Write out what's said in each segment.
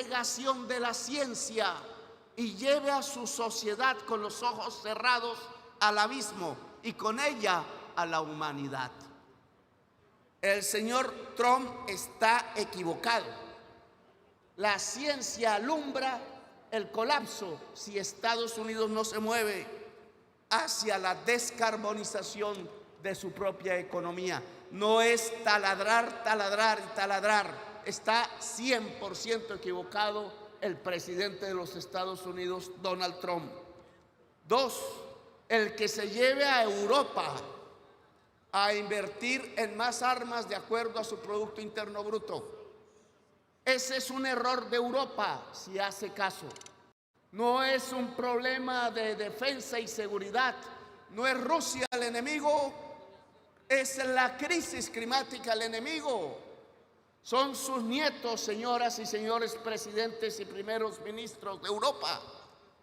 negación de la ciencia y lleve a su sociedad con los ojos cerrados al abismo y con ella a la humanidad. El señor Trump está equivocado. La ciencia alumbra el colapso si Estados Unidos no se mueve hacia la descarbonización de su propia economía. No es taladrar, taladrar y taladrar. Está 100% equivocado el presidente de los Estados Unidos, Donald Trump. 2, el que se lleve a Europa a invertir en más armas de acuerdo a su Producto Interno Bruto. Ese es un error de Europa, si hace caso. No es un problema de defensa y seguridad. No es Rusia el enemigo, es la crisis climática el enemigo. Son sus nietos, señoras y señores presidentes y primeros ministros de Europa,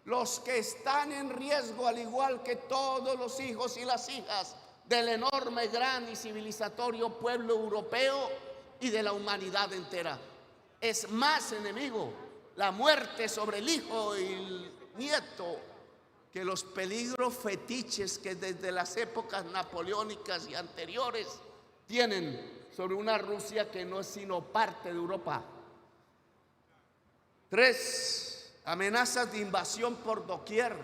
los que están en riesgo, al igual que todos los hijos y las hijas del enorme, gran y civilizatorio pueblo europeo y de la humanidad entera. Es más enemigo la muerte sobre el hijo y el nieto que los peligros fetiches que desde las épocas napoleónicas y anteriores tienen sobre una Rusia que no es sino parte de Europa. 3, amenazas de invasión por doquier.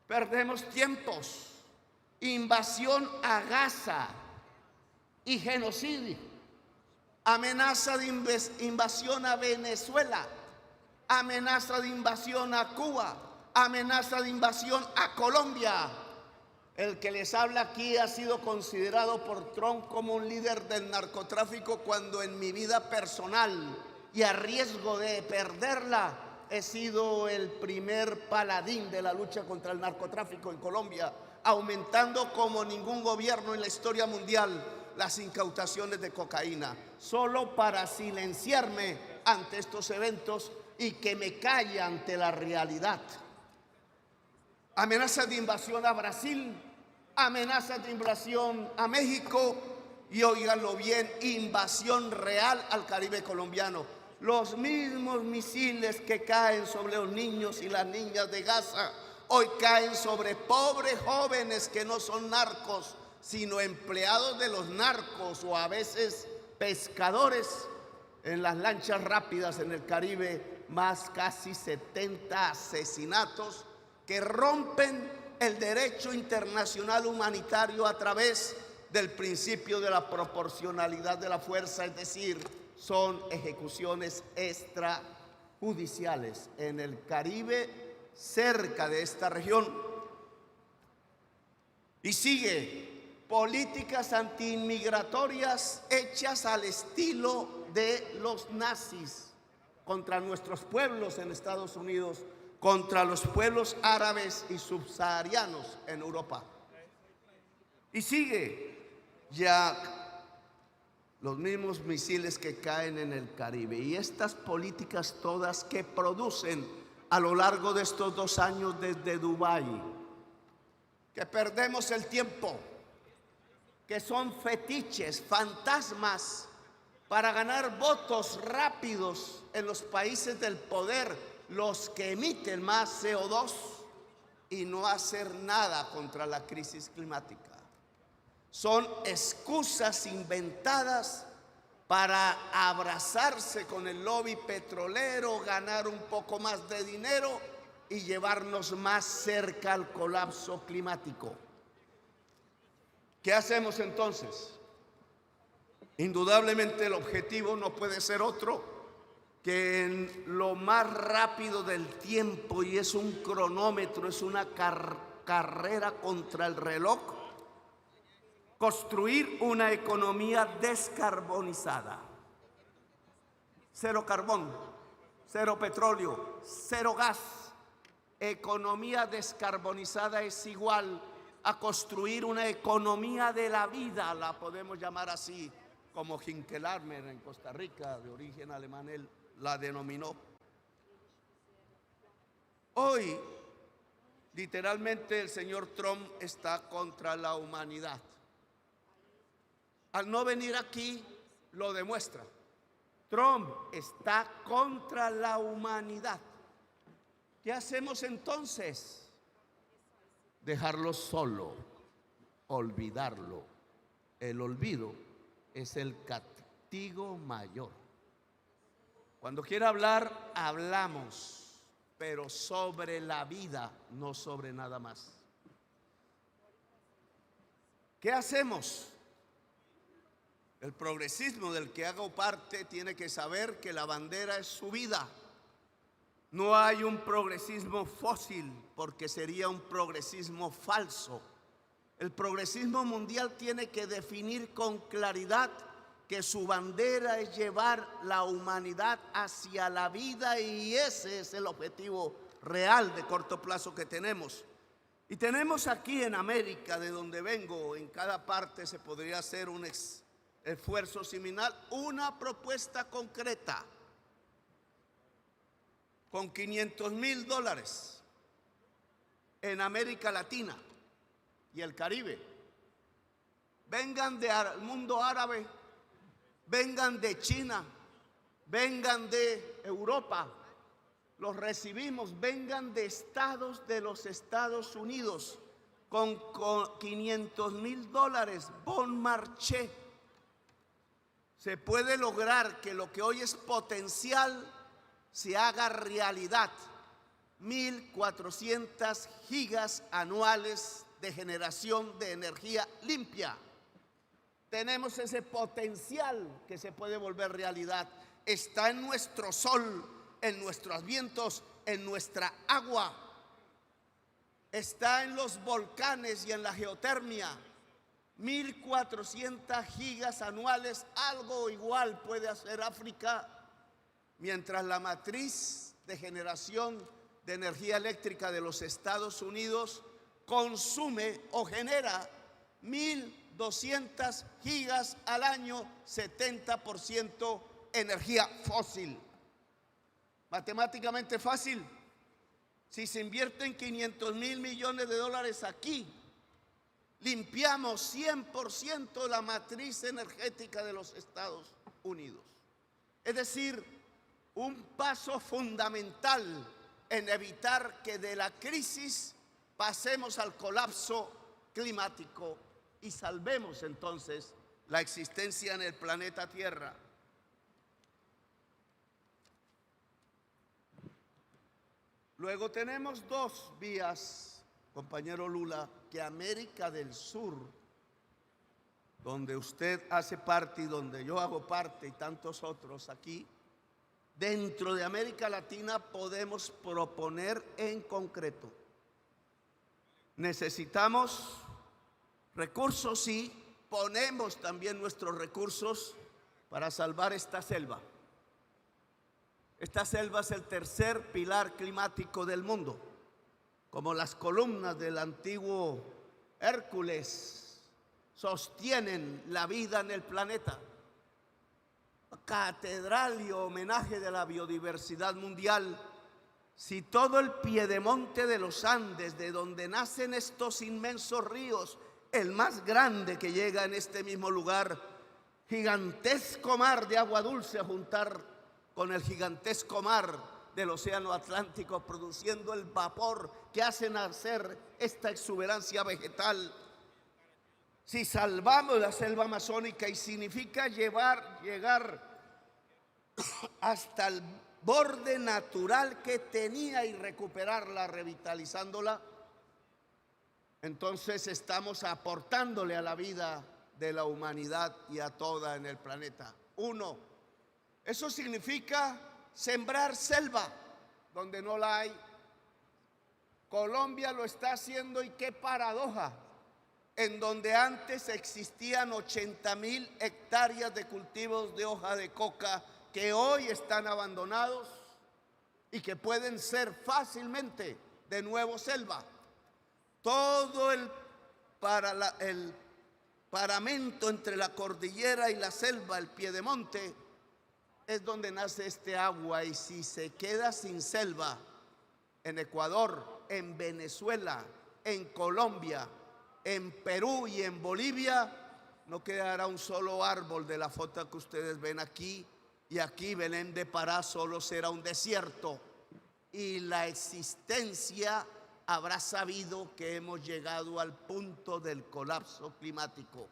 Perdemos tiempos. Invasión a Gaza y genocidio. Amenaza de invasión a Venezuela. Amenaza de invasión a Cuba. Amenaza de invasión a Colombia. El que les habla aquí ha sido considerado por Trump como un líder del narcotráfico, cuando en mi vida personal y a riesgo de perderla he sido el primer paladín de la lucha contra el narcotráfico en Colombia, aumentando como ningún gobierno en la historia mundial las incautaciones de cocaína, solo para silenciarme ante estos eventos y que me calle ante la realidad. Amenazas de invasión a Brasil, amenazas de invasión a México y, óiganlo bien, invasión real al Caribe colombiano. Los mismos misiles que caen sobre los niños y las niñas de Gaza hoy caen sobre pobres jóvenes que no son narcos, sino empleados de los narcos o a veces pescadores en las lanchas rápidas en el Caribe. Más casi 70 asesinatos que rompen el derecho internacional humanitario a través del principio de la proporcionalidad de la fuerza, es decir, son ejecuciones extrajudiciales en el Caribe, cerca de esta región. Y sigue, políticas antiinmigratorias hechas al estilo de los nazis contra nuestros pueblos en Estados Unidos, contra los pueblos árabes y subsaharianos en Europa. Y sigue ya los mismos misiles que caen en el Caribe. Y estas políticas todas que producen a lo largo de estos 2 años desde Dubái, que perdemos el tiempo, que son fetiches, fantasmas para ganar votos rápidos en los países del poder, los que emiten más CO2 y no hacer nada contra la crisis climática. Son excusas inventadas para abrazarse con el lobby petrolero, ganar un poco más de dinero y llevarnos más cerca al colapso climático. ¿Qué hacemos entonces? Indudablemente el objetivo no puede ser otro que en lo más rápido del tiempo, y es un cronómetro, es una carrera contra el reloj, construir una economía descarbonizada. Cero carbón, cero petróleo, cero gas. Economía descarbonizada es igual a construir una economía de la vida, la podemos llamar así, como Hinkelarmer en Costa Rica, de origen alemán, él la denominó. Hoy, literalmente, el señor Trump está contra la humanidad. Al no venir aquí, lo demuestra. Trump está contra la humanidad. ¿Qué hacemos entonces? Dejarlo solo, olvidarlo. El olvido es el castigo mayor. Cuando quiera hablar, hablamos, pero sobre la vida, no sobre nada más. ¿Qué hacemos? El progresismo del que hago parte tiene que saber que la bandera es su vida. No hay un progresismo fósil, porque sería un progresismo falso. El progresismo mundial tiene que definir con claridad que su bandera es llevar la humanidad hacia la vida, y ese es el objetivo real de corto plazo que tenemos. Y tenemos aquí en América, de donde vengo, en cada parte se podría hacer un esfuerzo similar, una propuesta concreta con $500,000 en América Latina y el Caribe. Vengan del mundo árabe, vengan de China, vengan de Europa, los recibimos, vengan de estados de los Estados Unidos con $500,000, bon marché. Se puede lograr que lo que hoy es potencial se haga realidad. 1.400 gigas anuales de generación de energía limpia. Tenemos ese potencial que se puede volver realidad. Está en nuestro sol, en nuestros vientos, en nuestra agua. Está en los volcanes y en la geotermia. 1.400 gigas anuales, algo igual puede hacer África, mientras la matriz de generación de energía eléctrica de los Estados Unidos consume o genera 1.200 gigas al año, 70% energía fósil. Matemáticamente fácil. Si se invierten $500,000 millones aquí, limpiamos 100% la matriz energética de los Estados Unidos. Es decir, un paso fundamental en evitar que de la crisis pasemos al colapso climático y salvemos entonces la existencia en el planeta Tierra. Luego tenemos dos vías, compañero Lula, que América del Sur, donde usted hace parte y donde yo hago parte y tantos otros aquí, dentro de América Latina podemos proponer en concreto. Necesitamos recursos y ponemos también nuestros recursos para salvar esta selva. Esta selva es el tercer pilar climático del mundo, como las columnas del antiguo Hércules sostienen la vida en el planeta. Catedral y homenaje de la biodiversidad mundial. Si todo el piedemonte de los Andes, de donde nacen estos inmensos ríos, el más grande que llega en este mismo lugar, gigantesco mar de agua dulce a juntar con el gigantesco mar del océano Atlántico, produciendo el vapor que hace nacer esta exuberancia vegetal. Si salvamos la selva amazónica, y significa llegar hasta el borde natural que tenía y recuperarla, revitalizándola, entonces estamos aportándole a la vida de la humanidad y a toda en el planeta. Uno, eso significa sembrar selva donde no la hay. Colombia lo está haciendo, y qué paradoja. En donde antes existían 80,000 hectáreas de cultivos de hoja de coca que hoy están abandonados y que pueden ser fácilmente de nuevo selva. Todo el paramento entre la cordillera y la selva, el piedemonte, es donde nace este agua, y si se queda sin selva en Ecuador, en Venezuela, en Colombia, en Perú y en Bolivia, no quedará un solo árbol de la foto que ustedes ven aquí, y aquí Belém de Pará solo será un desierto, y la existencia habrá sabido que hemos llegado al punto del colapso climático.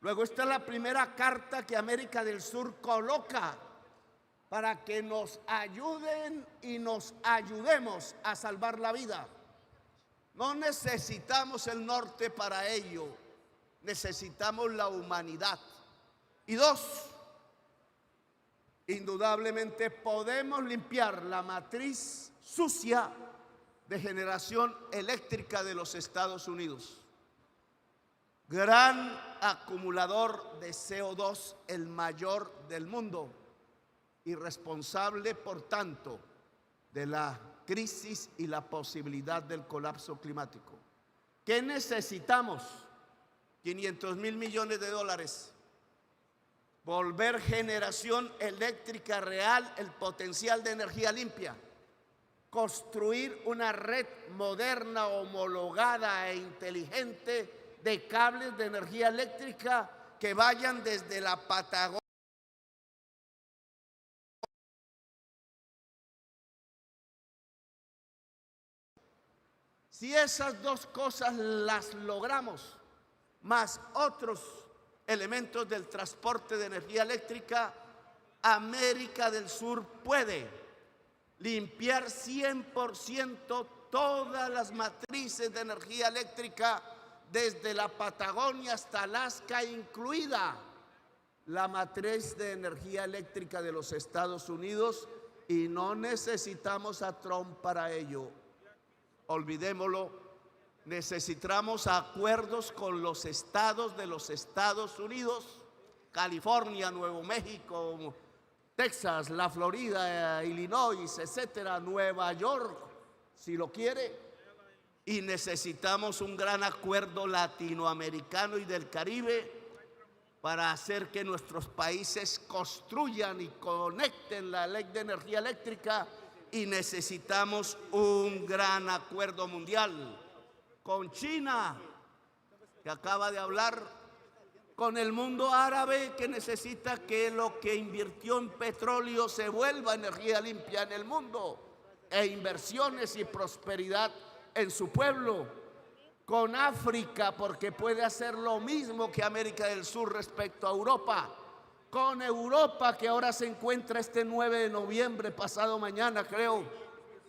Luego esta es la primera carta que América del Sur coloca para que nos ayuden y nos ayudemos a salvar la vida. No necesitamos el norte para ello, necesitamos la humanidad. Y dos, indudablemente podemos limpiar la matriz sucia de generación eléctrica de los Estados Unidos. Gran acumulador de CO2, el mayor del mundo, y responsable, por tanto, de la crisis y la posibilidad del colapso climático. ¿Qué necesitamos? 500.000 millones de dólares. Volver generación eléctrica real, el potencial de energía limpia. Construir una red moderna, homologada e inteligente de cables de energía eléctrica que vayan desde la Patagonia. Si esas dos cosas las logramos, más otros elementos del transporte de energía eléctrica, América del Sur puede limpiar 100% todas las matrices de energía eléctrica desde la Patagonia hasta Alaska, incluida la matriz de energía eléctrica de los Estados Unidos, y no necesitamos a Trump para ello. Olvidémoslo, necesitamos acuerdos con los estados de los Estados Unidos, California, Nuevo México, Texas, la Florida, Illinois, etcétera, Nueva York, si lo quiere. Y necesitamos un gran acuerdo latinoamericano y del Caribe para hacer que nuestros países construyan y conecten la ley de energía eléctrica. Y necesitamos un gran acuerdo mundial con China, que acaba de hablar, con el mundo árabe, que necesita que lo que invirtió en petróleo se vuelva energía limpia en el mundo, e inversiones y prosperidad en su pueblo, con África, porque puede hacer lo mismo que América del Sur respecto a Europa, con Europa, que ahora se encuentra este 9 de noviembre, pasado mañana creo,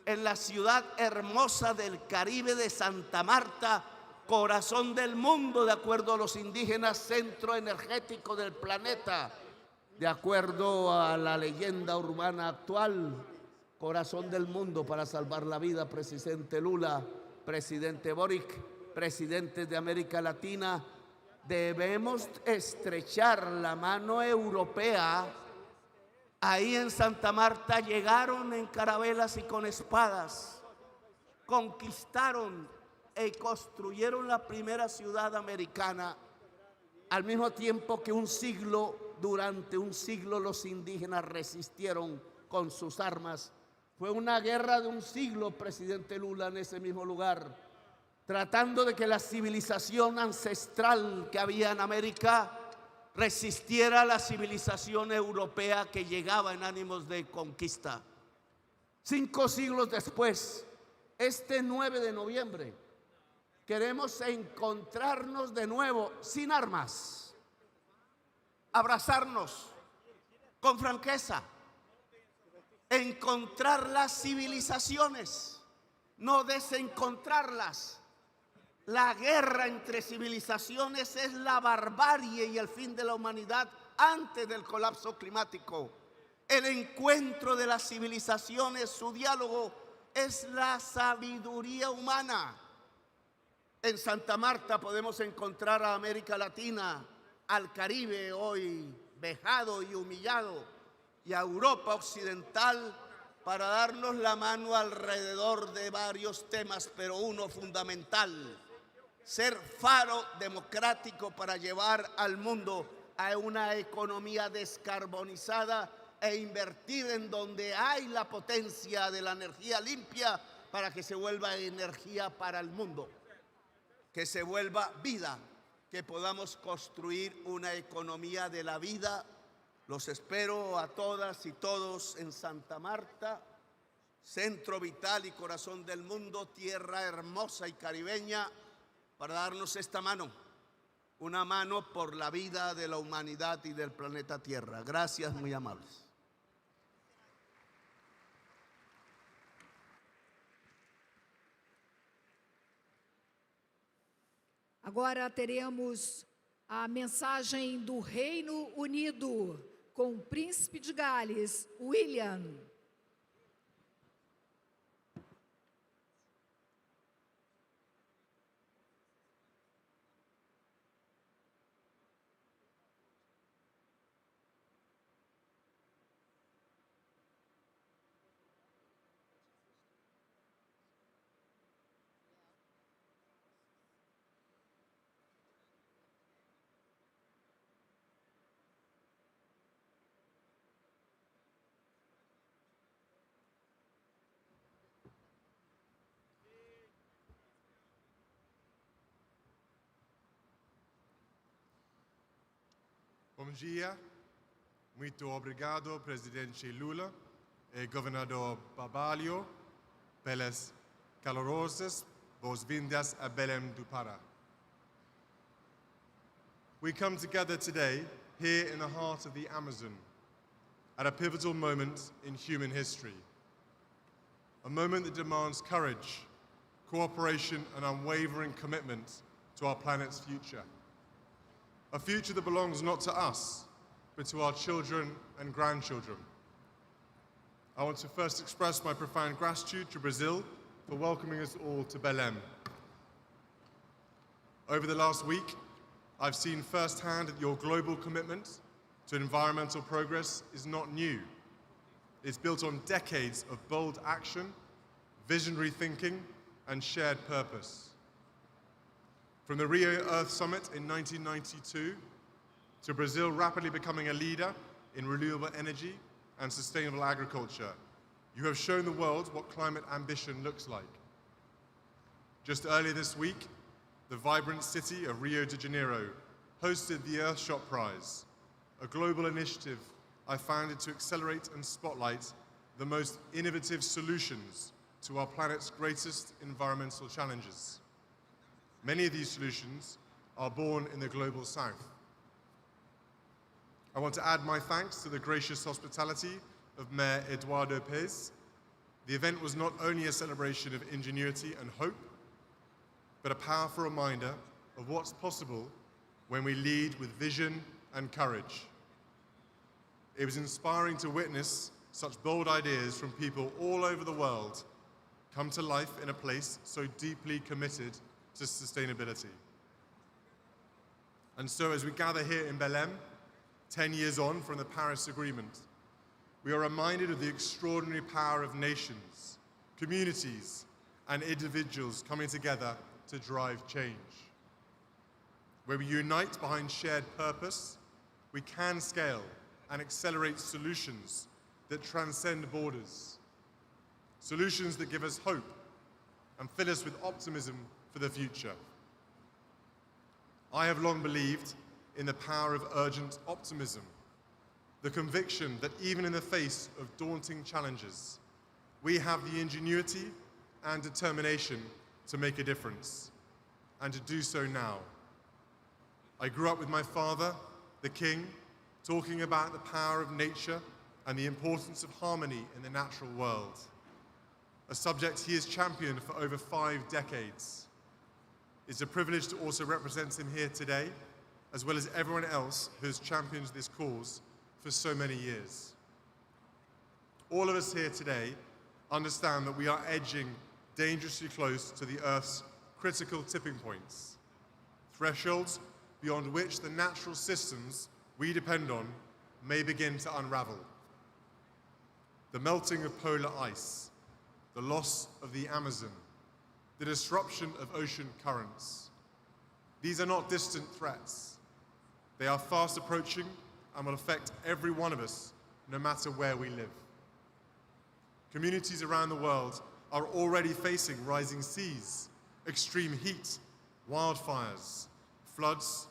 en la ciudad hermosa del Caribe de Santa Marta, corazón del mundo, de acuerdo a los indígenas, centro energético del planeta, de acuerdo a la leyenda urbana actual, corazón del mundo para salvar la vida, presidente Lula, presidente Boric, presidentes de América Latina. Debemos estrechar la mano europea. Ahí en Santa Marta llegaron en carabelas y con espadas, conquistaron y construyeron la primera ciudad americana, al mismo tiempo que durante un siglo los indígenas resistieron con sus armas. Fue una guerra de un siglo, presidente Lula, en ese mismo lugar, tratando de que la civilización ancestral que había en América resistiera a la civilización europea que llegaba en ánimos de conquista. 5 siglos después, este 9 de noviembre, queremos encontrarnos de nuevo sin armas, abrazarnos con franqueza, encontrar las civilizaciones, no desencontrarlas. La guerra entre civilizaciones es la barbarie y el fin de la humanidad antes del colapso climático. El encuentro de las civilizaciones, su diálogo, es la sabiduría humana. En Santa Marta podemos encontrar a América Latina, al Caribe hoy vejado y humillado, y a Europa occidental, para darnos la mano alrededor de varios temas, pero uno fundamental: ser faro democrático para llevar al mundo a una economía descarbonizada e invertir en donde hay la potencia de la energía limpia para que se vuelva energía para el mundo, que se vuelva vida, que podamos construir una economía de la vida Los espero a todas y todos en Santa Marta, centro vital y corazón del mundo, tierra hermosa y caribeña, para darnos esta mano, una mano por la vida de la humanidad y del planeta Tierra. Gracias, muy amables. Agora teremos a mensagem do Reino Unido com o Príncipe de Gales, William. Bom dia, muito obrigado, presidente Lula e governador Barbalho, pelas calorosas boas-vindas a Belém do Pará. We come together today, here in the heart of the Amazon, at a pivotal moment in human history. A moment that demands courage, cooperation, and unwavering commitment to our planet's future. A future that belongs not to us, but to our children and grandchildren. I want to first express my profound gratitude to Brazil for welcoming us all to Belém. Over the last week, I've seen firsthand that your global commitment to environmental progress is not new. It's built on decades of bold action, visionary thinking, and shared purpose. From the Rio Earth Summit in 1992 to Brazil rapidly becoming a leader in renewable energy and sustainable agriculture, you have shown the world what climate ambition looks like. Just earlier this week, the vibrant city of Rio de Janeiro hosted the Earthshot Prize, a global initiative I founded to accelerate and spotlight the most innovative solutions to our planet's greatest environmental challenges. Many of these solutions are born in the global south. I want to add my thanks to the gracious hospitality of Mayor Eduardo Pez. The event was not only a celebration of ingenuity and hope, but a powerful reminder of what's possible when we lead with vision and courage. It was inspiring to witness such bold ideas from people all over the world come to life in a place so deeply committed to sustainability. And so as we gather here in Belém, 10 years on from the Paris Agreement, we are reminded of the extraordinary power of nations, communities, and individuals coming together to drive change. Where we unite behind shared purpose, we can scale and accelerate solutions that transcend borders. Solutions that give us hope and fill us with optimism for the future. I have long believed in the power of urgent optimism, the conviction that even in the face of daunting challenges, we have the ingenuity and determination to make a difference, and to do so now. I grew up with my father, the King, talking about the power of nature and the importance of harmony in the natural world, a subject he has championed for over 5 decades. It's a privilege to also represent him here today, as well as everyone else who has championed this cause for so many years. All of us here today understand that we are edging dangerously close to the Earth's critical tipping points, thresholds beyond which the natural systems we depend on may begin to unravel. The melting of polar ice, the loss of the Amazon, the disruption of ocean currents. These are not distant threats. They are fast approaching and will affect every one of us, no matter where we live. Communities around the world are already facing rising seas, extreme heat, wildfires, floods,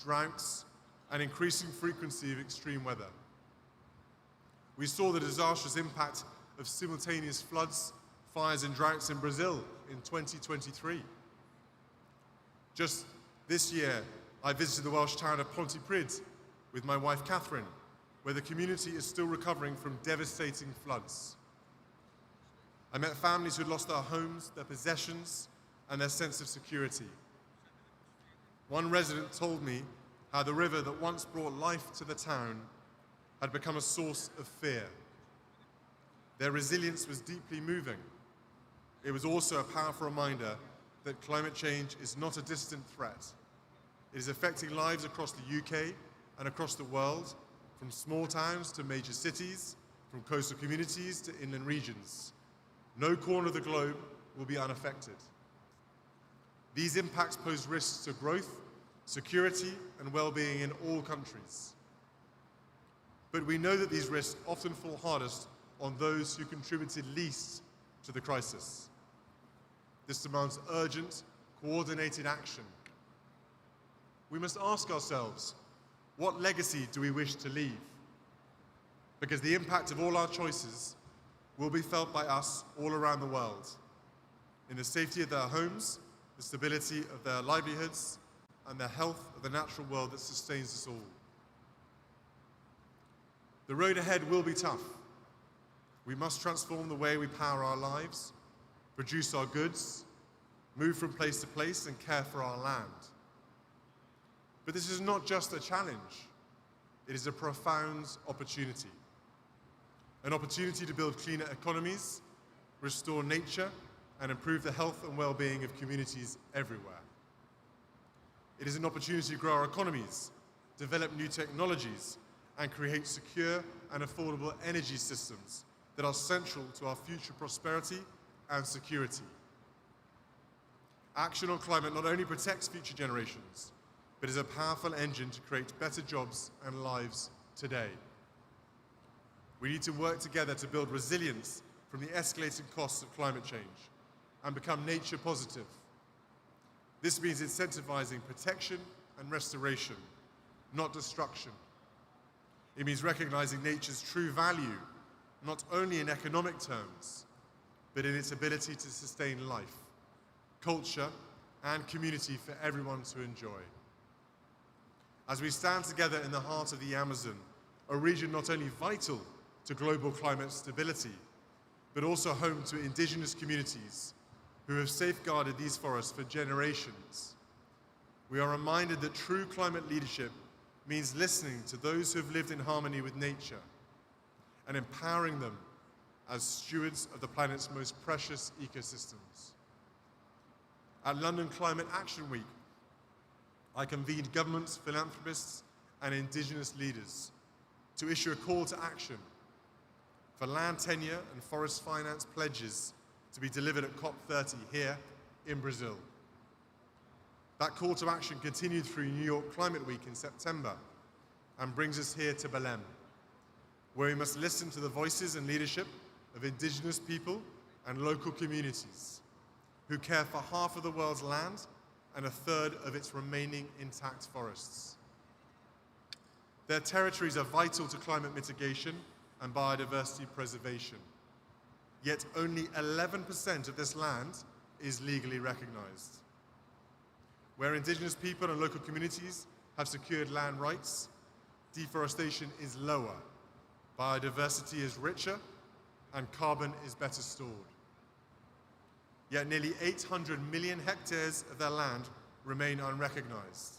droughts, and increasing frequency of extreme weather. We saw the disastrous impact of simultaneous floods, fires and droughts in Brazil in 2023. Just this year, I visited the Welsh town of Pontypridd with my wife Catherine, where the community is still recovering from devastating floods. I met families who had lost their homes, their possessions, and their sense of security. One resident told me how the river that once brought life to the town had become a source of fear. Their resilience was deeply moving. It was also a powerful reminder that climate change is not a distant threat. It is affecting lives across the UK and across the world, from small towns to major cities, from coastal communities to inland regions. No corner of the globe will be unaffected. These impacts pose risks to growth, security, and well-being in all countries. But we know that these risks often fall hardest on those who contributed least to the crisis. This demands urgent, coordinated action. We must ask ourselves, what legacy do we wish to leave? Because the impact of all our choices will be felt by us all around the world, in the safety of their homes, the stability of their livelihoods, and the health of the natural world that sustains us all. The road ahead will be tough. We must transform the way we power our lives, produce our goods, move from place to place, and care for our land. But this is not just a challenge, it is a profound opportunity. An opportunity to build cleaner economies, restore nature, and improve the health and well-being of communities everywhere. It is an opportunity to grow our economies, develop new technologies, and create secure and affordable energy systems that are central to our future prosperity and security. Action on climate not only protects future generations, but is a powerful engine to create better jobs and lives today. We need to work together to build resilience from the escalating costs of climate change and become nature positive. This means incentivizing protection and restoration, not destruction. It means recognizing nature's true value, not only in economic terms, but in its ability to sustain life, culture, and community for everyone to enjoy. As we stand together in the heart of the Amazon, a region not only vital to global climate stability, but also home to indigenous communities who have safeguarded these forests for generations, we are reminded that true climate leadership means listening to those who have lived in harmony with nature and empowering them as stewards of the planet's most precious ecosystems. At London Climate Action Week, I convened governments, philanthropists, and indigenous leaders to issue a call to action for land tenure and forest finance pledges to be delivered at COP30 here in Brazil. That call to action continued through New York Climate Week in September and brings us here to Belém, where we must listen to the voices and leadership of indigenous people and local communities who care for half of the world's land and a third of its remaining intact forests. Their territories are vital to climate mitigation and biodiversity preservation. Yet only 11% of this land is legally recognized. Where indigenous people and local communities have secured land rights, deforestation is lower, biodiversity is richer, and carbon is better stored. Yet nearly 800 million hectares of their land remain unrecognized.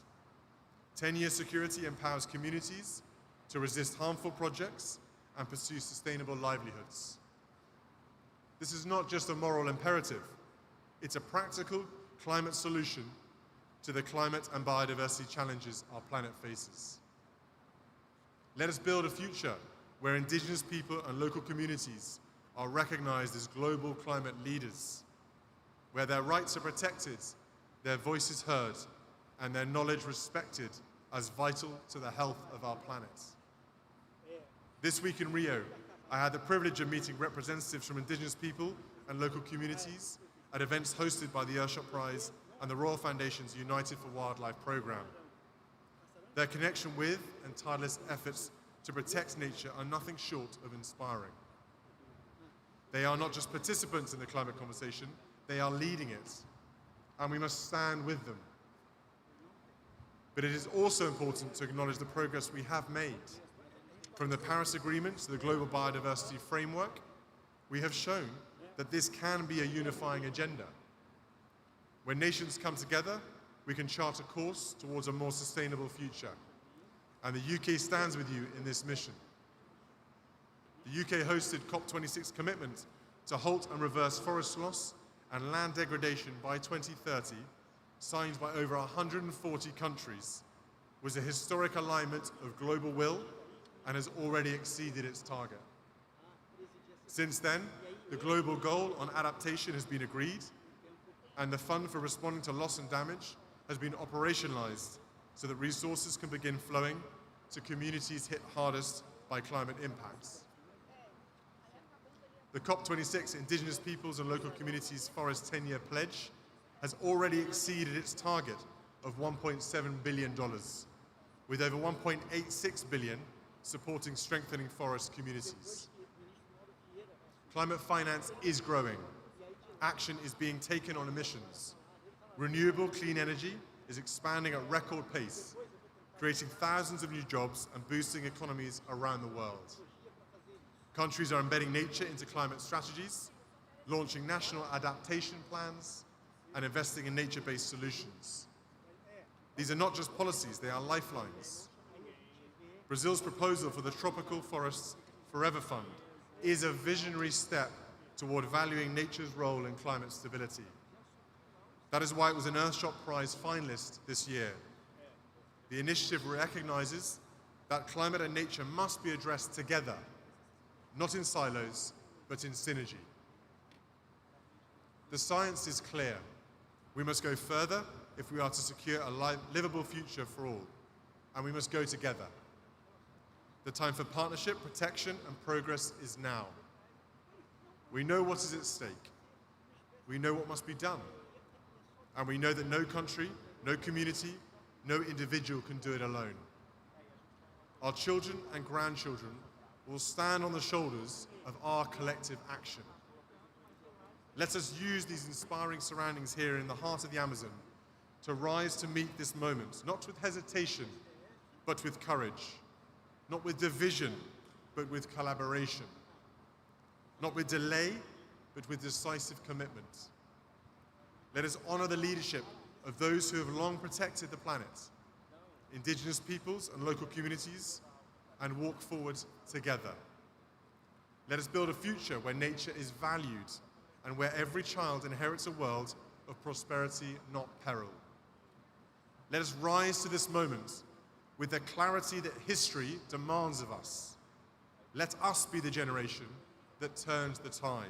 10-year security empowers communities to resist harmful projects and pursue sustainable livelihoods. This is not just a moral imperative, it's a practical climate solution to the climate and biodiversity challenges our planet faces. Let us build a future where indigenous people and local communities are recognized as global climate leaders, where their rights are protected, their voices heard, and their knowledge respected as vital to the health of our planet. This week in Rio, I had the privilege of meeting representatives from indigenous people and local communities at events hosted by the Earthshot Prize and the Royal Foundation's United for Wildlife program. Their connection with and tireless efforts to protect nature are nothing short of inspiring. They are not just participants in the climate conversation, they are leading it, and we must stand with them. But it is also important to acknowledge the progress we have made. From the Paris Agreement to the Global Biodiversity Framework, we have shown that this can be a unifying agenda. When nations come together, we can chart a course towards a more sustainable future. And the UK stands with you in this mission. The UK hosted COP26 commitment to halt and reverse forest loss and land degradation by 2030, signed by over 140 countries, was a historic alignment of global will and has already exceeded its target. Since then, the global goal on adaptation has been agreed, and the fund for responding to loss and damage has been operationalized so that resources can begin flowing to communities hit hardest by climate impacts. The COP26 Indigenous Peoples and Local Communities Forest 10-year pledge has already exceeded its target of $1.7 billion, with over $1.86 billion supporting strengthening forest communities. Climate finance is growing. Action is being taken on emissions. Renewable clean energy is expanding at record pace, creating thousands of new jobs and boosting economies around the world. Countries are embedding nature into climate strategies, launching national adaptation plans, and investing in nature-based solutions. These are not just policies, they are lifelines. Brazil's proposal for the Tropical Forests Forever Fund is a visionary step toward valuing nature's role in climate stability. That is why it was an Earthshot Prize finalist this year. The initiative recognizes that climate and nature must be addressed together, not in silos, but in synergy. The science is clear. We must go further if we are to secure a livable future for all, and we must go together. The time for partnership, protection, and progress is now. We know what is at stake. We know what must be done. And we know that no country, no community, no individual can do it alone. Our children and grandchildren will stand on the shoulders of our collective action. Let us use these inspiring surroundings here in the heart of the Amazon to rise to meet this moment, not with hesitation, but with courage, not with division, but with collaboration, not with delay, but with decisive commitment. Let us honor the leadership of those who have long protected the planet, Indigenous peoples and local communities, and walk forward together. Let us build a future where nature is valued and where every child inherits a world of prosperity, not peril. Let us rise to this moment with the clarity that history demands of us. Let us be the generation that turns the tide,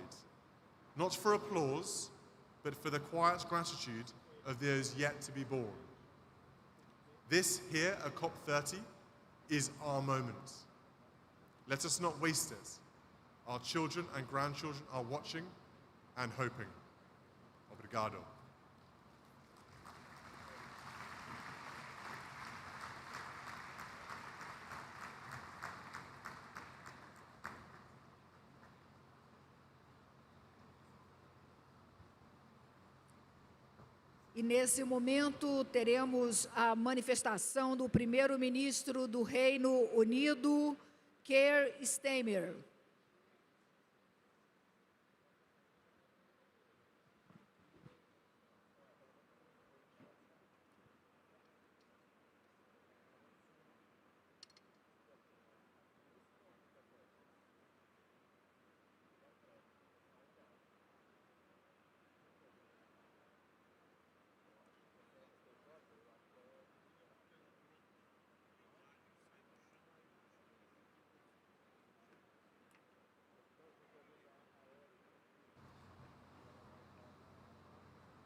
not for applause, but for the quiet gratitude of those yet to be born. This here at COP30 is our moment. Let us not waste it. Our children and grandchildren are watching and hoping. Obrigado. E nesse momento teremos a manifestação do primeiro-ministro do Reino Unido, Keir Starmer.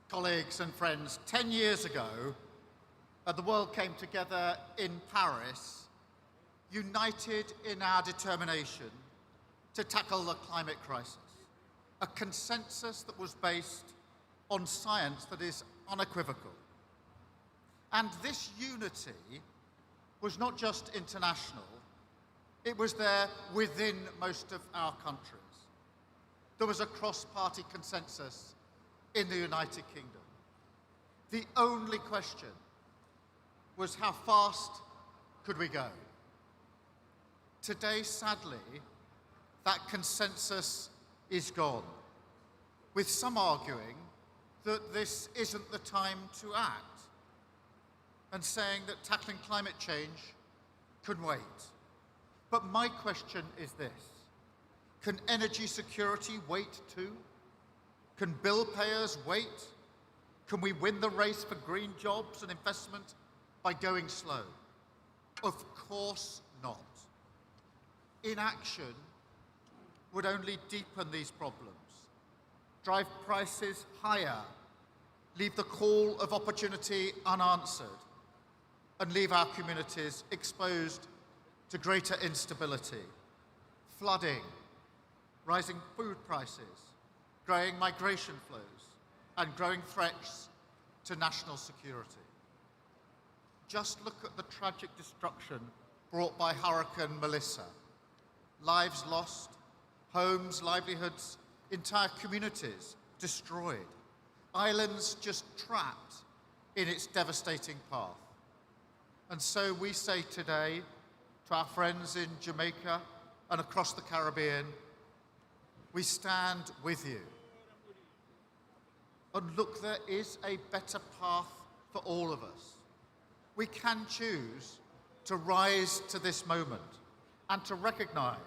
Colleagues and friends, 10 years ago, the world came together in Paris, united in our determination to tackle the climate crisis, a consensus that was based on science that is unequivocal. And this unity was not just international, It was there within most of our countries. There was a cross-party consensus in the United Kingdom. The only question was how fast could we go? Today, sadly, that consensus is gone, with some arguing that this isn't the time to act, and saying that tackling climate change can wait. But my question is this: can energy security wait too? Can bill payers wait? Can we win the race for green jobs and investment by going slow? Of course not. Inaction would only deepen these problems, drive prices higher, leave the call of opportunity unanswered, and leave our communities exposed to greater instability, flooding, rising food prices, growing migration flows, and growing threats to national security. Just look at the tragic destruction brought by Hurricane Melissa. Lives lost, homes, livelihoods, entire communities destroyed, islands just trapped in its devastating path. And so we say today to our friends in Jamaica and across the Caribbean, we stand with you. And look, there is a better path for all of us. We can choose to rise to this moment and to recognize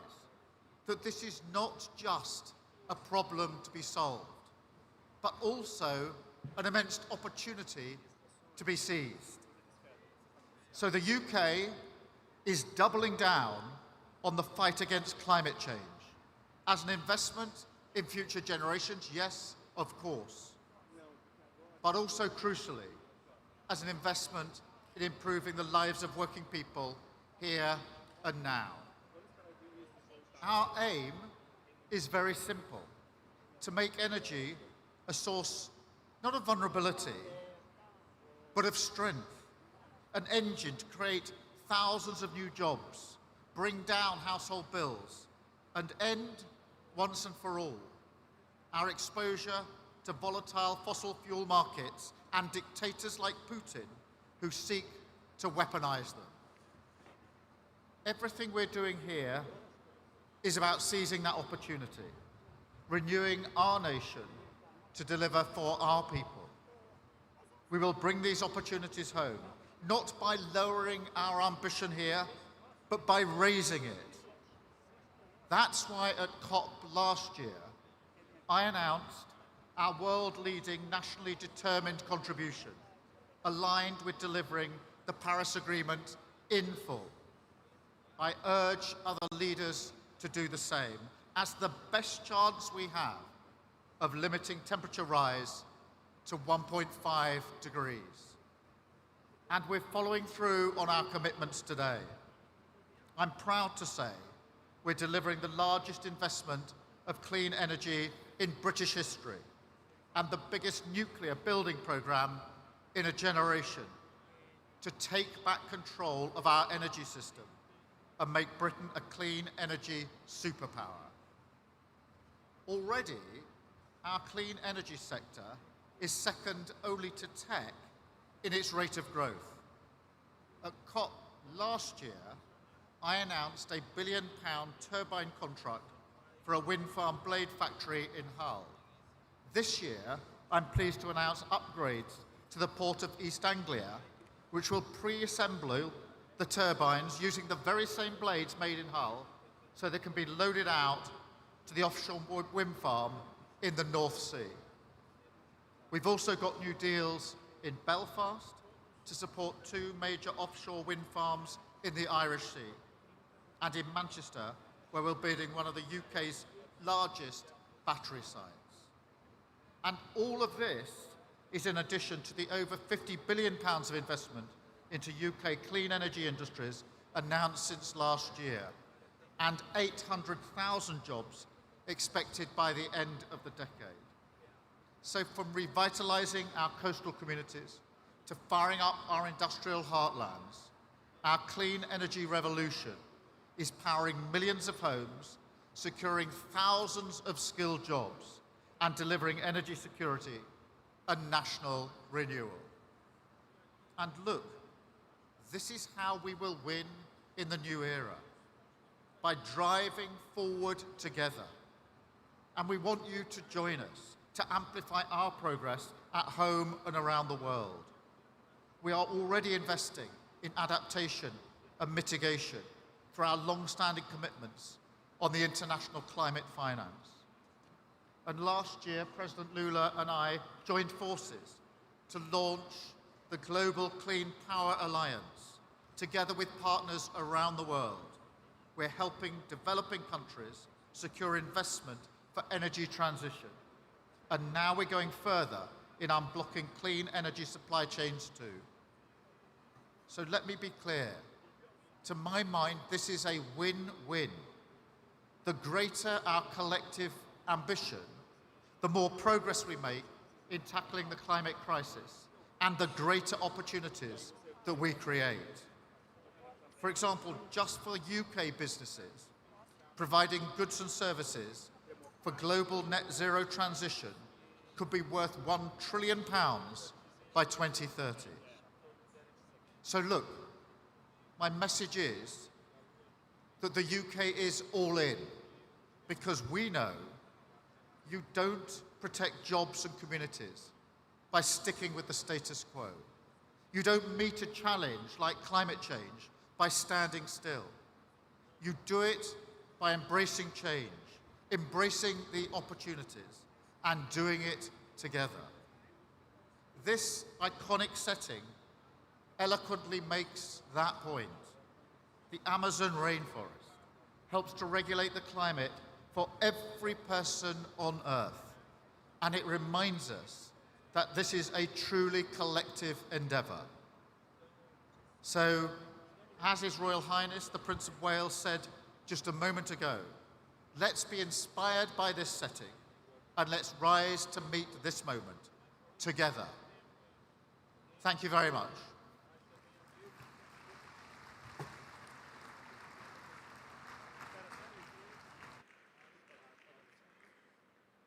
that this is not just a problem to be solved, but also an immense opportunity to be seized. So the UK is doubling down on the fight against climate change as an investment in future generations, yes, of course, but also crucially as an investment in improving the lives of working people here and now. Our aim is very simple: to make energy a source not of vulnerability, but of strength, an engine to create thousands of new jobs, bring down household bills, and end, once and for all, our exposure to volatile fossil fuel markets and dictators like Putin who seek to weaponize them. Everything we're doing here is about seizing that opportunity, renewing our nation to deliver for our people. We will bring these opportunities home, not by lowering our ambition here, but by raising it. That's why at COP last year, I announced our world-leading, nationally determined contribution, aligned with delivering the Paris Agreement in full. I urge other leaders to do the same, as the best chance we have of limiting temperature rise to 1.5 degrees. And we're following through on our commitments today. I'm proud to say we're delivering the largest investment of clean energy in British history and the biggest nuclear building programme in a generation to take back control of our energy system and make Britain a clean energy superpower. Already, our clean energy sector is second only to tech in its rate of growth. At COP last year, I announced a £1 billion turbine contract for a wind farm blade factory in Hull. This year, I'm pleased to announce upgrades to the port of East Anglia, which will pre-assemble the turbines using the very same blades made in Hull, so they can be loaded out to the offshore wind farm in the North Sea. We've also got new deals in Belfast to support 2 major offshore wind farms in the Irish Sea, and in Manchester, where we're building one of the UK's largest battery sites. And all of this is in addition to the over £50 billion of investment into UK clean energy industries announced since last year, and 800,000 jobs expected by the end of the decade. So from revitalising our coastal communities to firing up our industrial heartlands, our clean energy revolution is powering millions of homes, securing thousands of skilled jobs, and delivering energy security and national renewal. And look, this is how we will win in the new era, by driving forward together. And we want you to join us to amplify our progress at home and around the world. We are already investing in adaptation and mitigation through our long-standing commitments on the international climate finance. And last year, President Lula and I joined forces to launch the Global Clean Power Alliance, together with partners around the world. We're helping developing countries secure investment for energy transition. And now we're going further in unblocking clean energy supply chains too. So let me be clear. To my mind, this is a win-win. The greater our collective ambition, the more progress we make in tackling the climate crisis and the greater opportunities that we create. For example, just for UK businesses, providing goods and services for global net zero transition could be worth £1 trillion by 2030. So look, my message is that the UK is all in, because we know you don't protect jobs and communities by sticking with the status quo. You don't meet a challenge like climate change by standing still. You do it by embracing change, embracing the opportunities, and doing it together. This iconic setting eloquently makes that point. The Amazon rainforest helps to regulate the climate for every person on Earth, and it reminds us that this is a truly collective endeavour. So, as His Royal Highness the Prince of Wales said just a moment ago, let's be inspired by this setting and let's rise to meet this moment together. Thank you very much.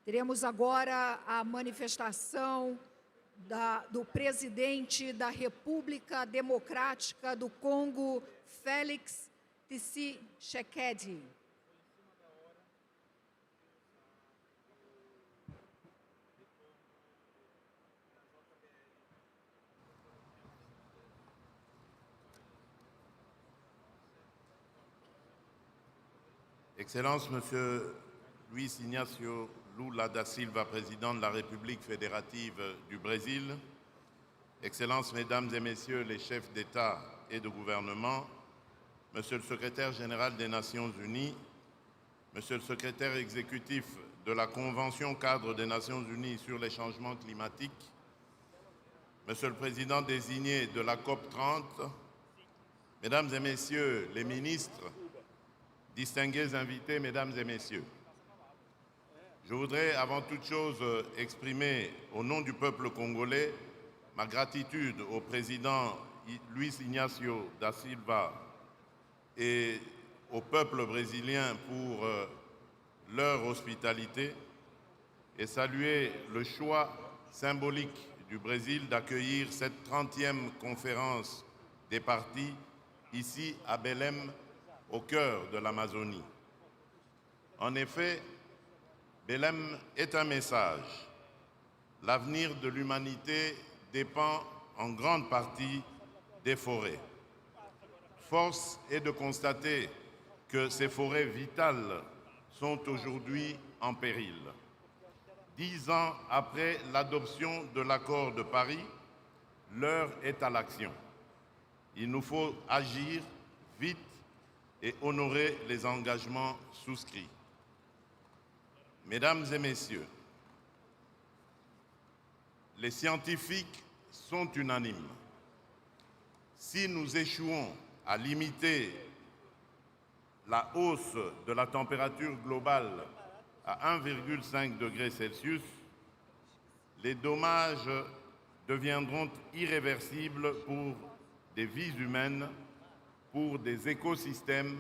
Teremos agora a manifestação do presidente da República Democrática do Congo, Félix Tshisekedi. Excellences, Monsieur Luiz Inácio Lula da Silva, président de la République fédérative du Brésil, Excellences, Mesdames et Messieurs les chefs d'État et de gouvernement, Monsieur le Secrétaire général des Nations Unies, Monsieur le Secrétaire exécutif de la Convention cadre des Nations Unies sur les changements climatiques, Monsieur le Président désigné de la COP30, Mesdames et Messieurs les ministres, distingués invités, Mesdames et Messieurs, je voudrais avant toute chose exprimer au nom du peuple congolais ma gratitude au président Luiz Inácio da Silva et au peuple brésilien pour leur hospitalité et saluer le choix symbolique du Brésil d'accueillir cette 30e conférence des partis ici à Belém, au cœur de l'Amazonie. En effet, Belém est un message. L'avenir de l'humanité dépend en grande partie des forêts. Force est de constater que ces forêts vitales sont aujourd'hui en péril. 10 ans après l'adoption de l'accord de Paris, l'heure est à l'action. Il nous faut agir vite et honorer les engagements souscrits. Mesdames et Messieurs, les scientifiques sont unanimes. Si nous échouons à limiter la hausse de la température globale à 1,5 degré Celsius, les dommages deviendront irréversibles pour des vies humaines, pour des écosystèmes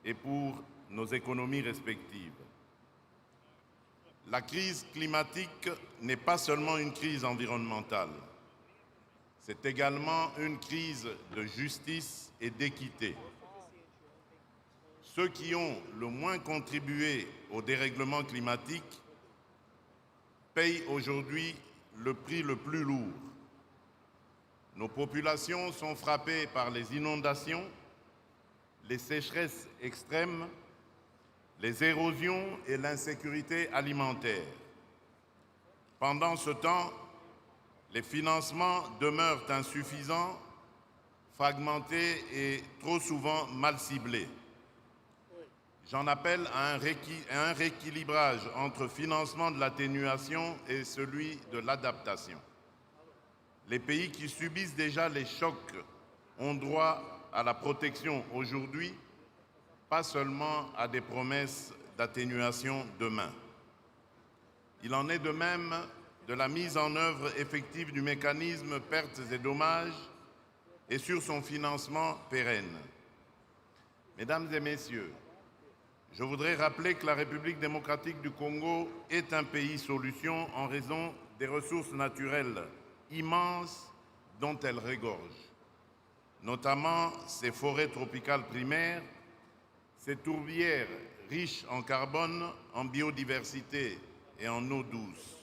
et pour nos économies respectives. La crise climatique n'est pas seulement une crise environnementale, c'est également une crise de justice et d'équité. Ceux qui ont le moins contribué au dérèglement climatique payent aujourd'hui le prix le plus lourd. Nos populations sont frappées par les inondations, les sécheresses extrêmes, les érosions et l'insécurité alimentaire. Pendant ce temps, les financements demeurent insuffisants, fragmentés et trop souvent mal ciblés. J'en appelle à un rééquilibrage entre financement de l'atténuation et celui de l'adaptation. Les pays qui subissent déjà les chocs ont droit à la protection aujourd'hui, pas seulement à des promesses d'atténuation demain. Il en est de même de la mise en œuvre effective du mécanisme pertes et dommages et sur son financement pérenne. Mesdames et messieurs, je voudrais rappeler que la République démocratique du Congo est un pays solution en raison des ressources naturelles immenses dont elle regorge, notamment ses forêts tropicales primaires, ses tourbières riches en carbone, en biodiversité et en eau douce.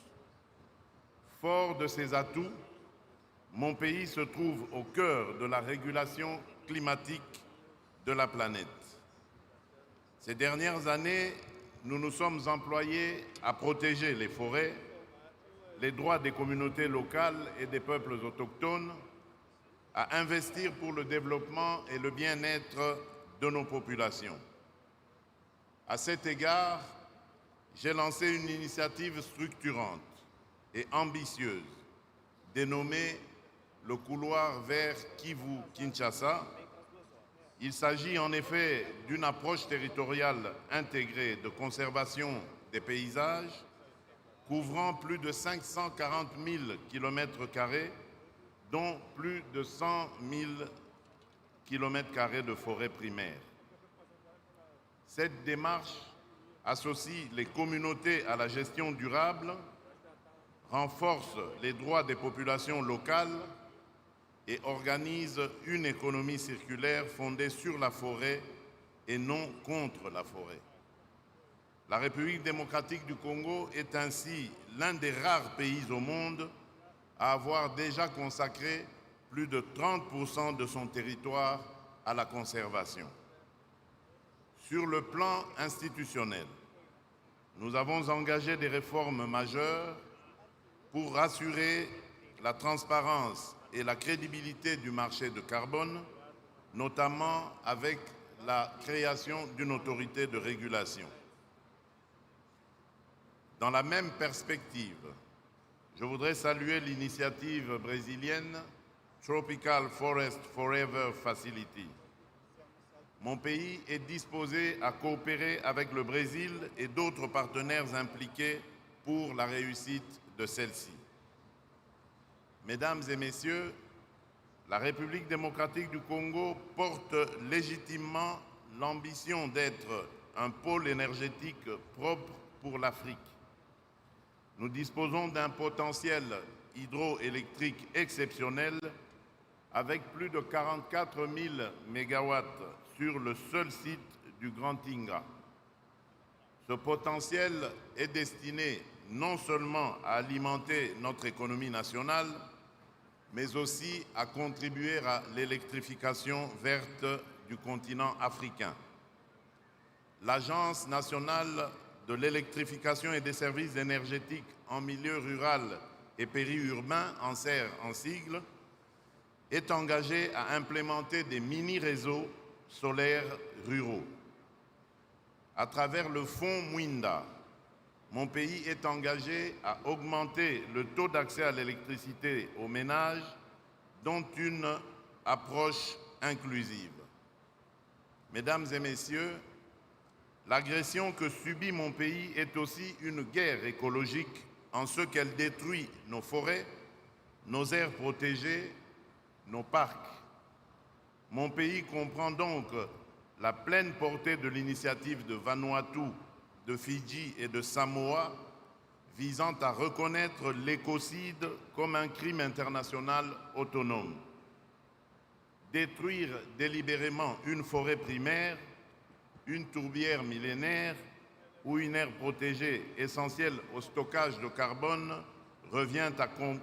Fort de ces atouts, mon pays se trouve au cœur de la régulation climatique de la planète. Ces dernières années, nous nous sommes employés à protéger les forêts, les droits des communautés locales et des peuples autochtones, à investir pour le développement et le bien-être de nos populations. À cet égard, j'ai lancé une initiative structurante et ambitieuse, dénommée le couloir vers Kivu-Kinshasa. Il s'agit en effet d'une approche territoriale intégrée de conservation des paysages, couvrant plus de 540 000 km², dont plus de 100 000 km² de forêts primaires. Cette démarche associe les communautés à la gestion durable, renforce les droits des populations locales et organise une économie circulaire fondée sur la forêt et non contre la forêt. La République démocratique du Congo est ainsi l'un des rares pays au monde à avoir déjà consacré plus de 30% de son territoire à la conservation. Sur le plan institutionnel, nous avons engagé des réformes majeures pour assurer la transparence et la crédibilité du marché de carbone, notamment avec la création d'une autorité de régulation. Dans la même perspective, je voudrais saluer l'initiative brésilienne Tropical Forest Forever Facility. Mon pays est disposé à coopérer avec le Brésil et d'autres partenaires impliqués pour la réussite de celle-ci. Mesdames et messieurs, la République démocratique du Congo porte légitimement l'ambition d'être un pôle énergétique propre pour l'Afrique. Nous disposons d'un potentiel hydroélectrique exceptionnel avec plus de 44 000 mégawatts sur le seul site du Grand Tinga. Ce potentiel est destiné non seulement à alimenter notre économie nationale, mais aussi à contribuer à l'électrification verte du continent africain. L'Agence nationale de l'électrification et des services énergétiques en milieu rural et périurbain, ANSER en sigle, est engagée à implémenter des mini-réseaux solaires ruraux. À travers le fonds Mwinda, mon pays est engagé à augmenter le taux d'accès à l'électricité aux ménages, dont une approche inclusive. Mesdames et messieurs, l'agression que subit mon pays est aussi une guerre écologique en ce qu'elle détruit nos forêts, nos aires protégées, nos parcs. Mon pays comprend donc la pleine portée de l'initiative de Vanuatu, de Fidji et de Samoa visant à reconnaître l'écocide comme un crime international autonome. Détruire délibérément une forêt primaire, une tourbière millénaire ou une aire protégée essentielle au stockage de carbone revient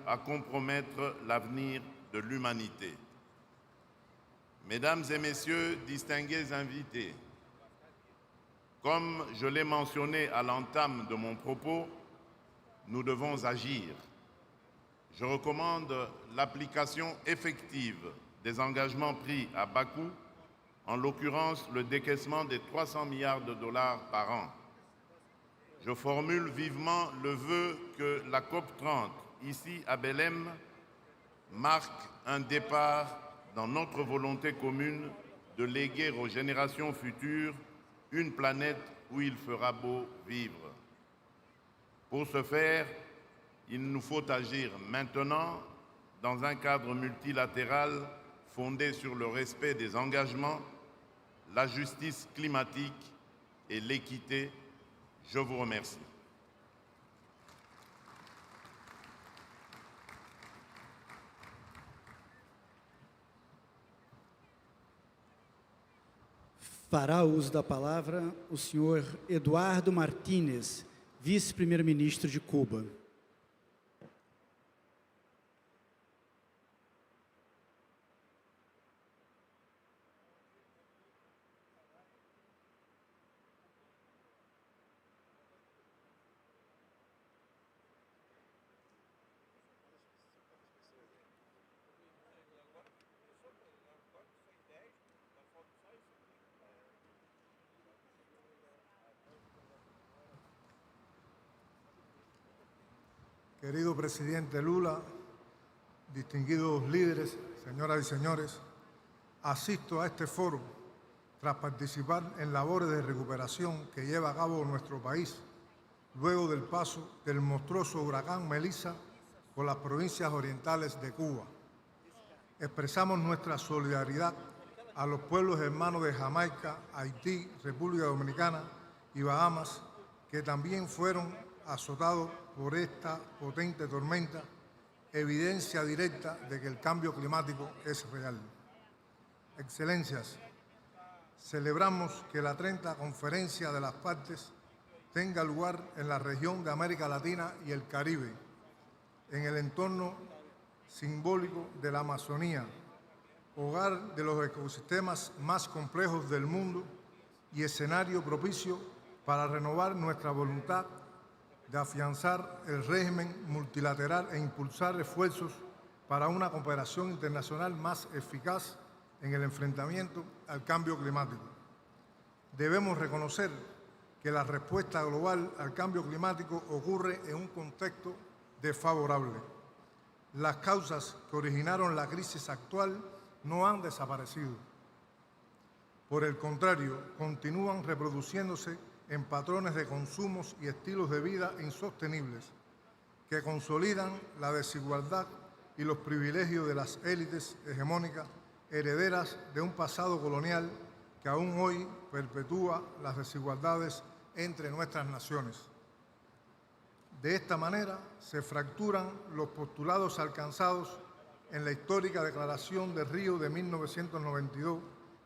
à compromettre l'avenir de l'humanité. Mesdames et messieurs, distingués invités, comme je l'ai mentionné à l'entame de mon propos, nous devons agir. Je recommande l'application effective des engagements pris à Bakou, en l'occurrence le décaissement des 300 milliards de dollars par an. Je formule vivement le vœu que la COP30, ici à Belém, marque un départ dans notre volonté commune de léguer aux générations futures une planète où il fera beau vivre. Pour ce faire, il nous faut agir maintenant dans un cadre multilatéral fondé sur le respect des engagements, la justice climatique et l'équité. Je vous remercie. Fará uso da palavra o senhor Eduardo Martínez, vice-primeiro-ministro de Cuba. Querido presidente Lula, distinguidos líderes, señoras y señores, asisto a este foro tras participar en labores de recuperación que lleva a cabo nuestro país luego del paso del monstruoso huracán Melissa por las provincias orientales de Cuba. Expresamos nuestra solidaridad a los pueblos hermanos de Jamaica, Haití, República Dominicana y Bahamas, que también fueron azotados por esta potente tormenta, evidencia directa de que el cambio climático es real. Excelencias, celebramos que la 30ª conferencia de las partes tenga lugar en la región de América Latina y el Caribe, en el entorno simbólico de la Amazonía, hogar de los ecosistemas más complejos del mundo y escenario propicio para renovar nuestra voluntad de afianzar el régimen multilateral e impulsar esfuerzos para una cooperación internacional más eficaz en el enfrentamiento al cambio climático. Debemos reconocer que la respuesta global al cambio climático ocurre en un contexto desfavorable. Las causas que originaron la crisis actual no han desaparecido. Por el contrario, continúan reproduciéndose en patrones de consumos y estilos de vida insostenibles que consolidan la desigualdad y los privilegios de las élites hegemónicas herederas de un pasado colonial que aún hoy perpetúa las desigualdades entre nuestras naciones. De esta manera se fracturan los postulados alcanzados en la histórica Declaración de Río de 1992,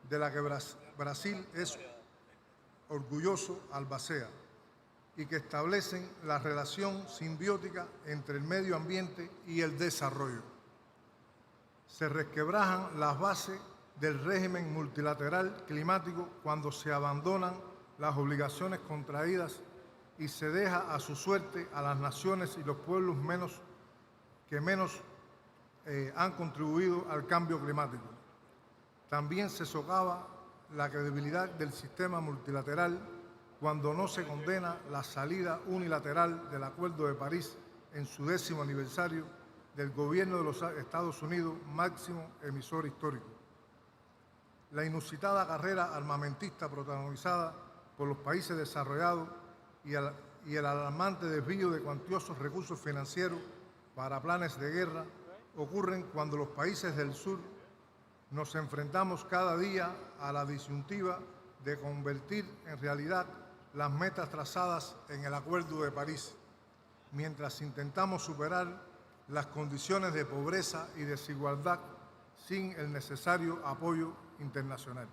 de la que Brasil es orgulloso albacea, y que establecen la relación simbiótica entre el medio ambiente y el desarrollo. Se resquebrajan las bases del régimen multilateral climático cuando se abandonan las obligaciones contraídas y se deja a su suerte a las naciones y los pueblos que menos han contribuido al cambio climático. También se socava la credibilidad del sistema multilateral cuando no se condena la salida unilateral del Acuerdo de París en su 10º aniversario del gobierno de los Estados Unidos, máximo emisor histórico. La inusitada carrera armamentista protagonizada por los países desarrollados y el alarmante desvío de cuantiosos recursos financieros para planes de guerra ocurren cuando los países del sur nos enfrentamos cada día a la disyuntiva de convertir en realidad las metas trazadas en el Acuerdo de París, mientras intentamos superar las condiciones de pobreza y desigualdad sin el necesario apoyo internacional.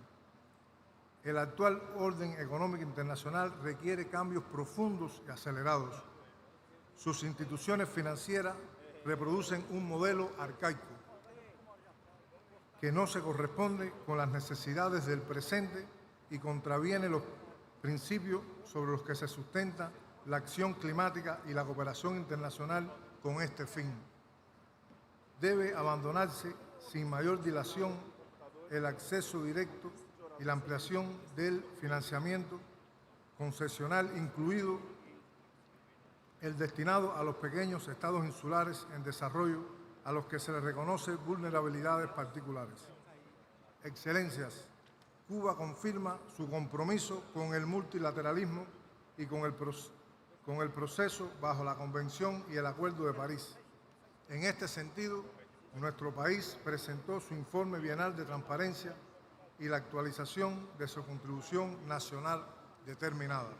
El actual orden económico internacional requiere cambios profundos y acelerados. Sus instituciones financieras reproducen un modelo arcaico que no se corresponde con las necesidades del presente y contraviene los principios sobre los que se sustenta la acción climática y la cooperación internacional con este fin. Debe abandonarse sin mayor dilación el acceso directo y la ampliación del financiamiento concesional, incluido el destinado a los pequeños estados insulares en desarrollo a los que se les reconoce vulnerabilidades particulares. Excelencias, Cuba confirma su compromiso con el multilateralismo y con el proceso bajo la Convención y el Acuerdo de París. En este sentido, nuestro país presentó su informe bienal de transparencia y la actualización de su contribución nacional determinada.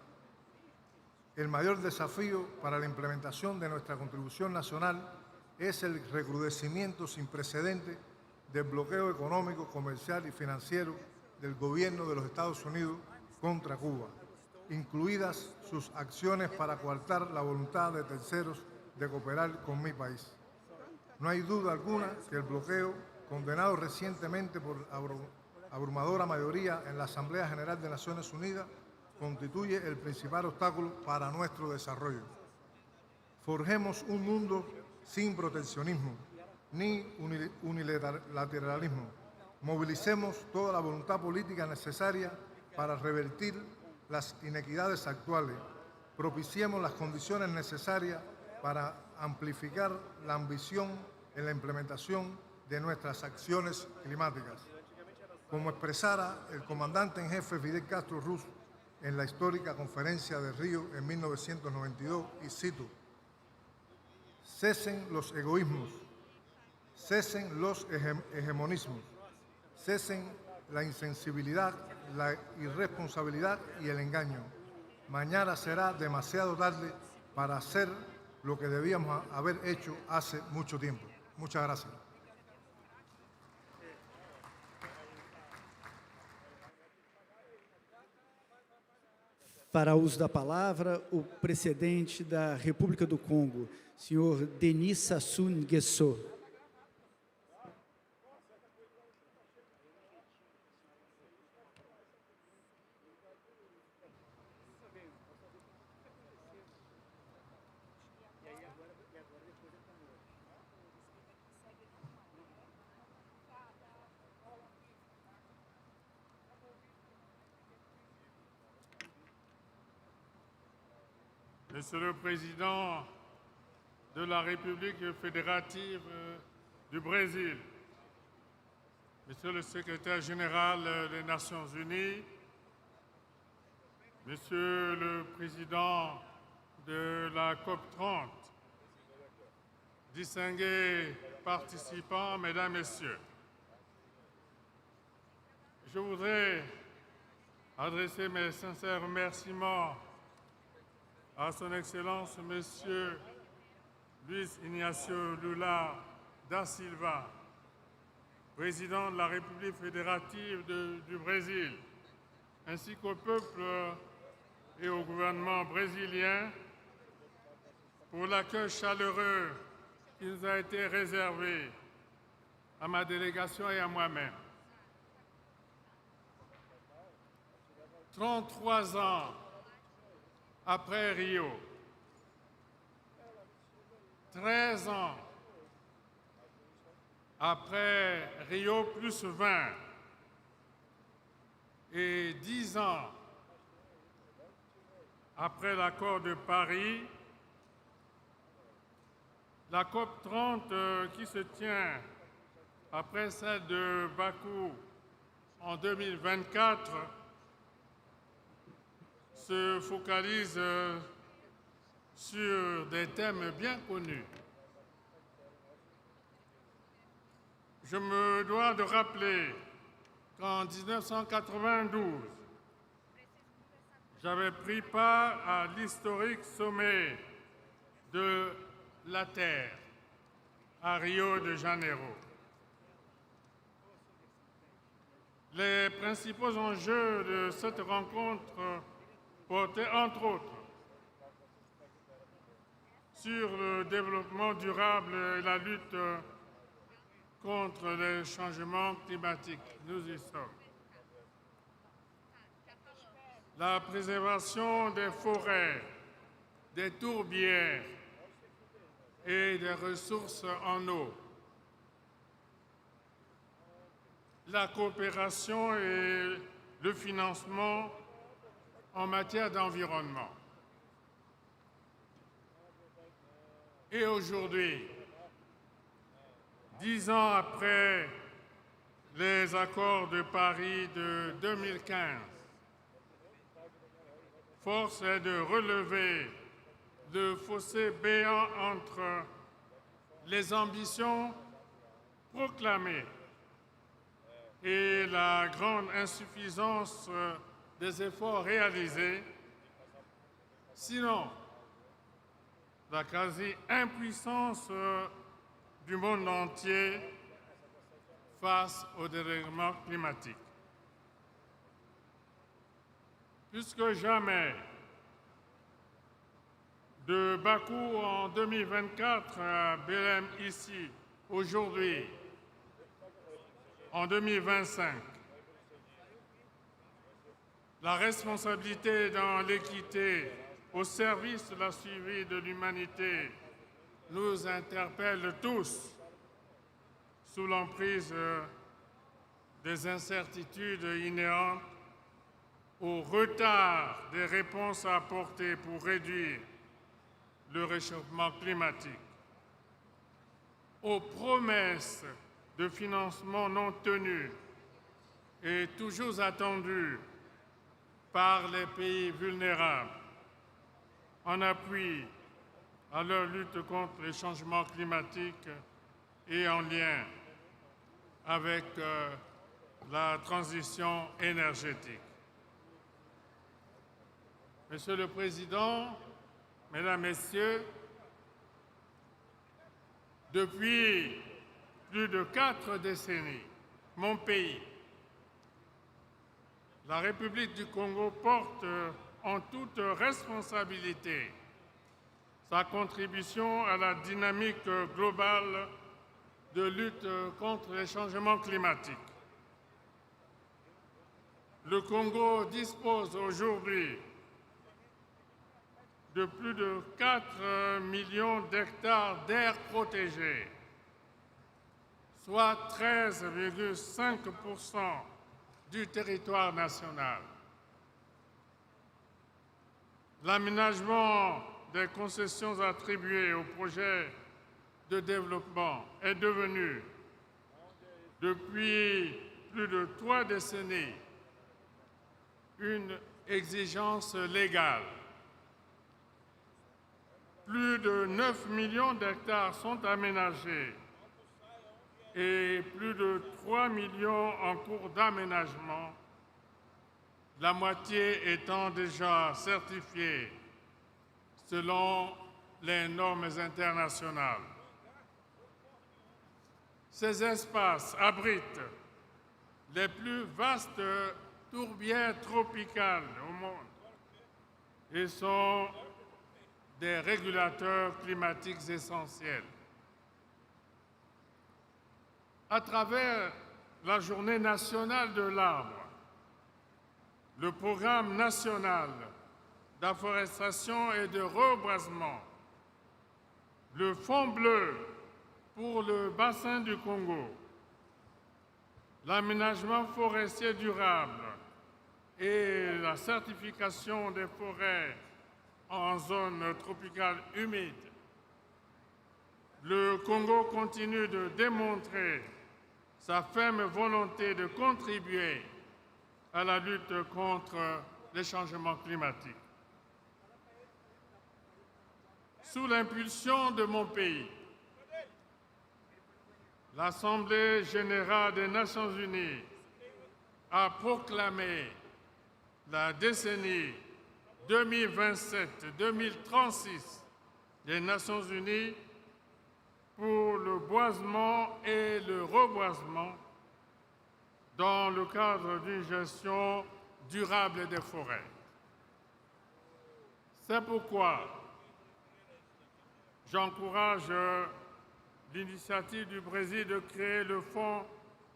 El mayor desafío para la implementación de nuestra contribución nacional es el recrudecimiento sin precedentes del bloqueo económico, comercial y financiero del gobierno de los Estados Unidos contra Cuba, incluidas sus acciones para coartar la voluntad de terceros de cooperar con mi país. No hay duda alguna que el bloqueo, condenado recientemente por abrumadora mayoría en la Asamblea General de Naciones Unidas, constituye el principal obstáculo para nuestro desarrollo. Forjemos un mundo sin proteccionismo ni unilateralismo. Movilicemos toda la voluntad política necesaria para revertir las inequidades actuales. Propiciemos las condiciones necesarias para amplificar la ambición en la implementación de nuestras acciones climáticas. Como expresara el comandante en jefe Fidel Castro Ruz en la histórica conferencia de Río en 1992, y cito: cesen los egoísmos, cesen los hegemonismos, cesen la insensibilidad, la irresponsabilidad y el engaño. Mañana será demasiado tarde para hacer lo que debíamos haber hecho hace mucho tiempo. Muchas gracias. Para uso da palavra, o presidente da República do Congo, senhor Denis Sassou Nguesso. Monsieur le Président de la République fédérative du Brésil, Monsieur le Secrétaire général des Nations Unies, Monsieur le Président de la COP30, distingués participants, Mesdames, Messieurs, je voudrais adresser mes sincères remerciements à son Excellence, Monsieur Luiz Inácio Lula da Silva, président de la République fédérative du Brésil, ainsi qu'au peuple et au gouvernement brésilien pour l'accueil chaleureux qui nous a été réservé à ma délégation et à moi-même. 33 ans après Rio, 13 ans après Rio plus 20 et 10 ans après l'accord de Paris, la COP30 qui se tient après celle de Bakou en 2024 se focalise sur des thèmes bien connus. Je me dois de rappeler qu'en 1992, j'avais pris part à l'historique sommet de la Terre à Rio de Janeiro. Les principaux enjeux de cette rencontre portaient entre autres sur le développement durable et la lutte contre les changements climatiques. Nous y sommes. La préservation des forêts, des tourbières et des ressources en eau. La coopération et le financement en matière d'environnement. Et aujourd'hui, 10 ans après les accords de Paris de 2015, force est de relever le fossé béant entre les ambitions proclamées et la grande insuffisance des efforts réalisés, sinon la quasi-impuissance du monde entier face au dérèglement climatique. Plus que jamais, de Bakou en 2024 à Belém ici, aujourd'hui, en 2025, la responsabilité dans l'équité au service de la survie de l'humanité nous interpelle tous sous l'emprise des incertitudes inhérentes au retard des réponses à apporter pour réduire le réchauffement climatique, aux promesses de financement non tenues et toujours attendues par les pays vulnérables en appui à leur lutte contre les changements climatiques et en lien avec la transition énergétique. Monsieur le Président, Mesdames, Messieurs, depuis plus de 4 décennies, mon pays, la République du Congo, porte en toute responsabilité sa contribution à la dynamique globale de lutte contre les changements climatiques. Le Congo dispose aujourd'hui de plus de 4 millions d'hectares d'aires protégées, soit 13,5% du territoire national. L'aménagement des concessions attribuées aux projets de développement est devenu, depuis plus de 3 décennies, une exigence légale. Plus de 9 millions d'hectares sont aménagés et plus de 3 millions en cours d'aménagement, la moitié étant déjà certifiée selon les normes internationales. Ces espaces abritent les plus vastes tourbières tropicales au monde et sont des régulateurs climatiques essentiels. À travers la Journée nationale de l'arbre, le programme national d'afforestation et de reboisement, le Fonds bleu pour le bassin du Congo, l'aménagement forestier durable et la certification des forêts en zone tropicale humide, le Congo continue de démontrer sa ferme volonté de contribuer à la lutte contre les changements climatiques. Sous l'impulsion de mon pays, l'Assemblée générale des Nations unies a proclamé la décennie 2027-2036 des Nations Unies pour le boisement et le reboisement dans le cadre d'une gestion durable des forêts. C'est pourquoi j'encourage l'initiative du Brésil de créer le Fonds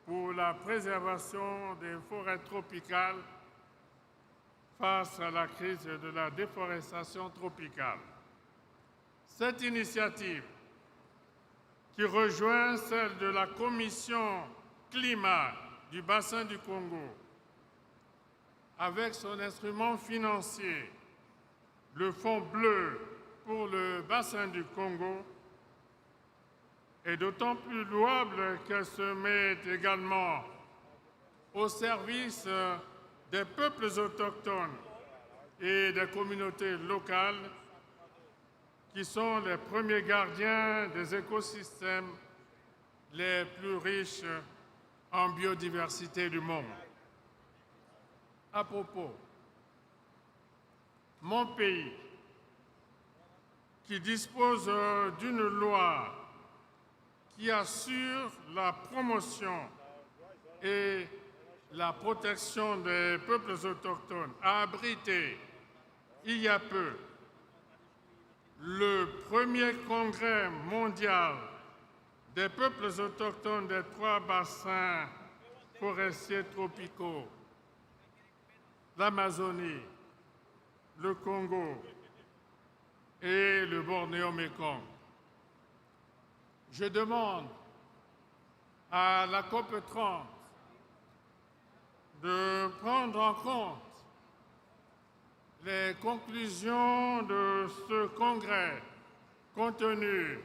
pour la préservation des forêts tropicales face à la crise de la déforestation tropicale. Cette initiative, qui rejoint celle de la Commission climat du bassin du Congo, avec son instrument financier, le Fonds bleu pour le bassin du Congo, est d'autant plus louable qu'elle se met également au service des peuples autochtones et des communautés locales qui sont les premiers gardiens des écosystèmes les plus riches en biodiversité du monde. À propos, mon pays, qui dispose d'une loi qui assure la promotion et la protection des peuples autochtones, a abrité il y a peu le premier congrès mondial des peuples autochtones des 3 bassins forestiers tropicaux, l'Amazonie, le Congo et le Bornéo-Mékong. Je demande à la COP30 de prendre en compte les conclusions de ce congrès contenues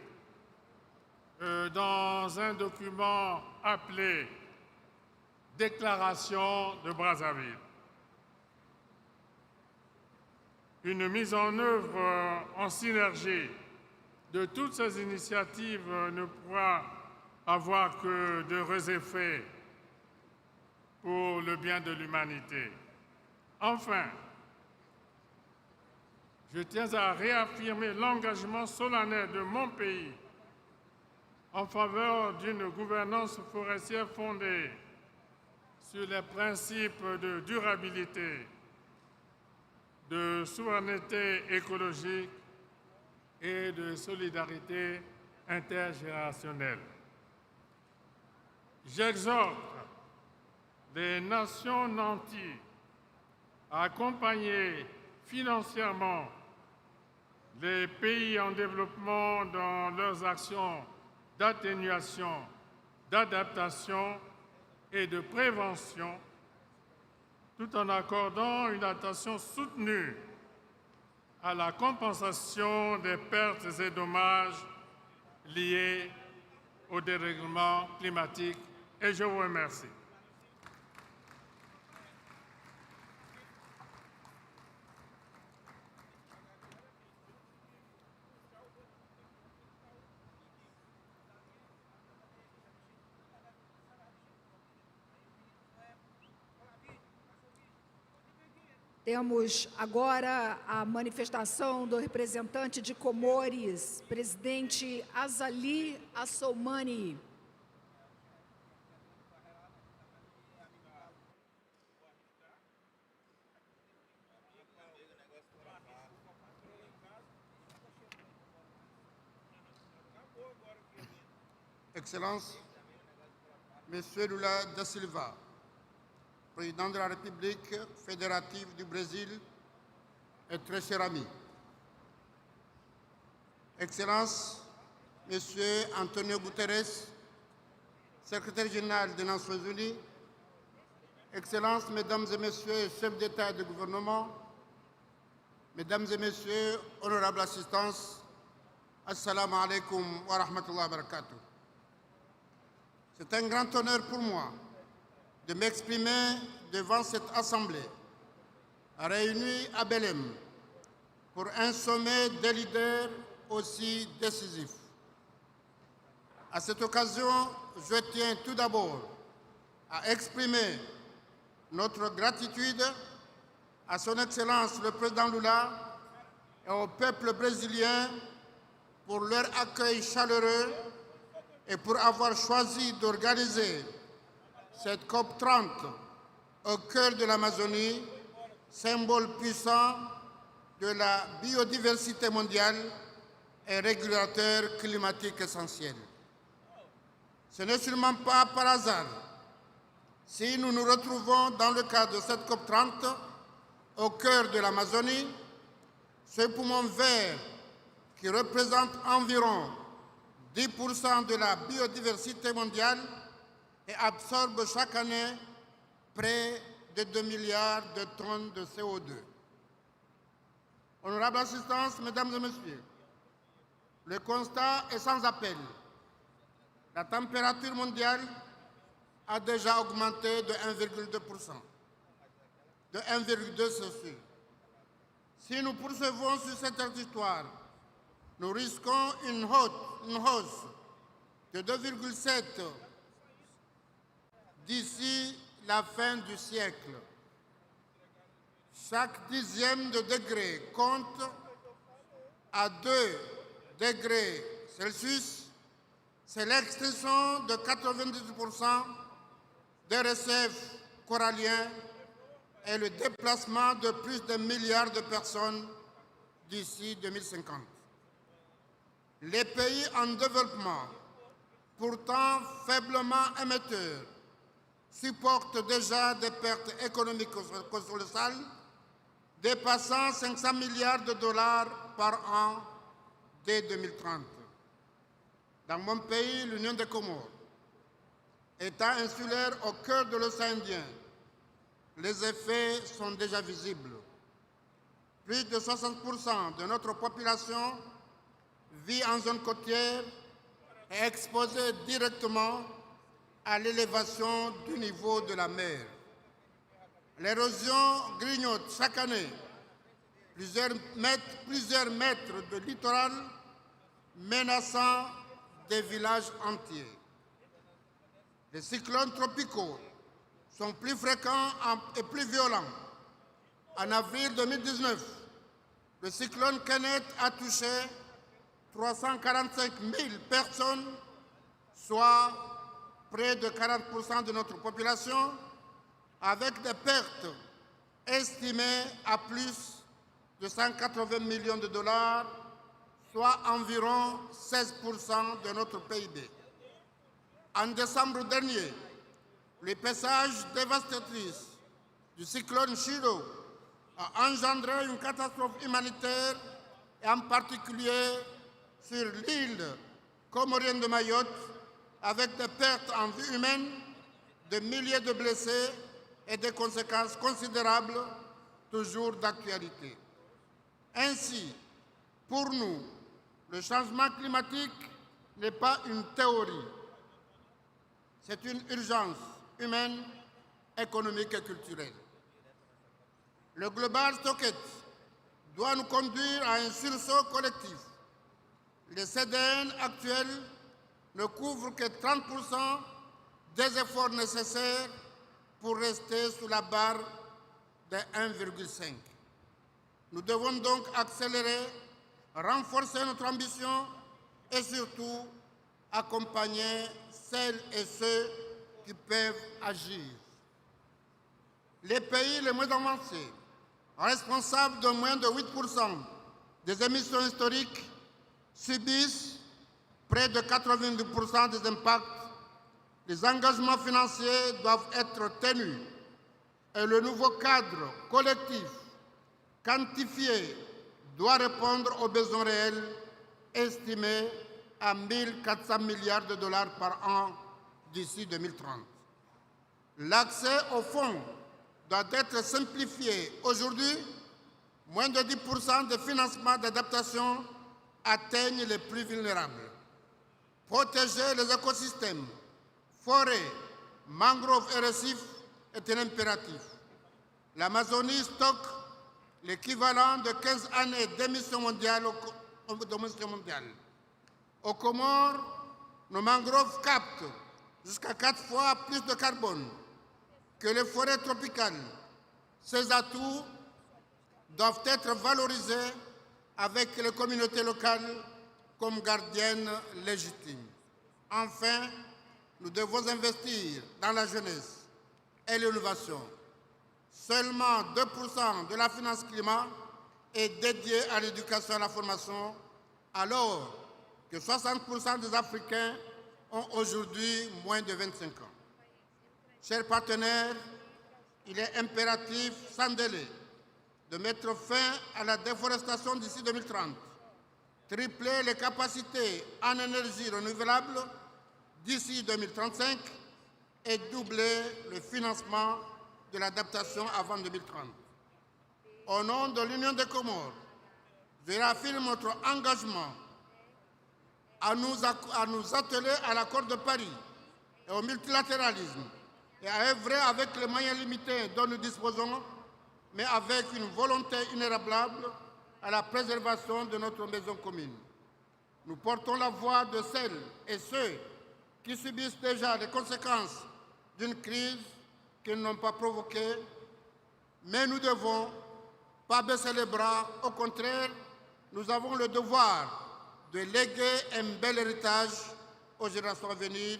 dans un document appelé « Déclaration de Brazzaville ». Une mise en œuvre en synergie de toutes ces initiatives ne pourra avoir que d'heureux effets pour le bien de l'humanité. Enfin, je tiens à réaffirmer l'engagement solennel de mon pays en faveur d'une gouvernance forestière fondée sur les principes de durabilité, de souveraineté écologique et de solidarité intergénérationnelle. J'exhorte les nations nanties à accompagner financièrement les pays en développement dans leurs actions d'atténuation, d'adaptation et de prévention, tout en accordant une attention soutenue à la compensation des pertes et dommages liés au dérèglement climatique. Et je vous remercie. Temos agora a manifestação do representante de Comores, presidente Azali Assoumani. Excellences, Monsieur Lula da Silva, président de la République fédérative du Brésil et très cher ami. Excellences, Monsieur Antonio Guterres, secrétaire général des Nations Unies, Excellences, Mesdames et Messieurs, chefs d'État et de gouvernement, Mesdames et Messieurs, honorables assistants, Assalamu alaikum wa rahmatullahi wa barakatuh. C'est un grand honneur pour moi de m'exprimer devant cette Assemblée réunie à Belém pour un sommet des leaders aussi décisif. À cette occasion, je tiens tout d'abord à exprimer notre gratitude à son Excellence le Président Lula et au peuple brésilien pour leur accueil chaleureux et pour avoir choisi d'organiser cette COP30 au cœur de l'Amazonie, symbole puissant de la biodiversité mondiale et régulateur climatique essentiel. Ce n'est sûrement pas par hasard si nous nous retrouvons dans le cadre de cette COP30 au cœur de l'Amazonie, ce poumon vert qui représente environ 10% de la biodiversité mondiale et absorbe chaque année près de 2 milliards de tonnes de CO2. Honorable assistance, mesdames et messieurs, le constat est sans appel. La température mondiale a déjà augmenté de 1,2%, de 1,2 c'est sûr. Si nous poursuivons sur cette trajectoire, nous risquons une hausse de 2,7 d'ici la fin du siècle. Chaque dixième de degré compte à 2 degrés Celsius. C'est l'extinction de 98% des récifs coralliens et le déplacement de plus de milliards de personnes d'ici 2050. Les pays en développement, pourtant faiblement émetteurs, supportent déjà des pertes économiques colossales dépassant 500 milliards de dollars par an dès 2030. Dans mon pays, l'Union des Comores, État insulaire au cœur de l'océan Indien, les effets sont déjà visibles. Plus de 60% de notre population vit en zone côtière et exposée directement à l'élévation du niveau de la mer. L'érosion grignote chaque année plusieurs mètres de littoral, menaçant des villages entiers. Les cyclones tropicaux sont plus fréquents et plus violents. En avril 2019, le cyclone Kenneth a touché 345 000 personnes, soit près de 40% de notre population, avec des pertes estimées à plus de 180 millions de dollars, soit environ 16% de notre PIB. En décembre dernier, les passages dévastatrices du cyclone Chido a engendré une catastrophe humanitaire, et en particulier sur l'île comorienne de Mayotte, avec des pertes en vie humaine, de milliers de blessés et des conséquences considérables, toujours d'actualité. Ainsi, pour nous, le changement climatique n'est pas une théorie, c'est une urgence humaine, économique et culturelle. Le Global Stocket doit nous conduire à un sursaut collectif. Les CDN actuels ne couvrent que 30% des efforts nécessaires pour rester sous la barre de 1,5. Nous devons donc accélérer, renforcer notre ambition et surtout accompagner celles et ceux qui peuvent agir. Les pays les moins avancés, responsables de moins de 8% des émissions historiques, subissent près de 90% des impacts. Les engagements financiers doivent être tenus et le nouveau cadre collectif quantifié doit répondre aux besoins réels estimés à 1 400 milliards de dollars par an d'ici 2030. L'accès aux fonds doit être simplifié. Aujourd'hui, moins de 10% des financements d'adaptation atteignent les plus vulnérables. Protéger les écosystèmes, forêts, mangroves et récifs est un impératif. L'Amazonie stocke l'équivalent de 15 années d'émissions mondiales. Aux Comores, nos mangroves captent jusqu'à 4 fois plus de carbone que les forêts tropicales. Ces atouts doivent être valorisés avec les communautés locales comme gardiennes légitimes. Enfin, nous devons investir dans la jeunesse et l'innovation. Seulement 2% de la finance climat est dédiée à l'éducation et à la formation, alors que 60% des Africains ont aujourd'hui moins de 25 ans. Chers partenaires, il est impératif, sans délai, de mettre fin à la déforestation d'ici 2030, tripler les capacités en énergie renouvelable d'ici 2035 et doubler le financement de l'adaptation avant 2030. Au nom de l'Union des Comores, je réaffirme notre engagement à nous atteler à l'accord de Paris et au multilatéralisme et à œuvrer avec les moyens limités dont nous disposons, mais avec une volonté inébranlable à la préservation de notre maison commune. Nous portons la voix de celles et ceux qui subissent déjà les conséquences d'une crise qu'ils n'ont pas provoquée, mais nous ne devons pas baisser les bras. Au contraire, nous avons le devoir de léguer un bel héritage aux générations à venir.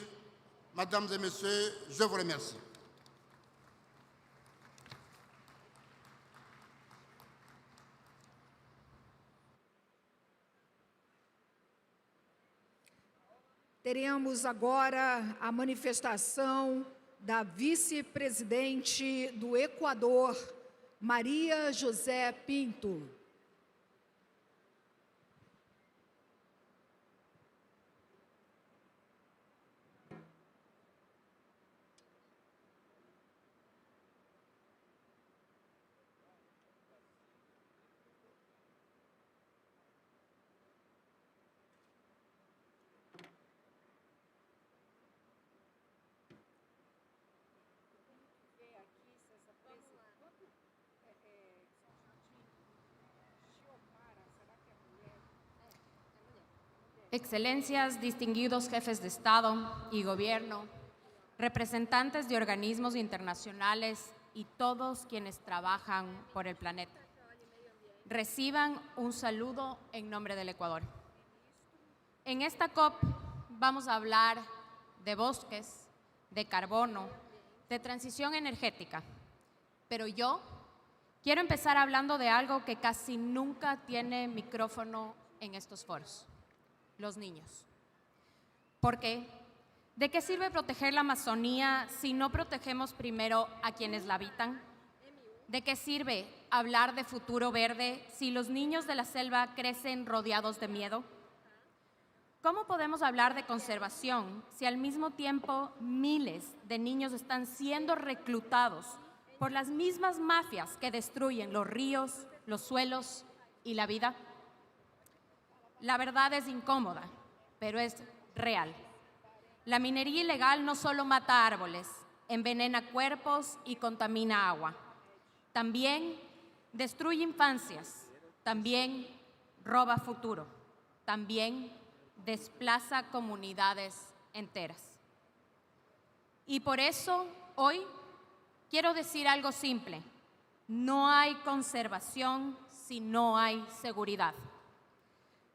Mesdames et messieurs, je vous remercie. Teremos agora a manifestação da vice-presidente do Equador, Maria José Pinto. Excelencias, distinguidos jefes de Estado y Gobierno, representantes de organismos internacionales y todos quienes trabajan por el planeta. Reciban un saludo en nombre del Ecuador. En esta COP vamos a hablar de bosques, de carbono, de transición energética, pero yo quiero empezar hablando de algo que casi nunca tiene micrófono en estos foros. Los niños. ¿Por qué? ¿De qué sirve proteger la Amazonía si no protegemos primero a quienes la habitan? ¿De qué sirve hablar de futuro verde si los niños de la selva crecen rodeados de miedo? ¿Cómo podemos hablar de conservación si al mismo tiempo miles de niños están siendo reclutados por las mismas mafias que destruyen los ríos, los suelos y la vida? La verdad es incómoda, pero es real. La minería ilegal no solo mata árboles, envenena cuerpos y contamina agua. También destruye infancias, también roba futuro, también desplaza comunidades enteras. Y por eso hoy quiero decir algo simple: no hay conservación si no hay seguridad.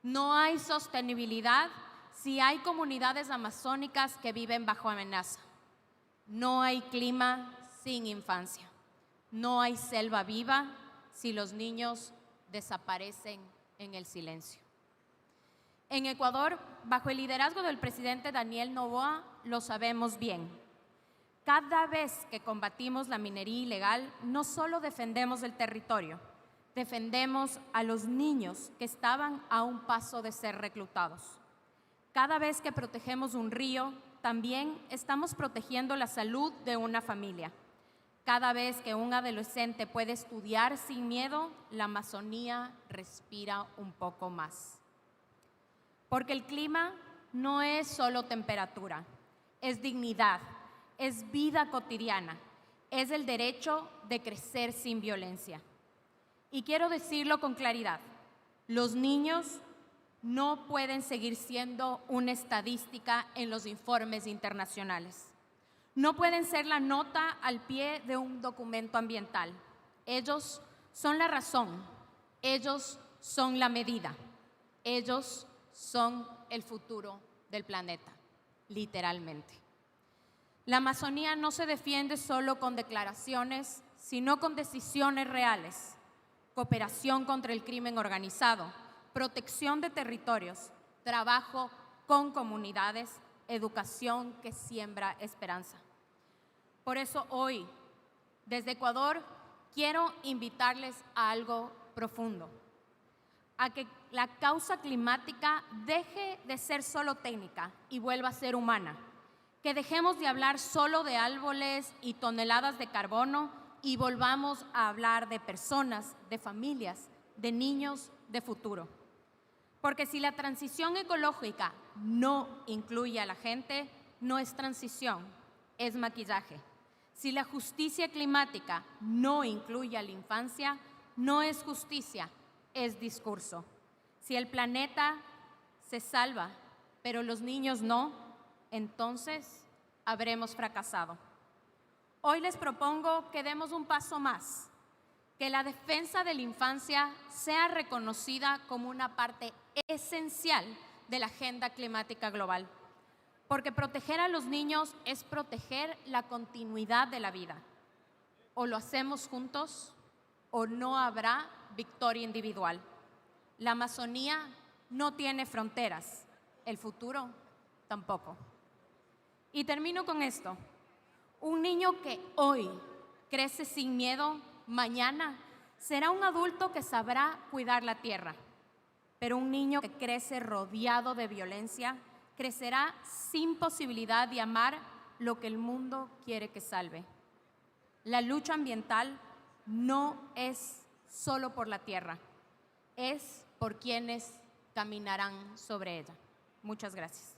No hay sostenibilidad si hay comunidades amazónicas que viven bajo amenaza. No hay clima sin infancia. No hay selva viva si los niños desaparecen en el silencio. En Ecuador, bajo el liderazgo del presidente Daniel Noboa, lo sabemos bien. Cada vez que combatimos la minería ilegal, no solo defendemos el territorio, defendemos a los niños que estaban a un paso de ser reclutados. Cada vez que protegemos un río, también estamos protegiendo la salud de una familia. Cada vez que un adolescente puede estudiar sin miedo, la Amazonía respira un poco más. Porque el clima no es solo temperatura, es dignidad, es vida cotidiana, es el derecho de crecer sin violencia. Y quiero decirlo con claridad, los niños no pueden seguir siendo una estadística en los informes internacionales. No pueden ser la nota al pie de un documento ambiental. Ellos son la razón, ellos son la medida, ellos son el futuro del planeta, literalmente. La Amazonía no se defiende solo con declaraciones, sino con decisiones reales, cooperación contra el crimen organizado, protección de territorios, trabajo con comunidades, educación que siembra esperanza. Por eso hoy, desde Ecuador, quiero invitarles a algo profundo, a que la causa climática deje de ser solo técnica y vuelva a ser humana, que dejemos de hablar solo de árboles y toneladas de carbono y volvamos a hablar de personas, de familias, de niños, de futuro. Porque si la transición ecológica no incluye a la gente, no es transición, es maquillaje. Si la justicia climática no incluye a la infancia, no es justicia, es discurso. Si el planeta se salva, pero los niños no, entonces habremos fracasado. Hoy les propongo que demos un paso más, que la defensa de la infancia sea reconocida como una parte esencial de la agenda climática global, porque proteger a los niños es proteger la continuidad de la vida. O lo hacemos juntos o no habrá victoria individual. La Amazonía no tiene fronteras, el futuro tampoco. Y termino con esto. Un niño que hoy crece sin miedo, mañana será un adulto que sabrá cuidar la tierra. Pero un niño que crece rodeado de violencia, crecerá sin posibilidad de amar lo que el mundo quiere que salve. La lucha ambiental no es solo por la tierra, es por quienes caminarán sobre ella. Muchas gracias.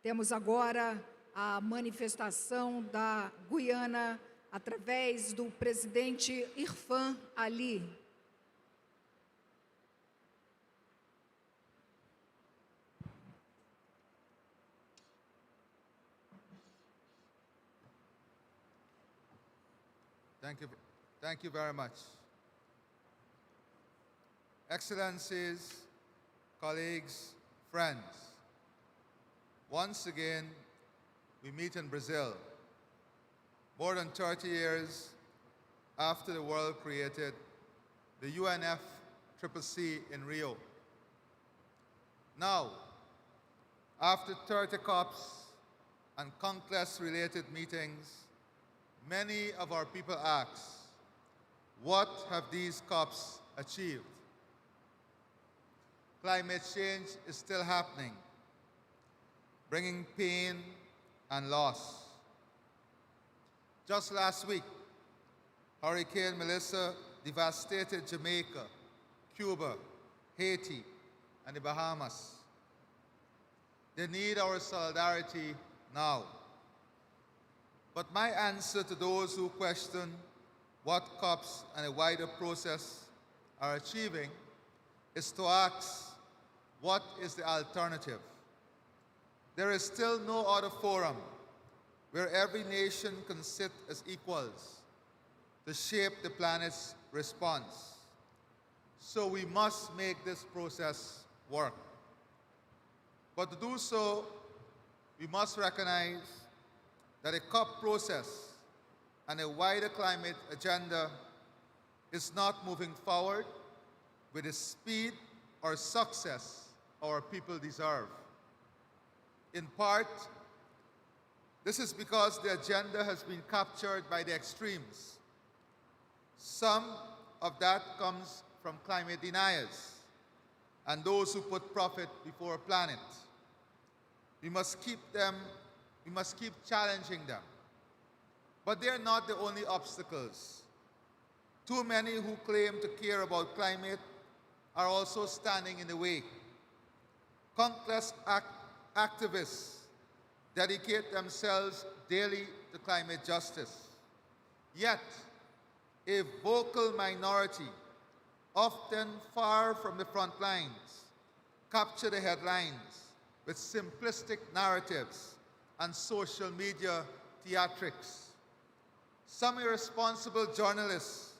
Temos agora a manifestação da Guiana através do presidente Irfan Ali. Thank you very much. Excellencies, colleagues, friends, once again, we meet in Brazil, more than 30 years after the world created the UNFCCC in Rio. Now, after 30 COPs and conquest-related meetings, many of our people ask, what have these COPs achieved? Climate change is still happening, bringing pain and loss. Just last week, Hurricane Melissa devastated Jamaica, Cuba, Haiti, and the Bahamas. They need our solidarity now. But my answer to those who question what COPs and a wider process are achieving is to ask, what is the alternative? There is still no other forum where every nation can sit as equals to shape the planet's response. So we must make this process work. But to do so, we must recognize that a COP process and a wider climate agenda is not moving forward with the speed or success our people deserve. In part, this is because the agenda has been captured by the extremes. Some of that comes from climate deniers and those who put profit before planet. We must keep challenging them. But they're not the only obstacles. Too many who claim to care about climate are also standing in the way. Countless activists dedicate themselves daily to climate justice. Yet, a vocal minority often far from the front lines, capture the headlines with simplistic narratives and social media theatrics. Some irresponsible journalists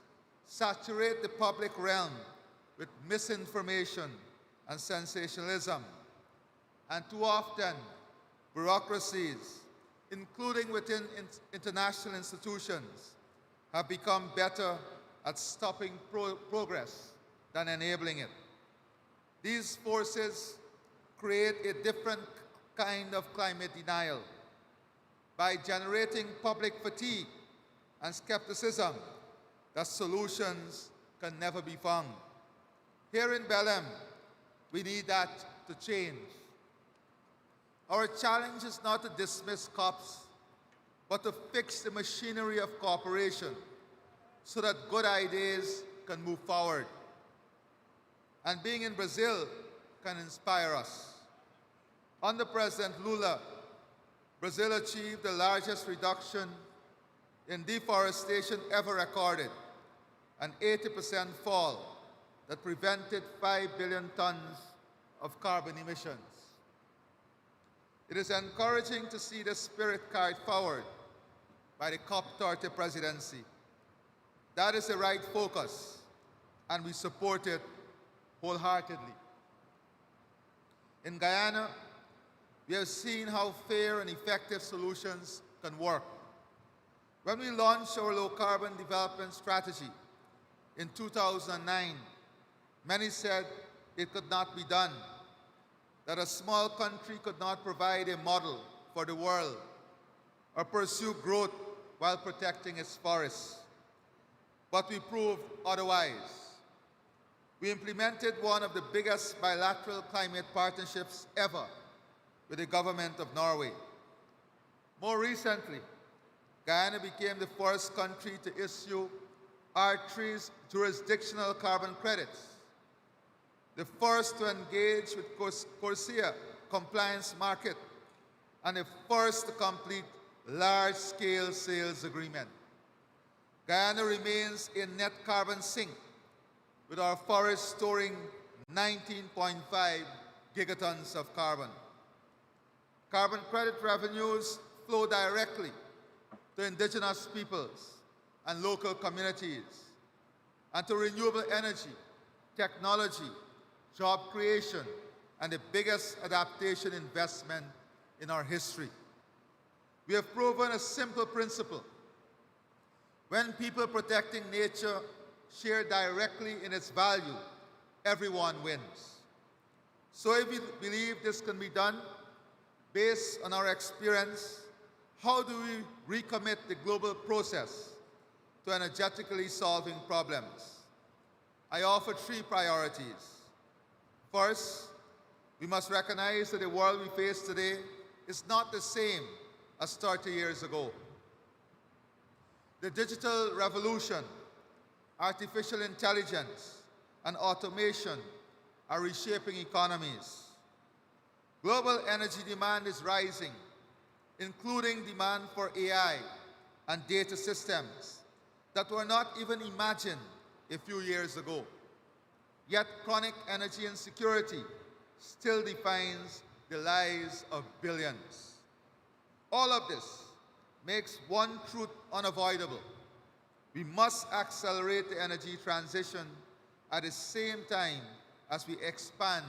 saturate the public realm with misinformation and sensationalism. And too often, bureaucracies, including within international institutions, have become better at stopping progress than enabling it. These forces create a different kind of climate denial by generating public fatigue and skepticism that solutions can never be found. Here in Belém, we need that to change. Our challenge is not to dismiss COPs, but to fix the machinery of cooperation so that good ideas can move forward. And being in Brazil can inspire us. Under President Lula, Brazil achieved the largest reduction in deforestation ever recorded, an 80% fall that prevented 5 billion tons of carbon emissions. It is encouraging to see the spirit carried forward by the COP30 presidency. That is the right focus, and we support it wholeheartedly. In Guyana, we have seen how fair and effective solutions can work. When we launched our low-carbon development strategy in 2009, many said it could not be done, that a small country could not provide a model for the world or pursue growth while protecting its forests. But we proved otherwise. We implemented one of the biggest bilateral climate partnerships ever with the government of Norway. More recently, Guyana became the first country to issue R3's jurisdictional carbon credits, the first to engage with CORSIA compliance market, and the first to complete large-scale sales agreement. Guyana remains in net carbon sink, with our forests storing 19.5 gigatons of carbon. Carbon credit revenues flow directly to indigenous peoples and local communities, and to renewable energy, technology, job creation, and the biggest adaptation investment in our history. We have proven a simple principle. When people protecting nature share directly in its value, everyone wins. So if we believe this can be done, based on our experience, how do we recommit the global process to energetically solving problems? I offer 3 priorities. First, we must recognize that the world we face today is not the same as 30 years ago. The digital revolution, artificial intelligence, and automation are reshaping economies. Global energy demand is rising, including demand for AI and data systems that were not even imagined a few years ago. Yet chronic energy insecurity still defines the lives of billions. All of this makes one truth unavoidable. We must accelerate the energy transition at the same time as we expand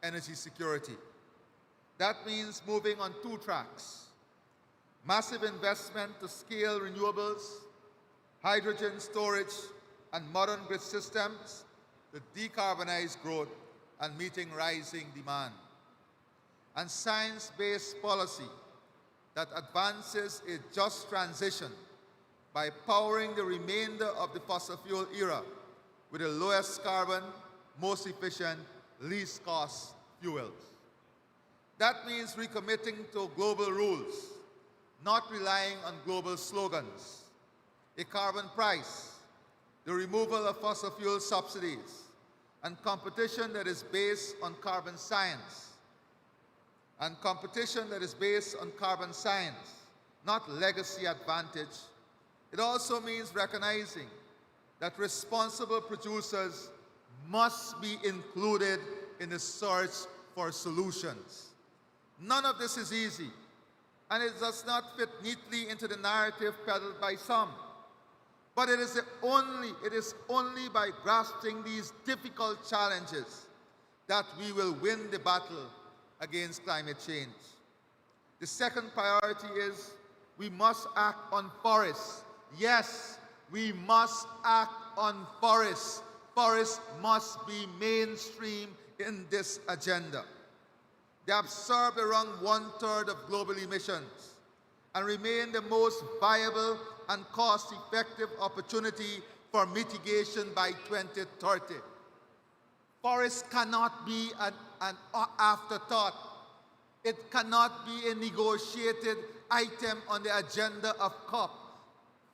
energy security. That means moving on 2 tracks: massive investment to scale renewables, hydrogen storage, and modern grid systems to decarbonize growth and meeting rising demand, and science-based policy that advances a just transition by powering the remainder of the fossil fuel era with the lowest carbon, most efficient, least cost fuels. That means recommitting to global rules, not relying on global slogans. A carbon price, the removal of fossil fuel subsidies, and competition that is based on carbon science. And competition that is based on carbon science, not legacy advantage. It also means recognizing that responsible producers must be included in the search for solutions. None of this is easy, and it does not fit neatly into the narrative peddled by some. But it is only by grasping these difficult challenges that we will win the battle against climate change. The second priority is we must act on forests. Yes, we must act on forests. Forests must be mainstream in this agenda. They absorb around 1/3 of global emissions and remain the most viable and cost-effective opportunity for mitigation by 2030. Forests cannot be an afterthought. It cannot be a negotiated item on the agenda of COP.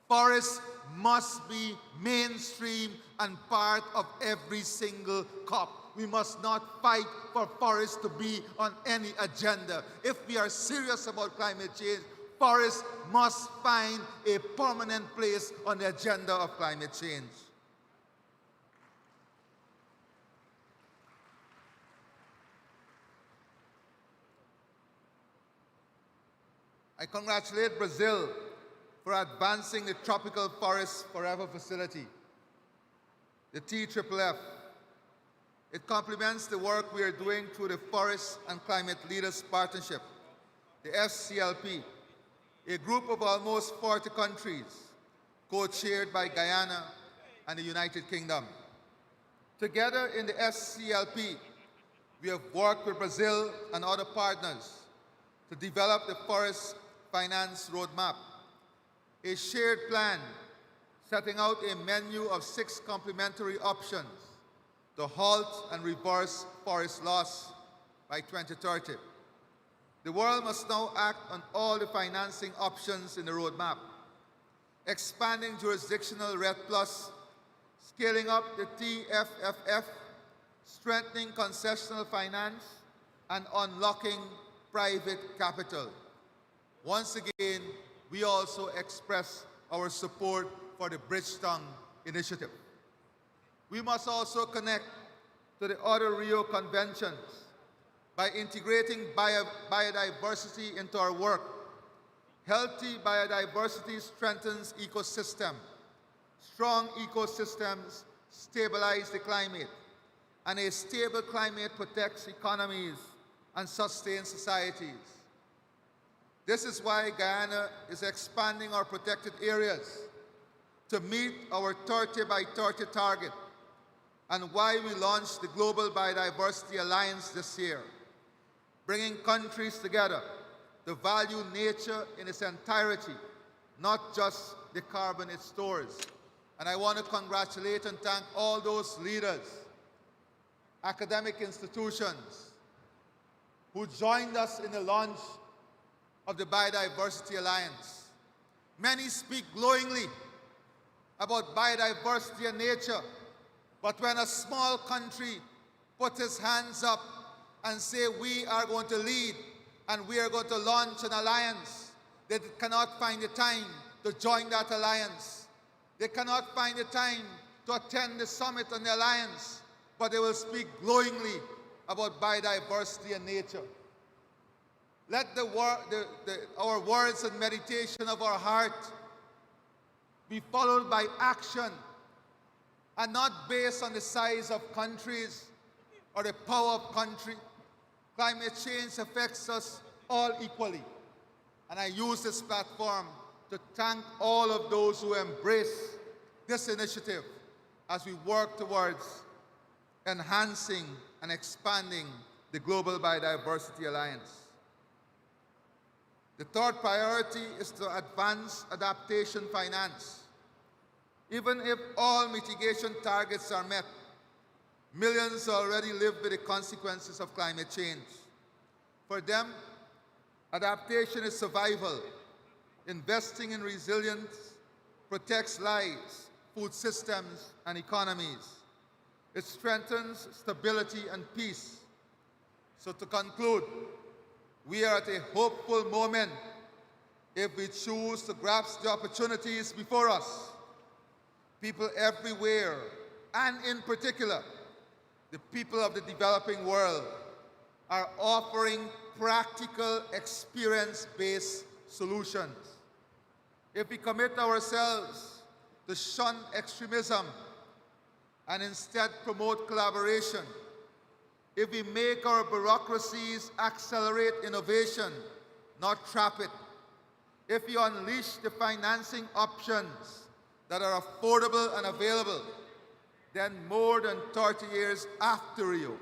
Forests must be mainstream and part of every single COP. We must not fight for forests to be on any agenda. If we are serious about climate change, forests must find a permanent place on the agenda of climate change. I congratulate Brazil for advancing the Tropical Forest Forever facility, the TFFF. It complements the work we are doing through the Forest and Climate Leaders Partnership, the FCLP, a group of almost 40 countries, co-chaired by Guyana and the United Kingdom. Together in the FCLP, we have worked with Brazil and other partners to develop the Forest Finance Roadmap, a shared plan setting out a menu of 6 complementary options to halt and reverse forest loss by 2030. The world must now act on all the financing options in the roadmap, expanding jurisdictional RED+, scaling up the TFFF, strengthening concessional finance, and unlocking private capital. Once again, we also express our support for the Bridgetown Initiative. We must also connect to the other Rio Conventions by integrating biodiversity into our work. Healthy biodiversity strengthens ecosystem. Strong ecosystems stabilize the climate, and a stable climate protects economies and sustains societies. This is why Guyana is expanding our protected areas to meet our 30 by 30 target, and why we launched the Global Biodiversity Alliance this year, bringing countries together to value nature in its entirety, not just the carbon it stores. And I want to congratulate and thank all those leaders, academic institutions, who joined us in the launch of the Biodiversity Alliance. Many speak glowingly about biodiversity and nature, but when a small country puts its hands up and say we are going to lead and we are going to launch an alliance, they cannot find the time to join that alliance. They cannot find the time to attend the summit on the alliance, but they will speak glowingly about biodiversity and nature. Let our words and meditation of our heart be followed by action, and not based on the size of countries or the power of country. Climate change affects us all equally. And I use this platform to thank all of those who embrace this initiative as we work towards enhancing and expanding the Global Biodiversity Alliance. The third priority is to advance adaptation finance. Even if all mitigation targets are met, millions already live with the consequences of climate change. For them, adaptation is survival. Investing in resilience protects lives, food systems, and economies. It strengthens stability and peace. So to conclude, we are at a hopeful moment if we choose to grasp the opportunities before us. People everywhere, and in particular, the people of the developing world, are offering practical, experience-based solutions. If we commit ourselves to shun extremism and instead promote collaboration, if we make our bureaucracies accelerate innovation, not trap it, if we unleash the financing options that are affordable and available, then more than 30 years after Rio,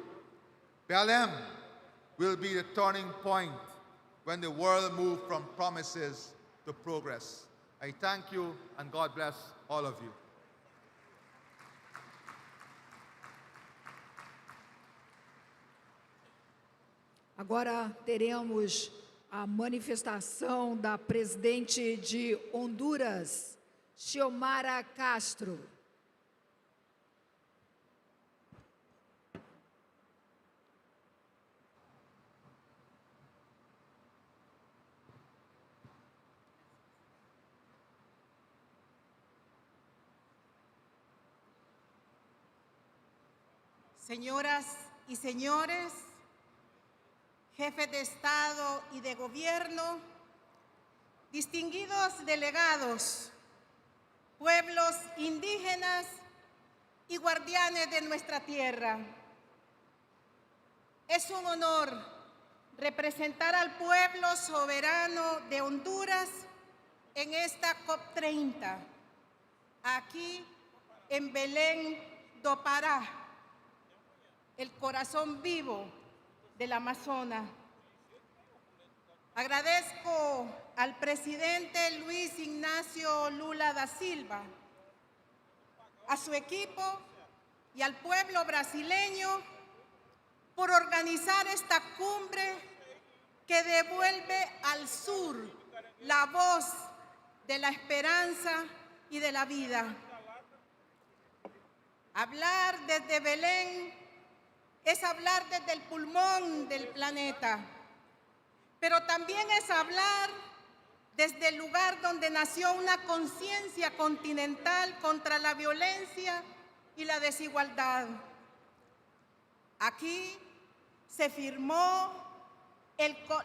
Belém will be the turning point when the world moves from promises to progress. I thank you, and God bless all of you. Agora teremos a manifestação da presidente de Honduras, Xiomara Castro. Señoras y señores, jefes de Estado y de Gobierno, distinguidos delegados, pueblos indígenas y guardianes de nuestra tierra. Es un honor representar al pueblo soberano de Honduras en esta COP30, aquí en Belém do Pará, el corazón vivo del Amazonas. Agradezco al presidente Luiz Inácio Lula da Silva, a su equipo y al pueblo brasileño por organizar esta cumbre que devuelve al sur la voz de la esperanza y de la vida. Hablar desde Belém es hablar desde el pulmón del planeta, pero también es hablar desde el lugar donde nació una conciencia continental contra la violencia y la desigualdad. Aquí se firmó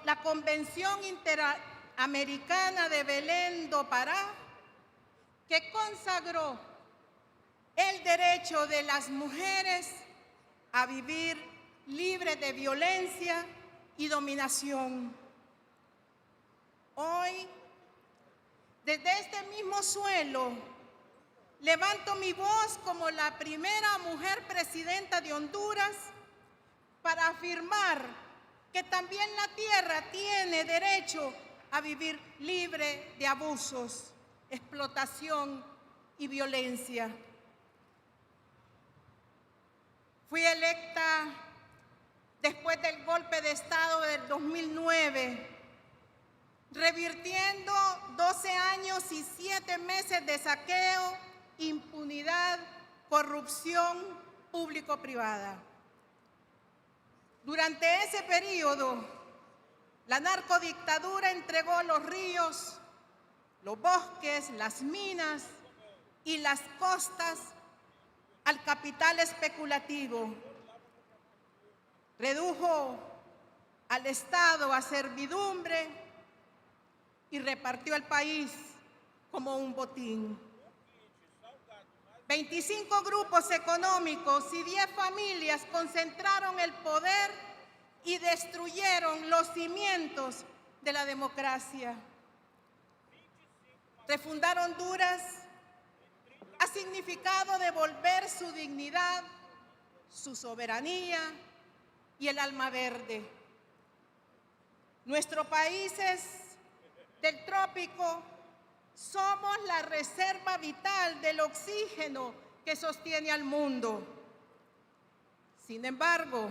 la Convención Interamericana de Belém do Pará, que consagró el derecho de las mujeres a vivir libre de violencia y dominación. Hoy, desde este mismo suelo, levanto mi voz como la primera mujer presidenta de Honduras para afirmar que también la tierra tiene derecho a vivir libre de abusos, explotación y violencia. Fui electa después del golpe de Estado del 2009, revirtiendo 12 años y 7 meses de saqueo, impunidad, corrupción público-privada. Durante ese periodo, la narcodictadura entregó los ríos, los bosques, las minas y las costas al capital especulativo. Redujo al Estado a servidumbre y repartió el país como un botín. 25 grupos económicos y 10 familias concentraron el poder y destruyeron los cimientos de la democracia. Refundar Honduras ha significado devolver su dignidad, su soberanía y el alma verde. Nuestros países del trópico somos la reserva vital del oxígeno que sostiene al mundo. Sin embargo,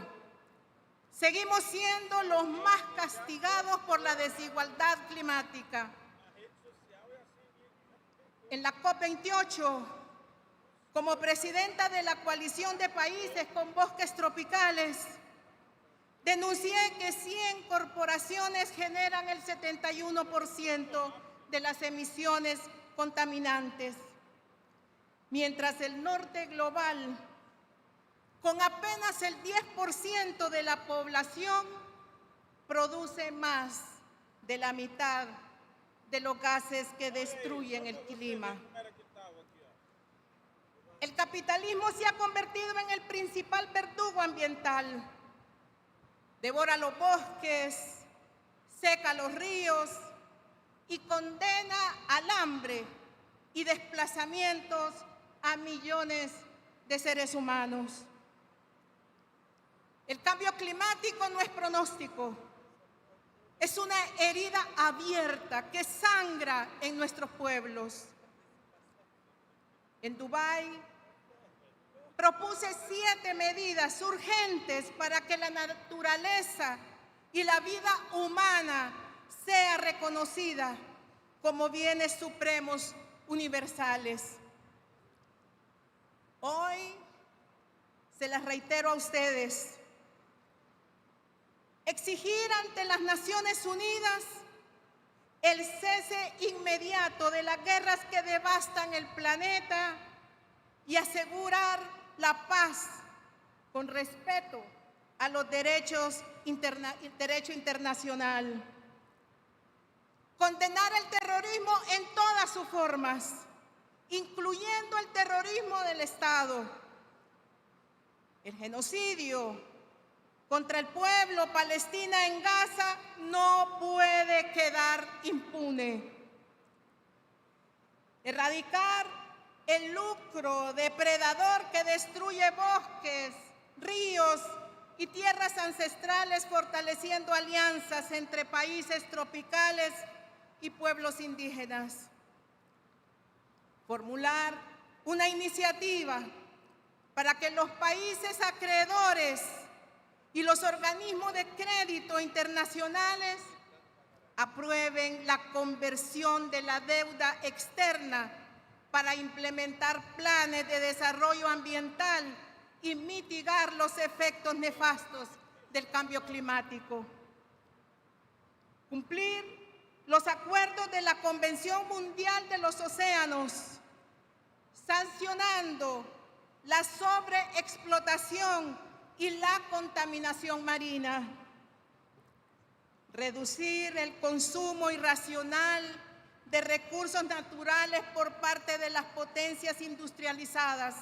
seguimos siendo los más castigados por la desigualdad climática. En la COP28, como presidenta de la coalición de países con bosques tropicales, denuncié que 100 corporaciones generan el 71% de las emisiones contaminantes, mientras el norte global con apenas el 10% de la población, produce más de la mitad de los gases que destruyen el clima. El capitalismo se ha convertido en el principal verdugo ambiental. Devora los bosques, seca los ríos y condena al hambre y desplazamientos a millones de seres humanos. El cambio climático no es pronóstico, es una herida abierta que sangra en nuestros pueblos. En Dubái propuse 7 medidas urgentes para que la naturaleza y la vida humana sea reconocida como bienes supremos universales. Hoy se las reitero a ustedes. Exigir ante las Naciones Unidas el cese inmediato de las guerras que devastan el planeta y asegurar la paz con respeto a los derecho internacional. Condenar el terrorismo en todas sus formas, incluyendo el terrorismo del Estado. El genocidio contra el pueblo palestino en Gaza no puede quedar impune. Erradicar el lucro depredador que destruye bosques, ríos y tierras ancestrales, fortaleciendo alianzas entre países tropicales y pueblos indígenas. Formular una iniciativa para que los países acreedores y los organismos de crédito internacionales aprueben la conversión de la deuda externa para implementar planes de desarrollo ambiental y mitigar los efectos nefastos del cambio climático. Cumplir los acuerdos de la Convención Mundial de los Océanos, sancionando la sobreexplotación y la contaminación marina. Reducir el consumo irracional de recursos naturales por parte de las potencias industrializadas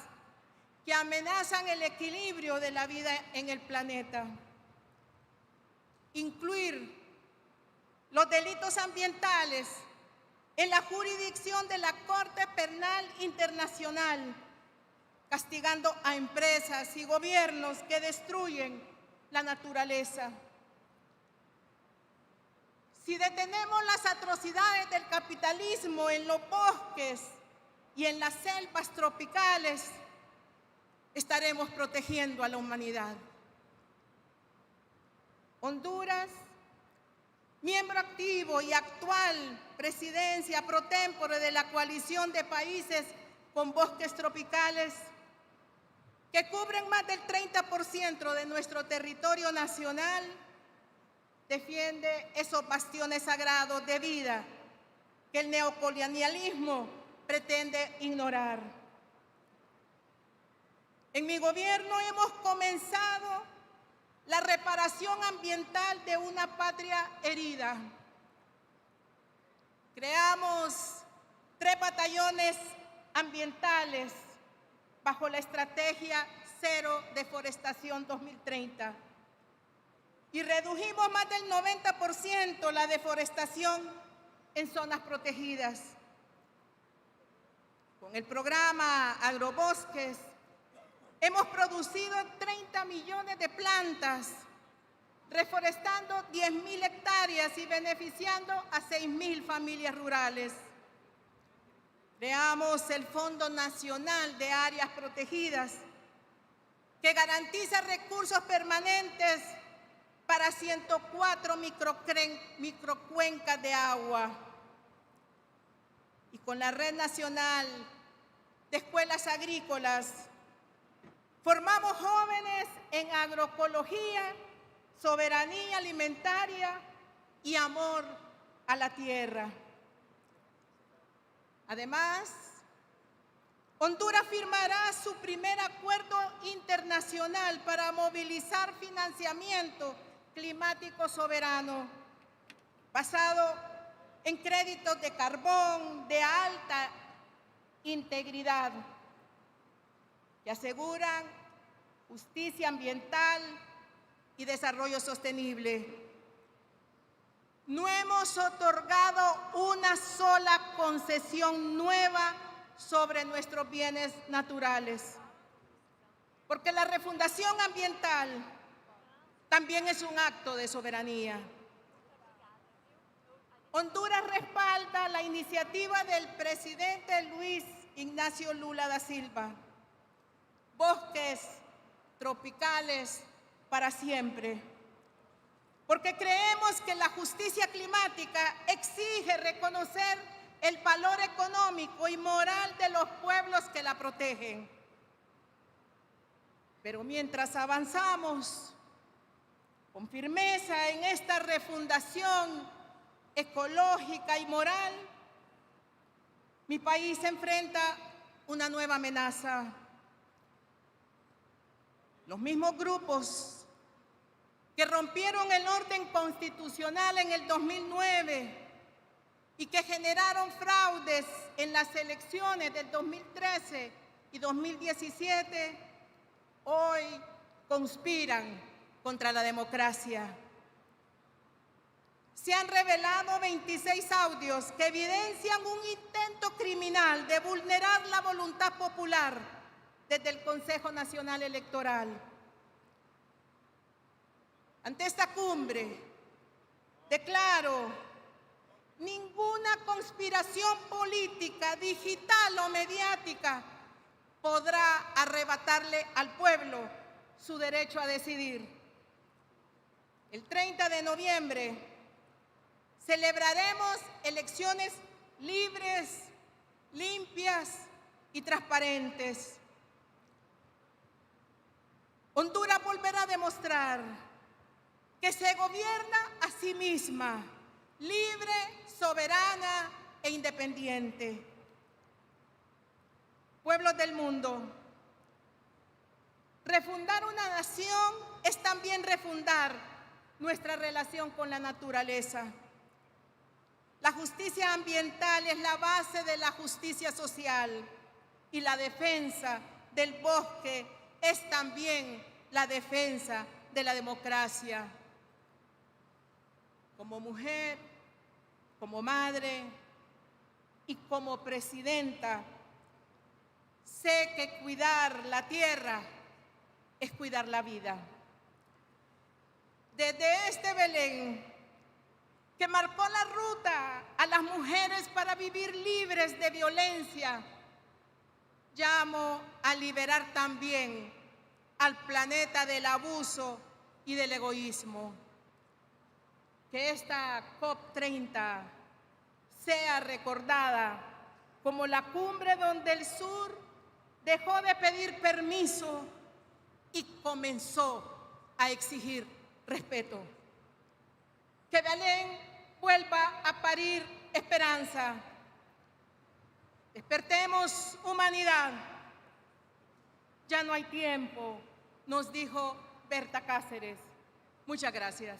que amenazan el equilibrio de la vida en el planeta. Incluir los delitos ambientales en la jurisdicción de la Corte Penal Internacional, castigando a empresas y gobiernos que destruyen la naturaleza. Si detenemos las atrocidades del capitalismo en los bosques y en las selvas tropicales, estaremos protegiendo a la humanidad. Honduras, miembro activo y actual presidencia pro tempore de la coalición de países con bosques tropicales, que cubren más del 30% de nuestro territorio nacional, defiende esos bastiones sagrados de vida que el neocolonialismo pretende ignorar. En mi gobierno hemos comenzado la reparación ambiental de una patria herida. Creamos 3 batallones ambientales bajo la estrategia Cero Deforestación 2030 y redujimos más del 90% la deforestación en zonas protegidas. Con el programa Agrobosques hemos producido 30 millones de plantas, reforestando 10.000 hectáreas y beneficiando a 6.000 familias rurales. Creamos el Fondo Nacional de Áreas Protegidas, que garantiza recursos permanentes para 104 microcuencas de agua. Y con la Red Nacional de Escuelas Agrícolas, formamos jóvenes en agroecología, soberanía alimentaria y amor a la tierra. Además, Honduras firmará su primer acuerdo internacional para movilizar financiamiento climático soberano, basado en créditos de carbón de alta integridad, que aseguran justicia ambiental y desarrollo sostenible. No hemos otorgado una sola concesión nueva sobre nuestros bienes naturales, porque la refundación ambiental también es un acto de soberanía. Honduras respalda la iniciativa del presidente Luis Inácio Lula da Silva, bosques tropicales para siempre, porque creemos que la justicia climática exige reconocer el valor económico y moral de los pueblos que la protegen. Pero mientras avanzamos con firmeza en esta refundación ecológica y moral, mi país enfrenta una nueva amenaza. Los mismos grupos que rompieron el orden constitucional en el 2009 y que generaron fraudes en las elecciones del 2013 y 2017, hoy conspiran contra la democracia. Se han revelado 26 audios que evidencian un intento criminal de vulnerar la voluntad popular desde el Consejo Nacional Electoral. Ante esta cumbre, declaro: ninguna conspiración política, digital o mediática podrá arrebatarle al pueblo su derecho a decidir. El 30 de noviembre celebraremos elecciones libres, limpias y transparentes. Honduras volverá a demostrar que se gobierna a sí misma, libre, soberana e independiente. Pueblos del mundo, refundar una nación es también refundar nuestra relación con la naturaleza. La justicia ambiental es la base de la justicia social y la defensa del bosque es también la defensa de la democracia. Como mujer, como madre y como presidenta, sé que cuidar la tierra es cuidar la vida. Desde este Belén, que marcó la ruta a las mujeres para vivir libres de violencia, llamo a liberar también al planeta del abuso y del egoísmo. Que esta COP30 sea recordada como la cumbre donde el sur dejó de pedir permiso y comenzó a exigir respeto. Que Belén vuelva a parir esperanza. Despertemos humanidad. Ya no hay tiempo, nos dijo Berta Cáceres. Muchas gracias.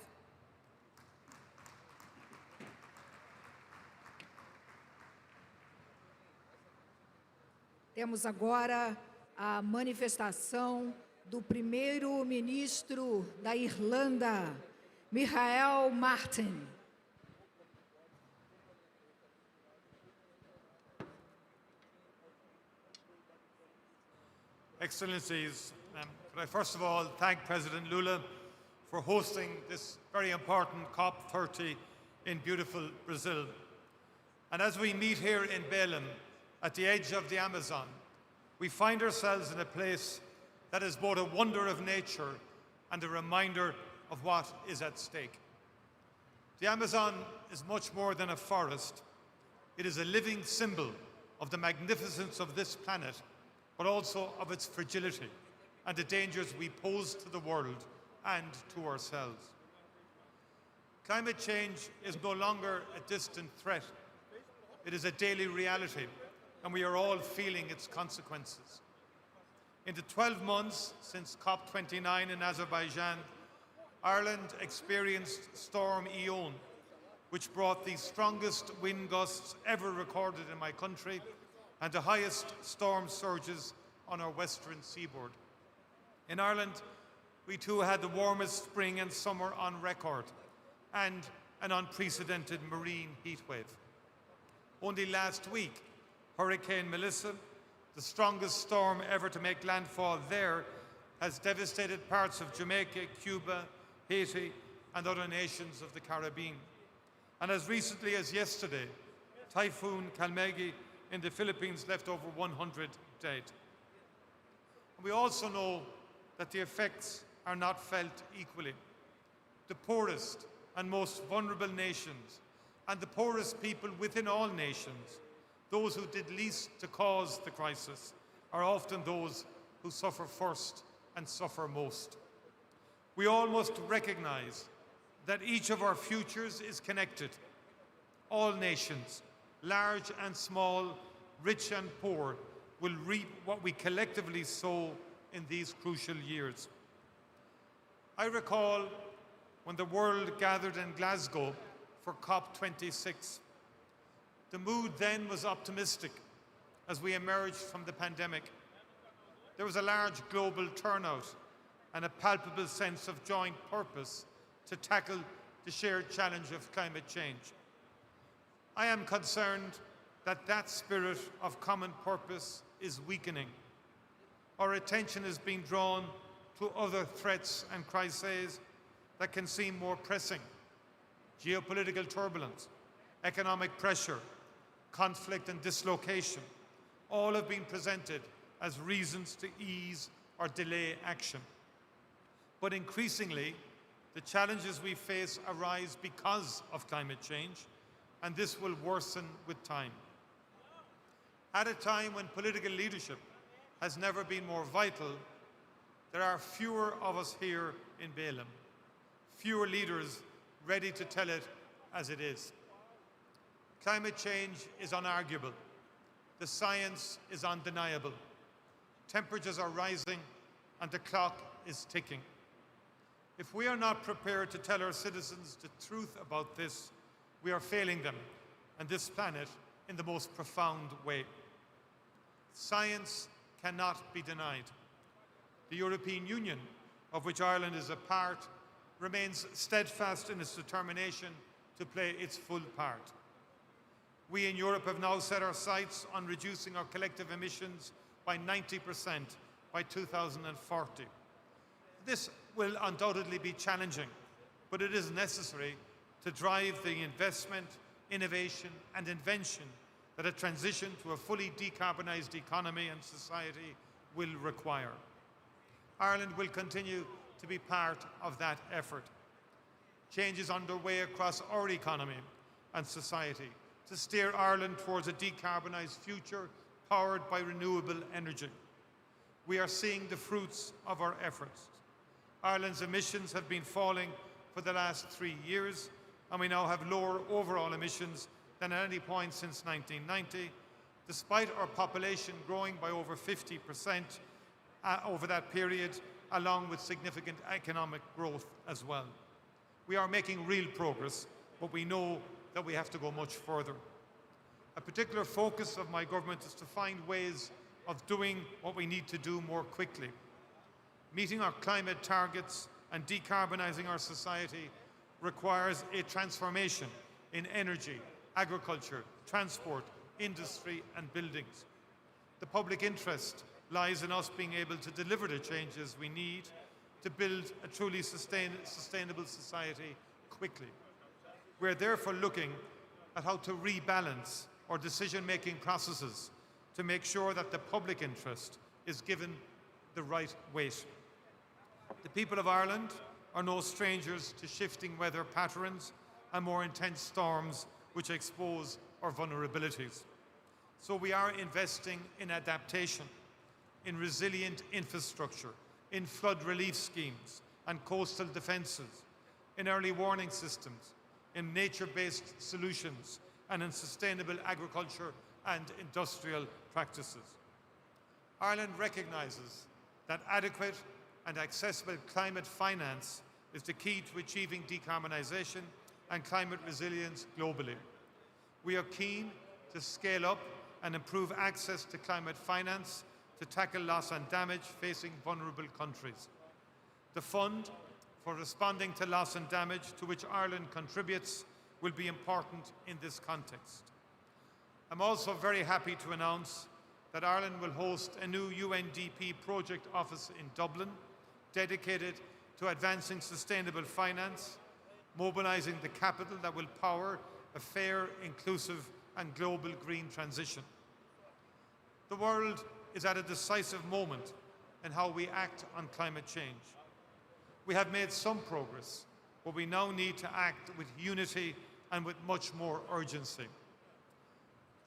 Temos agora a manifestação do primeiro-ministro da Irlanda, Michael Martin. Excellencies, could I first of all thank President Lula for hosting this very important COP30 in beautiful Brazil. And as we meet here in Belém, at the edge of the Amazon, we find ourselves in a place that is both a wonder of nature and a reminder of what is at stake. The Amazon is much more than a forest. It is a living symbol of the magnificence of this planet, but also of its fragility and the dangers we pose to the world and to ourselves. Climate change is no longer a distant threat. It is a daily reality, and we are all feeling its consequences. In the 12 months since COP29 in Azerbaijan, Ireland experienced Storm Eowyn, which brought the strongest wind gusts ever recorded in my country and the highest storm surges on our western seaboard. In Ireland, we too had the warmest spring and summer on record and an unprecedented marine heatwave. Only last week, Hurricane Melissa, the strongest storm ever to make landfall there, has devastated parts of Jamaica, Cuba, Haiti, and other nations of the Caribbean. And as recently as yesterday, Typhoon Kalmegi in the Philippines left over 100 dead. And we also know that the effects are not felt equally. The poorest and most vulnerable nations, and the poorest people within all nations, those who did least to cause the crisis, are often those who suffer first and suffer most. We all must recognize that each of our futures is connected. All nations, large and small, rich and poor, will reap what we collectively sow in these crucial years. I recall when the world gathered in Glasgow for COP26. The mood then was optimistic as we emerged from the pandemic. There was a large global turnout and a palpable sense of joint purpose to tackle the shared challenge of climate change. I am concerned that that spirit of common purpose is weakening. Our attention is being drawn to other threats and crises that can seem more pressing. Geopolitical turbulence, economic pressure, conflict and dislocation, all have been presented as reasons to ease or delay action. But increasingly, the challenges we face arise because of climate change, and this will worsen with time. At a time when political leadership has never been more vital, there are fewer of us here in Belém, fewer leaders ready to tell it as it is. Climate change is unarguable. The science is undeniable. Temperatures are rising and the clock is ticking. If we are not prepared to tell our citizens the truth about this, we are failing them and this planet in the most profound way. Science cannot be denied. The European Union, of which Ireland is a part, remains steadfast in its determination to play its full part. We in Europe have now set our sights on reducing our collective emissions by 90% by 2040. This will undoubtedly be challenging, but it is necessary to drive the investment, innovation and invention that a transition to a fully decarbonised economy and society will require. Ireland will continue to be part of that effort. Change is underway across our economy and society to steer Ireland towards a decarbonised future powered by renewable energy. We are seeing the fruits of our efforts. Ireland's emissions have been falling for the last 3 years, and we now have lower overall emissions than at any point since 1990, despite our population growing by over 50% over that period, along with significant economic growth as well. We are making real progress, but we know that we have to go much further. A particular focus of my government is to find ways of doing what we need to do more quickly. Meeting our climate targets and decarbonising our society requires a transformation in energy, agriculture, transport, industry and buildings. The public interest lies in us being able to deliver the changes we need to build a truly sustainable society quickly. We're therefore looking at how to rebalance our decision-making processes to make sure that the public interest is given the right weight. The people of Ireland are no strangers to shifting weather patterns and more intense storms which expose our vulnerabilities. So we are investing in adaptation, in resilient infrastructure, in flood relief schemes and coastal defences, in early warning systems, in nature-based solutions and in sustainable agriculture and industrial practices. Ireland recognises that adequate and accessible climate finance is the key to achieving decarbonisation and climate resilience globally. We are keen to scale up and improve access to climate finance to tackle loss and damage facing vulnerable countries. The fund for responding to loss and damage to which Ireland contributes will be important in this context. I'm also very happy to announce that Ireland will host a new UNDP project office in Dublin dedicated to advancing sustainable finance, mobilising the capital that will power a fair, inclusive and global green transition. The world is at a decisive moment in how we act on climate change. We have made some progress, but we now need to act with unity and with much more urgency.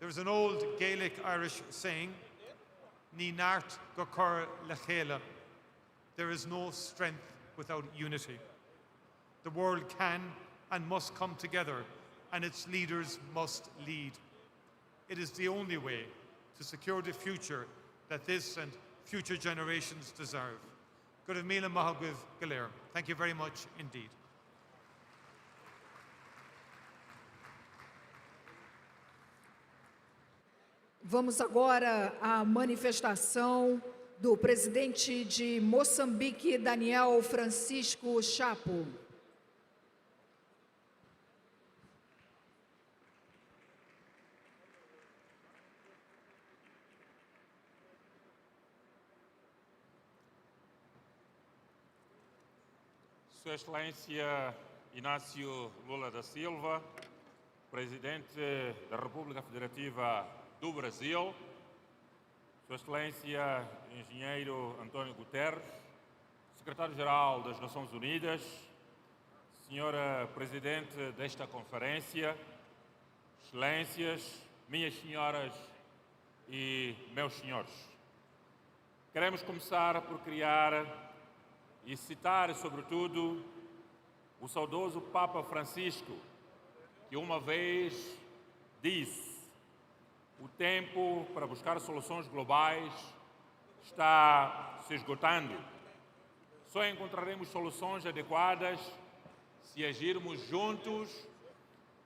There is an old Gaelic Irish saying, Ní nart go cur le chéile. There is no strength without unity. The world can and must come together, and its leaders must lead. It is the only way to secure the future that this and future generations deserve. Good of Mila Mahagwiv Galer. Thank you very much indeed. Vamos agora à manifestação do presidente de Moçambique, Daniel Francisco Chapo. Sua Excelência Inácio Lula da Silva, Presidente da República Federativa do Brasil, Sua Excelência Engenheiro António Guterres, Secretário-Geral das Nações Unidas, Senhora Presidente desta Conferência, Excelências, minhas senhoras e meus senhores. Queremos começar por criar e citar, sobretudo, o saudoso Papa Francisco, que uma vez disse: o tempo para buscar soluções globais está se esgotando. Só encontraremos soluções adequadas se agirmos juntos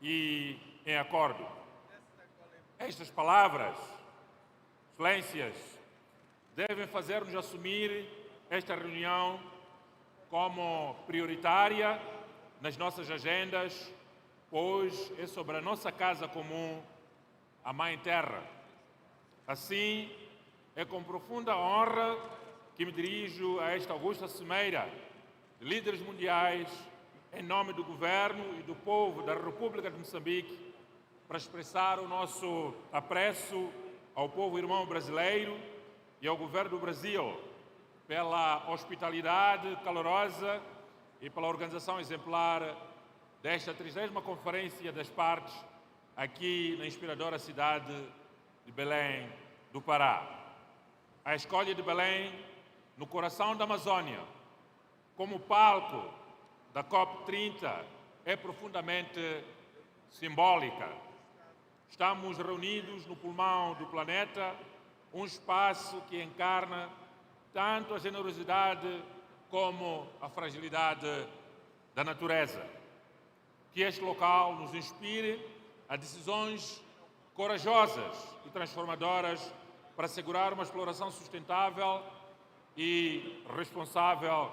e em acordo. Estas palavras, Excelências, devem fazer-nos assumir esta reunião como prioritária nas nossas agendas, pois é sobre a nossa casa comum, a Mãe Terra. Assim, é com profunda honra que me dirijo a esta augusta cimeira de líderes mundiais, em nome do Governo e do povo da República de Moçambique, para expressar o nosso apreço ao povo irmão brasileiro e ao Governo do Brasil pela hospitalidade calorosa e pela organização exemplar desta 30ª Conferência das Partes aqui na inspiradora cidade de Belém do Pará. A escolha de Belém, no coração da Amazônia, como palco da COP30 é profundamente simbólica. Estamos reunidos no pulmão do planeta, um espaço que encarna tanto a generosidade como a fragilidade da natureza. Que este local nos inspire a decisões corajosas e transformadoras para assegurar uma exploração sustentável e responsável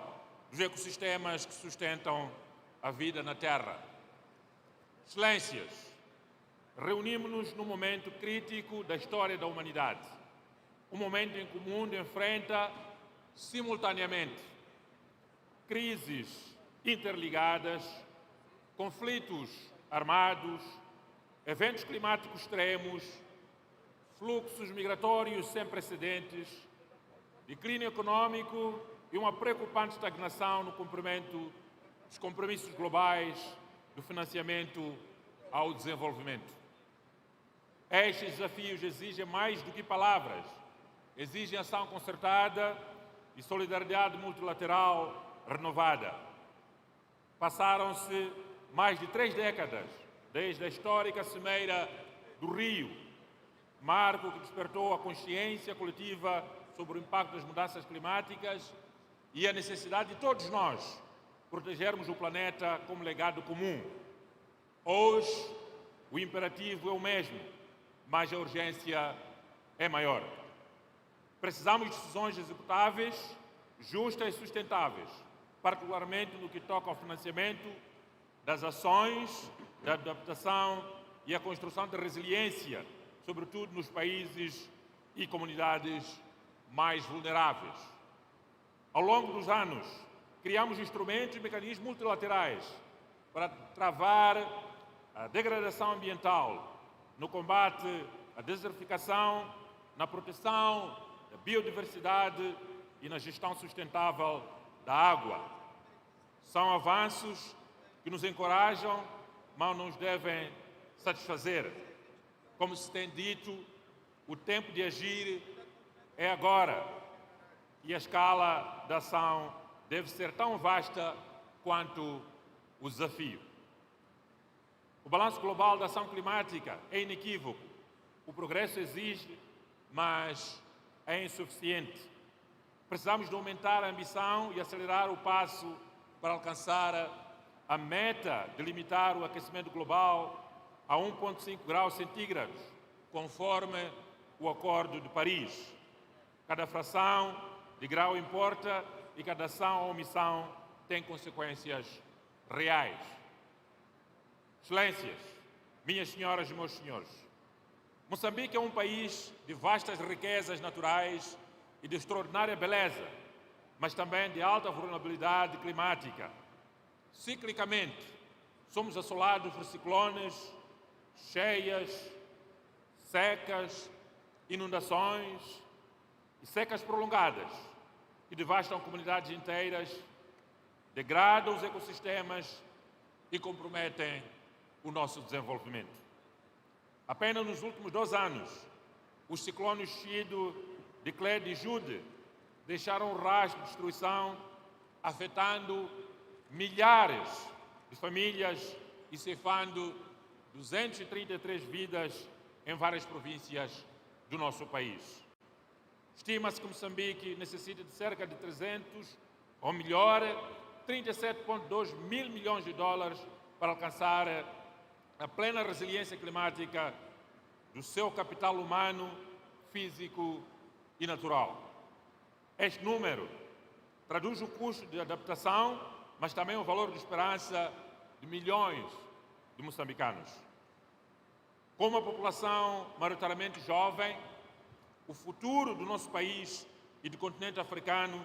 dos ecossistemas que sustentam a vida na Terra. Excelências, reunimos-nos num momento crítico da história da humanidade. Um momento em que o mundo enfrenta simultaneamente crises interligadas, conflitos armados, eventos climáticos extremos, fluxos migratórios sem precedentes, declínio econômico e uma preocupante estagnação no cumprimento dos compromissos globais do financiamento ao desenvolvimento. Estes desafios exigem mais do que palavras, exigem ação concertada e solidariedade multilateral renovada. Passaram-se mais de 3 décadas desde a histórica Cimeira do Rio, marco que despertou a consciência coletiva sobre o impacto das mudanças climáticas e a necessidade de todos nós protegermos o planeta como legado comum. Hoje, o imperativo é o mesmo, mas a urgência é maior. Precisamos de decisões executáveis, justas e sustentáveis, particularmente no que toca ao financiamento das ações de adaptação e a construção de resiliência, sobretudo nos países e comunidades mais vulneráveis. Ao longo dos anos, criamos instrumentos e mecanismos multilaterais para travar a degradação ambiental, no combate à desertificação, na proteção da biodiversidade e na gestão sustentável da água. São avanços que nos encorajam, mas não nos devem satisfazer. Como se tem dito, o tempo de agir é agora e a escala da ação deve ser tão vasta quanto o desafio. O balanço global da ação climática é inequívoco. O progresso existe, mas é insuficiente. Precisamos de aumentar a ambição e acelerar o passo para alcançar a meta de limitar o aquecimento global a 1,5 graus centígrados, conforme o Acordo de Paris. Cada fração de grau importa e cada ação ou omissão tem consequências reais. Excelências, minhas senhoras e meus senhores, Moçambique é um país de vastas riquezas naturais e de extraordinária beleza, mas também de alta vulnerabilidade climática. Ciclicamente, somos assolados por ciclones, cheias, secas, inundações e secas prolongadas que devastam comunidades inteiras, degradam os ecossistemas e comprometem o nosso desenvolvimento. Apenas nos últimos 2 anos, os ciclones Chido, Decled e Jude deixaram um rastro de destruição, afetando milhares de famílias e ceifando 233 vidas em várias províncias do nosso país. Estima-se que Moçambique necessita de cerca de 300, ou melhor, 37,2 mil milhões de dólares para alcançar a plena resiliência climática do seu capital humano, físico e natural. Este número traduz o custo de adaptação, mas também o valor de esperança de milhões de moçambicanos. Com uma população maioritariamente jovem, o futuro do nosso país e do continente africano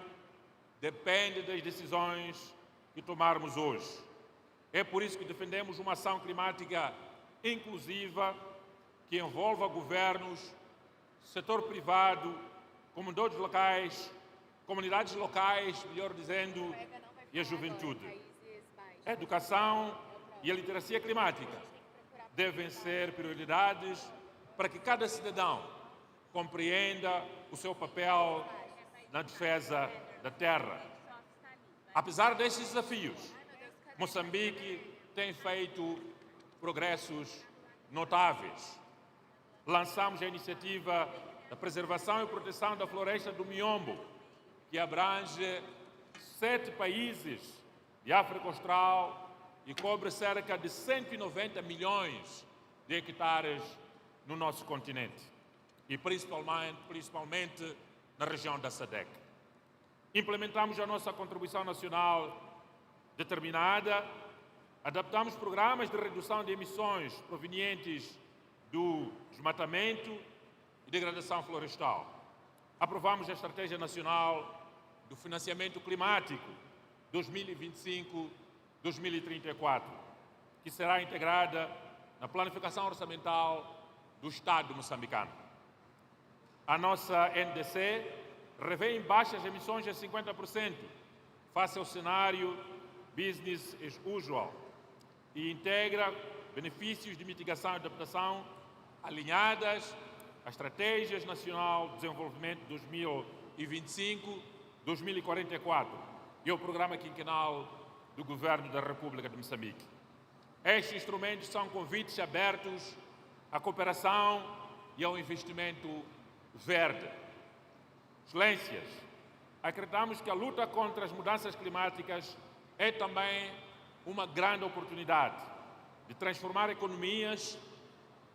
depende das decisões que tomarmos hoje. É por isso que defendemos uma ação climática inclusiva que envolva governos, setor privado, comunidades locais, melhor dizendo, e a juventude. A educação e a literacia climática devem ser prioridades para que cada cidadão compreenda o seu papel na defesa da terra. Apesar destes desafios, Moçambique tem feito progressos notáveis. Lançamos a iniciativa da preservação e proteção da floresta do Miombo, que abrange 7 países de África Austral e cobre cerca de 190 milhões de hectares no nosso continente e principalmente na região da SADC. Implementamos a nossa contribuição nacional determinada, adaptamos programas de redução de emissões provenientes do desmatamento e degradação florestal. Aprovamos a Estratégia Nacional do Financiamento Climático 2025-2034, que será integrada na planificação orçamental do Estado moçambicano. A nossa NDC revê em baixas emissões de 50% face ao cenário business as usual e integra benefícios de mitigação e adaptação alinhadas à Estratégia Nacional de Desenvolvimento 2025-2044 e ao Programa Quinquenal do Governo da República de Moçambique. Estes instrumentos são convites abertos à cooperação e ao investimento verde. Excelências, acreditamos que a luta contra as mudanças climáticas é também uma grande oportunidade de transformar economias,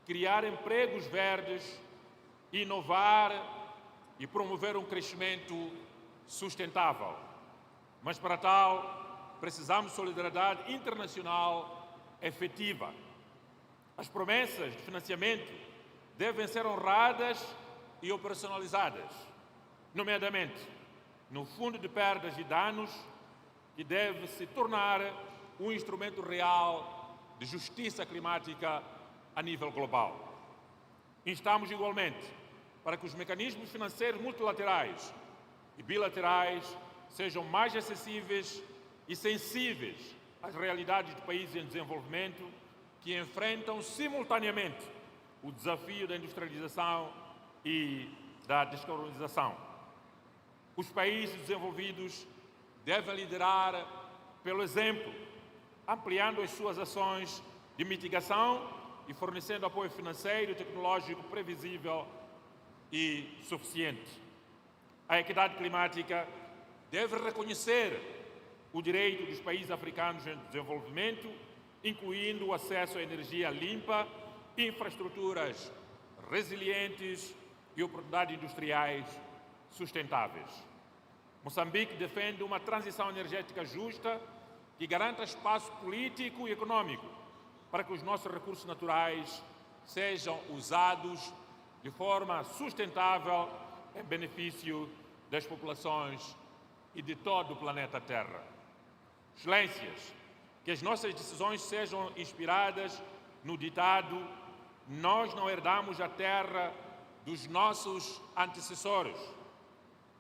criar empregos verdes, inovar e promover um crescimento sustentável. Mas para tal, precisamos de solidariedade internacional efetiva. As promessas de financiamento devem ser honradas e operacionalizadas, nomeadamente no Fundo de Perdas e Danos, que deve se tornar um instrumento real de justiça climática a nível global. Instamos igualmente para que os mecanismos financeiros multilaterais e bilaterais sejam mais acessíveis e sensíveis às realidades de países em desenvolvimento que enfrentam simultaneamente o desafio da industrialização e da descarbonização. Os países desenvolvidos devem liderar pelo exemplo, ampliando as suas ações de mitigação e fornecendo apoio financeiro e tecnológico previsível e suficiente. A equidade climática deve reconhecer o direito dos países africanos em desenvolvimento, incluindo o acesso à energia limpa, infraestruturas resilientes e oportunidades industriais sustentáveis. Moçambique defende uma transição energética justa que garanta espaço político e econômico para que os nossos recursos naturais sejam usados de forma sustentável em benefício das populações e de todo o planeta Terra. Excelências, que as nossas decisões sejam inspiradas no ditado: nós não herdamos a terra dos nossos antecessores,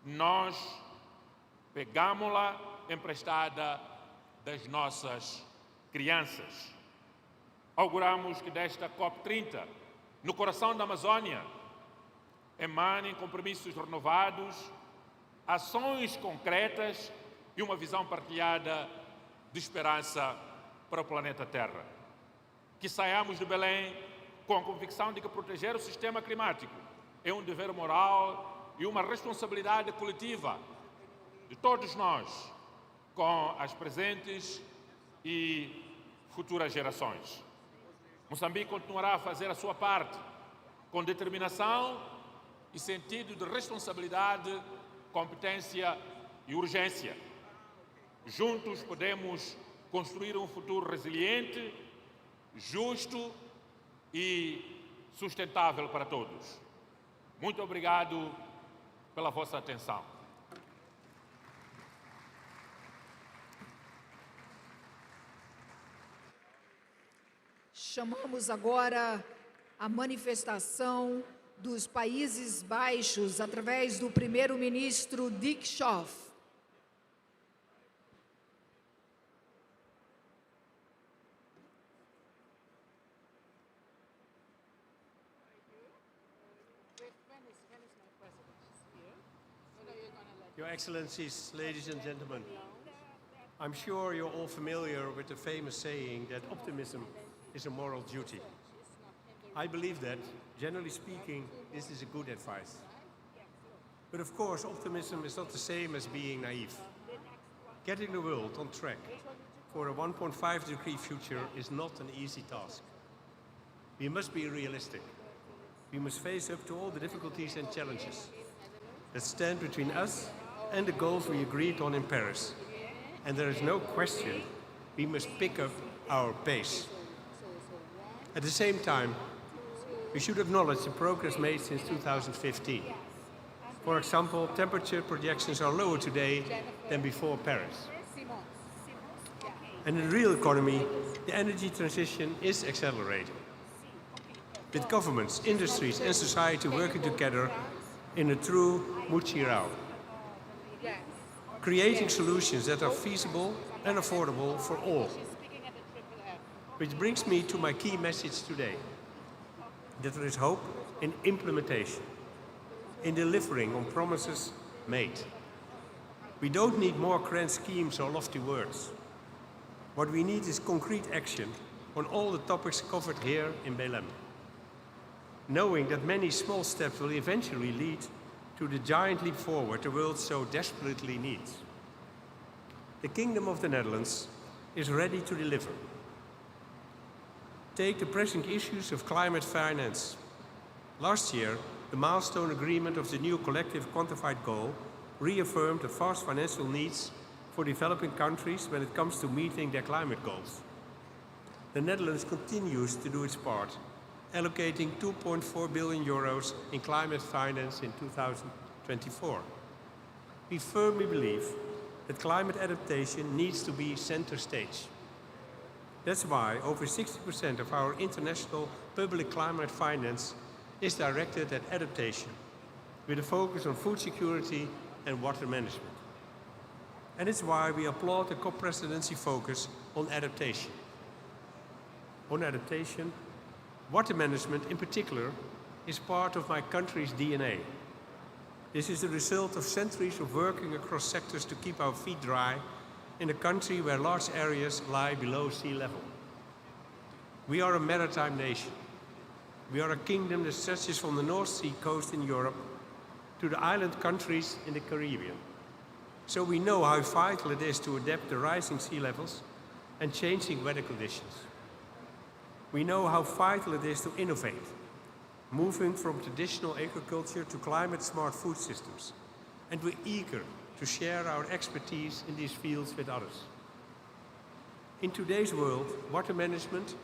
nós pegamos-la emprestada das nossas crianças. Auguramos que desta COP30, no coração da Amazônia, emanem compromissos renovados, ações concretas e uma visão partilhada de esperança para o planeta Terra. Que saiamos de Belém com a convicção de que proteger o sistema climático é um dever moral e uma responsabilidade coletiva de todos nós, com as presentes e futuras gerações. Moçambique continuará a fazer a sua parte com determinação e sentido de responsabilidade, competência e urgência. Juntos podemos construir um futuro resiliente, justo e sustentável para todos. Muito obrigado pela vossa atenção. Chamamos agora a manifestação dos Países Baixos através do primeiro-ministro Dick Schoof. Your Excellencies, ladies and gentlemen, I'm sure you're all familiar with the famous saying that optimism is a moral duty. I believe that, generally speaking, this is a good advice. But of course, optimism is not the same as being naive. Getting the world on track for a 1.5-degree future is not an easy task. We must be realistic. We must face up to all the difficulties and challenges that stand between us and the goals we agreed on in Paris. And there is no question we must pick up our pace. At the same time, we should acknowledge the progress made since 2015. For example, temperature projections are lower today than before Paris. And in the real economy, the energy transition is accelerating, with governments, industries and society working together in a true multi-round, creating solutions that are feasible and affordable for all. Which brings me to my key message today, that there is hope in implementation, in delivering on promises made. We don't need more grand schemes or lofty words. What we need is concrete action on all the topics covered here in Belém. knowing that many small steps will eventually lead to the giant leap forward the world so desperately needs. The Kingdom of the Netherlands is ready to deliver. Take the pressing issues of climate finance. Last year, the milestone agreement of the new collective quantified goal reaffirmed the vast financial needs for developing countries when it comes to meeting their climate goals. The Netherlands continues to do its part, allocating 2.4 billion euros in climate finance in 2024. We firmly believe that climate adaptation needs to be center stage. That's why over 60% of our international public climate finance is directed at adaptation, with a focus on food security and water management. And it's why we applaud the COP presidency focus on adaptation. On adaptation, water management in particular is part of my country's DNA. This is the result of centuries of working across sectors to keep our feet dry in a country where large areas lie below sea level. We are a maritime nation. We are a kingdom that stretches from the North Sea coast in Europe to the island countries in the Caribbean. So we know how vital it is to adapt to rising sea levels and changing weather conditions. We know how vital it is to innovate, moving from traditional agriculture to climate-smart food systems, and we're eager to share our expertise in these fields with others. In today's world, water management,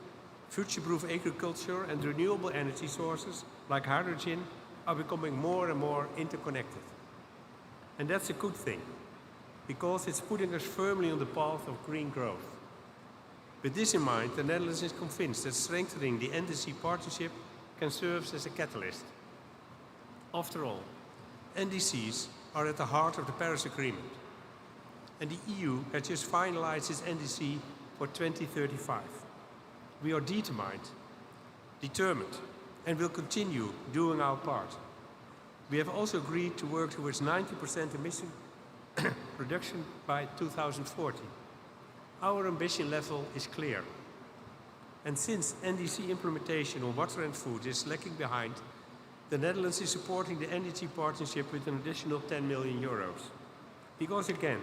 future-proof agriculture, and renewable energy sources like hydrogen are becoming more and more interconnected. And that's a good thing, because it's putting us firmly on the path of green growth. With this in mind, the Netherlands is convinced that strengthening the NDC partnership can serve as a catalyst. After all, NDCs are at the heart of the Paris Agreement, and the EU has just finalized its NDC for 2035. We are determined, and will continue doing our part. We have also agreed to work towards 90% emission reduction by 2040. Our ambition level is clear. And since NDC implementation on water and food is lagging behind, the Netherlands is supporting the NDC partnership with an additional 10 million euros. Because again,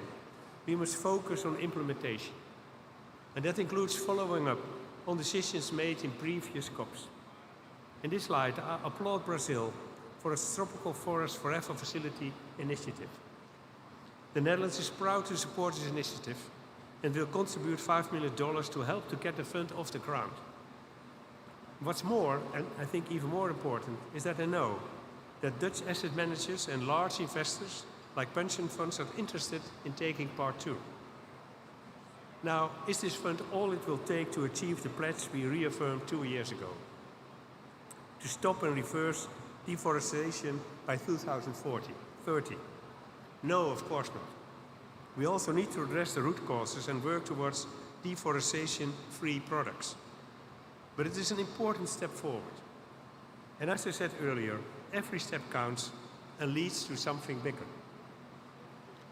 we must focus on implementation. And that includes following up on decisions made in previous COPs. In this light, I applaud Brazil for its Tropical Forest Forever facility initiative. The Netherlands is proud to support this initiative and will contribute $5 million to help to get the fund off the ground. What's more, and I think even more important, is that I know that Dutch asset managers and large investors like pension funds are interested in taking part too. Now, is this fund all it will take to achieve the pledge we reaffirmed 2 years ago? To stop and reverse deforestation by 2030? No, of course not. We also need to address the root causes and work towards deforestation-free products. But it is an important step forward. And as I said earlier, every step counts and leads to something bigger.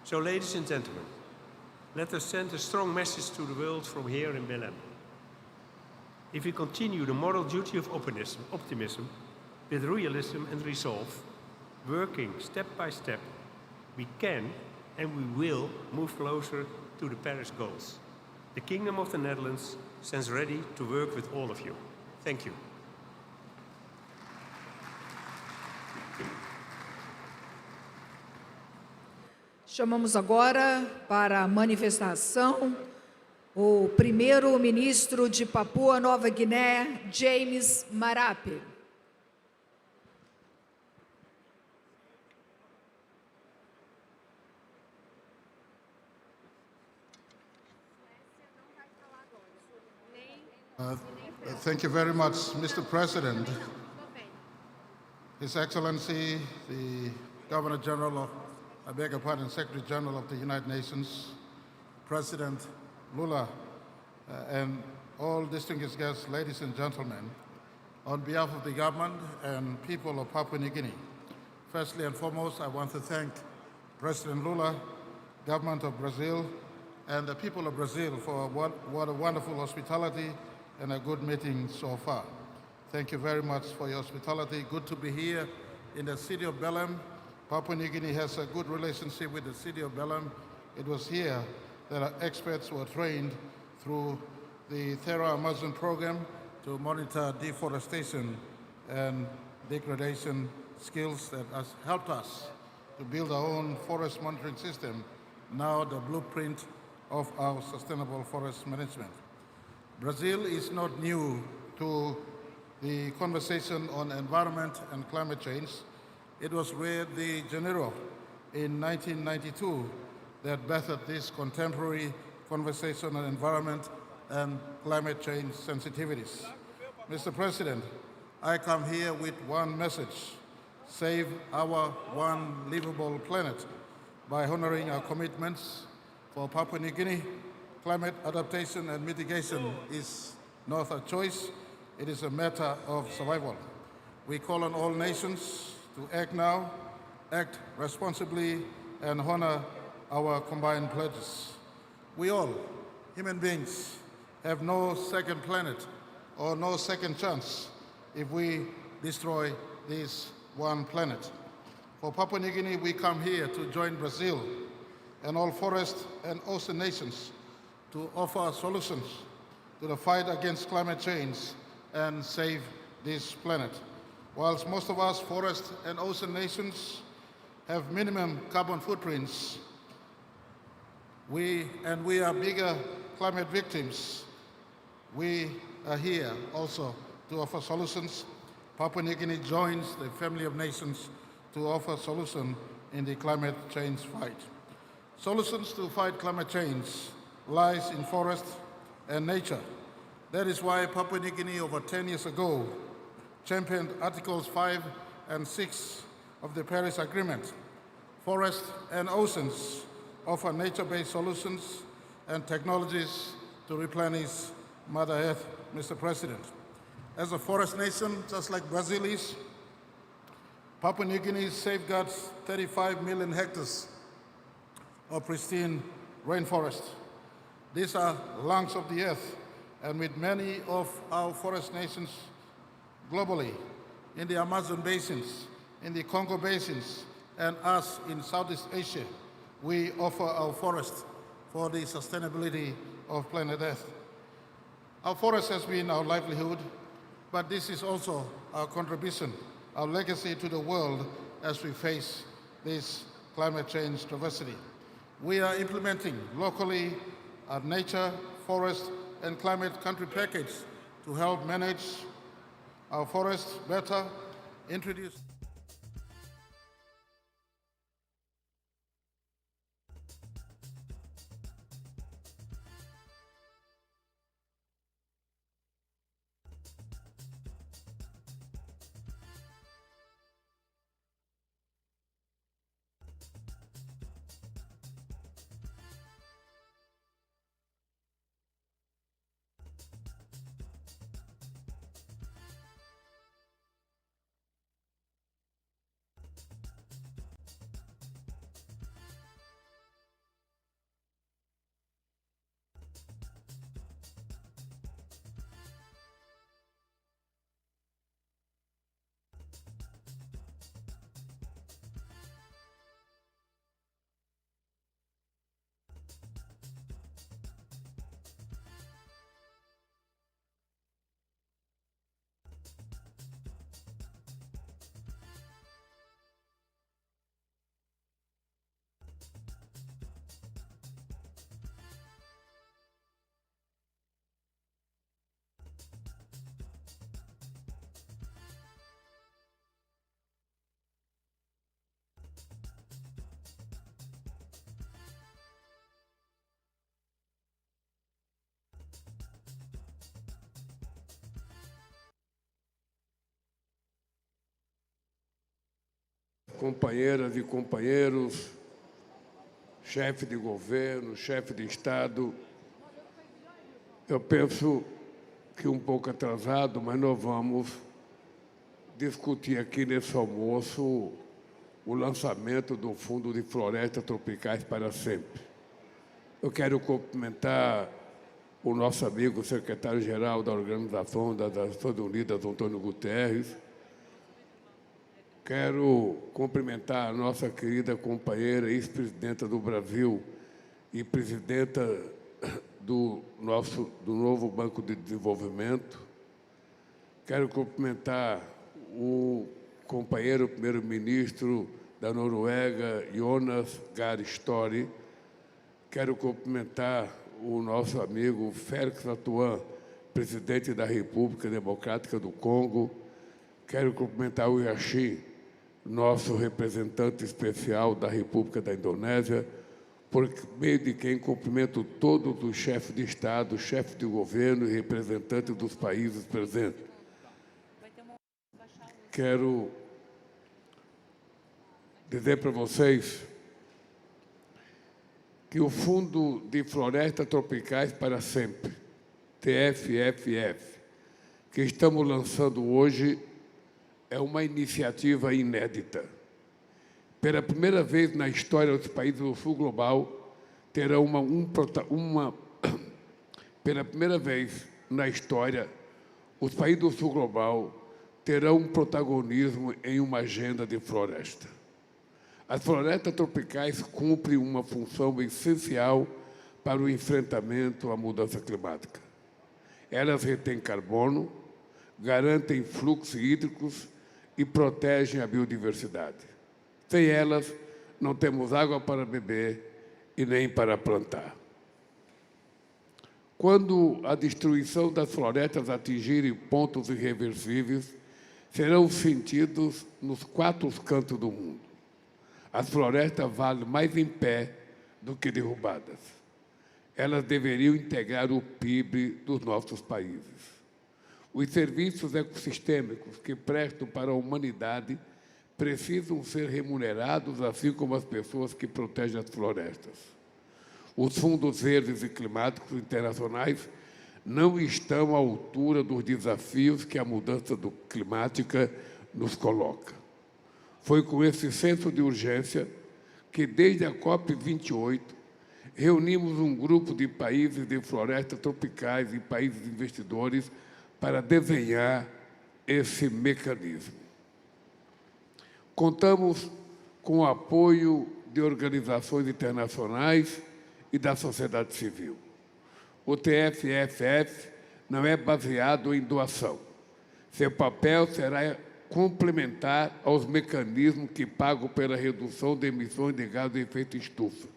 So, ladies and gentlemen, let us send a strong message to the world from here in Belém. If we continue the moral duty of optimism with realism and resolve, working step by step, we can and we will move closer to the Paris goals. The Kingdom of the Netherlands stands ready to work with all of you. Thank you. Chamamos agora para a manifestação o primeiro-ministro de Papua Nova Guiné, James Marape. Thank you very much, Mr. President. His Excellency, the Governor General of, Secretary General of the United Nations, President Lula, and all distinguished guests, ladies and gentlemen, on behalf of the government and people of Papua New Guinea, firstly and foremost, I want to thank President Lula, government of Brazil, and the people of Brazil for what a wonderful hospitality and a good meeting so far. Thank you very much for your hospitality. Good to be here in the city of Belém. Papua New Guinea has a good relationship with the city of Belém. It was here that our experts were trained through the Terra Amazon program to monitor deforestation and degradation skills that has helped us to build our own forest monitoring system, now the blueprint of our sustainable forest management. Brazil is not new to the conversation on environment and climate change. It was Rio de Janeiro in 1992 that birthed this contemporary conversation on environment and climate change sensitivities. Mr. President, I come here with one message: save our one livable planet by honoring our commitments for Papua New Guinea. Climate adaptation and mitigation is not a choice, it is a matter of survival. We call on all nations to act now, act responsibly, and honor our combined pledges. We all, human beings, have no second planet or no second chance if we destroy this one planet. For Papua New Guinea, we come here to join Brazil and all forest and ocean nations to offer solutions to the fight against climate change and save this planet. Whilst most of us forest and ocean nations have minimum carbon footprints, we are bigger climate victims. We are here also to offer solutions. Papua New Guinea joins the family of nations to offer solutions in the climate change fight. Solutions to fight climate change lies in forest and nature. That is why Papua New Guinea over 10 years ago championed Articles 5 and 6 of the Paris Agreement. Forests and oceans offer nature-based solutions and technologies to replenish Mother Earth, Mr. President. As a forest nation, just like Brazil is, Papua New Guinea safeguards 35 million hectares of pristine rainforest. These are lungs of the earth, and with many of our forest nations globally, in the Amazon basins, in the Congo basins, and us in Southeast Asia, we offer our forest for the sustainability of planet Earth. Our forest has been our livelihood, but this is also our contribution, our legacy to the world as we face this climate change diversity. We are implementing locally our nature, forest, and climate country package to help manage our forests better, introduce companheiras e companheiros, chefe de governo, chefe de Estado, eu penso que um pouco atrasado, mas nós vamos discutir aqui nesse almoço o lançamento do Fundo de Florestas Tropicais para sempre. Eu quero cumprimentar o nosso amigo secretário-geral da Organização das Nações Unidas, Antônio Guterres. Quero cumprimentar a nossa querida companheira, ex-presidenta do Brasil e presidenta do novo Banco de Desenvolvimento. Quero cumprimentar o companheiro primeiro-ministro da Noruega, Jonas Gahr Støre. Quero cumprimentar o nosso amigo Félix Antoine, presidente da República Democrática do Congo. Quero cumprimentar o Yashi, nosso representante especial da República da Indonésia, por meio de quem cumprimento todos os chefes de Estado, chefes de governo e representantes dos países presentes. Quero dizer para vocês que o Fundo de Florestas Tropicais para Sempre, TFFF, que estamos lançando hoje, é uma iniciativa inédita. Pela primeira vez na história dos países do Sul Global, terão pela primeira vez na história, os países do Sul Global terão um protagonismo em uma agenda de floresta. As florestas tropicais cumprem uma função essencial para o enfrentamento à mudança climática. Elas retêm carbono, garantem fluxos hídricos e protegem a biodiversidade. Sem elas, não temos água para beber e nem para plantar. Quando a destruição das florestas atingirem pontos irreversíveis, serão sentidos nos 4 cantos do mundo. As florestas valem mais em pé do que derrubadas. Elas deveriam integrar o PIB dos nossos países. Os serviços ecossistêmicos que prestam para a humanidade precisam ser remunerados, assim como as pessoas que protegem as florestas. Os fundos verdes e climáticos internacionais não estão à altura dos desafios que a mudança climática nos coloca. Foi com esse senso de urgência que, desde a COP28, reunimos um grupo de países de florestas tropicais e países investidores para desenhar esse mecanismo. Contamos com o apoio de organizações internacionais e da sociedade civil. O TFFF não é baseado em doação. Seu papel será complementar aos mecanismos que pagam pela redução de emissões de gases de efeito estufa.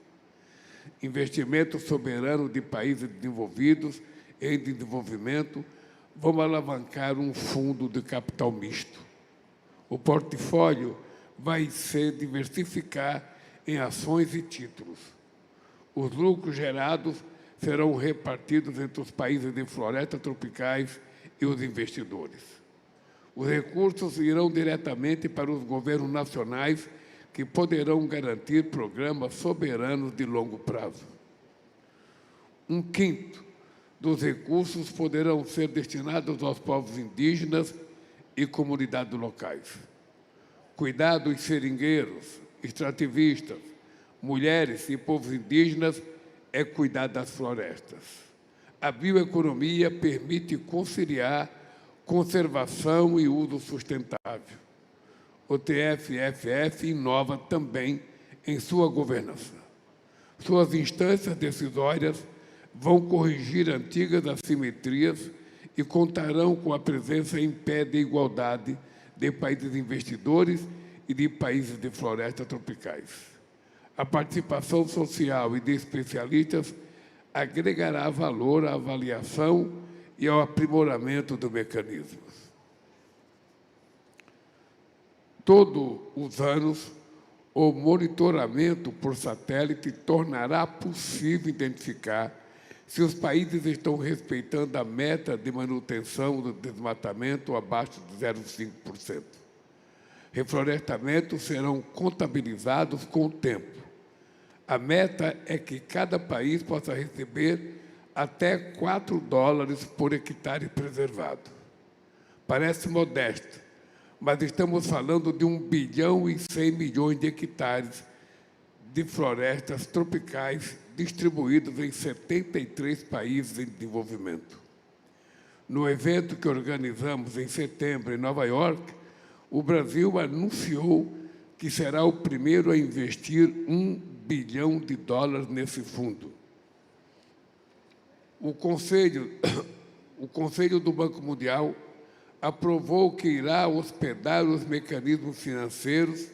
Investimento soberano de países desenvolvidos em desenvolvimento vão alavancar um fundo de capital misto. O portfólio vai se diversificar em ações e títulos. Os lucros gerados serão repartidos entre os países de florestas tropicais e os investidores. Os recursos irão diretamente para os governos nacionais, que poderão garantir programas soberanos de longo prazo. 1/5 dos recursos poderão ser destinados aos povos indígenas e comunidades locais. Cuidar dos seringueiros, extrativistas, mulheres e povos indígenas é cuidar das florestas. A bioeconomia permite conciliar conservação e uso sustentável. O TFFF inova também em sua governança. Suas instâncias decisórias vão corrigir antigas assimetrias e contarão com a presença em pé de igualdade de países investidores e de países de florestas tropicais. A participação social e de especialistas agregará valor à avaliação e ao aprimoramento do mecanismo. Todos os anos, o monitoramento por satélite tornará possível identificar se os países estão respeitando a meta de manutenção do desmatamento abaixo de 0,5%. Reflorestamentos serão contabilizados com o tempo. A meta é que cada país possa receber até $4 por hectare preservado. Parece modesto, mas estamos falando de 1,1 bilhão de hectares de florestas tropicais distribuídos em 73 países em desenvolvimento. No evento que organizamos em setembro em Nova York, o Brasil anunciou que será o primeiro a investir $1 bilhão nesse fundo. O Conselho do Banco Mundial aprovou que irá hospedar os mecanismos financeiros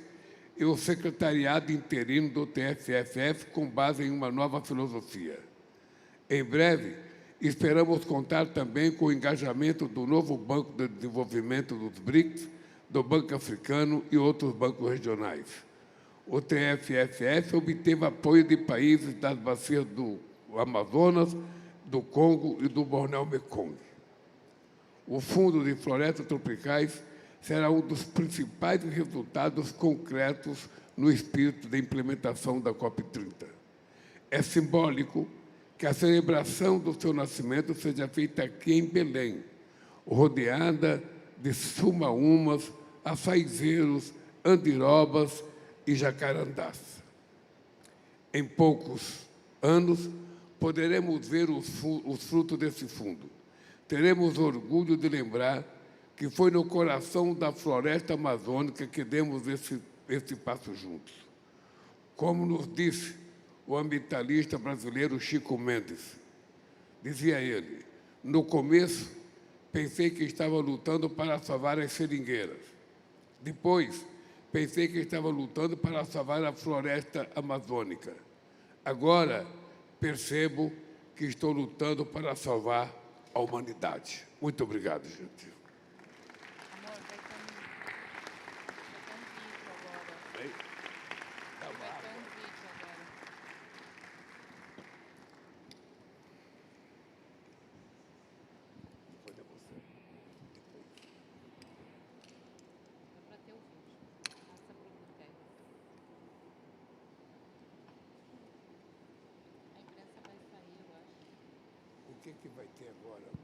e o secretariado interino do TFFF com base em uma nova filosofia. Em breve, esperamos contar também com o engajamento do novo Banco de Desenvolvimento dos BRICS, do Banco Africano e outros bancos regionais. O TFFF obteve apoio de países das bacias do Amazonas, do Congo e do Bornéu-Mekong. O Fundo de Florestas Tropicais será um dos principais resultados concretos no espírito da implementação da COP30. É simbólico que a celebração do seu nascimento seja feita aqui em Belém, rodeada de sumaúmas, açaizeiros, andirobas e jacarandás. Em poucos anos, poderemos ver os frutos desse fundo. Teremos orgulho de lembrar que foi no coração da floresta amazônica que demos esse passo juntos. Como nos disse o ambientalista brasileiro Chico Mendes, dizia ele, no começo, pensei que estava lutando para salvar as seringueiras. Depois, pensei que estava lutando para salvar a floresta amazônica. Agora, percebo que estou lutando para salvar a humanidade. Muito obrigado, gente. O que vai ter agora?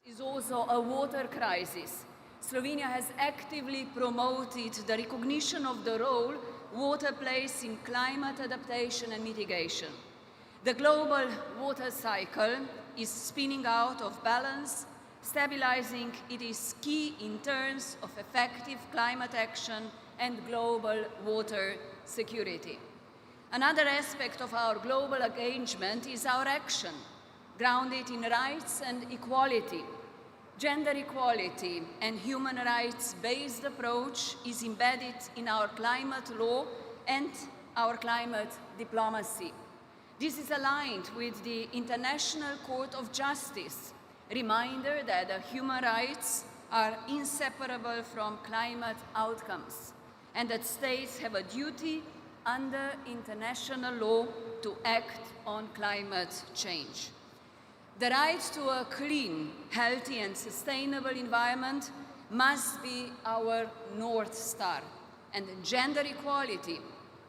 Is also a water crisis. Slovenia has actively promoted the recognition of the role water plays in climate adaptation and mitigation. The global water cycle is spinning out of balance. Stabilizing it is key in terms of effective climate action and global water security. Another aspect of our global engagement is our action, grounded in rights and equality. Gender equality and human rights-based approach is embedded in our climate law and our climate diplomacy. This is aligned with the International Court of Justice, reminder that human rights are inseparable from climate outcomes and that states have a duty under international law to act on climate change. The right to a clean, healthy and sustainable environment must be our North Star, and gender equality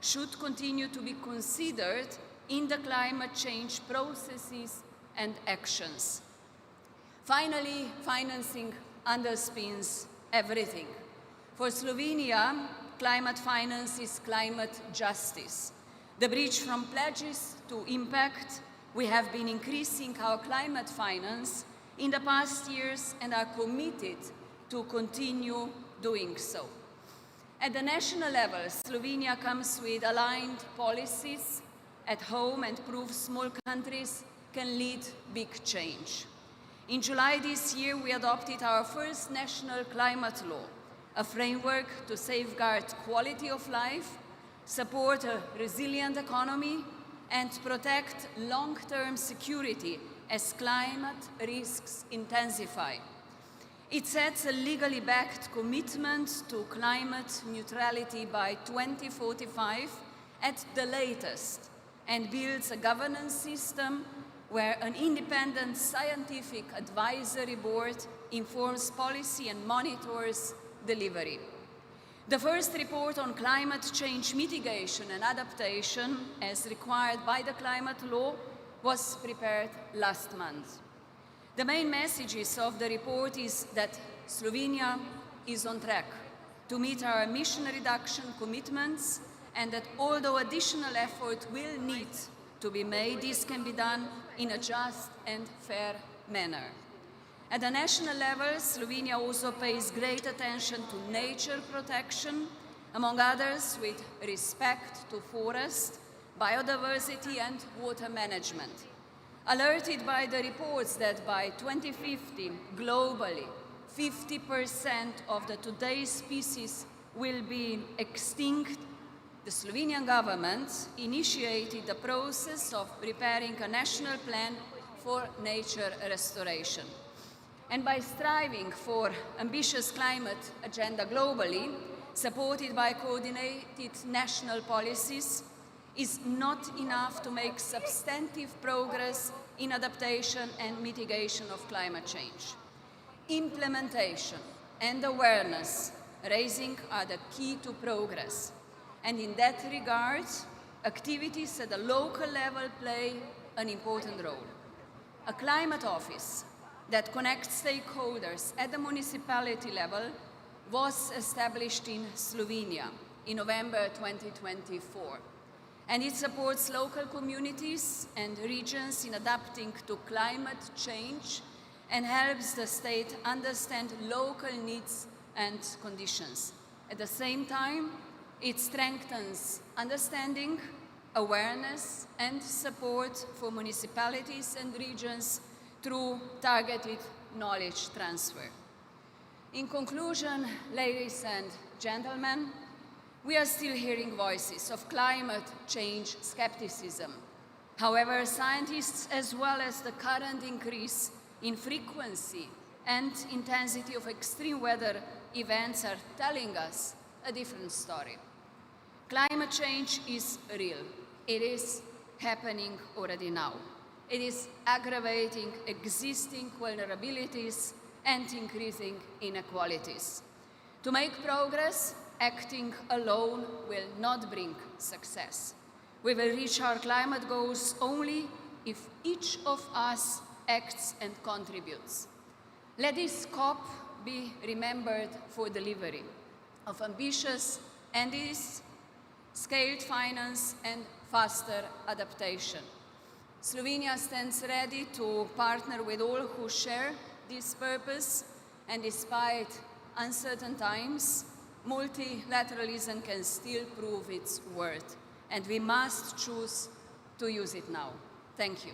should continue to be considered in the climate change processes and actions. Finally, financing underpins everything. For Slovenia, climate finance is climate justice. The bridge from pledges to impact. We have been increasing our climate finance in the past years and are committed to continue doing so. At the national level, Slovenia comes with aligned policies at home and proves small countries can lead big change. In July this year, we adopted our first national climate law, a framework to safeguard quality of life, support a resilient economy, and protect long-term security as climate risks intensify. It sets a legally backed commitment to climate neutrality by 2045 at the latest, and builds a governance system where an independent scientific advisory board informs policy and monitors delivery. The first report on climate change mitigation and adaptation, as required by the climate law, was prepared last month. The main messages of the report is that Slovenia is on track to meet our emission reduction commitments, and that although additional effort will need to be made, this can be done in a just and fair manner. At the national level, Slovenia also pays great attention to nature protection, among others with respect to forest, biodiversity and water management. Alerted by the reports that by 2050, globally, 50% of the today's species will be extinct, the Slovenian government initiated the process of preparing a national plan for nature restoration. And by striving for ambitious climate agenda globally, supported by coordinated national policies, is not enough to make substantive progress in adaptation and mitigation of climate change. Implementation and awareness raising are the key to progress. And in that regard, activities at the local level play an important role. A climate office that connects stakeholders at the municipality level was established in Slovenia in November 2024. And it supports local communities and regions in adapting to climate change and helps the state understand local needs and conditions. At the same time, it strengthens understanding, awareness, and support for municipalities and regions through targeted knowledge transfer. In conclusion, ladies and gentlemen, we are still hearing voices of climate change skepticism. However, scientists, as well as the current increase in frequency and intensity of extreme weather events, are telling us a different story. Climate change is real. It is happening already now. It is aggravating existing vulnerabilities and increasing inequalities. To make progress, acting alone will not bring success. We will reach our climate goals only if each of us acts and contributes. Let this COP be remembered for delivery of ambitious and scaled finance and faster adaptation. Slovenia stands ready to partner with all who share this purpose, and despite uncertain times, multilateralism can still prove its worth, and we must choose to use it now. Thank you.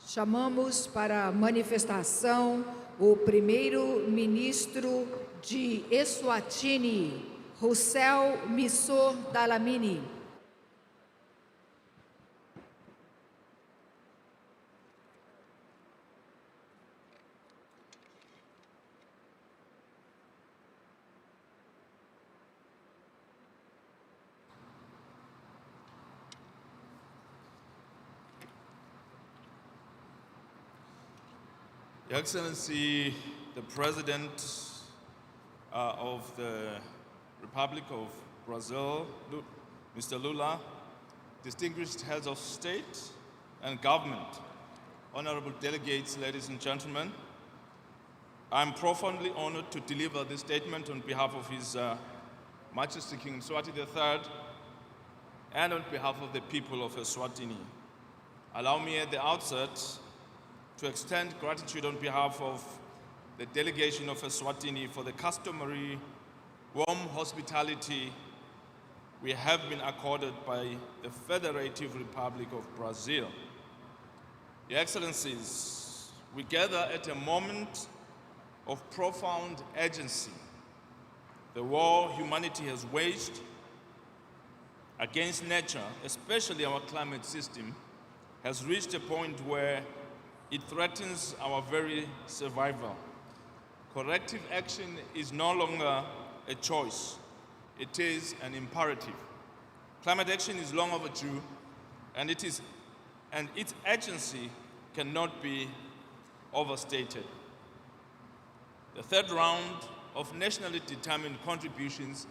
Chamamos para a manifestação o primeiro-ministro de Eswatini, Rossel Missor Dalamini. Your Excellency, the President of the Republic of Brazil, Mr. Lula, distinguished heads of state and government, honorable delegates, ladies and gentlemen, I'm profoundly honored to deliver this statement on behalf of His Majesty King Mswati III and on behalf of the people of Eswatini. Allow me at the outset to extend gratitude on behalf of the delegation of Eswatini for the customary warm hospitality we have been accorded by the Federative Republic of Brazil. Your Excellencies, we gather at a moment of profound urgency. The war humanity has waged against nature, especially our climate system, has reached a point where it threatens our very survival. Corrective action is no longer a choice, it is an imperative. Climate action is long overdue, and its urgency cannot be overstated. The third round of nationally determined contributions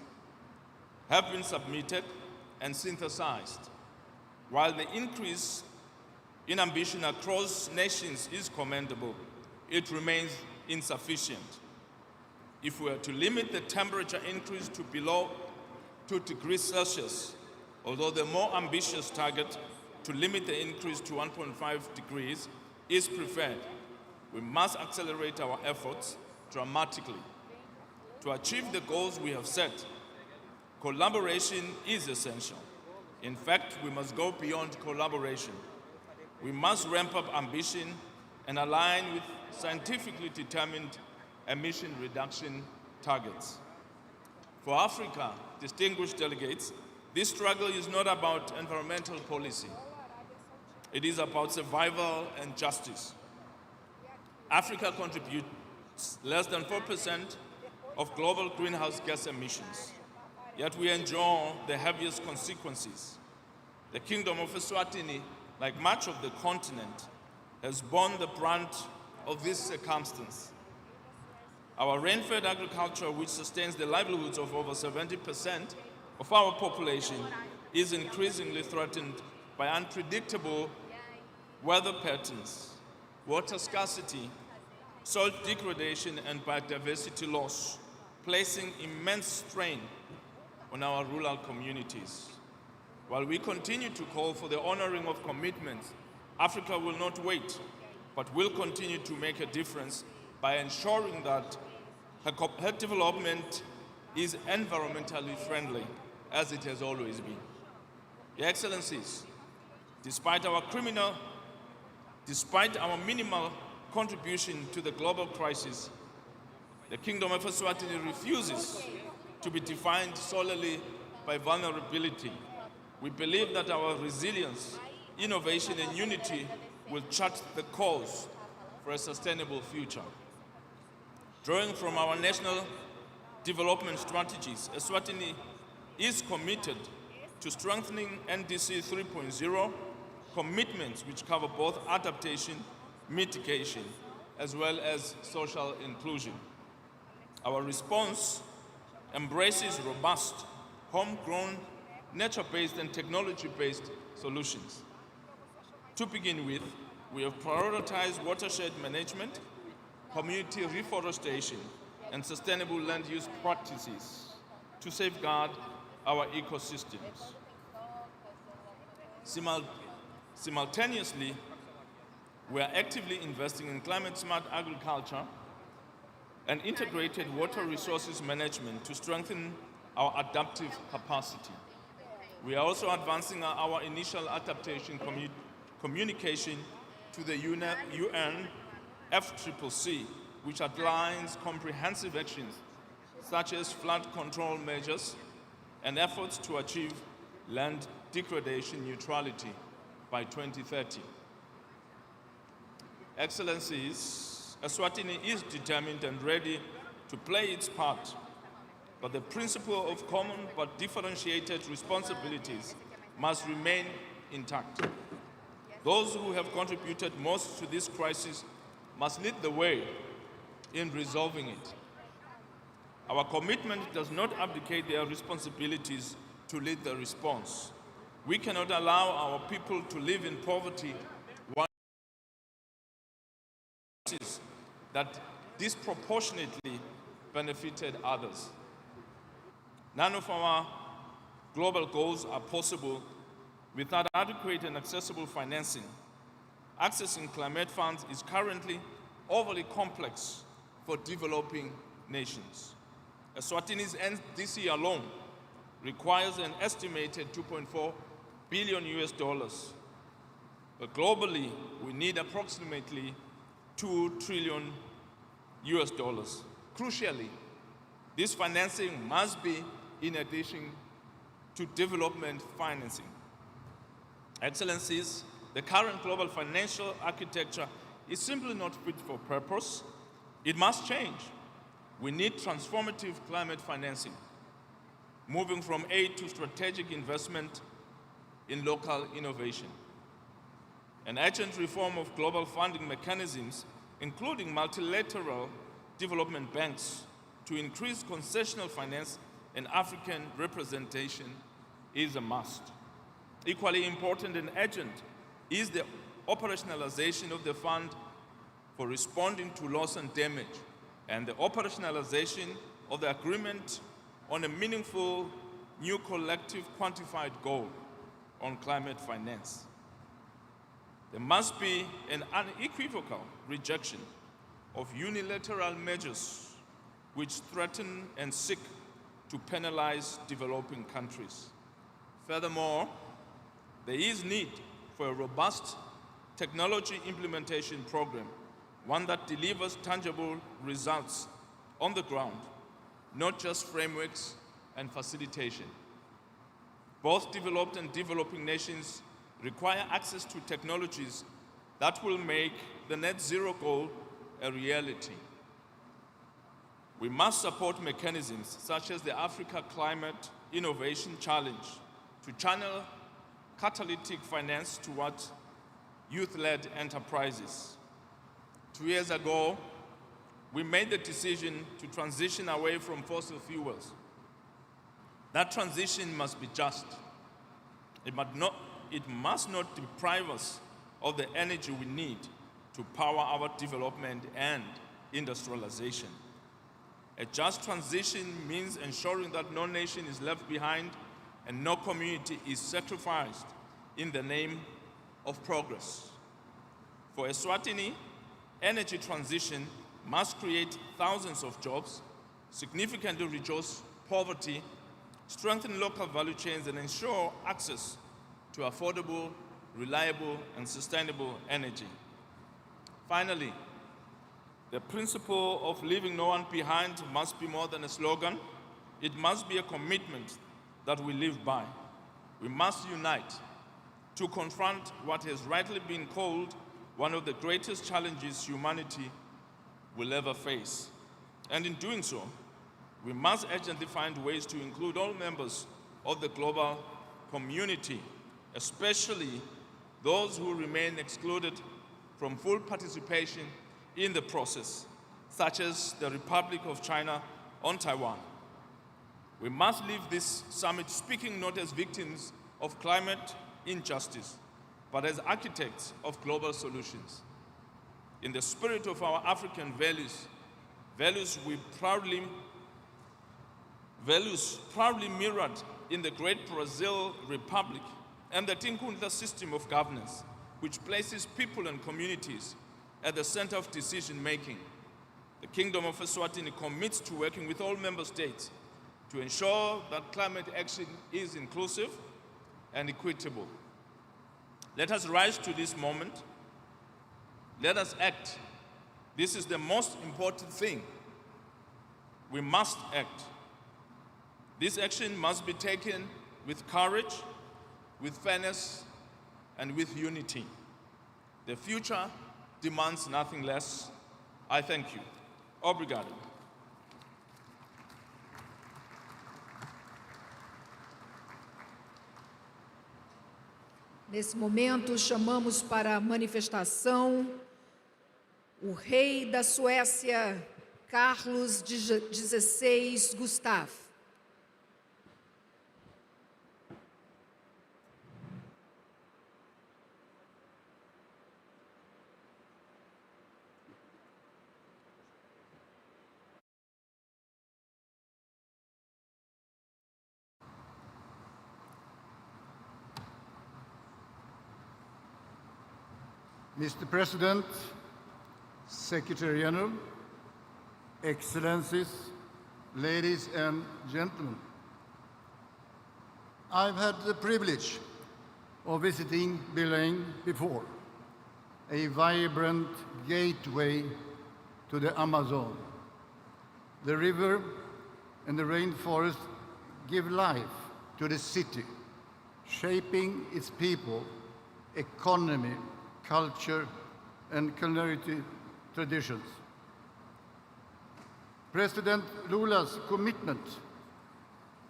have been submitted and synthesized. While the increase in ambition across nations is commendable, it remains insufficient. If we are to limit the temperature increase to below 2 degrees Celsius, although the more ambitious target to limit the increase to 1.5 degrees is preferred, we must accelerate our efforts dramatically. To achieve the goals we have set, collaboration is essential. In fact, we must go beyond collaboration. We must ramp up ambition and align with scientifically determined emission reduction targets. For Africa, distinguished delegates, this struggle is not about environmental policy. It is about survival and justice. Africa contributes less than 4% of global greenhouse gas emissions, yet we endure the heaviest consequences. The Kingdom of Eswatini, like much of the continent, has borne the brunt of this circumstance. Our rain-fed agriculture, which sustains the livelihoods of over 70% of our population, is increasingly threatened by unpredictable weather patterns, water scarcity, soil degradation, and biodiversity loss, placing immense strain on our rural communities. While we continue to call for the honoring of commitments, Africa will not wait, but will continue to make a difference by ensuring that her development is environmentally friendly, as it has always been. Your Excellencies, despite our minimal contribution to the global crisis, the Kingdom of Eswatini refuses to be defined solely by vulnerability. We believe that our resilience, innovation, and unity will chart the course for a sustainable future. Drawing from our national development strategies, Eswatini is committed to strengthening NDC 3.0 commitments which cover both adaptation, mitigation, as well as social inclusion. Our response embraces robust, homegrown, nature-based and technology-based solutions. To begin with, we have prioritized watershed management, community reforestation, and sustainable land use practices to safeguard our ecosystems. Simultaneously, we are actively investing in climate-smart agriculture and integrated water resources management to strengthen our adaptive capacity. We are also advancing our initial adaptation communication to the UN FCCC, which outlines comprehensive actions such as flood control measures and efforts to achieve land degradation neutrality by 2030. Excellencies, Eswatini is determined and ready to play its part, but the principle of common but differentiated responsibilities must remain intact. Those who have contributed most to this crisis must lead the way in resolving it. Our commitment does not abdicate their responsibilities to lead the response. We cannot allow our people to live in poverty while that disproportionately benefited others. None of our global goals are possible without adequate and accessible financing. Accessing climate funds is currently overly complex for developing nations. Eswatini's NDC alone requires an estimated 2.4 billion US dollars. But globally, we need approximately 2 trillion US dollars. Crucially, this financing must be in addition to development financing. Excellencies, the current global financial architecture is simply not fit for purpose. It must change. We need transformative climate financing, moving from aid to strategic investment in local innovation. An urgent reform of global funding mechanisms, including multilateral development banks, to increase concessional finance and African representation is a must. Equally important and urgent is the operationalization of the fund for responding to loss and damage, and the operationalization of the agreement on a meaningful new collective quantified goal on climate finance. There must be an unequivocal rejection of unilateral measures which threaten and seek to penalize developing countries. Furthermore, there is need for a robust technology implementation program, one that delivers tangible results on the ground, not just frameworks and facilitation. Both developed and developing nations require access to technologies that will make the net zero goal a reality. We must support mechanisms such as the Africa Climate Innovation Challenge to channel catalytic finance towards youth-led enterprises. 2 years ago, we made the decision to transition away from fossil fuels. That transition must be just. It must not deprive us of the energy we need to power our development and industrialization. A just transition means ensuring that no nation is left behind and no community is sacrificed in the name of progress. For Eswatini, energy transition must create thousands of jobs, significantly reduce poverty, strengthen local value chains, and ensure access to affordable, reliable, and sustainable energy. Finally, the principle of leaving no one behind must be more than a slogan. It must be a commitment that we live by. We must unite to confront what has rightly been called one of the greatest challenges humanity will ever face. And in doing so, we must urgently find ways to include all members of the global community, especially those who remain excluded from full participation in the process, such as the Republic of China on Taiwan. We must leave this summit speaking not as victims of climate injustice, but as architects of global solutions. In the spirit of our African values proudly mirrored in the great Brazil Republic and the Tinkhundla system of governance, which places people and communities at the center of decision-making. The Kingdom of Eswatini commits to working with all member states to ensure that climate action is inclusive and equitable. Let us rise to this moment. Let us act. This is the most important thing. We must act. This action must be taken with courage, with fairness, and with unity. The future demands nothing less. I thank you. Obrigado. Nesse momento, chamamos para a manifestação o rei da Suécia, Carlos XVI Gustaf. Mr. President, Secretary General, Excellencies, ladies and gentlemen, I've had the privilege of visiting Belém before, a vibrant gateway to the Amazon. The river and the rainforest give life to the city, shaping its people, economy, culture, and culinary traditions. President Lula's commitment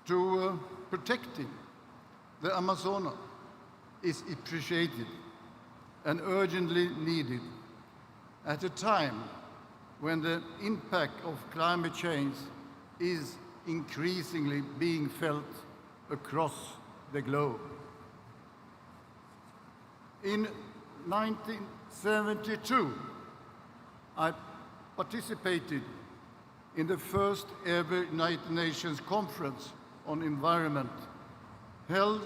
to protecting the Amazonas is appreciated and urgently needed at a time when the impact of climate change is increasingly being felt across the globe. In 1972, I participated in the first ever United Nations Conference on Environment held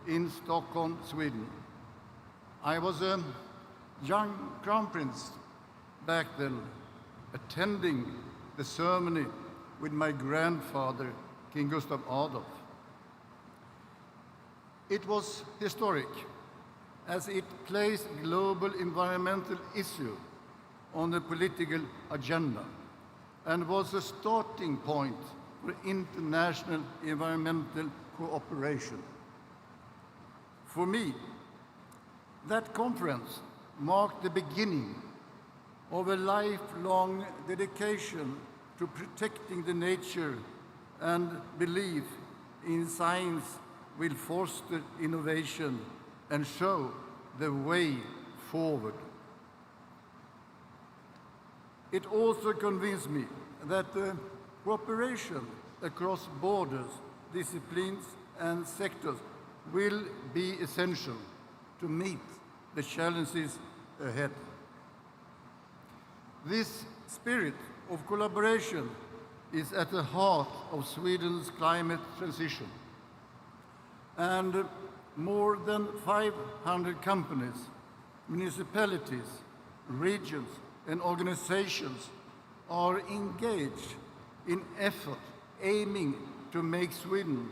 in Stockholm, Sweden. I was a young crown prince back then, attending the ceremony with my grandfather, King Gustav Adolf. It was historic, as it placed global environmental issue on the political agenda and was a starting point for international environmental cooperation. For me, that conference marked the beginning of a lifelong dedication to protecting the nature and belief in science will foster innovation and show the way forward. It also convinced me that cooperation across borders, disciplines, and sectors will be essential to meet the challenges ahead. This spirit of collaboration is at the heart of Sweden's climate transition. And more than 500 companies, municipalities, regions, and organizations are engaged in effort aiming to make Sweden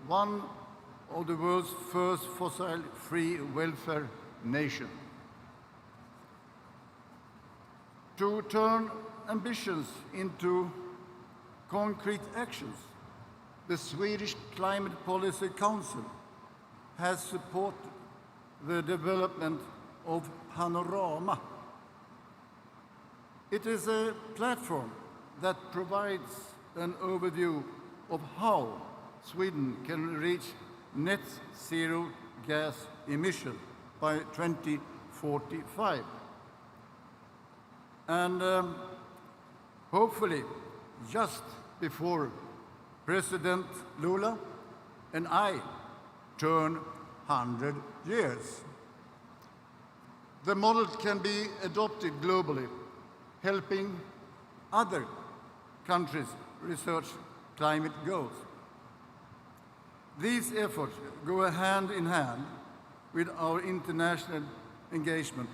one of the world's first fossil-free welfare nation. To turn ambitions into concrete actions, the Swedish Climate Policy Council has supported the development of Panorama. It is a platform that provides an overview of how Sweden can reach net zero gas emission by 2045. And hopefully, just before President Lula and I turn 100 years. The model can be adopted globally, helping other countries research climate goals. These efforts go hand in hand with our international engagement.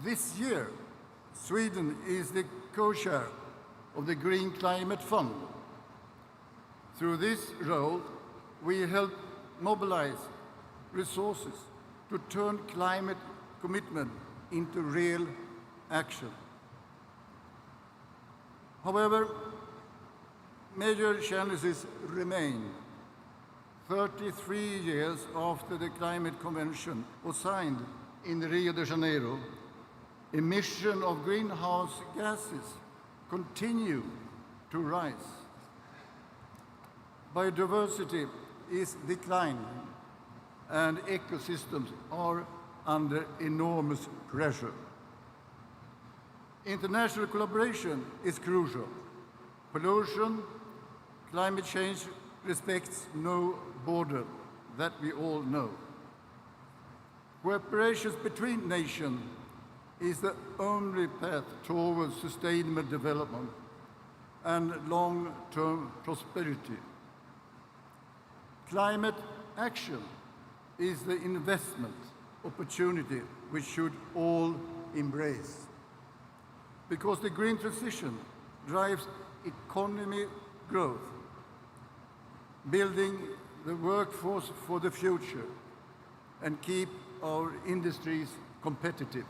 This year, Sweden is the co-chair of the Green Climate Fund. Through this role, we help mobilize resources to turn climate commitment into real action. However, major challenges remain. 33 years after the Climate Convention was signed in Rio de Janeiro, emission of greenhouse gases continue to rise. Biodiversity is declining and ecosystems are under enormous pressure. International collaboration is crucial. Pollution, climate change respects no border, that we all know. Cooperation between nations is the only path towards sustainable development and long-term prosperity. Climate action is the investment opportunity we should all embrace, because the green transition drives economy growth, building the workforce for the future, and keep our industries competitive.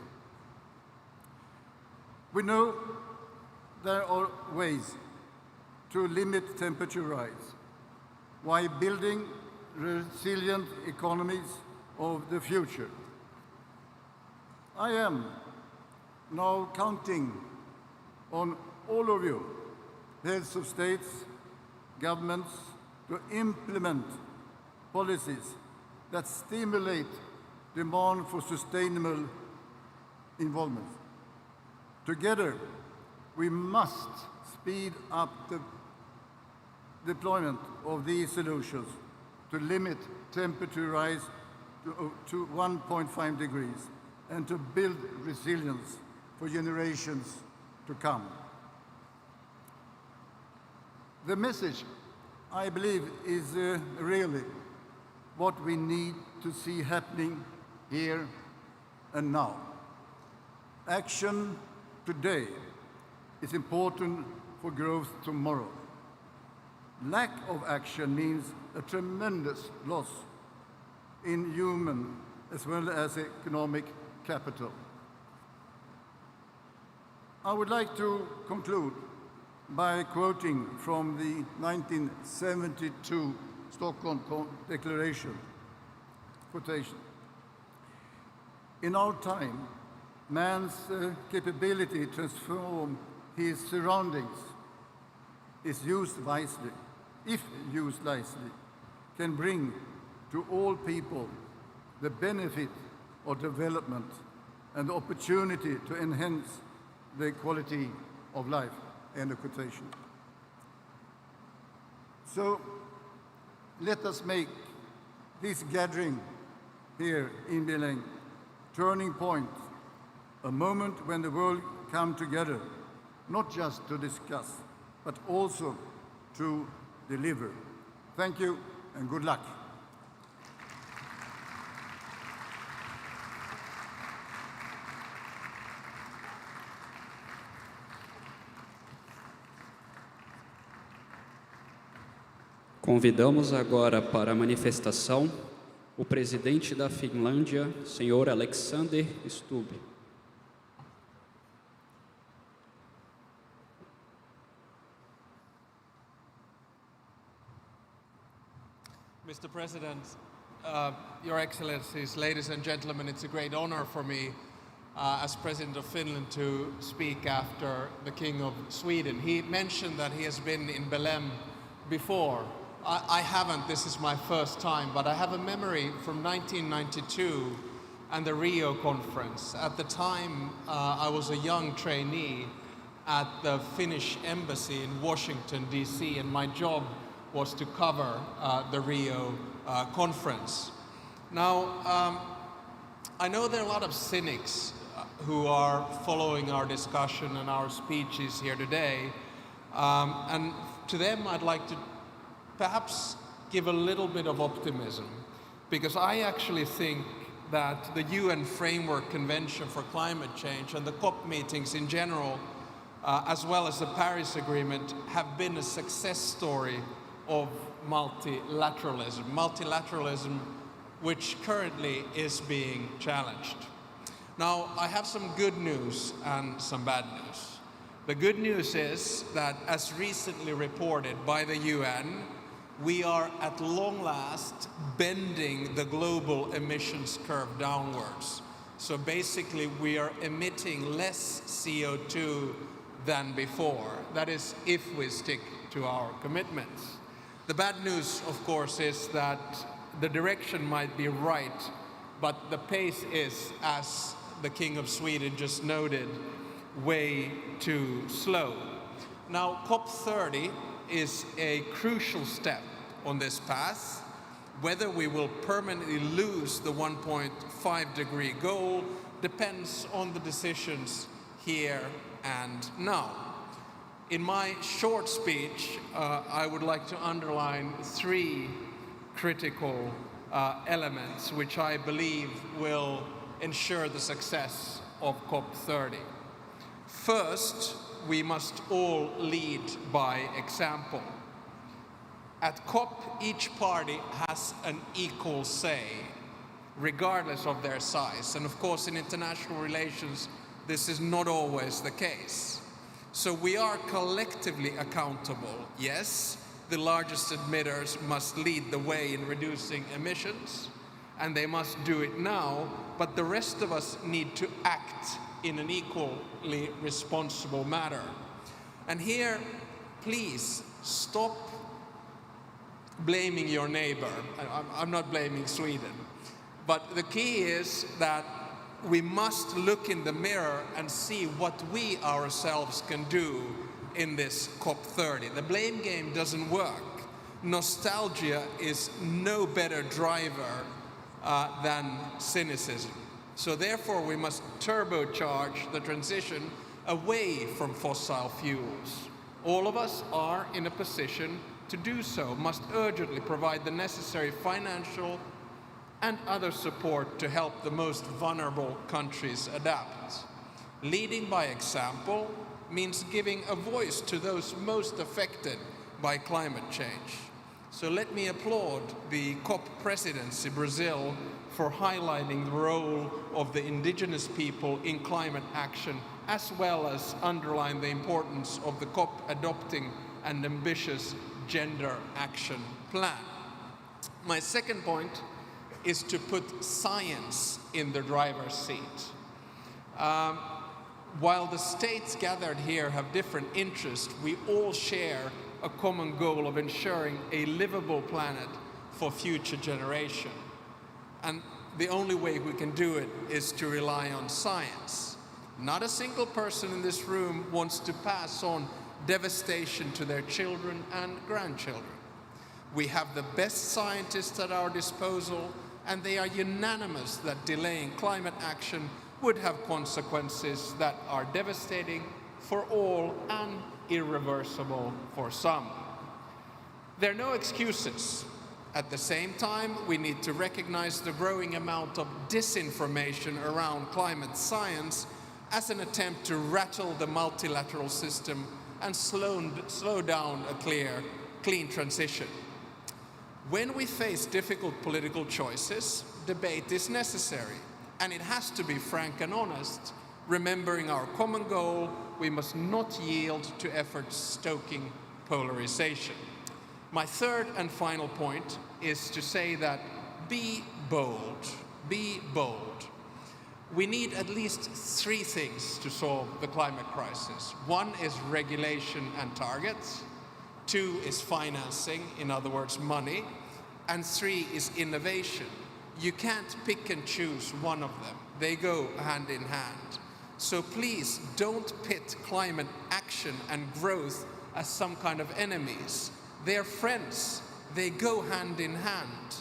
We know there are ways to limit temperature rise while building resilient economies of the future. I am now counting on all of you, heads of states, governments, to implement policies that stimulate demand for sustainable involvement. Together, we must speed up the deployment of these solutions to limit temperature rise to 1.5 degrees and to build resilience for generations to come. The message, I believe, is really what we need to see happening here and now. Action today is important for growth tomorrow. Lack of action means a tremendous loss in human as well as economic capital. I would like to conclude by quoting from the 1972 Stockholm Declaration, quotation. In our time, man's capability to transform his surroundings is used wisely, if used wisely, can bring to all people the benefit of development and the opportunity to enhance the quality of life. End of quotation. So let us make this gathering here in Belém turning point, a moment when the world come together, not just to discuss, but also to deliver. Thank you and good luck. Convidamos agora para a manifestação o presidente da Finlândia, senhor Alexander Stubb. Mr. President, Your Excellencies, ladies and gentlemen, it's a great honor for me as President of Finland to speak after the King of Sweden. He mentioned that he has been in Belém before. I haven't, this is my first time, but I have a memory from 1992 and the Rio conference. At the time, I was a young trainee at the Finnish embassy in Washington, D.C., and my job was to cover the Rio conference. Now, I know there are a lot of cynics who are following our discussion and our speeches here today, and to them I'd like to perhaps give a little bit of optimism, because I actually think that the UN Framework Convention for Climate Change and the COP meetings in general, as well as the Paris Agreement, have been a success story of multilateralism which currently is being challenged. Now, I have some good news and some bad news. The good news is that, as recently reported by the UN, we are at long last bending the global emissions curve downwards. So basically we are emitting less CO2 than before. That is, if we stick to our commitments. The bad news, of course, is that the direction might be right, but the pace is, as the King of Sweden just noted, way too slow. Now, COP30 is a crucial step on this path. Whether we will permanently lose the 1.5 degree goal depends on the decisions here and now. In my short speech, I would like to underline three critical elements which I believe will ensure the success of COP30. First, we must all lead by example. At COP, each party has an equal say, regardless of their size. And of course, in international relations, this is not always the case. So we are collectively accountable. Yes, the largest emitters must lead the way in reducing emissions, and they must do it now, but the rest of us need to act in an equally responsible manner. And here, please stop blaming your neighbor. I'm not blaming Sweden, but the key is that we must look in the mirror and see what we ourselves can do in this COP30. The blame game doesn't work. Nostalgia is no better driver than cynicism. So therefore we must turbocharge the transition away from fossil fuels. All of us are in a position to do so, must urgently provide the necessary financial and other support to help the most vulnerable countries adapt. Leading by example means giving a voice to those most affected by climate change. So let me applaud the COP presidency, Brazil, for highlighting the role of the indigenous people in climate action, as well as underline the importance of the COP adopting an ambitious gender action plan. My second point is to put science in the driver's seat. While the states gathered here have different interests, we all share a common goal of ensuring a livable planet for future generations. And the only way we can do it is to rely on science. Not a single person in this room wants to pass on devastation to their children and grandchildren. We have the best scientists at our disposal, and they are unanimous that delaying climate action would have consequences that are devastating for all and irreversible for some. There are no excuses. At the same time, we need to recognize the growing amount of disinformation around climate science as an attempt to rattle the multilateral system and slow down a clean transition. When we face difficult political choices, debate is necessary, and it has to be frank and honest. Remembering our common goal, we must not yield to efforts stoking polarization. My third and final point is to say that be bold, be bold. We need at least 3 things to solve the climate crisis. 1 is regulation and targets. 2 is financing, in other words, money. And 3 is innovation. You can't pick and choose one of them. They go hand in hand. So please don't pit climate action and growth as some kind of enemies. They're friends. They go hand in hand.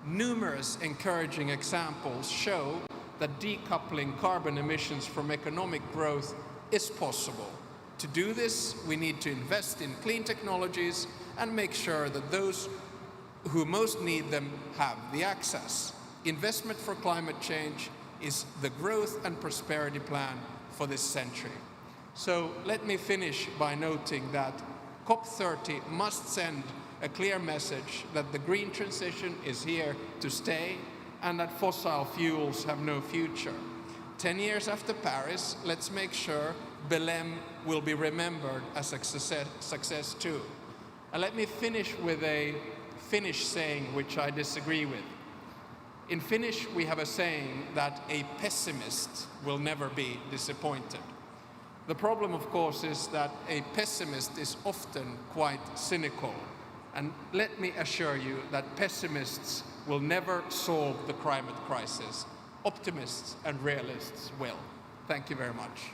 Numerous encouraging examples show that decoupling carbon emissions from economic growth is possible. To do this, we need to invest in clean technologies and make sure that those who most need them have the access. Investment for climate change is the growth and prosperity plan for this century. So let me finish by noting that COP30 must send a clear message that the green transition is here to stay and that fossil fuels have no future. 10 years after Paris, let's make sure Belém will be remembered as a success too. And let me finish with a Finnish saying which I disagree with. In Finnish, we have a saying that a pessimist will never be disappointed. The problem, of course, is that a pessimist is often quite cynical. And let me assure you that pessimists will never solve the climate crisis. Optimists and realists will. Thank you very much.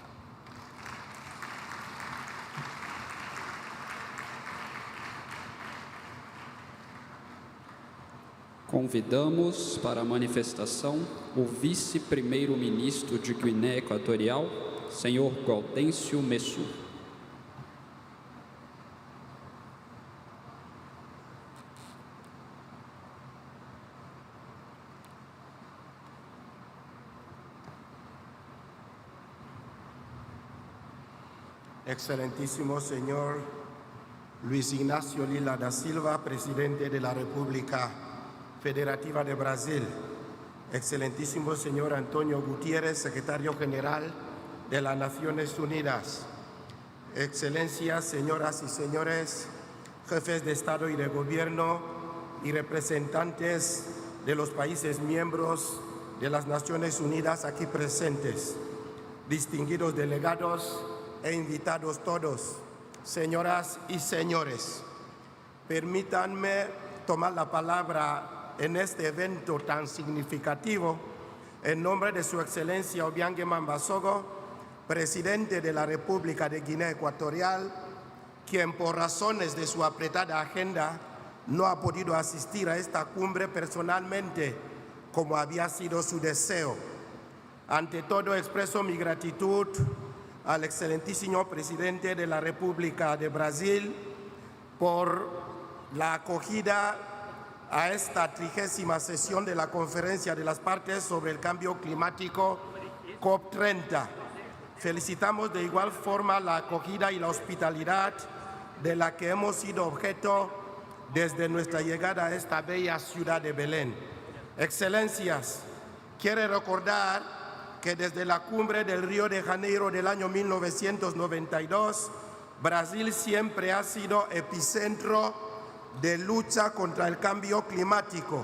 Convidamos para a manifestação o vice-primeiro-ministro de Guiné Equatorial, senhor Gaudêncio Messu. Excelentísimo señor Luiz Inácio Lula da Silva, presidente de la República Federativa de Brasil. Excelentísimo señor Antonio Guterres, secretario general de las Naciones Unidas. Excelencias, señoras y señores, jefes de Estado y de Gobierno y representantes de los países miembros de las Naciones Unidas aquí presentes, distinguidos delegados e invitados todos, señoras y señores, permítanme tomar la palabra en este evento tan significativo en nombre de Su Excelencia Obiang Mbasogo, presidente de la República de Guinea Ecuatorial, quien por razones de su apretada agenda no ha podido asistir a esta cumbre personalmente como había sido su deseo. Ante todo, expreso mi gratitud al excelentísimo presidente de la República de Brasil por la acogida a esta 30ª sesión de la Conferencia de las Partes sobre el Cambio Climático COP30. Felicitamos de igual forma la acogida y la hospitalidad de la que hemos sido objeto desde nuestra llegada a esta bella ciudad de Belén. Excelencias, quiero recordar que desde la cumbre del Río de Janeiro del año 1992, Brasil siempre ha sido epicentro de lucha contra el cambio climático.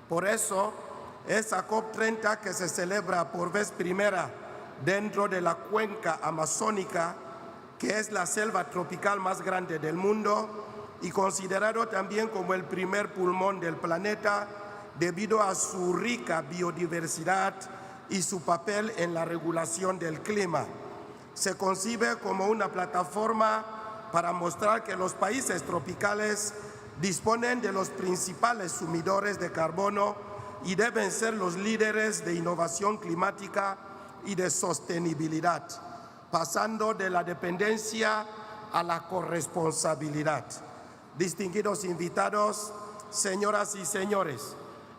Por eso, esa COP30 que se celebra por vez primera dentro de la cuenca amazónica, que es la selva tropical más grande del mundo y considerado también como el primer pulmón del planeta debido a su rica biodiversidad y su papel en la regulación del clima. Se concibe como una plataforma para mostrar que los países tropicales disponen de los principales sumidores de carbono y deben ser los líderes de innovación climática y de sostenibilidad, pasando de la dependencia a la corresponsabilidad. Distinguidos invitados, señoras y señores,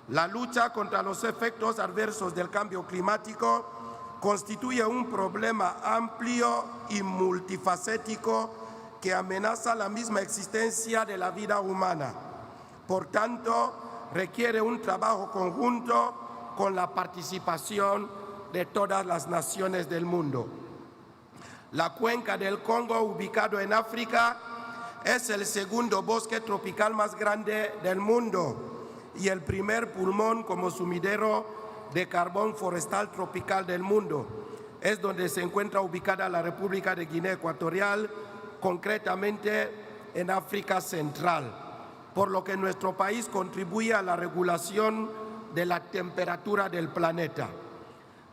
la lucha contra los efectos adversos del cambio climático constituye un problema amplio y multifacético que amenaza la misma existencia de la vida humana. Por tanto, requiere un trabajo conjunto con la participación de todas las naciones del mundo. La cuenca del Congo, ubicado en África, es el segundo bosque tropical más grande del mundo y el primer pulmón como sumidero de carbón forestal tropical del mundo. Es donde se encuentra ubicada la República de Guinea Ecuatorial, concretamente en África Central, por lo que nuestro país contribuye a la regulación de la temperatura del planeta.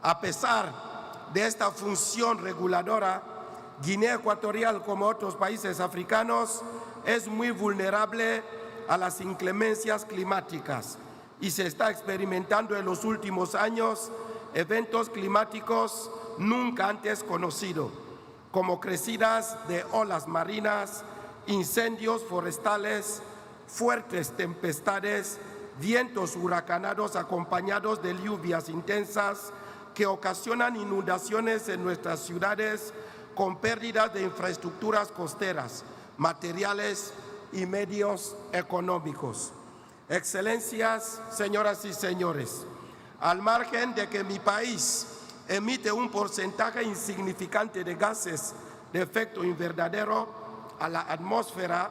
A pesar de esta función reguladora, Guinea Ecuatorial, como otros países africanos, es muy vulnerable a las inclemencias climáticas y se está experimentando en los últimos años eventos climáticos nunca antes conocidos, como crecidas de olas marinas, incendios forestales, fuertes tempestades, vientos huracanados acompañados de lluvias intensas que ocasionan inundaciones en nuestras ciudades con pérdidas de infraestructuras costeras, materiales y medios económicos. Excelencias, señoras y señores, al margen de que mi país emite un porcentaje insignificante de gases de efecto invernadero a la atmósfera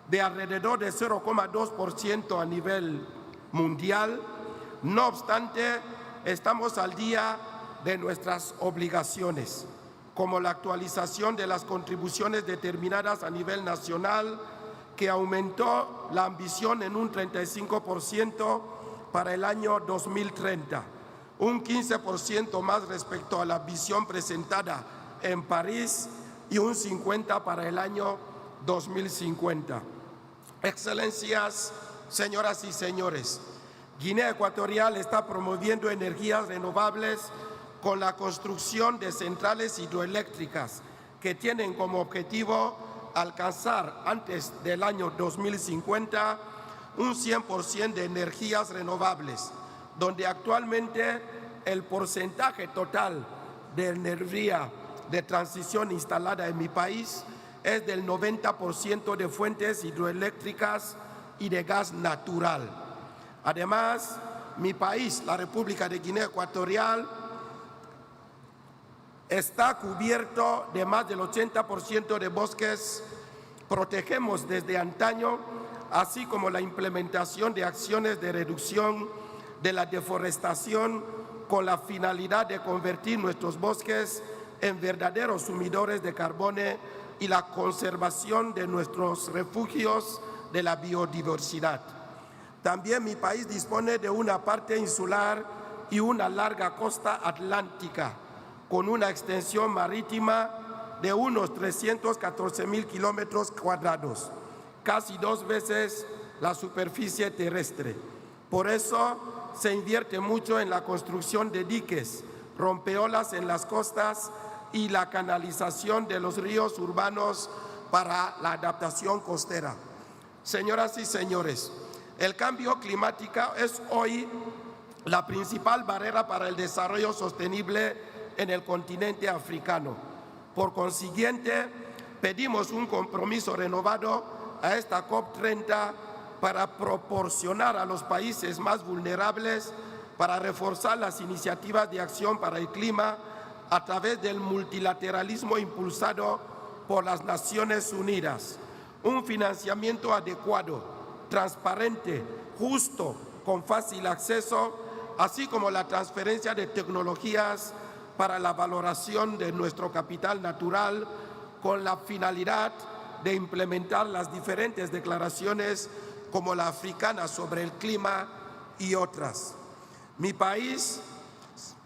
de alrededor de 0,2% a nivel mundial, no obstante, estamos al día de nuestras obligaciones, como la actualización de las contribuciones determinadas a nivel nacional, que aumentó la ambición en un 35% para el año 2030, un 15% más respecto a la visión presentada en París y un 50% para el año 2050. Excelencias, señoras y señores, Guinea Ecuatorial está promoviendo energías renovables con la construcción de centrales hidroeléctricas que tienen como objetivo alcanzar antes del año 2050 un 100% de energías renovables, donde actualmente el porcentaje total de energía de transición instalada en mi país es del 90% de fuentes hidroeléctricas y de gas natural. Además, mi país, la República de Guinea Ecuatorial, está cubierto de más del 80% de bosques. Protegemos desde antaño, así como la implementación de acciones de reducción de la deforestación con la finalidad de convertir nuestros bosques en verdaderos sumidores de carbono y la conservación de nuestros refugios de la biodiversidad. También mi país dispone de una parte insular y una larga costa atlántica, con una extensión marítima de unos 314.000 kilómetros cuadrados, casi 2 veces la superficie terrestre. Por eso se invierte mucho en la construcción de diques, rompeolas en las costas y la canalización de los ríos urbanos para la adaptación costera. Señoras y señores, el cambio climático es hoy la principal barrera para el desarrollo sostenible en el continente africano. Por consiguiente, pedimos un compromiso renovado a esta COP30 para proporcionar a los países más vulnerables para reforzar las iniciativas de acción para el clima a través del multilateralismo impulsado por las Naciones Unidas. Un financiamiento adecuado, transparente, justo, con fácil acceso, así como la transferencia de tecnologías para la valoración de nuestro capital natural con la finalidad de implementar las diferentes declaraciones como la africana sobre el clima y otras. Mi país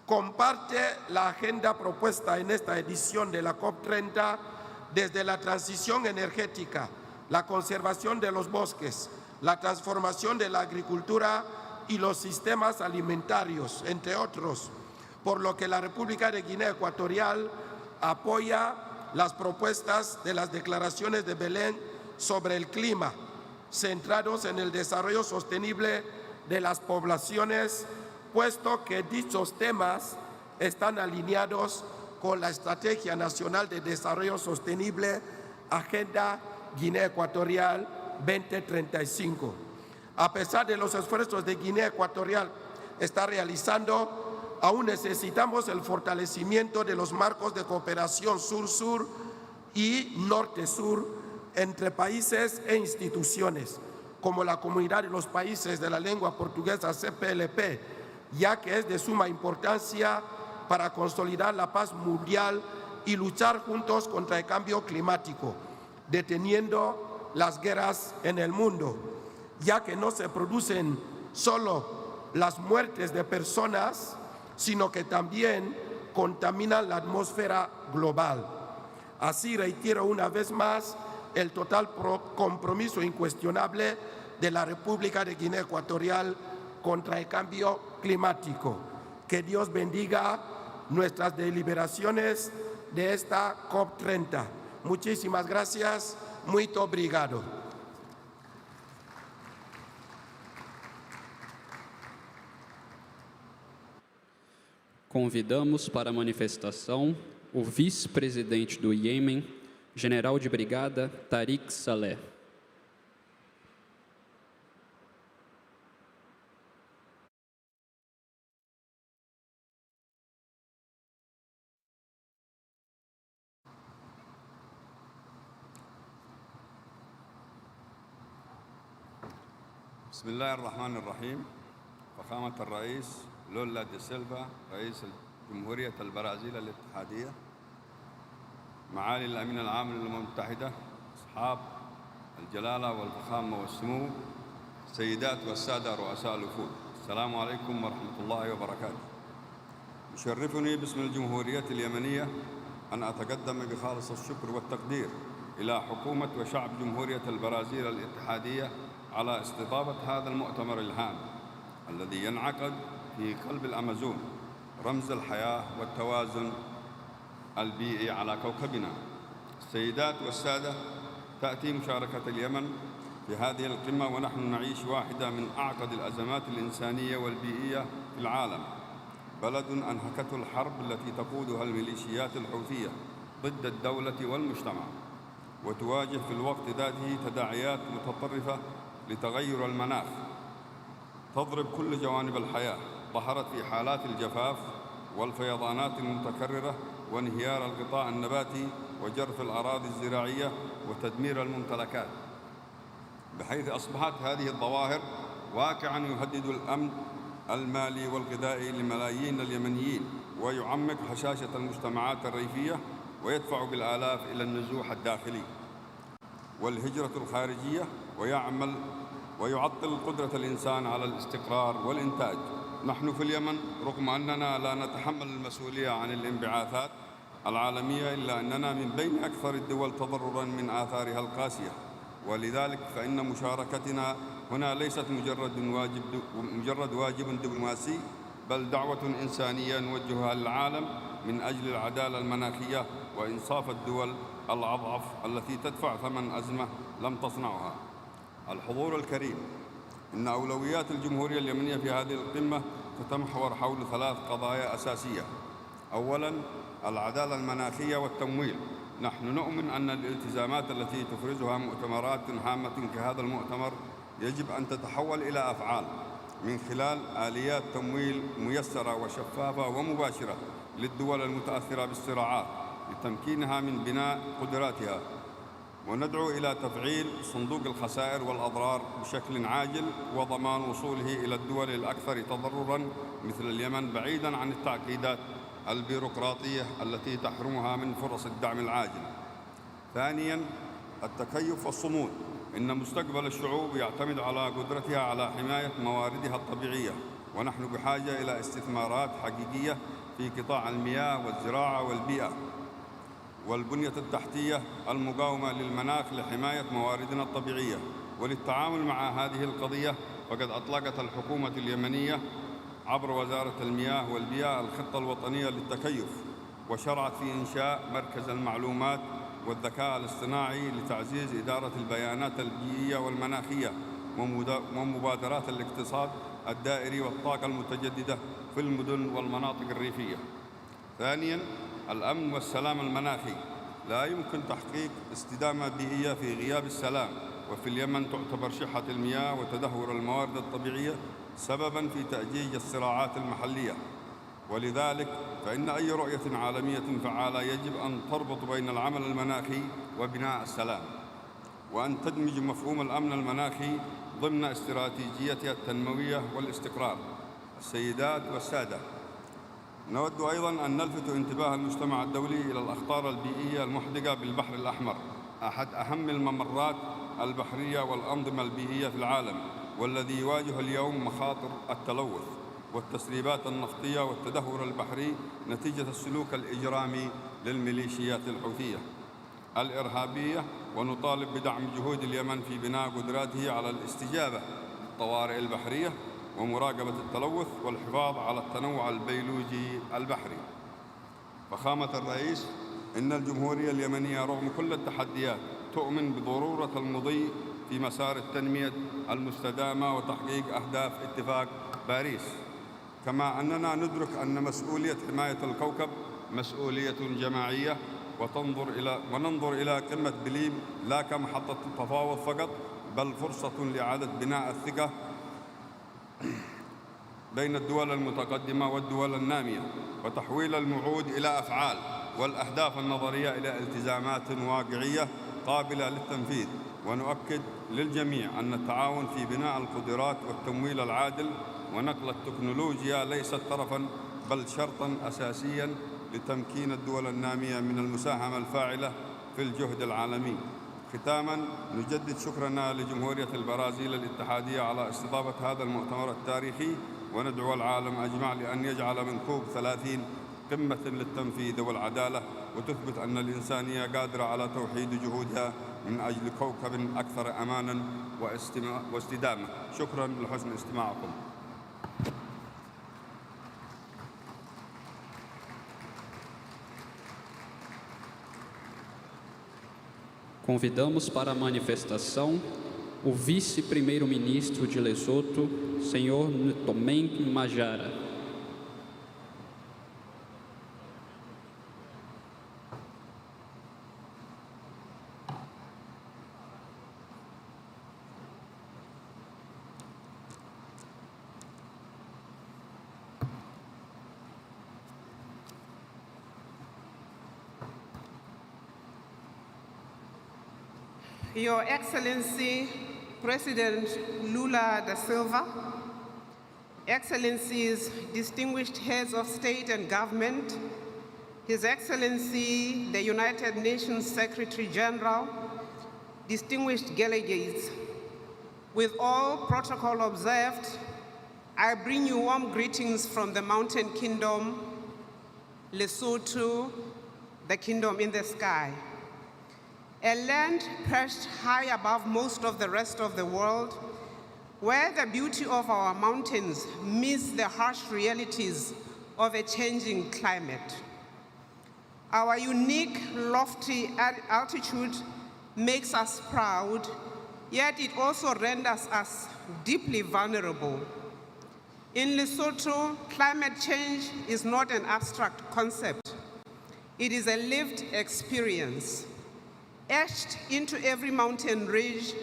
comparte la agenda propuesta en esta edición de la COP30 desde la transición energética, la conservación de los bosques, la transformación de la agricultura y los sistemas alimentarios, entre otros, por lo que la República de Guinea Ecuatorial apoya las propuestas de las declaraciones de Belém sobre el clima, centrados en el desarrollo sostenible de las poblaciones, puesto que dichos temas están alineados con la Estrategia Nacional de Desarrollo Sostenible, Agenda Guinea Ecuatorial 2035. A pesar de los esfuerzos de Guinea Ecuatorial está realizando, aún necesitamos el fortalecimiento de los marcos de cooperación sur-sur y norte-sur entre países e instituciones, como la Comunidad de los Países de la Lengua Portuguesa CPLP, ya que es de suma importancia para consolidar la paz mundial y luchar juntos contra el cambio climático, deteniendo las guerras en el mundo, ya que no se producen solo las muertes de personas, sino que también contaminan la atmósfera global. Así reitero una vez más el total compromiso incuestionable de la República de Guinea Ecuatorial contra el cambio climático. Que Dios bendiga nuestras deliberaciones de esta COP30. Muchísimas gracias. Muito obrigado. Convidamos para a manifestação o vice-presidente do Iêmen, general de brigada Tariq Saleh. بسم الله الرحمن الرحيم. فخامة الرئيس لولا دي سيلفا رئيس جمهورية البرازيل الاتحادية، معالي الأمين العام للأمم المتحدة، أصحاب الجلالة والفخامة والسمو، السيدات والسادة رؤساء الوفود، السلام عليكم ورحمة الله وبركاته. يشرفني باسم الجمهورية اليمنية أن أتقدم بخالص الشكر والتقدير إلى حكومة وشعب جمهورية البرازيل الاتحادية على استضافة هذا المؤتمر الهام الذي ينعقد في قلب الأمازون، رمز الحياة والتوازن البيئي على كوكبنا. السيدات والسادة، تأتي مشاركة اليمن في هذه القمة ونحن نعيش واحدة من أعقد الأزمات الإنسانية والبيئية في العالم، بلد أنهكته الحرب التي تقودها الميليشيات الحوثية ضد الدولة والمجتمع، وتواجه في الوقت ذاته تداعيات متطرفة لتغير المناخ تضرب كل جوانب الحياة، ظهرت في حالات الجفاف والفيضانات المتكررة وانهيار الغطاء النباتي وجرف الأراضي الزراعية وتدمير الممتلكات، بحيث أصبحت هذه الظواهر واقعاً يهدد الأمن المالي والغذائي لملايين اليمنيين، ويعمق هشاشة المجتمعات الريفية، ويدفع بالآلاف إلى النزوح الداخلي والهجرة الخارجية، ويعطل قدرة الإنسان على الاستقرار والإنتاج. نحن في اليمن رغم أننا لا نتحمل المسؤولية عن الانبعاثات العالمية، إلا أننا من بين أكثر الدول تضرراً من آثارها القاسية، ولذلك فإن مشاركتنا هنا ليست مجرد واجب دبلوماسي، بل دعوة إنسانية نوجهها للعالم من أجل العدالة المناخية وإنصاف الدول الأضعف التي تدفع ثمن أزمة لم تصنعها. الحضور الكريم، إن أولويات الجمهورية اليمنية في هذه القمة تتمحور حول 3 قضايا أساسية. أولاً، العدالة المناخية والتمويل. نحن نؤمن أن الالتزامات التي تفرزها مؤتمرات هامة كهذا المؤتمر يجب أن تتحول إلى أفعال من خلال آليات تمويل ميسرة وشفافة ومباشرة للدول المتأثرة بالصراعات لتمكينها من بناء قدراتها، وندعو إلى تفعيل صندوق الخسائر والأضرار بشكل عاجل وضمان وصوله إلى الدول الأكثر تضرراً مثل اليمن، بعيداً عن التعقيدات البيروقراطية التي تحرمها من فرص الدعم العاجل. ثانياً، التكيف والصمود. إن مستقبل الشعوب يعتمد على قدرتها على حماية مواردها الطبيعية، ونحن بحاجة إلى استثمارات حقيقية في قطاع المياه والزراعة والبيئة والبنية التحتية المقاومة للمناخ لحماية مواردنا الطبيعية. وللتعامل مع هذه القضية فقد أطلقت الحكومة اليمنية عبر وزارة المياه والبيئة الخطة الوطنية للتكيف، وشرعت في إنشاء مركز المعلومات والذكاء الاصطناعي لتعزيز إدارة البيانات البيئية والمناخية ومبادرات الاقتصاد الدائري والطاقة المتجددة في المدن والمناطق الريفية. ثانياً، الأمن والسلام المناخي. لا يمكن تحقيق استدامة بيئية في غياب السلام، وفي اليمن تعتبر شحة المياه وتدهور الموارد الطبيعية سبباً في تأجيج الصراعات المحلية، ولذلك فإن أي رؤية عالمية فعالة يجب أن تربط بين العمل المناخي وبناء السلام، وأن تدمج مفهوم الأمن المناخي ضمن استراتيجيتها التنموية والاستقرار. السيدات والسادة، نود أيضاً أن نلفت انتباه المجتمع الدولي إلى الأخطار البيئية المحدقة بالبحر الأحمر، أحد أهم الممرات البحرية والأنظمة البيئية في العالم، والذي يواجه اليوم مخاطر التلوث والتسريبات النفطية والتدهور البحري نتيجة السلوك الإجرامي للميليشيات الحوثية الإرهابية. ونطالب بدعم جهود اليمن في بناء قدراته على الاستجابة للطوارئ البحرية ومراقبة التلوث والحفاظ على التنوع البيولوجي البحري. فخامة الرئيس، إن الجمهورية اليمنية رغم كل التحديات تؤمن بضرورة المضي في مسار التنمية المستدامة وتحقيق أهداف اتفاق باريس، كما أننا ندرك أن مسؤولية حماية الكوكب مسؤولية جماعية، وننظر إلى قمة بليم لا كمحطة تفاوض فقط، بل فرصة لإعادة بناء الثقة بين الدول المتقدمة والدول النامية، وتحويل الموعود إلى أفعال والأهداف النظرية إلى التزامات واقعية قابلة للتنفيذ. ونؤكد للجميع أن التعاون في بناء القدرات والتمويل العادل ونقل التكنولوجيا ليست طرفاً بل شرطاً أساسياً لتمكين الدول النامية من المساهمة الفاعلة في الجهد العالمي. ختاماً، نجدد شكرنا لجمهورية البرازيل الاتحادية على استضافة هذا المؤتمر التاريخي، وندعو العالم أجمع لأن يجعل من كوب 30 قمة للتنفيذ والعدالة، وتثبت أن الإنسانية قادرة على توحيد جهودها من أجل كوكب أكثر أماناً واستدامة. شكراً لحسن استماعكم. Convidamos para a manifestação o vice-primeiro-ministro de Lesoto, senhor Ntomeng Majara. Your Excellency, President Lula da Silva, Excellencies, distinguished heads of state and government, His Excellency, the United Nations Secretary General, distinguished delegates, with all protocol observed, I bring you warm greetings from the Mountain Kingdom, Lesotho, the kingdom in the sky. A land perched high above most of the rest of the world, where the beauty of our mountains meets the harsh realities of a changing climate. Our unique, lofty altitude makes us proud, yet it also renders us deeply vulnerable. In Lesotho, climate change is not an abstract concept. It is a lived experience, etched into every mountain ridge,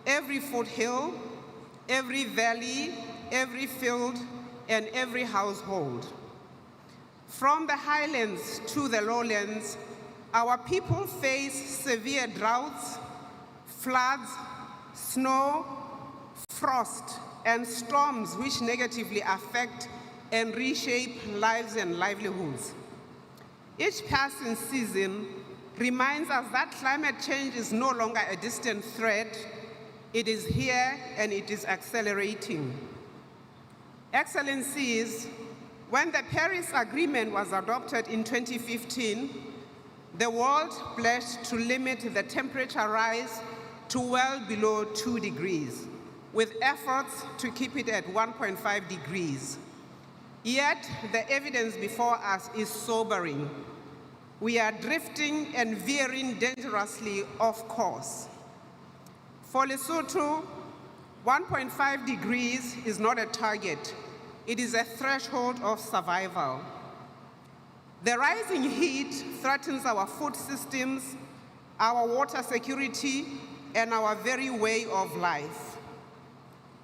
every foothill, every valley, every field, and every household. From the highlands to the lowlands, our people face severe droughts, floods, snow, frost, and storms which negatively affect and reshape lives and livelihoods. Each passing season reminds us that climate change is no longer a distant threat. It is here and it is accelerating. Excellencies, when the Paris Agreement was adopted in 2015, the world pledged to limit the temperature rise to well below 2 degrees, with efforts to keep it at 1.5 degrees. Yet, the evidence before us is sobering. We are drifting and veering dangerously off course. For Lesotho, 1.5 degrees is not a target. It is a threshold of survival. The rising heat threatens our food systems, our water security, and our very way of life.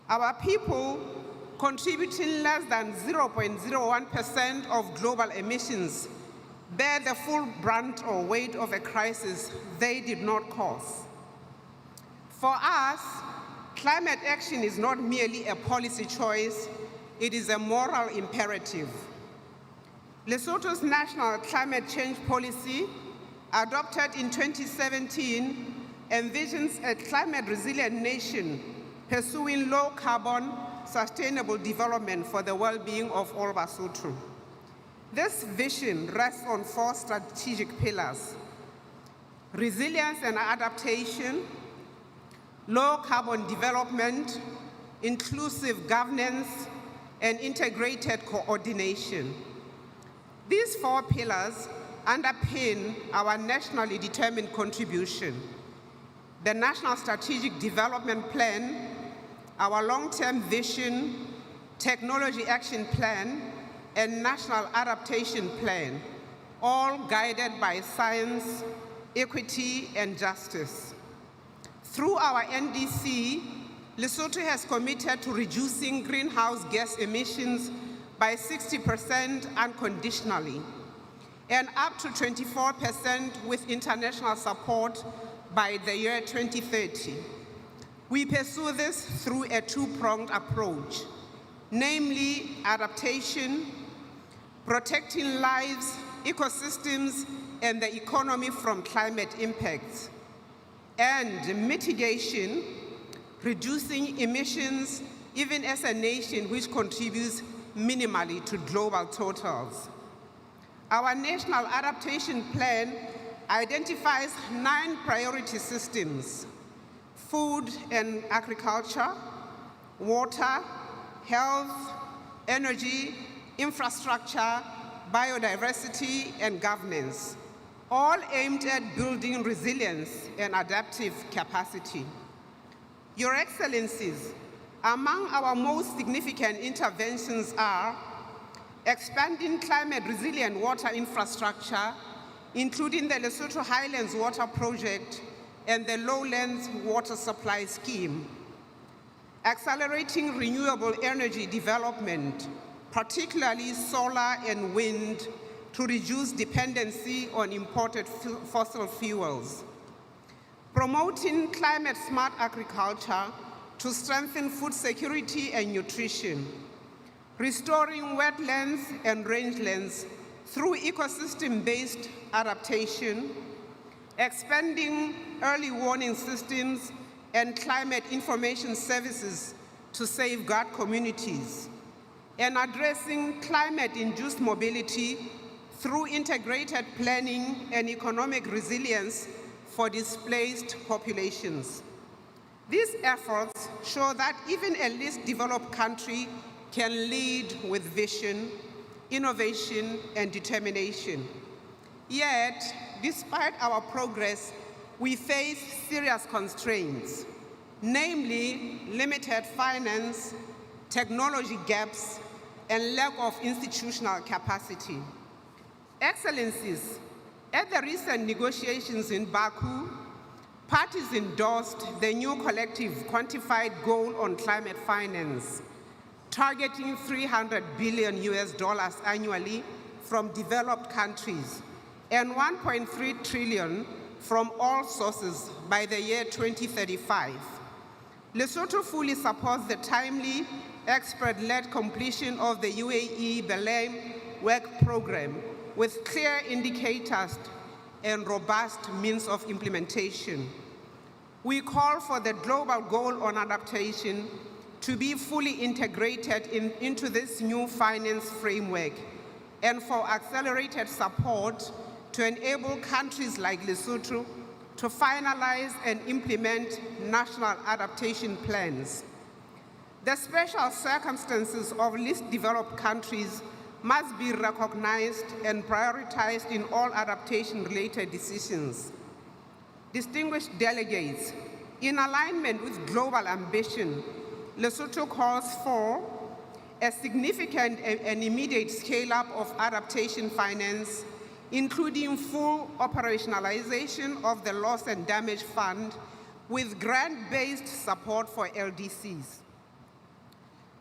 Our people, contributing less than 0.01% of global emissions, bear the full brunt or weight of a crisis they did not cause. For us, climate action is not merely a policy choice, it is a moral imperative. Lesotho's national climate change policy, adopted in 2017, envisions a climate-resilient nation pursuing low-carbon, sustainable development for the well-being of all Basotho. This vision rests on 4 strategic pillars: resilience and adaptation, low-carbon development, inclusive governance, and integrated coordination. These 4 pillars underpin our nationally determined contribution: the National Strategic Development Plan, our long-term vision, Technology Action Plan, and National Adaptation Plan, all guided by science, equity, and justice. Through our NDC, Lesotho has committed to reducing greenhouse gas emissions by 60% unconditionally, and up to 24% with international support by the year 2030. We pursue this through a 2-pronged approach, namely adaptation, protecting lives, ecosystems, and the economy from climate impacts, and mitigation, reducing emissions, even as a nation which contributes minimally to global totals. Our National Adaptation Plan identifies 9 priority systems: food and agriculture, water, health, energy, infrastructure, biodiversity, and governance, all aimed at building resilience and adaptive capacity. Your Excellencies, among our most significant interventions are expanding climate-resilient water infrastructure, including the Lesotho Highlands Water Project and the Lowlands Water Supply Scheme, accelerating renewable energy development, particularly solar and wind, to reduce dependency on imported fossil fuels, promoting climate-smart agriculture to strengthen food security and nutrition, restoring wetlands and rangelands through ecosystem-based adaptation, expanding early warning systems and climate information services to safeguard communities, and addressing climate-induced mobility through integrated planning and economic resilience for displaced populations. These efforts show that even a least developed country can lead with vision, innovation, and determination. Yet, despite our progress, we face serious constraints, namely limited finance, technology gaps, and lack of institutional capacity. Excellencies, at the recent negotiations in Baku, parties endorsed the new collective quantified goal on climate finance, targeting $300 billion annually from developed countries and $1.3 trillion from all sources by the year 2035. Lesotho fully supports the timely, expert-led completion of the UAE Belém work program with clear indicators and robust means of implementation. We call for the global goal on adaptation to be fully integrated into this new finance framework and for accelerated support to enable countries like Lesotho to finalize and implement national adaptation plans. The special circumstances of least developed countries must be recognized and prioritized in all adaptation-related decisions. Distinguished delegates, in alignment with global ambition, Lesotho calls for a significant and immediate scale-up of adaptation finance, including full operationalization of the Loss and Damage Fund with grant-based support for LDCs.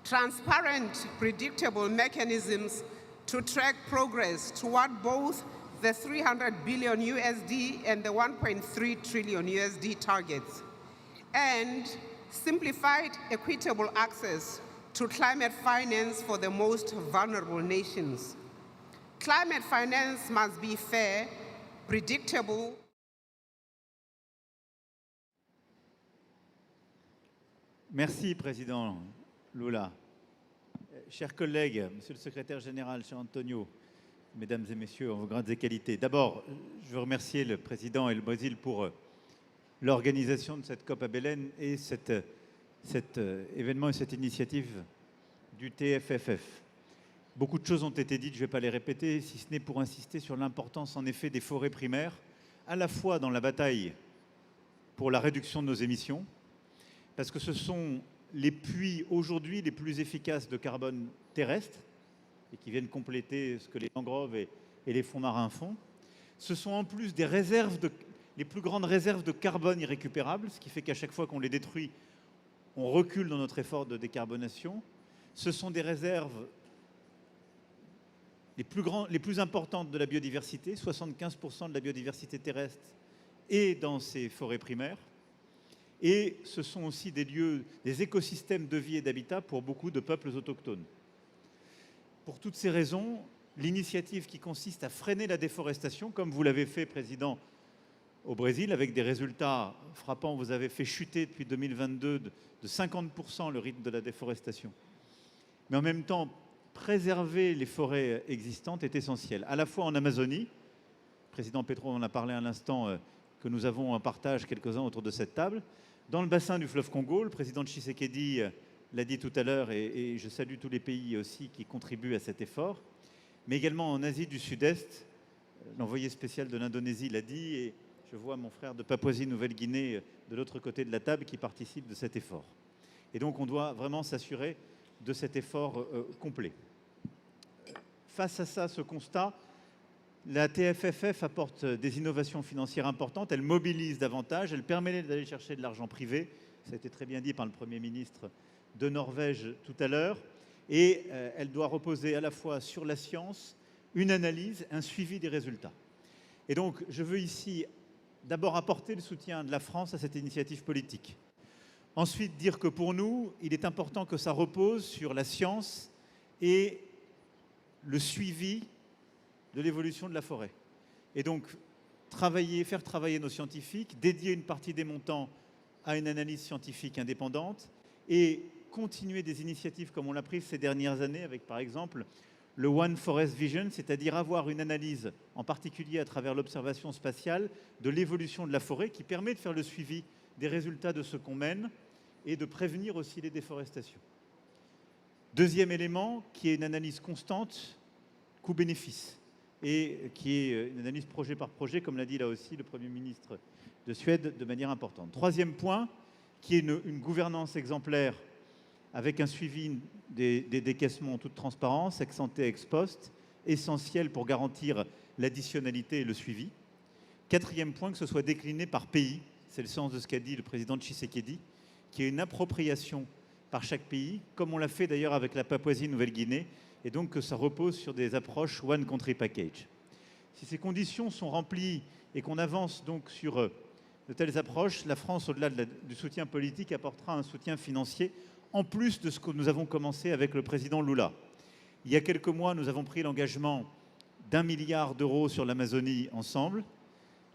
Transparent, predictable mechanisms to track progress toward both the $300 billion and the $1.3 trillion targets, and simplified, equitable access to climate finance for the most vulnerable nations. Climate finance must be fair, predictable. Merci, Président Lula. Chers collègues, Monsieur le Secrétaire général, cher Antonio, Mesdames et Messieurs, en vos grandes qualités. D'abord, je veux remercier le Président et le Brésil pour l'organisation de cette COP à Belém et cet événement et cette initiative du TFFF. Beaucoup de choses ont été dites, je ne vais pas les répéter, si ce n'est pour insister sur l'importance en effet des forêts primaires, à la fois dans la bataille pour la réduction de nos émissions, parce que ce sont les puits aujourd'hui les plus efficaces de carbone terrestre et qui viennent compléter ce que les mangroves et les fonds marins font. Ce sont en plus des réserves, les plus grandes réserves de carbone irrécupérables, ce qui fait qu'à chaque fois qu'on les détruit, on recule dans notre effort de décarbonation. Ce sont des réserves les plus importantes de la biodiversité, 75% de la biodiversité terrestre est dans ces forêts primaires. Et ce sont aussi des lieux, des écosystèmes de vie et d'habitat pour beaucoup de peuples autochtones. Pour toutes ces raisons, l'initiative qui consiste à freiner la déforestation, comme vous l'avez fait, Président, au Brésil, avec des résultats frappants, vous avez fait chuter depuis 2022 de 50% le rythme de la déforestation. Mais en même temps, préserver les forêts existantes est essentiel, à la fois en Amazonie, le Président Petro en a parlé à l'instant, que nous avons en partage quelques-uns autour de cette table, dans le bassin du fleuve Congo, le président Tshisekedi l'a dit tout à l'heure, et je salue tous les pays aussi qui contribuent à cet effort, mais également en Asie du Sud-Est, l'envoyé spécial de l'Indonésie l'a dit, et je vois mon frère de Papouasie-Nouvelle-Guinée de l'autre côté de la table qui participe de cet effort. Et donc on doit vraiment s'assurer de cet effort complet. Face à ça, ce constat, la TFFF apporte des innovations financières importantes, elle mobilise davantage, elle permet d'aller chercher de l'argent privé, ça a été très bien dit par le Premier ministre de Norvège tout à l'heure, et elle doit reposer à la fois sur la science, une analyse, un suivi des résultats. Et donc je veux ici, d'abord apporter le soutien de la France à cette initiative politique. Ensuite, dire que pour nous, il est important que ça repose sur la science et le suivi de l'évolution de la forêt. Et donc, faire travailler nos scientifiques, dédier une partie des montants à une analyse scientifique indépendante et continuer des initiatives comme on l'a pris ces dernières années avec, par exemple, le One Forest Vision, c'est-à-dire avoir une analyse, en particulier à travers l'observation spatiale, de l'évolution de la forêt qui permet de faire le suivi des résultats de ce qu'on mène et de prévenir aussi les déforestations. Deuxième élément, qui est une analyse constante, coût-bénéfice, et qui est une analyse projet par projet, comme l'a dit là aussi le Premier ministre de Suède, de manière importante. Troisième point, qui est une gouvernance exemplaire avec un suivi des décaissements en toute transparence, ex ante, ex post, essentiel pour garantir l'additionnalité et le suivi. Quatrième point, que ce soit décliné par pays, c'est le sens de ce qu'a dit le président Tshisekedi, qui est une appropriation par chaque pays, comme on l'a fait d'ailleurs avec la Papouasie-Nouvelle-Guinée, et donc que ça repose sur des approches One Country Package. Si ces conditions sont remplies et qu'on avance donc sur de telles approches, la France, au-delà du soutien politique, apportera un soutien financier en plus de ce que nous avons commencé avec le président Lula. Il y a quelques mois, nous avons pris l'engagement d'1 milliard d'euros sur l'Amazonie ensemble.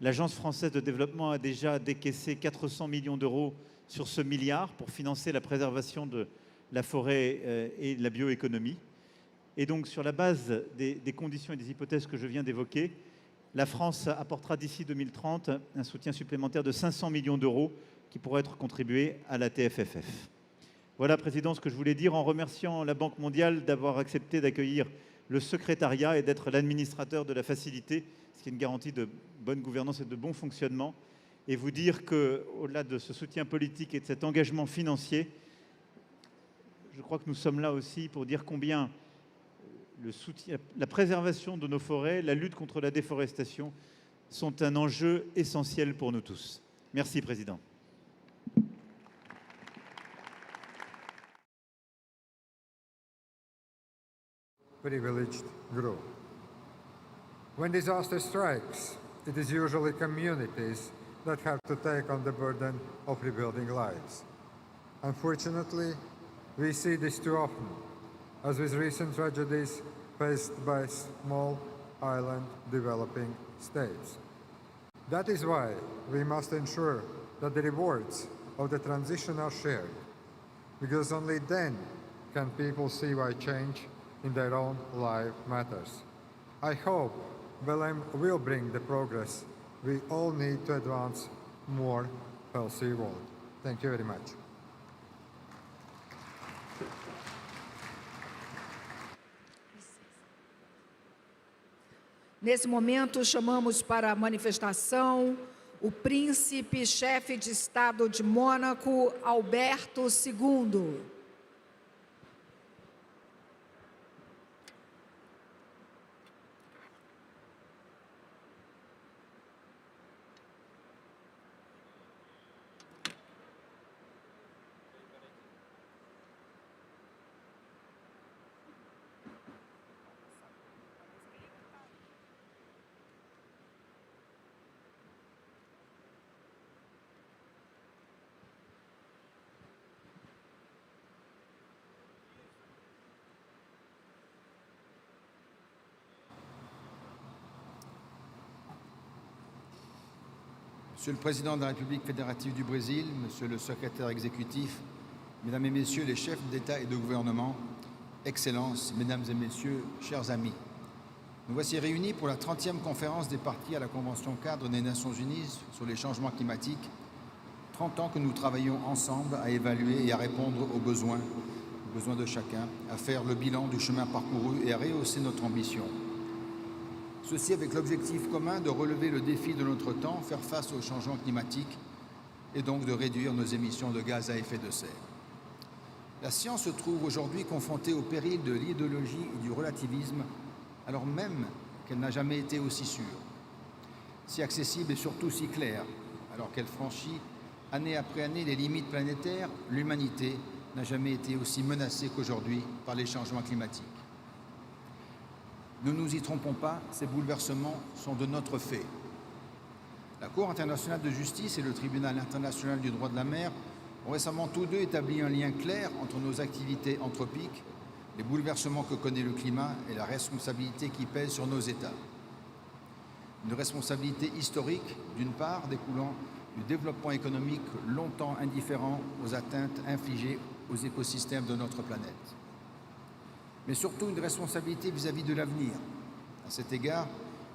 L'Agence française de développement a déjà décaissé 400 millions d'euros sur ce milliard pour financer la préservation de la forêt et de la bioéconomie. Et donc, sur la base des conditions et des hypothèses que je viens d'évoquer, la France apportera d'ici 2030 un soutien supplémentaire de 500 millions d'euros qui pourrait être contribué à la TFFF. Voilà, Président, ce que je voulais dire en remerciant la Banque mondiale d'avoir accepté d'accueillir le secrétariat et d'être l'administrateur de la facilité, ce qui est une garantie de bonne gouvernance et de bon fonctionnement. Et vous dire qu'au-delà de ce soutien politique et de cet engagement financier, je crois que nous sommes là aussi pour dire combien la préservation de nos forêts, la lutte contre la déforestation sont un enjeu essentiel pour nous tous. Merci, Président. Privileged group. When disaster strikes, it is usually communities that have to take on the burden of rebuilding lives. Unfortunately, we see this too often, as with recent tragedies faced by small island developing states. That is why we must ensure that the rewards of the transition are shared, because only then can people see why change in their own life matters. I hope Belém will bring the progress we all need to advance more healthy world. Thank you very much. Nesse momento, chamamos para a manifestação o príncipe-chefe de Estado de Mônaco, Alberto II. Monsieur le Président de la République fédérative du Brésil, Monsieur le Secrétaire exécutif, Mesdames et Messieurs les chefs d'État et de gouvernement, Excellences, Mesdames et Messieurs, chers amis. Nous voici réunis pour la 30e conférence des parties à la Convention cadre des Nations Unies sur les changements climatiques. 30 ans que nous travaillons ensemble à évaluer et à répondre aux besoins de chacun, à faire le bilan du chemin parcouru et à rehausser notre ambition. Ceci avec l'objectif commun de relever le défi de notre temps, faire face au changement climatique et donc de réduire nos émissions de gaz à effet de serre. La science se trouve aujourd'hui confrontée au péril de l'idéologie et du relativisme, alors même qu'elle n'a jamais été aussi sûre, si accessible et surtout si claire. Alors qu'elle franchit année après année les limites planétaires, l'humanité n'a jamais été aussi menacée qu'aujourd'hui par les changements climatiques. Ne nous y trompons pas, ces bouleversements sont de notre fait. La Cour internationale de justice et le Tribunal international du droit de la mer ont récemment tous deux établi un lien clair entre nos activités anthropiques, les bouleversements que connaît le climat et la responsabilité qui pèse sur nos États. Une responsabilité historique, d'une part, découlant du développement économique longtemps indifférent aux atteintes infligées aux écosystèmes de notre planète. Mais surtout une responsabilité vis-à-vis de l'avenir. À cet égard,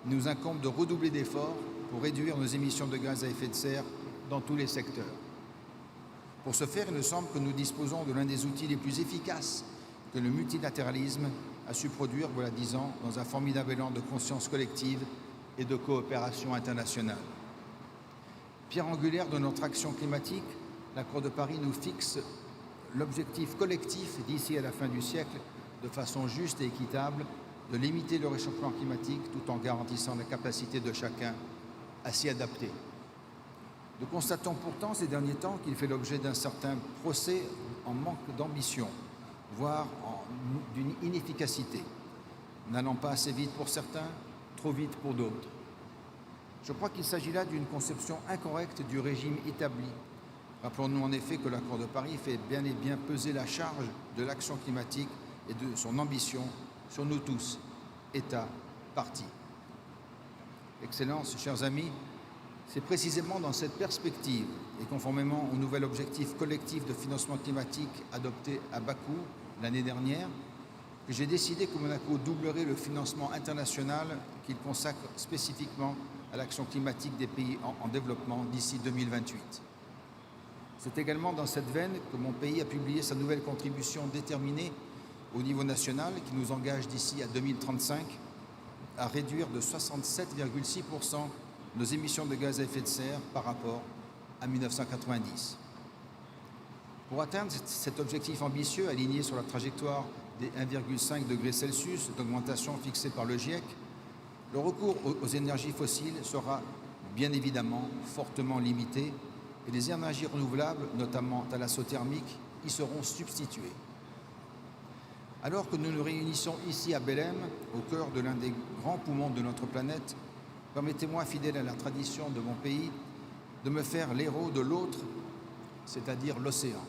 il nous incombe de redoubler d'efforts pour réduire nos émissions de gaz à effet de serre dans tous les secteurs. Pour ce faire, il me semble que nous disposons de l'un des outils les plus efficaces que le multilatéralisme a su produire, voilà 10 ans, dans un formidable élan de conscience collective et de coopération internationale. Pierre angulaire de notre action climatique, l'accord de Paris nous fixe l'objectif collectif d'ici à la fin du siècle, de façon juste et équitable, de limiter le réchauffement climatique tout en garantissant la capacité de chacun à s'y adapter. Nous constatons pourtant ces derniers temps qu'il fait l'objet d'un certain procès en manque d'ambition, voire d'une inefficacité, n'allant pas assez vite pour certains, trop vite pour d'autres. Je crois qu'il s'agit là d'une conception incorrecte du régime établi. Rappelons-nous en effet que l'accord de Paris fait bien et bien peser la charge de l'action climatique et de son ambition sur nous tous, États, partis. Excellences, chers amis, c'est précisément dans cette perspective et conformément au nouvel objectif collectif de financement climatique adopté à Bakou l'année dernière que j'ai décidé que Monaco doublerait le financement international qu'il consacre spécifiquement à l'action climatique des pays en développement d'ici 2028. C'est également dans cette veine que mon pays a publié sa nouvelle contribution déterminée au niveau national qui nous engage d'ici à 2035 à réduire de 67,6% nos émissions de gaz à effet de serre par rapport à 1990. Pour atteindre cet objectif ambitieux aligné sur la trajectoire des 1,5 degrés Celsius d'augmentation fixée par le GIEC, le recours aux énergies fossiles sera bien évidemment fortement limité et les énergies renouvelables, notamment thalassothermiques, y seront substituées. Alors que nous nous réunissons ici à Belém, au cœur de l'un des grands poumons de notre planète, permettez-moi, fidèle à la tradition de mon pays, de me faire l'héros de l'autre, c'est-à-dire l'océan.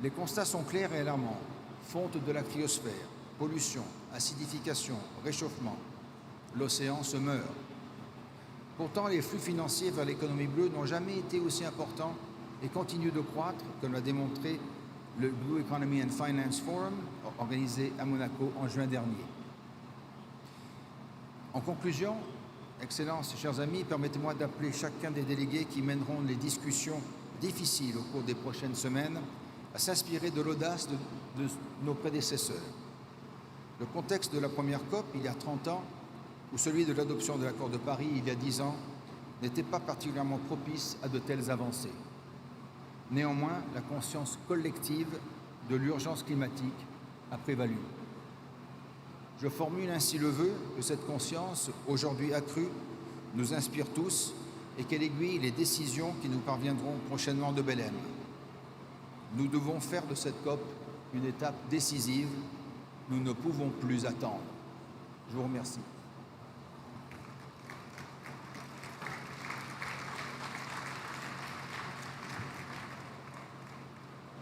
Les constats sont clairs et alarmants. Fonte de la cryosphère, pollution, acidification, réchauffement. L'océan se meurt. Pourtant, les flux financiers vers l'économie bleue n'ont jamais été aussi importants et continuent de croître, comme l'a démontré le Blue Economy and Finance Forum, organisé à Monaco en juin dernier. En conclusion, Excellences, chers amis, permettez-moi d'appeler chacun des délégués qui mèneront les discussions difficiles au cours des prochaines semaines à s'inspirer de l'audace de nos prédécesseurs. Le contexte de la première COP, il y a 30 ans, ou celui de l'adoption de l'accord de Paris, il y a 10 ans, n'était pas particulièrement propice à de telles avancées. Néanmoins, la conscience collective de l'urgence climatique a prévalu. Je formule ainsi le vœu que cette conscience, aujourd'hui accrue, nous inspire tous et qu'elle aiguille les décisions qui nous parviendront prochainement de Belém. Nous devons faire de cette COP une étape décisive. Nous ne pouvons plus attendre. Je vous remercie.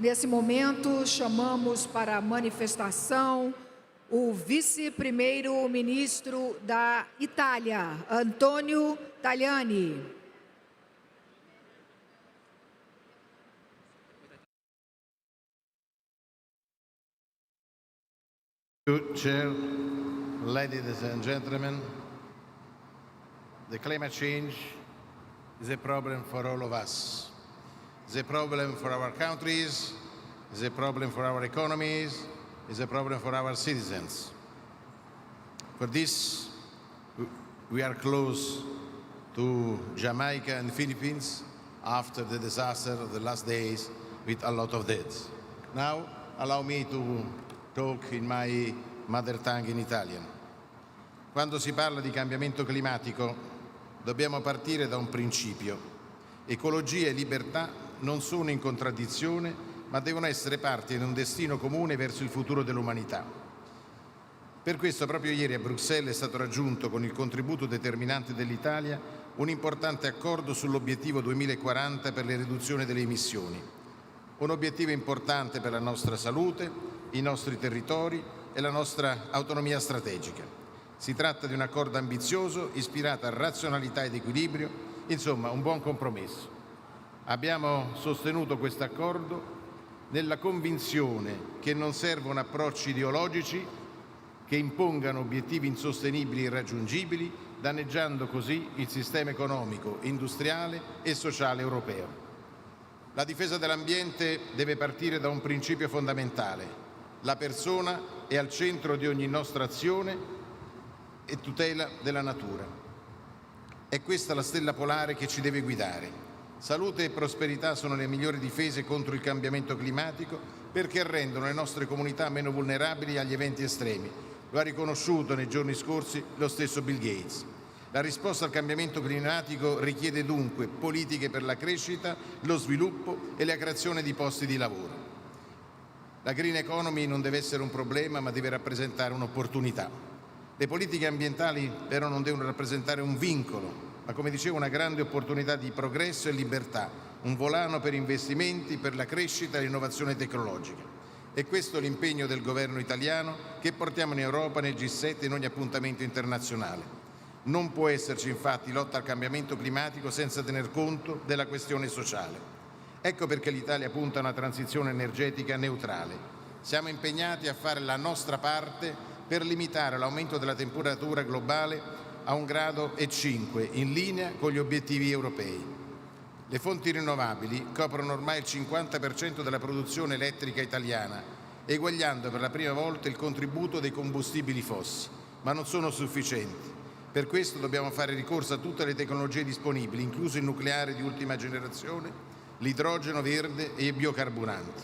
Nesse momento, chamamos para a manifestação o vice-primeiro-ministro da Itália, Antonio Tajani. Chair, ladies and gentlemen, the climate change is a problem for all of us. It's a problem for our countries, it's a problem for our economies, it's a problem for our citizens. For this, we are close to Jamaica and Philippines after the disaster of the last days with a lot of deaths. Now, allow me to talk in my mother tongue in Italian. Quando si parla di cambiamento climatico, dobbiamo partire da un principio. Ecologia e libertà non sono in contraddizione, ma devono essere parte di un destino comune verso il futuro dell'umanità. Per questo proprio ieri a Bruxelles è stato raggiunto, con il contributo determinante dell'Italia, un importante accordo sull'obiettivo 2040 per le riduzioni delle emissioni. Un obiettivo importante per la nostra salute, i nostri territori e la nostra autonomia strategica. Si tratta di un accordo ambizioso, ispirato a razionalità ed equilibrio, insomma un buon compromesso. Abbiamo sostenuto questo accordo nella convinzione che non servono approcci ideologici che impongano obiettivi insostenibili e irraggiungibili, danneggiando così il sistema economico, industriale e sociale europeo. La difesa dell'ambiente deve partire da un principio fondamentale: la persona è al centro di ogni nostra azione e tutela della natura. È questa la stella polare che ci deve guidare. Salute e prosperità sono le migliori difese contro il cambiamento climatico perché rendono le nostre comunità meno vulnerabili agli eventi estremi. Lo ha riconosciuto nei giorni scorsi lo stesso Bill Gates. La risposta al cambiamento climatico richiede dunque politiche per la crescita, lo sviluppo e la creazione di posti di lavoro. La green economy non deve essere un problema, ma deve rappresentare un'opportunità. Le politiche ambientali però non devono rappresentare un vincolo, ma come dicevo una grande opportunità di progresso e libertà, un volano per investimenti, per la crescita e l'innovazione tecnologica. E questo è l'impegno del governo italiano che portiamo in Europa, nel G7 e in ogni appuntamento internazionale. Non può esserci infatti lotta al cambiamento climatico senza tener conto della questione sociale. Ecco perché l'Italia punta a una transizione energetica neutrale. Siamo impegnati a fare la nostra parte per limitare l'aumento della temperatura globale a 1,5 gradi, in linea con gli obiettivi europei. Le fonti rinnovabili coprono ormai il 50% della produzione elettrica italiana, eguagliando per la prima volta il contributo dei combustibili fossili, ma non sono sufficienti. Per questo dobbiamo fare ricorso a tutte le tecnologie disponibili, incluso il nucleare di ultima generazione, l'idrogeno verde e i biocarburanti.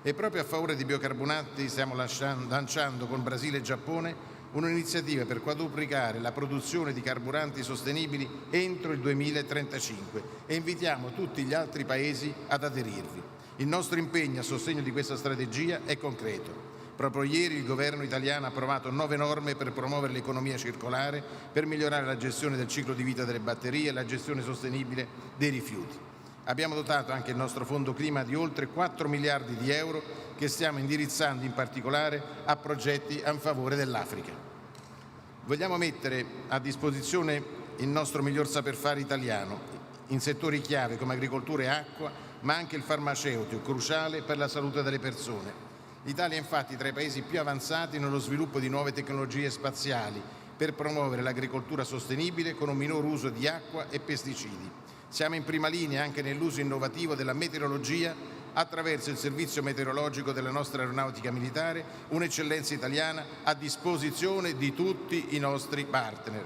E proprio a favore di biocarburanti stiamo lanciando con Brasile e Giappone un'iniziativa per quadruplicare la produzione di carburanti sostenibili entro il 2035 e invitiamo tutti gli altri paesi ad aderirvi. Il nostro impegno a sostegno di questa strategia è concreto. Proprio ieri il governo italiano ha approvato 9 norme per promuovere l'economia circolare, per migliorare la gestione del ciclo di vita delle batterie e la gestione sostenibile dei rifiuti. Abbiamo dotato anche il nostro fondo clima di oltre 4 miliardi di euro che stiamo indirizzando in particolare a progetti a favore dell'Africa. Vogliamo mettere a disposizione il nostro miglior saper fare italiano in settori chiave come agricoltura e acqua, ma anche il farmaceutico, cruciale per la salute delle persone. L'Italia è infatti tra i paesi più avanzati nello sviluppo di nuove tecnologie spaziali per promuovere l'agricoltura sostenibile con un minor uso di acqua e pesticidi. Siamo in prima linea anche nell'uso innovativo della meteorologia attraverso il servizio meteorologico della nostra aeronautica militare, un'eccellenza italiana a disposizione di tutti i nostri partner.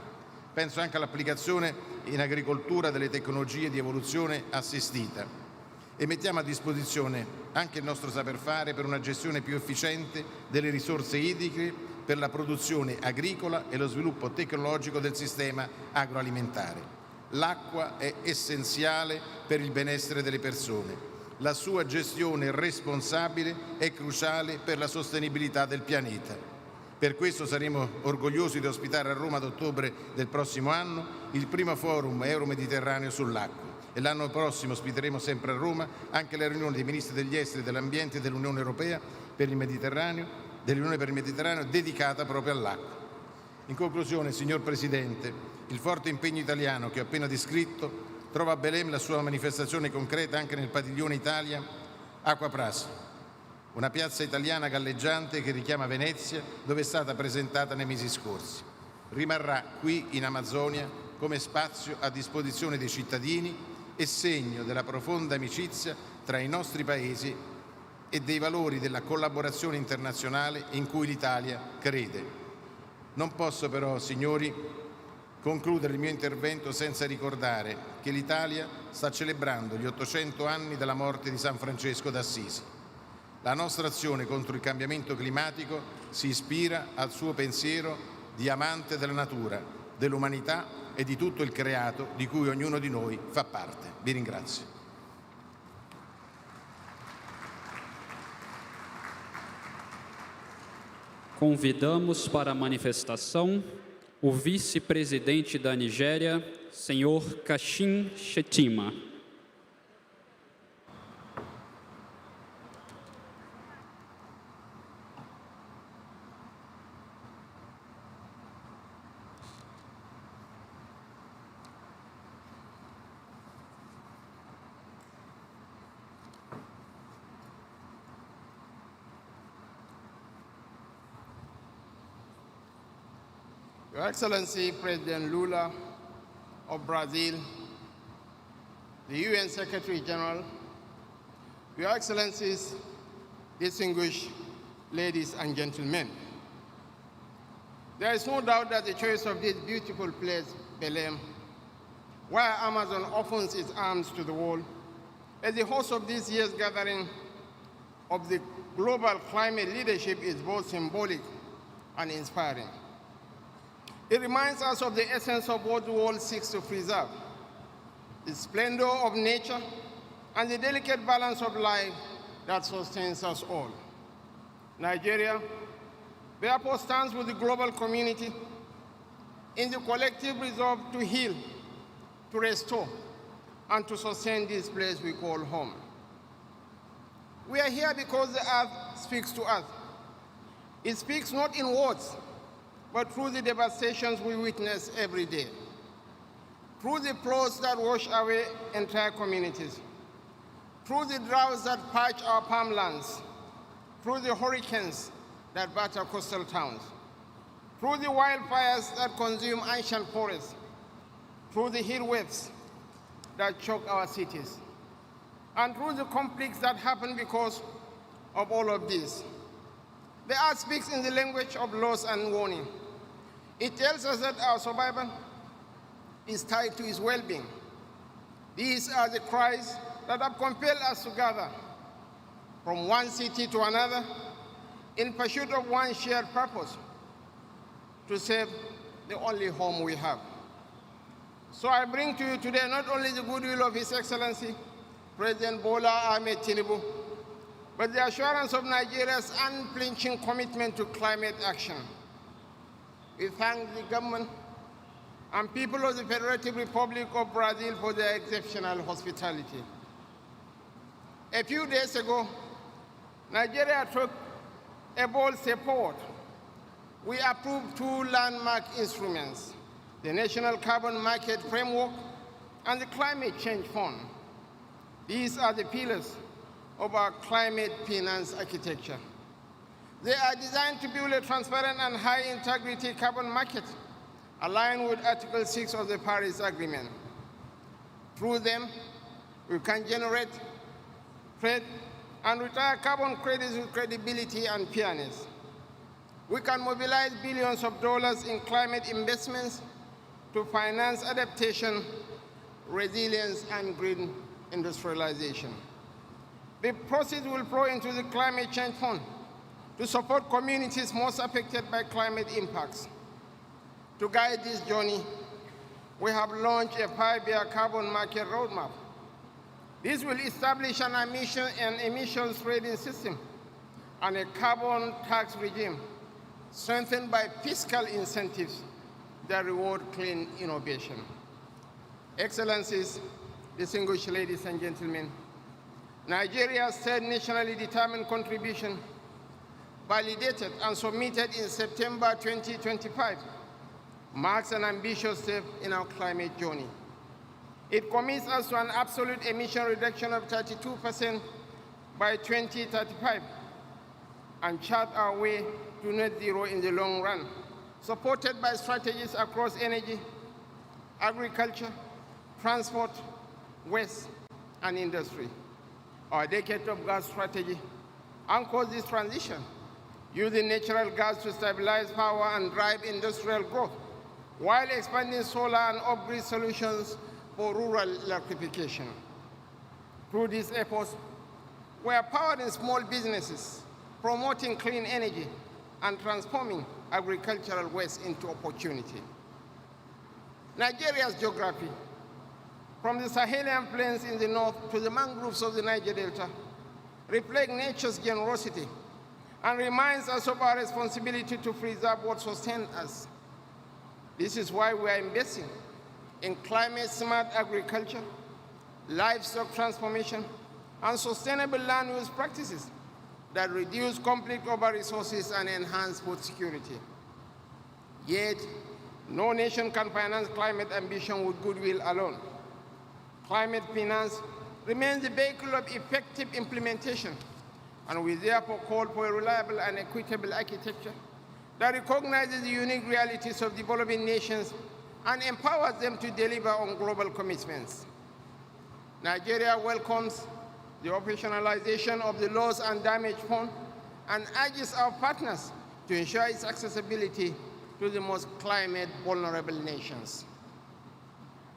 Penso anche all'applicazione in agricoltura delle tecnologie di evoluzione assistita. E mettiamo a disposizione anche il nostro saper fare per una gestione più efficiente delle risorse idriche, per la produzione agricola e lo sviluppo tecnologico del sistema agroalimentare. L'acqua è essenziale per il benessere delle persone. La sua gestione responsabile è cruciale per la sostenibilità del pianeta. Per questo saremo orgogliosi di ospitare a Roma ad ottobre del prossimo anno il primo forum euro-mediterraneo sull'acqua. E l'anno prossimo ospiteremo sempre a Roma anche la riunione dei ministri degli esteri e dell'ambiente dell'Unione Europea per il Mediterraneo, dell'Unione per il Mediterraneo dedicata proprio all'acqua. In conclusione, signor Presidente, il forte impegno italiano che ho appena descritto trova a Belém la sua manifestazione concreta anche nel padiglione Italia Acqua Praça, una piazza italiana galleggiante che richiama Venezia, dove è stata presentata nei mesi scorsi. Rimarrà qui in Amazzonia come spazio a disposizione dei cittadini e segno della profonda amicizia tra i nostri paesi e dei valori della collaborazione internazionale in cui l'Italia crede. Non posso però, signori, concludere il mio intervento senza ricordare che l'Italia sta celebrando gli 800 anni dalla morte di San Francesco d'Assisi. La nostra azione contro il cambiamento climatico si ispira al suo pensiero di amante della natura, dell'umanità e di tutto il creato di cui ognuno di noi fa parte. Vi ringrazio. Convidamos para a manifestação o vice-presidente da Nigéria, senhor Kashim Shettima. Your Excellency, President Lula of Brazil, the UN Secretary General, Your Excellencies, distinguished ladies and gentlemen, there is no doubt that the choice of this beautiful place, Belém, where Amazon opens its arms to the world, as the host of this year's gathering of the global climate leadership is both symbolic and inspiring. It reminds us of the essence of what the world seeks to preserve, the splendor of nature and the delicate balance of life that sustains us all. Nigeria, therefore, stands with the global community in the collective resolve to heal, to restore, and to sustain this place we call home. We are here because the earth speaks to us. It speaks not in words, but through the devastations we witness every day, through the floods that wash away entire communities, through the droughts that parch our farmlands, through the hurricanes that batter coastal towns, through the wildfires that consume ancient forests, through the heat waves that choke our cities, and through the conflicts that happen because of all of this. The earth speaks in the language of loss and warning. It tells us that our survival is tied to its well-being. These are the cries that have compelled us to gather from one city to another in pursuit of one shared purpose, to save the only home we have. So I bring to you today not only the goodwill of His Excellency, President Bola Ahmed Tinubu, but the assurance of Nigeria's unflinching commitment to climate action. We thank the government and people of the Federative Republic of Brazil for their exceptional hospitality. A few days ago, Nigeria took a bold step forward. We approved two landmark instruments, the National Carbon Market Framework and the Climate Change Fund. These are the pillars of our climate finance architecture. They are designed to build a transparent and high-integrity carbon market aligned with Article 6 of the Paris Agreement. Through them, we can generate, trade, and retire carbon credits with credibility and fairness. We can mobilize billions of dollars in climate investments to finance adaptation, resilience, and green industrialization. The proceeds will flow into the Climate Change Fund to support communities most affected by climate impacts. To guide this journey, we have launched a 5-year carbon market roadmap. This will establish an emissions trading system and a carbon tax regime strengthened by fiscal incentives that reward clean innovation. Excellencies, distinguished ladies and gentlemen, Nigeria's third nationally determined contribution, validated and submitted in September 2025, marks an ambitious step in our climate journey. It commits us to an absolute emission reduction of 32% by 2035 and chart our way to net zero in the long run, supported by strategies across energy, agriculture, transport, waste, and industry. Our decade of gas strategy anchors this transition, using natural gas to stabilize power and drive industrial growth, while expanding solar and off-grid solutions for rural electrification. Through these efforts, we are powering small businesses, promoting clean energy, and transforming agricultural waste into opportunity. Nigeria's geography, from the Sahelian plains in the north to the mangroves of the Niger Delta, reflect nature's generosity and reminds us of our responsibility to preserve what sustains us. This is why we are investing in climate-smart agriculture, livestock transformation, and sustainable land use practices that reduce conflict over resources and enhance food security. Yet, no nation can finance climate ambition with goodwill alone. Climate finance remains the vehicle of effective implementation, and we therefore call for a reliable and equitable architecture that recognizes the unique realities of developing nations and empowers them to deliver on global commitments. Nigeria welcomes the operationalization of the Loss and Damage Fund and urges our partners to ensure its accessibility to the most climate vulnerable nations.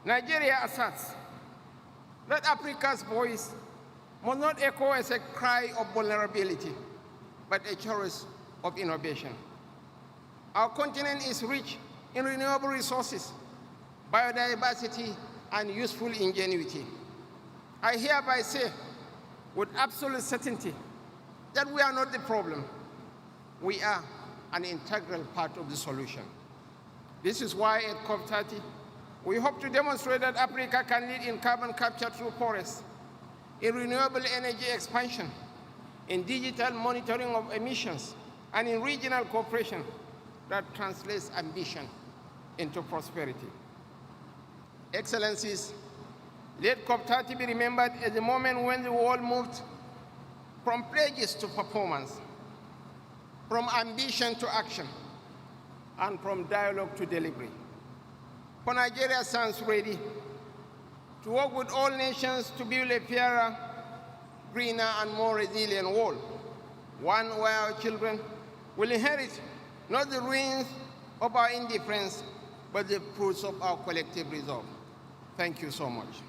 Nigeria asserts that Africa's voice must not echo as a cry of vulnerability, but a chorus of innovation. Our continent is rich in renewable resources, biodiversity, and useful ingenuity. I hereby say with absolute certainty that we are not the problem. We are an integral part of the solution. This is why at COP30, we hope to demonstrate that Africa can lead in carbon capture through forests, in renewable energy expansion, in digital monitoring of emissions, and in regional cooperation that translates ambition into prosperity. Excellencies, let COP30 be remembered as the moment when the world moved from pledges to performance, from ambition to action, and from dialogue to delivery. For Nigeria stands ready to work with all nations to build a fairer, greener, and more resilient world, one where our children will inherit not the ruins of our indifference, but the fruits of our collective resolve. Thank you so much.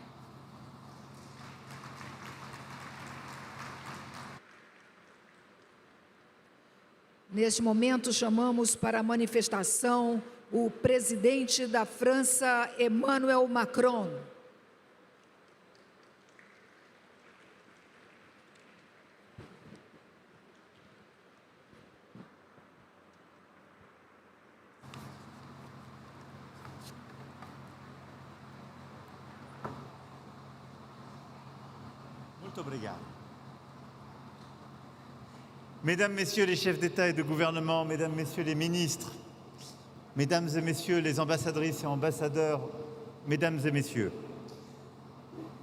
Neste momento, chamamos para a manifestação o presidente da França, Emmanuel Macron. Muito obrigado. Mesdames, Messieurs les chefs d'État et de gouvernement, Mesdames, Messieurs les ministres, Mesdames et Messieurs les ambassadrices et ambassadeurs, Mesdames et Messieurs,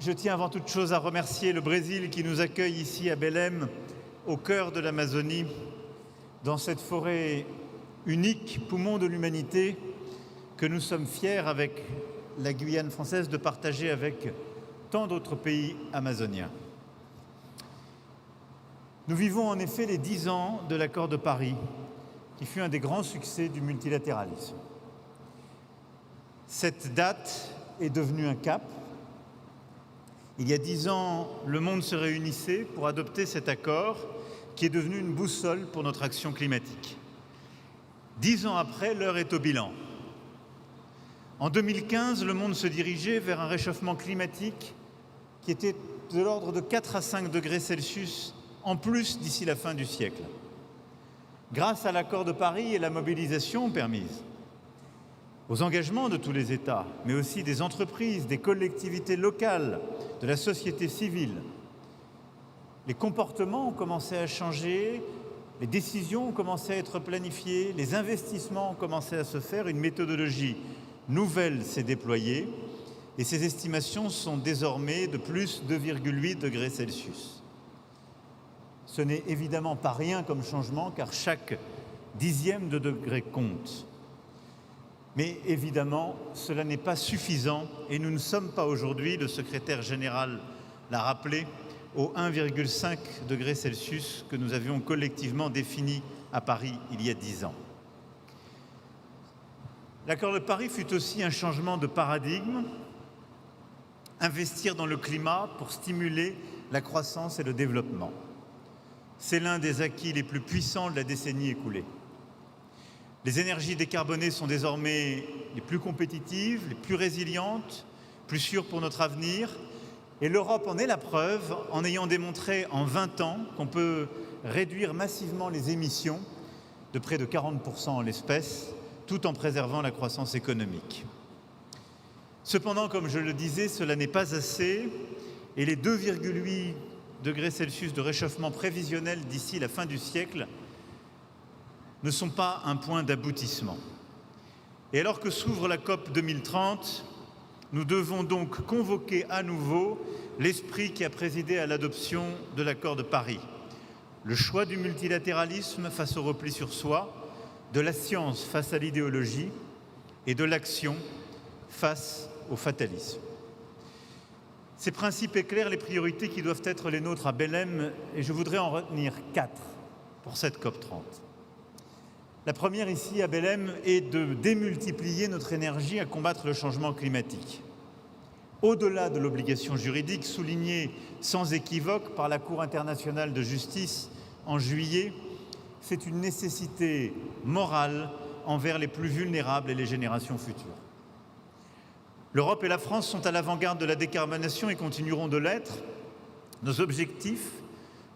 je tiens avant toute chose à remercier le Brésil qui nous accueille ici à Belém, au cœur de l'Amazonie, dans cette forêt unique, poumon de l'humanité, que nous sommes fiers avec la Guyane française de partager avec tant d'autres pays amazoniens. Nous vivons en effet les 10 ans de l'accord de Paris, qui fut un des grands succès du multilatéralisme. Cette date est devenue un cap. Il y a 10 ans, le monde se réunissait pour adopter cet accord qui est devenu une boussole pour notre action climatique. 10 ans après, l'heure est au bilan. En 2015, le monde se dirigeait vers un réchauffement climatique qui était de l'ordre de 4 à 5 degrés Celsius en plus d'ici la fin du siècle. Grâce à l'accord de Paris et la mobilisation permise, aux engagements de tous les États, mais aussi des entreprises, des collectivités locales, de la société civile, les comportements ont commencé à changer, les décisions ont commencé à être planifiées, les investissements ont commencé à se faire, une méthodologie nouvelle s'est déployée et ces estimations sont désormais de plus 2,8 degrés Celsius. Ce n'est évidemment pas rien comme changement, car chaque dixième de degré compte. Mais évidemment, cela n'est pas suffisant et nous ne sommes pas aujourd'hui, le secrétaire général l'a rappelé, au 1,5 degré Celsius que nous avions collectivement défini à Paris il y a 10 ans. L'accord de Paris fut aussi un changement de paradigme, investir dans le climat pour stimuler la croissance et le développement. C'est l'un des acquis les plus puissants de la décennie écoulée. Les énergies décarbonées sont désormais les plus compétitives, les plus résilientes, plus sûres pour notre avenir. Et l'Europe en est la preuve en ayant démontré en 20 ans qu'on peut réduire massivement les émissions de près de 40% en l'espèce tout en préservant la croissance économique. Cependant, comme je le disais, cela n'est pas assez et les 2,8 degrés Celsius de réchauffement prévisionnel d'ici la fin du siècle ne sont pas un point d'aboutissement. Et alors que s'ouvre la COP 2030, nous devons donc convoquer à nouveau l'esprit qui a présidé à l'adoption de l'accord de Paris. Le choix du multilatéralisme face au repli sur soi, de la science face à l'idéologie et de l'action face au fatalisme. Ces principes éclairent les priorités qui doivent être les nôtres à Belém et je voudrais en retenir 4 pour cette COP 30. La première ici à Belém est de démultiplier notre énergie à combattre le changement climatique. Au-delà de l'obligation juridique soulignée sans équivoque par la Cour internationale de justice en juillet, c'est une nécessité morale envers les plus vulnérables et les générations futures. L'Europe et la France sont à l'avant-garde de la décarbonation et continueront de l'être. Nos objectifs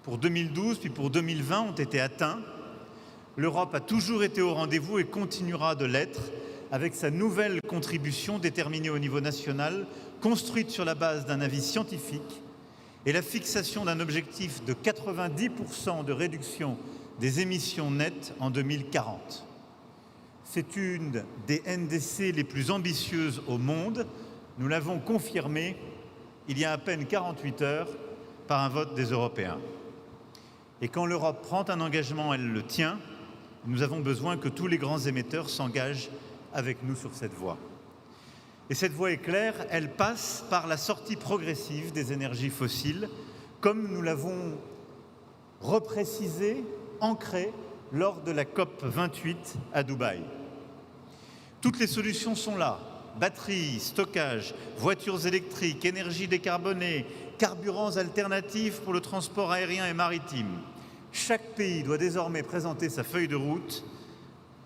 pour 2012 puis pour 2020 ont été atteints. L'Europe a toujours été au rendez-vous et continuera de l'être avec sa nouvelle contribution déterminée au niveau national, construite sur la base d'un avis scientifique et la fixation d'un objectif de 90% de réduction des émissions nettes en 2040. C'est une des NDC les plus ambitieuses au monde. Nous l'avons confirmé il y a à peine 48 heures par un vote des Européens. Et quand l'Europe prend un engagement, elle le tient. Nous avons besoin que tous les grands émetteurs s'engagent avec nous sur cette voie. Et cette voie est claire, elle passe par la sortie progressive des énergies fossiles, comme nous l'avons reprécisé, ancré lors de la COP 28 à Dubaï. Toutes les solutions sont là. Batteries, stockage, voitures électriques, énergie décarbonée, carburants alternatifs pour le transport aérien et maritime. Chaque pays doit désormais présenter sa feuille de route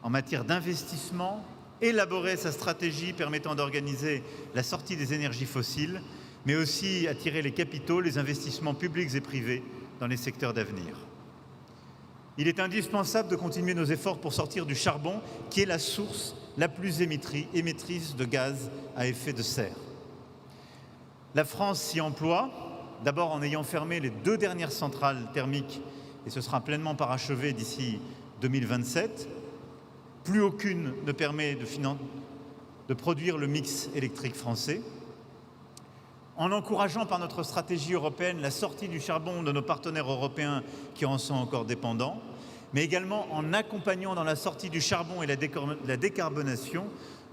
en matière d'investissement, élaborer sa stratégie permettant d'organiser la sortie des énergies fossiles, mais aussi attirer les capitaux, les investissements publics et privés dans les secteurs d'avenir. Il est indispensable de continuer nos efforts pour sortir du charbon, qui est la source la plus émettrice de gaz à effet de serre. La France s'y emploie, d'abord en ayant fermé les 2 dernières centrales thermiques, et ce sera pleinement parachevé d'ici 2027. Plus aucune ne permet de produire le mix électrique français. En encourageant par notre stratégie européenne la sortie du charbon de nos partenaires européens qui en sont encore dépendants, mais également en accompagnant dans la sortie du charbon et la décarbonation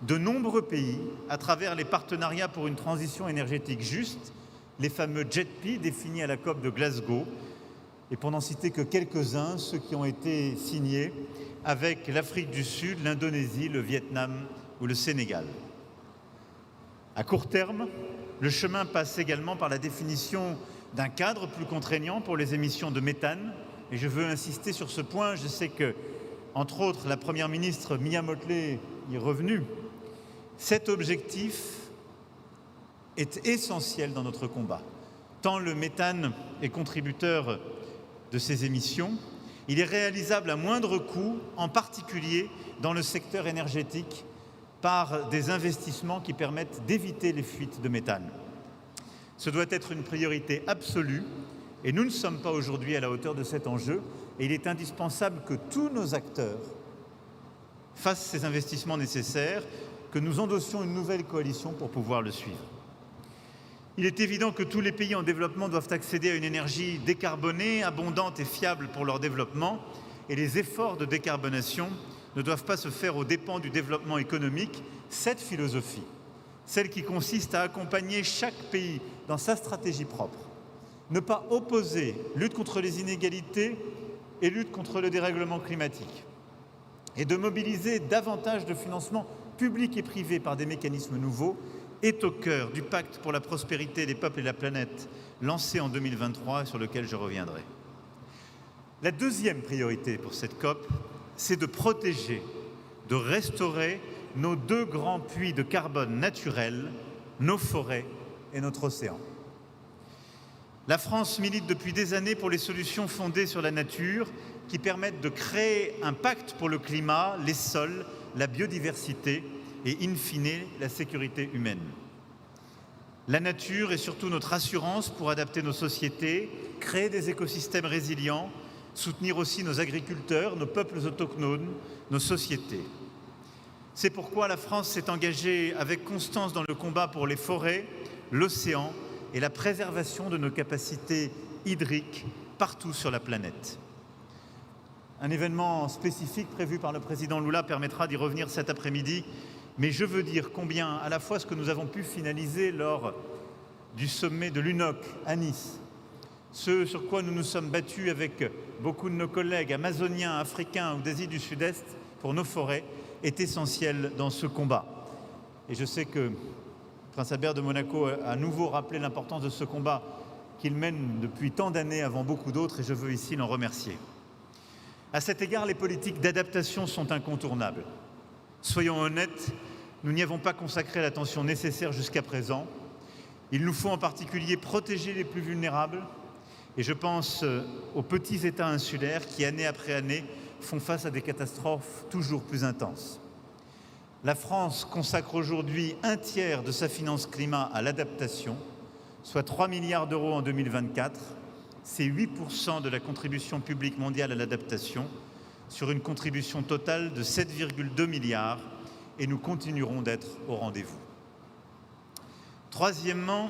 de nombreux pays à travers les partenariats pour une transition énergétique juste, les fameux JETP définis à la COP de Glasgow, et pour n'en citer que quelques-uns, ceux qui ont été signés avec l'Afrique du Sud, l'Indonésie, le Vietnam ou le Sénégal. À court terme, le chemin passe également par la définition d'un cadre plus contraignant pour les émissions de méthane. Et je veux insister sur ce point. Je sais que, entre autres, la Première ministre Mia Mottley y est revenue. Cet objectif est essentiel dans notre combat. Tant le méthane est contributeur de ces émissions, il est réalisable à moindre coût, en particulier dans le secteur énergétique, par des investissements qui permettent d'éviter les fuites de méthane. Ce doit être une priorité absolue et nous ne sommes pas aujourd'hui à la hauteur de cet enjeu et il est indispensable que tous nos acteurs fassent ces investissements nécessaires, que nous endossions une nouvelle coalition pour pouvoir le suivre. Il est évident que tous les pays en développement doivent accéder à une énergie décarbonée, abondante et fiable pour leur développement et les efforts de décarbonation ne doivent pas se faire aux dépens du développement économique. Cette philosophie, celle qui consiste à accompagner chaque pays dans sa stratégie propre, ne pas opposer lutte contre les inégalités et lutte contre le dérèglement climatique, et de mobiliser davantage de financements publics et privés par des mécanismes nouveaux, est au cœur du pacte pour la prospérité des peuples et la planète lancé en 2023 et sur lequel je reviendrai. La deuxième priorité pour cette COP, c'est de protéger, de restaurer nos 2 grands puits de carbone naturels, nos forêts et notre océan. La France milite depuis des années pour les solutions fondées sur la nature qui permettent de créer un pacte pour le climat, les sols, la biodiversité et, in fine, la sécurité humaine. La nature est surtout notre assurance pour adapter nos sociétés, créer des écosystèmes résilients, soutenir aussi nos agriculteurs, nos peuples autochtones, nos sociétés. C'est pourquoi la France s'est engagée avec constance dans le combat pour les forêts, l'océan et la préservation de nos capacités hydriques partout sur la planète. Un événement spécifique prévu par le président Lula permettra d'y revenir cet après-midi, mais je veux dire combien, à la fois ce que nous avons pu finaliser lors du sommet de l'UNOC à Nice, ce sur quoi nous nous sommes battus avec beaucoup de nos collègues amazoniens, africains ou d'Asie du Sud-Est pour nos forêts, est essentiel dans ce combat. Et je sais que Prince Albert de Monaco a à nouveau rappelé l'importance de ce combat qu'il mène depuis tant d'années avant beaucoup d'autres, et je veux ici l'en remercier. À cet égard, les politiques d'adaptation sont incontournables. Soyons honnêtes, nous n'y avons pas consacré l'attention nécessaire jusqu'à présent. Il nous faut en particulier protéger les plus vulnérables, et je pense aux petits États insulaires qui, année après année, font face à des catastrophes toujours plus intenses. La France consacre aujourd'hui un tiers de sa finance climat à l'adaptation, soit 3 milliards d'euros en 2024. C'est 8% de la contribution publique mondiale à l'adaptation, sur une contribution totale de 7,2 milliards, et nous continuerons d'être au rendez-vous. Troisièmement,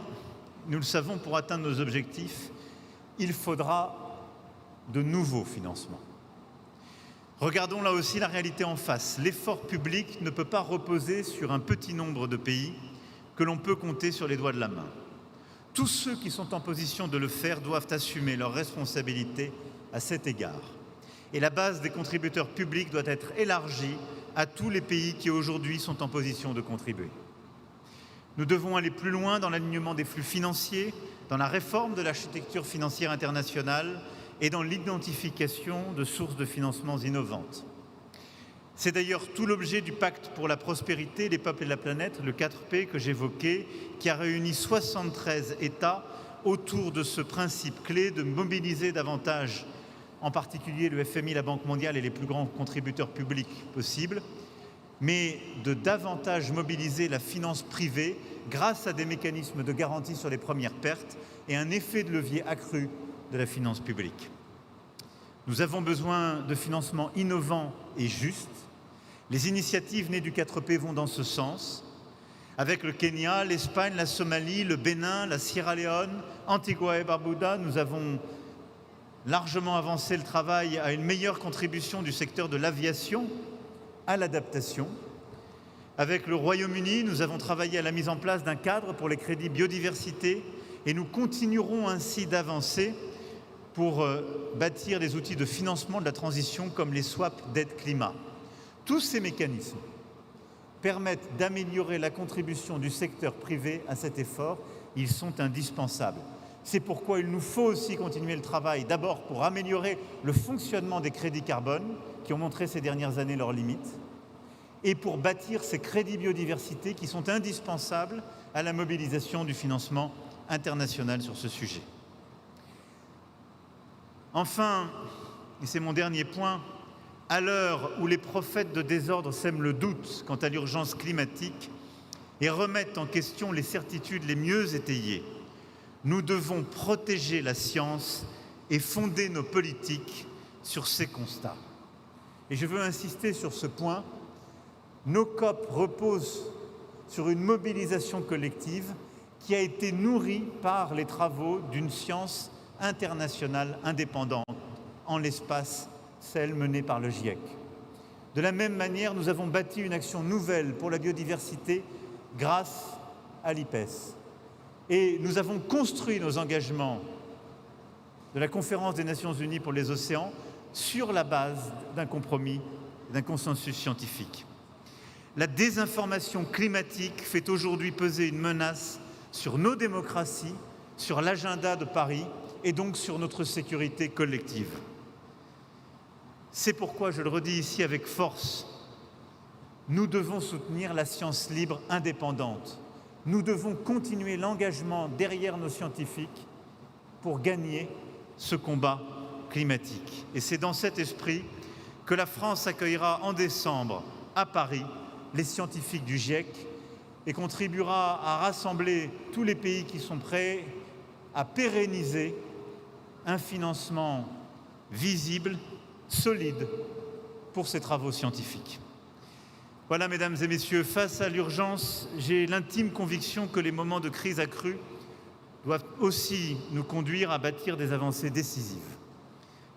nous le savons, pour atteindre nos objectifs, il faudra de nouveaux financements. Regardons là aussi la réalité en face. L'effort public ne peut pas reposer sur un petit nombre de pays que l'on peut compter sur les doigts de la main. Tous ceux qui sont en position de le faire doivent assumer leurs responsabilités à cet égard. Et la base des contributeurs publics doit être élargie à tous les pays qui aujourd'hui sont en position de contribuer. Nous devons aller plus loin dans l'alignement des flux financiers, dans la réforme de l'architecture financière internationale et dans l'identification de sources de financements innovantes. C'est d'ailleurs tout l'objet du pacte pour la prospérité des peuples et de la planète, le 4P que j'évoquais, qui a réuni 73 États autour de ce principe clé de mobiliser davantage, en particulier le FMI, la Banque mondiale et les plus grands contributeurs publics possibles, mais de davantage mobiliser la finance privée grâce à des mécanismes de garantie sur les premières pertes et un effet de levier accru de la finance publique. Nous avons besoin de financements innovants et justes. Les initiatives nées du 4P vont dans ce sens. Avec le Kenya, l'Espagne, la Somalie, le Bénin, la Sierra Leone, Antigua and Barbuda, nous avons largement avancé le travail à une meilleure contribution du secteur de l'aviation à l'adaptation. Avec le Royaume-Uni, nous avons travaillé à la mise en place d'un cadre pour les crédits biodiversité et nous continuerons ainsi d'avancer pour bâtir des outils de financement de la transition comme les swaps d'aide climat. Tous ces mécanismes permettent d'améliorer la contribution du secteur privé à cet effort. Ils sont indispensables. C'est pourquoi il nous faut aussi continuer le travail, d'abord pour améliorer le fonctionnement des crédits carbone, qui ont montré ces dernières années leurs limites, et pour bâtir ces crédits biodiversité qui sont indispensables à la mobilisation du financement international sur ce sujet. Enfin, et c'est mon dernier point, à l'heure où les prophètes de désordre sèment le doute quant à l'urgence climatique et remettent en question les certitudes les mieux étayées, nous devons protéger la science et fonder nos politiques sur ces constats. Et je veux insister sur ce point. Nos COP reposent sur une mobilisation collective qui a été nourrie par les travaux d'une science internationale indépendante, en l'espace celle menée par le GIEC. De la même manière, nous avons bâti une action nouvelle pour la biodiversité grâce à l'IPES. Et nous avons construit nos engagements de la Conférence des Nations Unies pour les océans sur la base d'un compromis, d'un consensus scientifique. La désinformation climatique fait aujourd'hui peser une menace sur nos démocraties, sur l'agenda de Paris et donc sur notre sécurité collective. C'est pourquoi, je le redis ici avec force, nous devons soutenir la science libre indépendante. Nous devons continuer l'engagement derrière nos scientifiques pour gagner ce combat climatique. Et c'est dans cet esprit que la France accueillera en décembre à Paris les scientifiques du GIEC et contribuera à rassembler tous les pays qui sont prêts à pérenniser un financement visible, solide pour ces travaux scientifiques. Voilà, mesdames et messieurs, face à l'urgence, j'ai l'intime conviction que les moments de crise accrue doivent aussi nous conduire à bâtir des avancées décisives.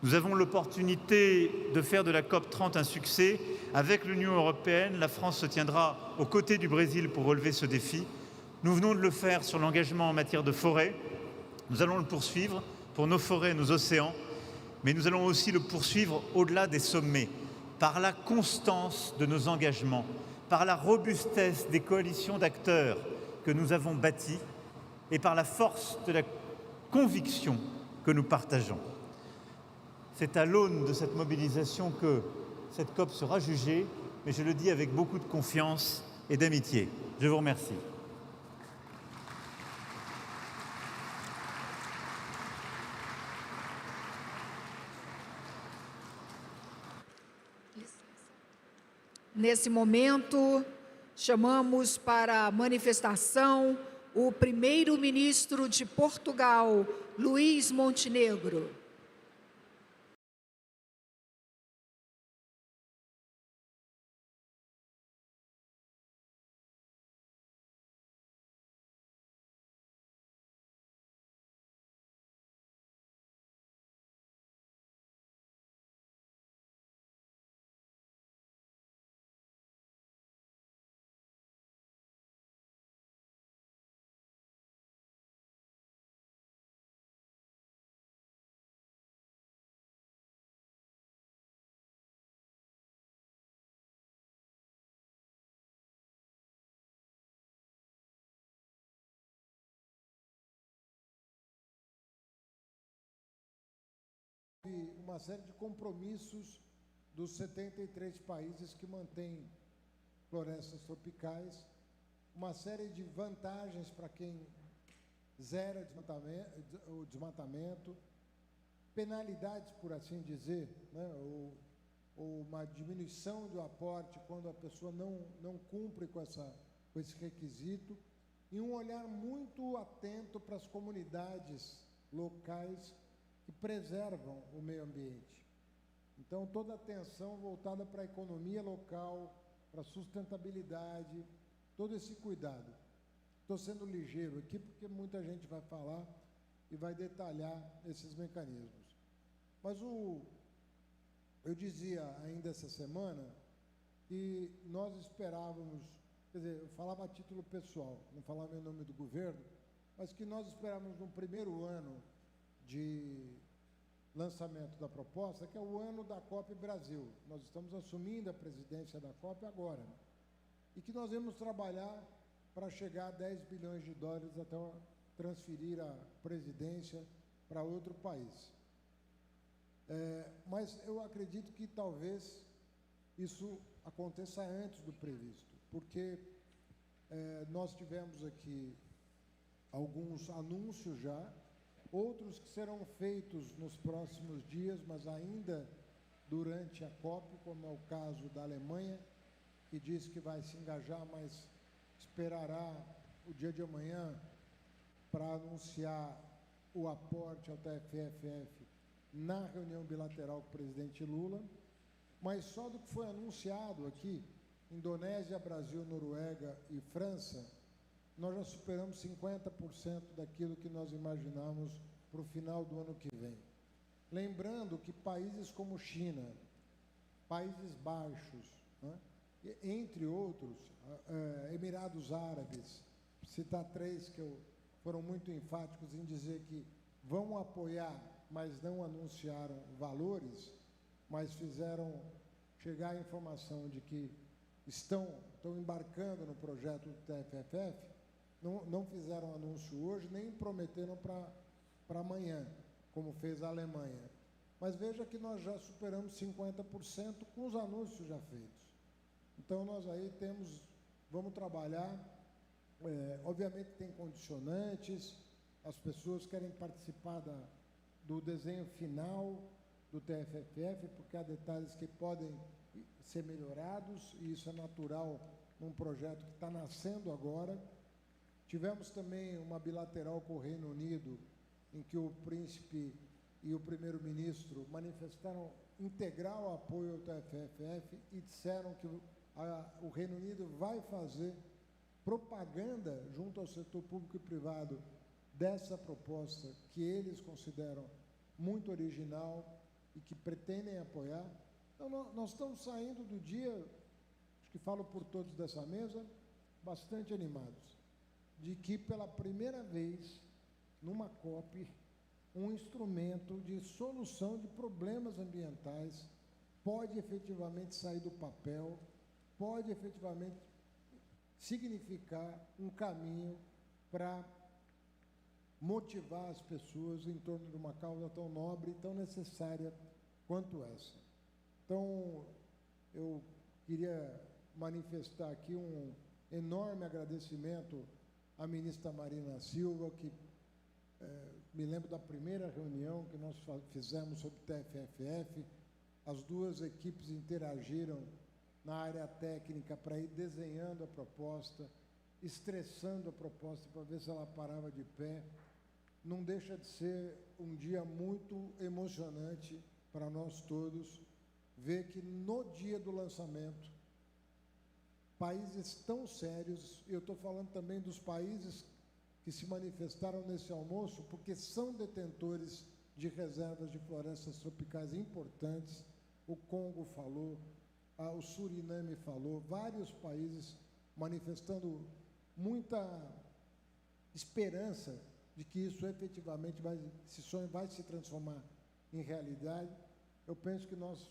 Nous avons l'opportunité de faire de la COP30 un succès. Avec l'Union européenne, la France se tiendra aux côtés du Brésil pour relever ce défi. Nous venons de le faire sur l'engagement en matière de forêt. Nous allons le poursuivre pour nos forêts et nos océans, mais nous allons aussi le poursuivre au-delà des sommets, par la constance de nos engagements, par la robustesse des coalitions d'acteurs que nous avons bâties et par la force de la conviction que nous partageons. C'est à l'aune de cette mobilisation que cette COP sera jugée, mais je le dis avec beaucoup de confiance et d'amitié. Je vous remercie. Nesse momento, chamamos para a manifestação o primeiro-ministro de Portugal, Luiz Montenegro. Uma série de compromissos dos 73 países que mantêm florestas tropicais, uma série de vantagens para quem zera o desmatamento, penalidades, por assim dizer, né, ou uma diminuição do aporte quando a pessoa não cumpre com esse requisito, e um olhar muito atento para as comunidades locais que preservam o meio ambiente. Então, toda a atenção voltada para a economia local, para a sustentabilidade, todo esse cuidado. Estou sendo ligeiro aqui porque muita gente vai falar e vai detalhar esses mecanismos. Mas eu dizia ainda essa semana que nós esperávamos, quer dizer, eu falava a título pessoal, não falava em nome do governo, mas que nós esperávamos no primeiro ano de lançamento da proposta, que é o ano da COP Brasil. Nós estamos assumindo a presidência da COP agora. E que nós vamos trabalhar para chegar a 10 bilhões de dólares até transferir a presidência para outro país. Mas eu acredito que talvez isso aconteça antes do previsto, porque nós tivemos aqui alguns anúncios já, outros que serão feitos nos próximos dias, mas ainda durante a COP, como é o caso da Alemanha, que diz que vai se engajar, mas esperará o dia de amanhã para anunciar o aporte ao TFFF na reunião bilateral com o presidente Lula. Mas só do que foi anunciado aqui, Indonésia, Brasil, Noruega e França, nós já superamos 50% daquilo que nós imaginamos para o final do ano que vem. Lembrando que países como China, Países Baixos, né, entre outros, Emirados Árabes, citar três que foram muito enfáticos em dizer que vão apoiar, mas não anunciaram valores, mas fizeram chegar a informação de que estão embarcando no projeto do TFFF, não fizeram anúncio hoje, nem prometeram para amanhã, como fez a Alemanha. Mas veja que nós já superamos 50% com os anúncios já feitos. Então, nós aí vamos trabalhar, obviamente tem condicionantes, as pessoas querem participar do desenho final, do TFFF, porque há detalhes que podem ser melhorados, e isso é natural num projeto que está nascendo agora. Tivemos também uma bilateral com o Reino Unido, em que o príncipe e o primeiro-ministro manifestaram integral apoio ao TFFF e disseram que o Reino Unido vai fazer propaganda junto ao setor público e privado dessa proposta que eles consideram muito original e que pretendem apoiar. Então, nós estamos saindo do dia, acho que falo por todos dessa mesa, bastante animados, de que pela primeira vez, numa COP, um instrumento de solução de problemas ambientais pode efetivamente sair do papel, pode efetivamente significar um caminho para motivar as pessoas em torno de uma causa tão nobre e tão necessária quanto essa. Então, eu queria manifestar aqui um enorme agradecimento à ministra Marina Silva, que me lembro da primeira reunião que nós fizemos sobre TFFF, as duas equipes interagiram na área técnica para ir desenhando a proposta, estressando a proposta para ver se ela parava de pé. Não deixa de ser um dia muito emocionante para nós todos, ver que no dia do lançamento, países tão sérios, eu estou falando também dos países que se manifestaram nesse almoço, porque são detentores de reservas de florestas tropicais importantes, o Congo falou, o Suriname falou, vários países manifestando muita esperança de que isso efetivamente esse sonho vai se transformar em realidade. Eu penso que nós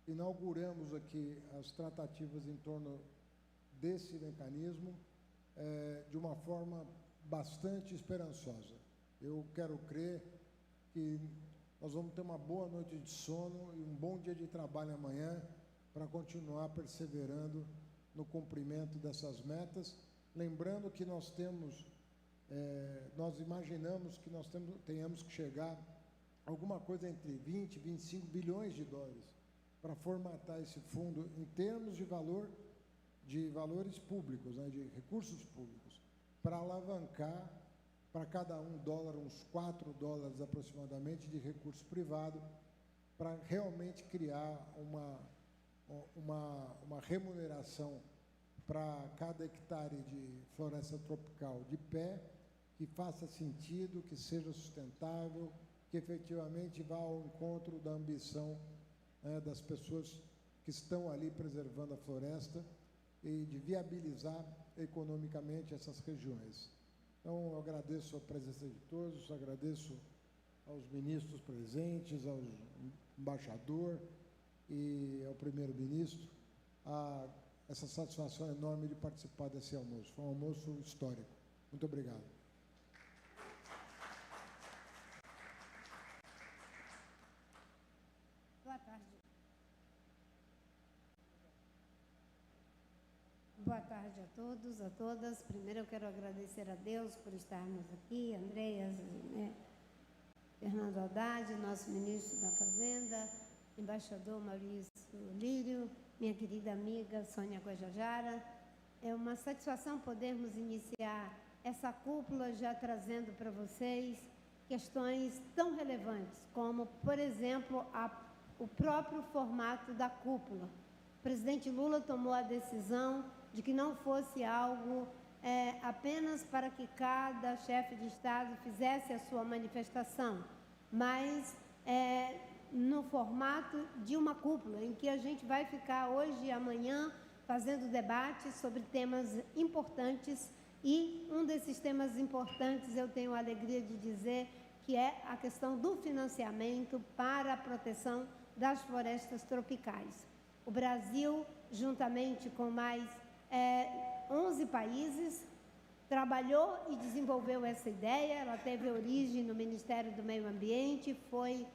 inauguramos aqui as tratativas em torno desse mecanismo de uma forma bastante esperançosa. Eu quero crer que nós vamos ter uma boa noite de sono e um bom dia de trabalho amanhã para continuar perseverando no cumprimento dessas metas. Lembrando que nós imaginamos que nós tenhamos que chegar a alguma coisa entre 20 e 25 bilhões de dólares para formatar esse fundo em termos de valores públicos, né, de recursos públicos, para alavancar para cada $1 uns $4 aproximadamente de recurso privado, para realmente criar uma remuneração para cada hectare de floresta tropical de pé, que faça sentido, que seja sustentável, que efetivamente vá ao encontro da ambição das pessoas que estão ali preservando a floresta e de viabilizar economicamente essas regiões. Então, eu agradeço a presença de todos, agradeço aos ministros presentes, ao embaixador e ao primeiro-ministro, essa satisfação enorme de participar desse almoço. Foi um almoço histórico. Muito obrigado. Boa tarde. Boa tarde a todos, a todas. Primeiro eu quero agradecer a Deus por estarmos aqui, Andreas, Fernando Haddad, nosso ministro da Fazenda, embaixador Maurício Lírio, minha querida amiga Sônia Guajajara. É uma satisfação podermos iniciar essa cúpula já trazendo para vocês questões tão relevantes como, por exemplo, o próprio formato da cúpula. O presidente Lula tomou a decisão de que não fosse algo apenas para que cada chefe de Estado fizesse a sua manifestação, mas no formato de uma cúpula, em que a gente vai ficar hoje e amanhã fazendo debates sobre temas importantes, e um desses temas importantes eu tenho a alegria de dizer que é a questão do financiamento para a proteção das florestas tropicais. O Brasil, juntamente com mais 11 países, trabalhou e desenvolveu essa ideia. Ela teve origem no Ministério do Meio Ambiente, foi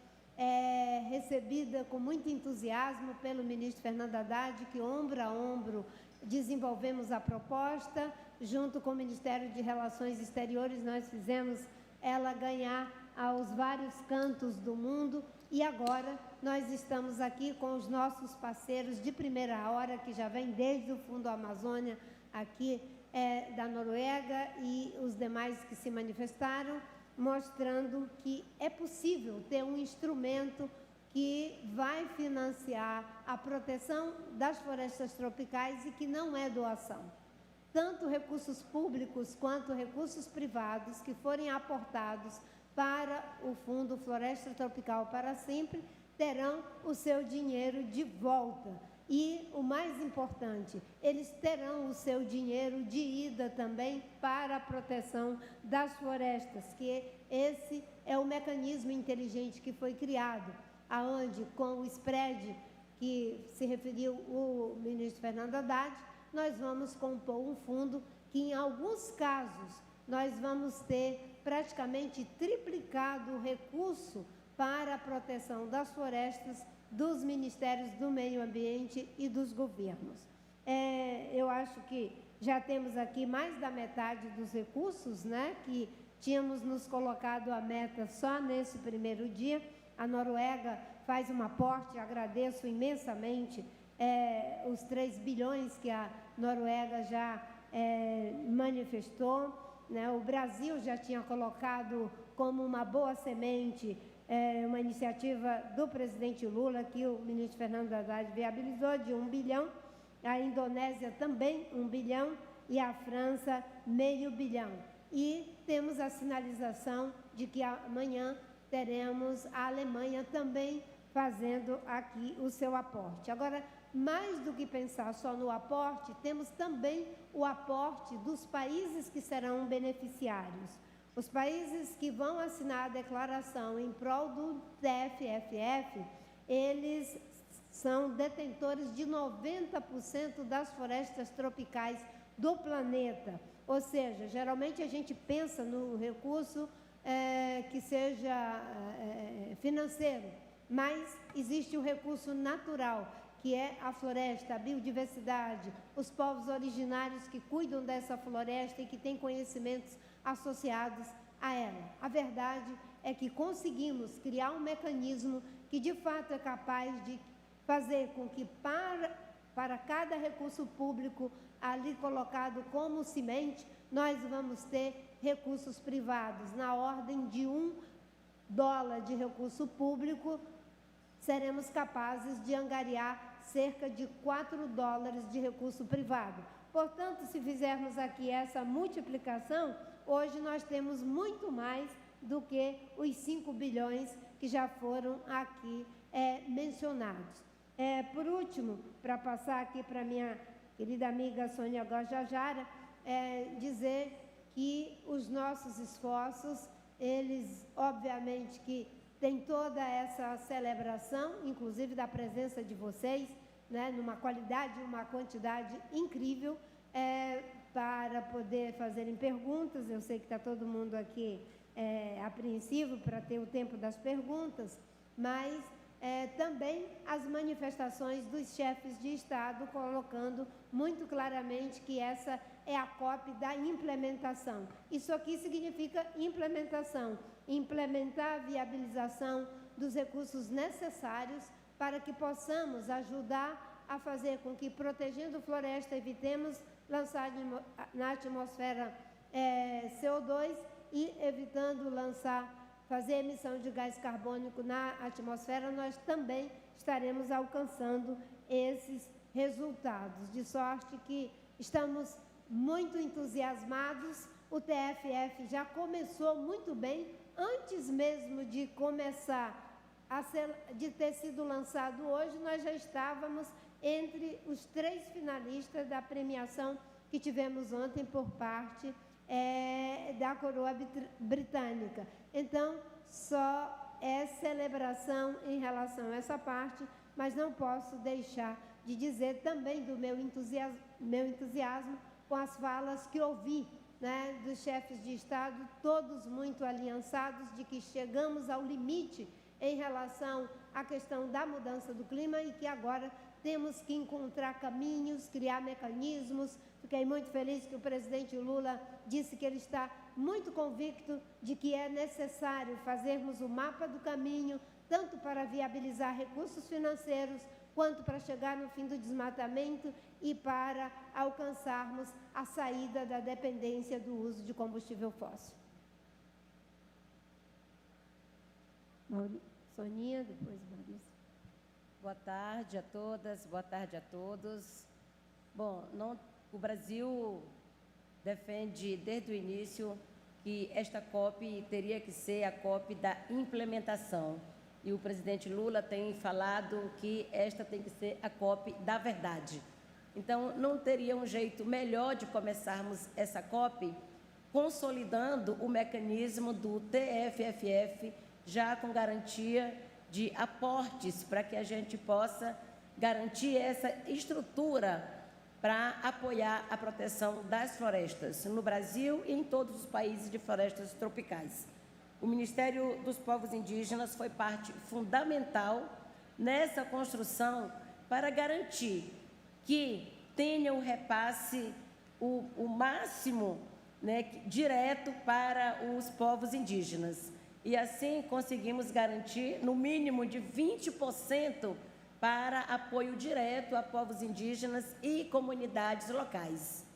recebida com muito entusiasmo pelo ministro Fernando Haddad, que ombro a ombro desenvolvemos a proposta, junto com o Ministério de Relações Exteriores, nós fizemos ela ganhar aos vários cantos do mundo E agora nós estamos aqui com os nossos parceiros de primeira hora, que já vêm desde o Fundo Amazônia, aqui da Noruega, e os demais que se manifestaram, mostrando que é possível ter um instrumento que vai financiar a proteção das florestas tropicais e que não é doação. Tanto recursos públicos quanto recursos privados que forem aportados para o Fundo Floresta Tropical para Sempre terão o seu dinheiro de volta. E, o mais importante, eles terão o seu dinheiro de ida também para a proteção das florestas, que esse é o mecanismo inteligente que foi criado, aonde, com o spread que se referiu o ministro Fernando Haddad, nós vamos compor um fundo que, em alguns casos, nós vamos ter praticamente triplicado o recurso para a proteção das florestas dos ministérios do meio ambiente e dos governos. Eu acho que já temos aqui mais da metade dos recursos, né, que tínhamos nos colocado a meta só nesse primeiro dia. A Noruega faz um aporte, agradeço imensamente os 3 bilhões que a Noruega já manifestou, né? O Brasil já tinha colocado como uma boa semente uma iniciativa do presidente Lula, que o ministro Fernando Haddad viabilizou, de 1 bilhão, a Indonésia também 1 bilhão e a França meio bilhão. E temos a sinalização de que amanhã teremos a Alemanha também fazendo aqui o seu aporte. Agora, mais do que pensar só no aporte, temos também o aporte dos países que serão beneficiários. Os países que vão assinar a declaração em prol do TFFF, eles são detentores de 90% das florestas tropicais do planeta. Ou seja, geralmente a gente pensa no recurso que seja financeiro, mas existe o recurso natural, que é a floresta, a biodiversidade, os povos originários que cuidam dessa floresta e que têm conhecimentos associados a ela. A verdade é que conseguimos criar um mecanismo que de fato é capaz de fazer com que para cada recurso público ali colocado como semente, nós vamos ter recursos privados na ordem de $1 de recurso público, seremos capazes de angariar cerca de $4 de recurso privado. Portanto, se fizermos aqui essa multiplicação, hoje nós temos muito mais do que os 5 bilhões que já foram aqui mencionados. Por último, para passar aqui para minha querida amiga Sônia Guajajara, dizer que os nossos esforços, eles, obviamente, que tem toda essa celebração, inclusive da presença de vocês, né, numa qualidade e uma quantidade incrível, para poder fazerem perguntas. Eu sei que está todo mundo aqui apreensivo para ter o tempo das perguntas, mas também as manifestações dos chefes de Estado, colocando muito claramente que essa é a COP da implementação. Isso aqui significa implementação, implementar a viabilização dos recursos necessários para que possamos ajudar a fazer com que, protegendo floresta, evitemos lançar na atmosfera CO2 e evitando fazer emissão de gás carbônico na atmosfera, nós também estaremos alcançando esses resultados. De sorte que estamos muito entusiasmados, o TFF já começou muito bem, antes mesmo de de ter sido lançado hoje, nós já estávamos entre os 3 finalistas da premiação que tivemos ontem por parte da coroa britânica. Então, só celebração em relação a essa parte, mas não posso deixar de dizer também do meu entusiasmo com as falas que ouvi, né, dos chefes de Estado, todos muito aliançados de que chegamos ao limite em relação à questão da mudança do clima e que agora temos que encontrar caminhos, criar mecanismos. Fiquei muito feliz que o presidente Lula disse que ele está muito convicto de que é necessário fazermos o mapa do caminho tanto para viabilizar recursos financeiros, quanto para chegar no fim do desmatamento e para alcançarmos a saída da dependência do uso de combustível fóssil. Soninha, depois Maurício. Boa tarde a todas, boa tarde a todos. Bom, o Brasil defende desde o início que esta COP teria que ser a COP da implementação. E o presidente Lula tem falado que esta tem que ser a COP da verdade. Então, não teria um jeito melhor de começarmos essa COP consolidando o mecanismo do TFFF, já com garantia de aportes para que a gente possa garantir essa estrutura para apoiar a proteção das florestas no Brasil e em todos os países de florestas tropicais. O Ministério dos Povos Indígenas foi parte fundamental nessa construção para garantir que tenha o repasse o máximo, né, direto para os povos indígenas. E assim conseguimos garantir no mínimo de 20% para apoio direto a povos indígenas e comunidades locais.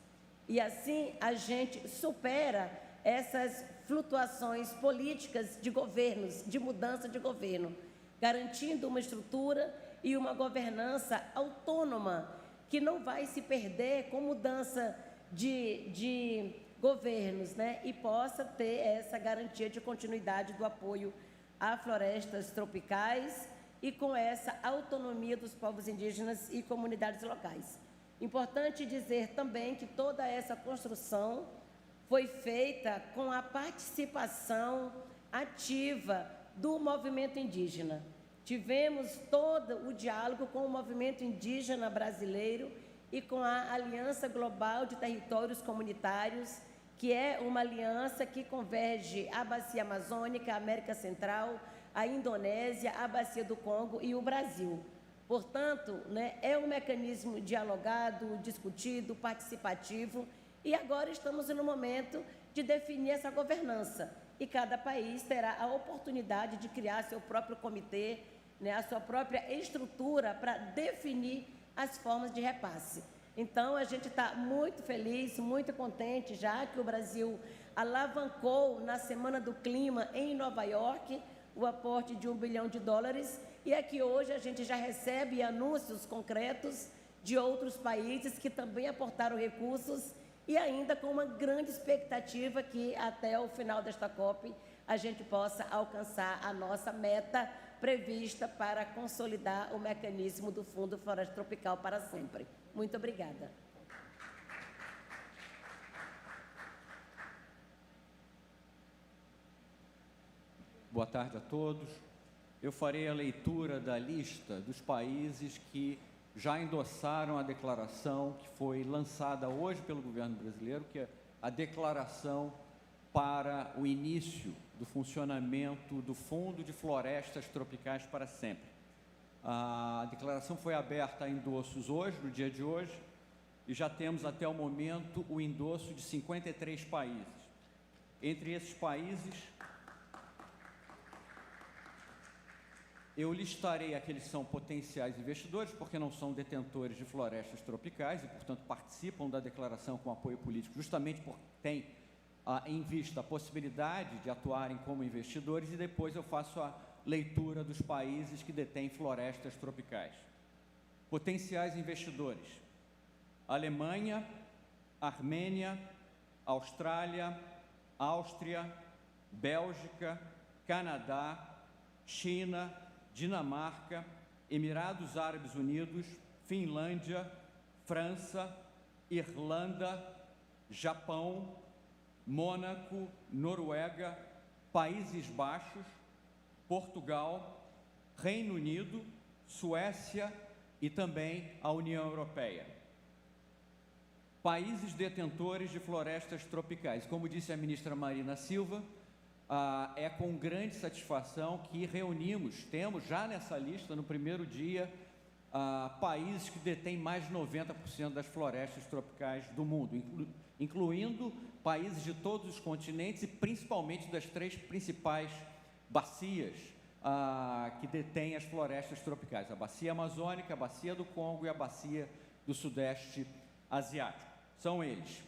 E assim a gente supera essas flutuações políticas de governos, de mudança de governo, garantindo uma estrutura e uma governança autônoma que não vai se perder com mudança de governos, né? E possa ter essa garantia de continuidade do apoio a florestas tropicais e com essa autonomia dos povos indígenas e comunidades locais. Importante dizer também que toda essa construção foi feita com a participação ativa do movimento indígena. Tivemos todo o diálogo com o movimento indígena brasileiro e com a Aliança Global de Territórios Comunitários, que é uma aliança que converge a Bacia Amazônica, a América Central, a Indonésia, a Bacia do Congo e o Brasil. Portanto, né, é um mecanismo dialogado, discutido, participativo, e agora estamos no momento de definir essa governança. E cada país terá a oportunidade de criar seu próprio comitê, né, a sua própria estrutura para definir as formas de repasse. Então, a gente está muito feliz, muito contente, já que o Brasil alavancou na Semana do Clima em Nova York o aporte de $1 bilhão, e aqui hoje a gente já recebe anúncios concretos de outros países que também aportaram recursos e ainda com uma grande expectativa que até o final desta COP a gente possa alcançar a nossa meta prevista para consolidar o mecanismo do Fundo Floresta Tropical para sempre. Muito obrigada. Boa tarde a todos. Eu farei a leitura da lista dos países que já endossaram a declaração que foi lançada hoje pelo governo brasileiro, que é a declaração para o início do funcionamento do Fundo de Florestas Tropicais para sempre. A declaração foi aberta a endossos hoje, no dia de hoje, e já temos até o momento o endosso de 53 países. Entre esses países, eu listarei aqueles que são potenciais investidores, porque não são detentores de florestas tropicais e, portanto, participam da declaração com apoio político, justamente porque têm em vista a possibilidade de atuarem como investidores, e depois eu faço a leitura dos países que detêm florestas tropicais. Potenciais investidores: Alemanha, Armênia, Austrália, Áustria, Bélgica, Canadá, China, Dinamarca, Emirados Árabes Unidos, Finlândia, França, Irlanda, Japão, Mônaco, Noruega, Países Baixos, Portugal, Reino Unido, Suécia e também a União Europeia. Países detentores de florestas tropicais. Como disse a ministra Marina Silva, é com grande satisfação que temos já nessa lista, no primeiro dia, países que detêm mais de 90% das florestas tropicais do mundo, incluindo países de todos os continentes e principalmente das 3 principais bacias que detêm as florestas tropicais, a bacia amazônica, a bacia do Congo e a bacia do Sudeste Asiático. São eles: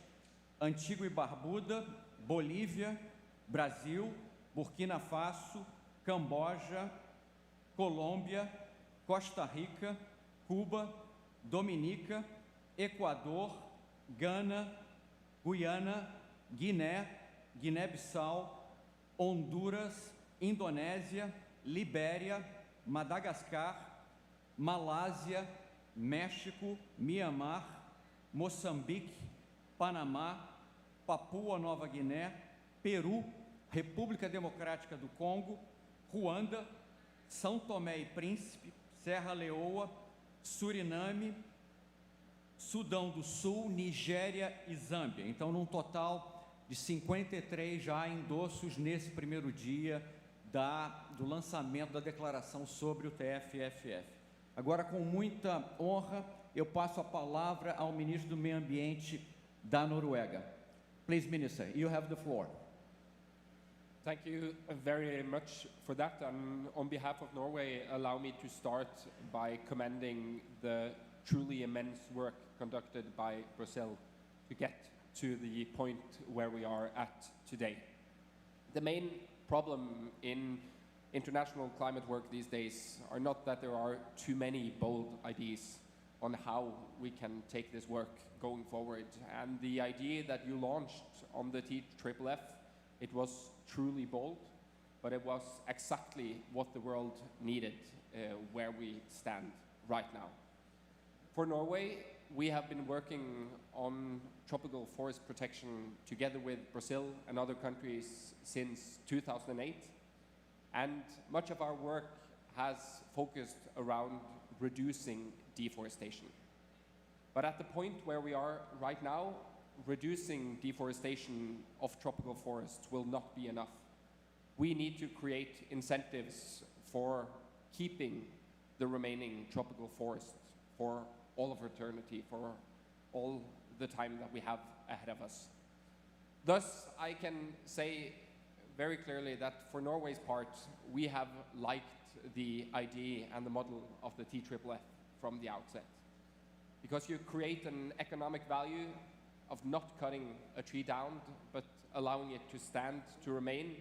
Antigua e Barbuda, Bolívia, Brasil, Burkina Faso, Camboja, Colômbia, Costa Rica, Cuba, Dominica, Equador, Gana, Guiana, Guiné, Guiné-Bissau, Honduras, Indonésia, Libéria, Madagascar, Malásia, México, Mianmar, Moçambique, Panamá, Papua Nova Guiné, Peru, República Democrática do Congo, Ruanda, São Tomé e Príncipe, Serra Leoa, Suriname, Sudão do Sul, Nigéria e Zâmbia. Então, num total de 53 já endossos nesse primeiro dia do lançamento da declaração sobre o TFFF. Agora, com muita honra, eu passo a palavra ao ministro do Meio Ambiente da Noruega. Please, Minister, you have the floor. Thank you very much for that. And on behalf of Norway, allow me to start by commending the truly immense work conducted by Brazil to get to the point where we are at today. The main problem in international climate work these days are not that there are too many bold ideas on how we can take this work going forward. And the idea that you launched on the TFFF, it was truly bold, but it was exactly what the world needed where we stand right now. For Norway, we have been working on tropical forest protection together with Brazil and other countries since 2008, and much of our work has focused around reducing deforestation. But at the point where we are right now, reducing deforestation of tropical forests will not be enough. We need to create incentives for keeping the remaining tropical forests for all of eternity, for all the time that we have ahead of us. Thus, I can say very clearly that for Norway's part, we have liked the idea and the model of the TFFF from the outset. Because you create an economic value of not cutting a tree down, but allowing it to stand, to remain,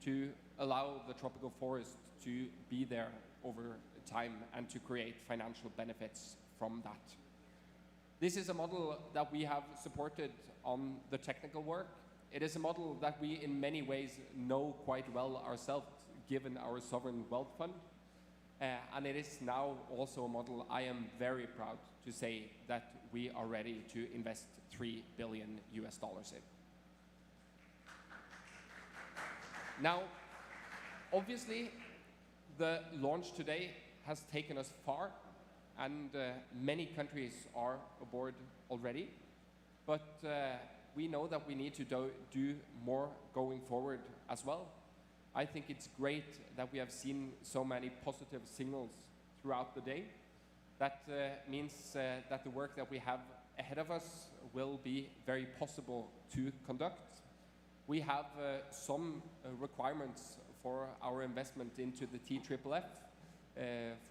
to allow the tropical forest to be there over time and to create financial benefits from that. This is a model that we have supported on the technical work. It is a model that we in many ways know quite well ourselves, given our sovereign wealth fund. And it is now also a model I am very proud to say that we are ready to invest $3 billion in. Now, obviously, the launch today has taken us far, and many countries are aboard already. But we know that we need to do more going forward as well. I think it's great that we have seen so many positive signals throughout the day. That means that the work that we have ahead of us will be very possible to conduct. We have some requirements for our investment into the TFFF.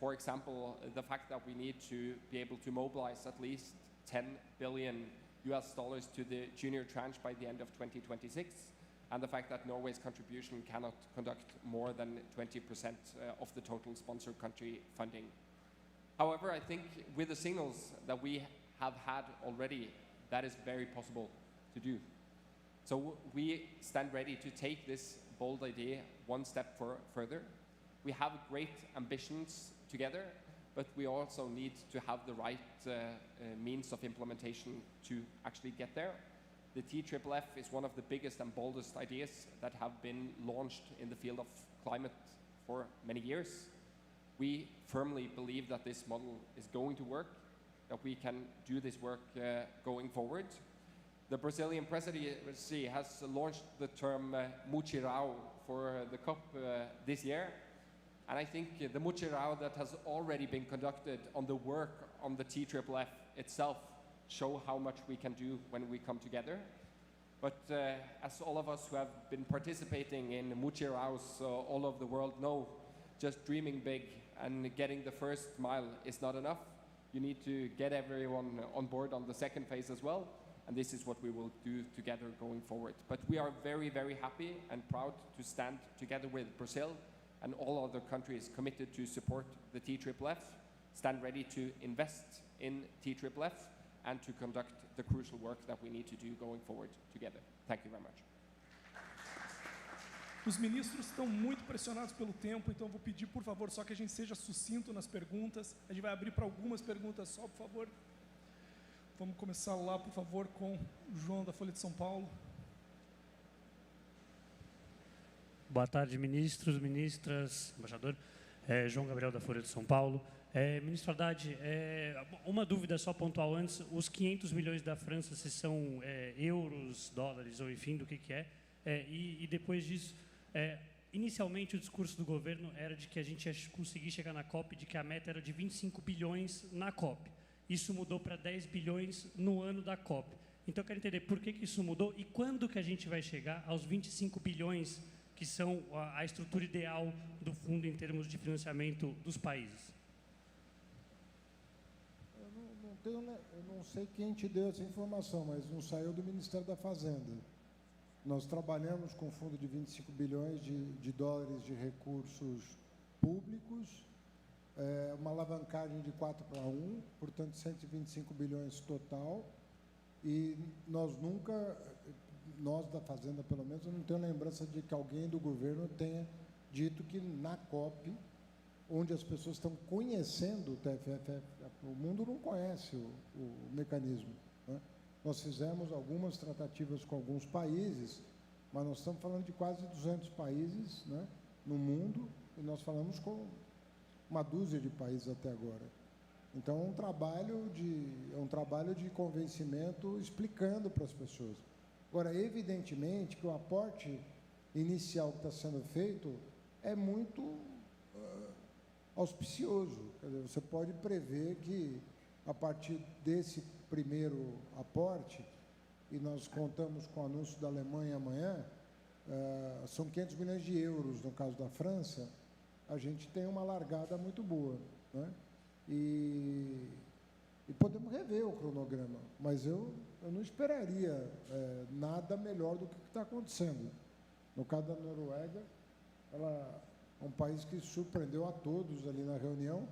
For example, the fact that we need to be able to mobilize at least $10 billion to the junior tranche by the end of 2026, and the fact that Norway's contribution cannot conduct more than 20% of the total sponsor country funding. However, I think with the signals that we have had already, that is very possible to do. So we stand ready to take this bold idea one step further. We have great ambitions together, but we also need to have the right means of implementation to actually get there. The TFFF is one of the biggest and boldest ideas that have been launched in the field of climate for many years. We firmly believe that this model is going to work, that we can do this work going forward. The Brazilian presidency has launched the term mundial for the COP this year. And I think the mundial that has already been conducted on the work on the TFFF itself show how much we can do when we come together. But as all of us who have been participating in mundials all over the world know, just dreaming big and getting the first mile is not enough. You need to get everyone on board on the second phase as well, and this is what we will do together going forward. But we are very, very happy and proud to stand together with Brazil and all other countries committed to support the TFFF, stand ready to invest in TFFF, and to conduct the crucial work that we need to do going forward together. Thank you very much. Os ministros estão muito pressionados pelo tempo, então eu vou pedir, por favor, só que a gente seja sucinto nas perguntas. A gente vai abrir para algumas perguntas só, por favor. Vamos começar lá, por favor, com o João da Folha de São Paulo. Boa tarde, ministros, ministras, embaixador. João Gabriel da Folha de São Paulo. Ministro Haddad, uma dúvida só pontual antes. Os 500 milhões da França, se são euros, dólares ou enfim, do que é? E depois disso, inicialmente o discurso do governo era de que a gente ia conseguir chegar na COP, de que a meta era de 25 bilhões na COP. Isso mudou para 10 bilhões no ano da COP. Então eu quero entender por que isso mudou e quando que a gente vai chegar aos 25 bilhões que são a estrutura ideal do fundo em termos de financiamento dos países. Eu não sei quem te deu essa informação, mas não saiu do Ministério da Fazenda. Nós trabalhamos com um fundo de 25 bilhões de dólares de recursos públicos, uma alavancagem de 4-1, portanto 125 bilhões total, e nós da Fazenda pelo menos, eu não tenho lembrança de que alguém do governo tenha dito que na COP, onde as pessoas estão conhecendo o TFFF, o mundo não conhece o mecanismo, né? Nós fizemos algumas tratativas com alguns países, mas nós estamos falando de quase 200 países, né, no mundo, e nós falamos com uma dúzia de países até agora. Então, é um trabalho de convencimento explicando para as pessoas. Agora, evidentemente que o aporte inicial que está sendo feito é muito auspicioso. Quer dizer, você pode prever que, a partir desse primeiro aporte, e nós contamos com o anúncio da Alemanha amanhã, são 500 milhões de euros no caso da França, a gente tem uma largada muito boa, né? E podemos rever o cronograma, mas eu não esperaria nada melhor do que está acontecendo. No caso da Noruega, ela é um país que surpreendeu a todos ali na reunião,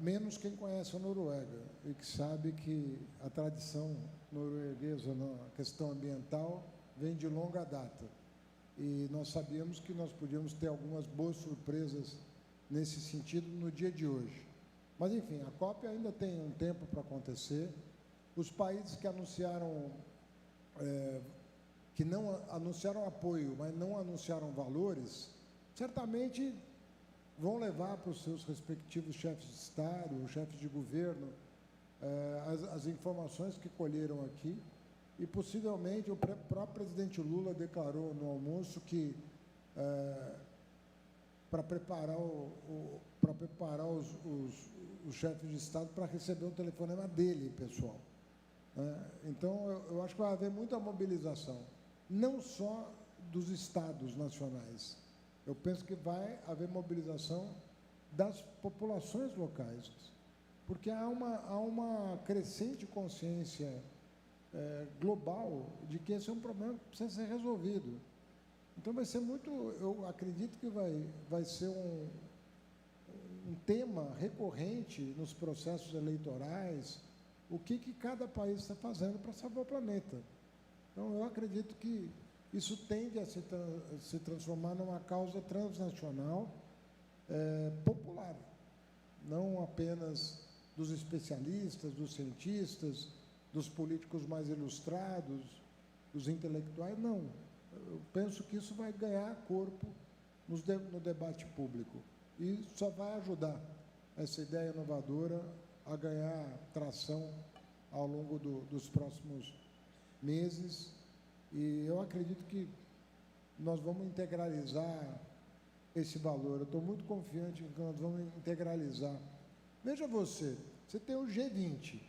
menos quem conhece a Noruega e que sabe que a tradição norueguesa na questão ambiental vem de longa data. E nós sabíamos que nós podíamos ter algumas boas surpresas nesse sentido no dia de hoje. Mas, enfim, a COP ainda tem um tempo para acontecer. Os países que anunciaram, que não anunciaram apoio, mas não anunciaram valores, certamente vão levar para os seus respectivos chefes de Estado, chefes de governo, as informações que colheram aqui, e possivelmente o próprio presidente Lula declarou no almoço que para preparar os chefes de Estado para receber o telefonema dele, pessoal. Então, eu acho que vai haver muita mobilização, não só dos Estados nacionais. Eu penso que vai haver mobilização das populações locais, porque há uma crescente consciência global de que esse é um problema que precisa ser resolvido. Então, vai ser muito, eu acredito que vai ser um tema recorrente nos processos eleitorais, o que cada país está fazendo para salvar o planeta. Então, eu acredito que isso tende a se transformar numa causa transnacional popular, não apenas dos especialistas, dos cientistas, dos políticos mais ilustrados, dos intelectuais, não. Eu penso que isso vai ganhar corpo no debate público e só vai ajudar essa ideia inovadora a ganhar tração ao longo dos próximos meses. E eu acredito que nós vamos integralizar esse valor. Eu estou muito confiante que nós vamos integralizar. Veja você tem o G20.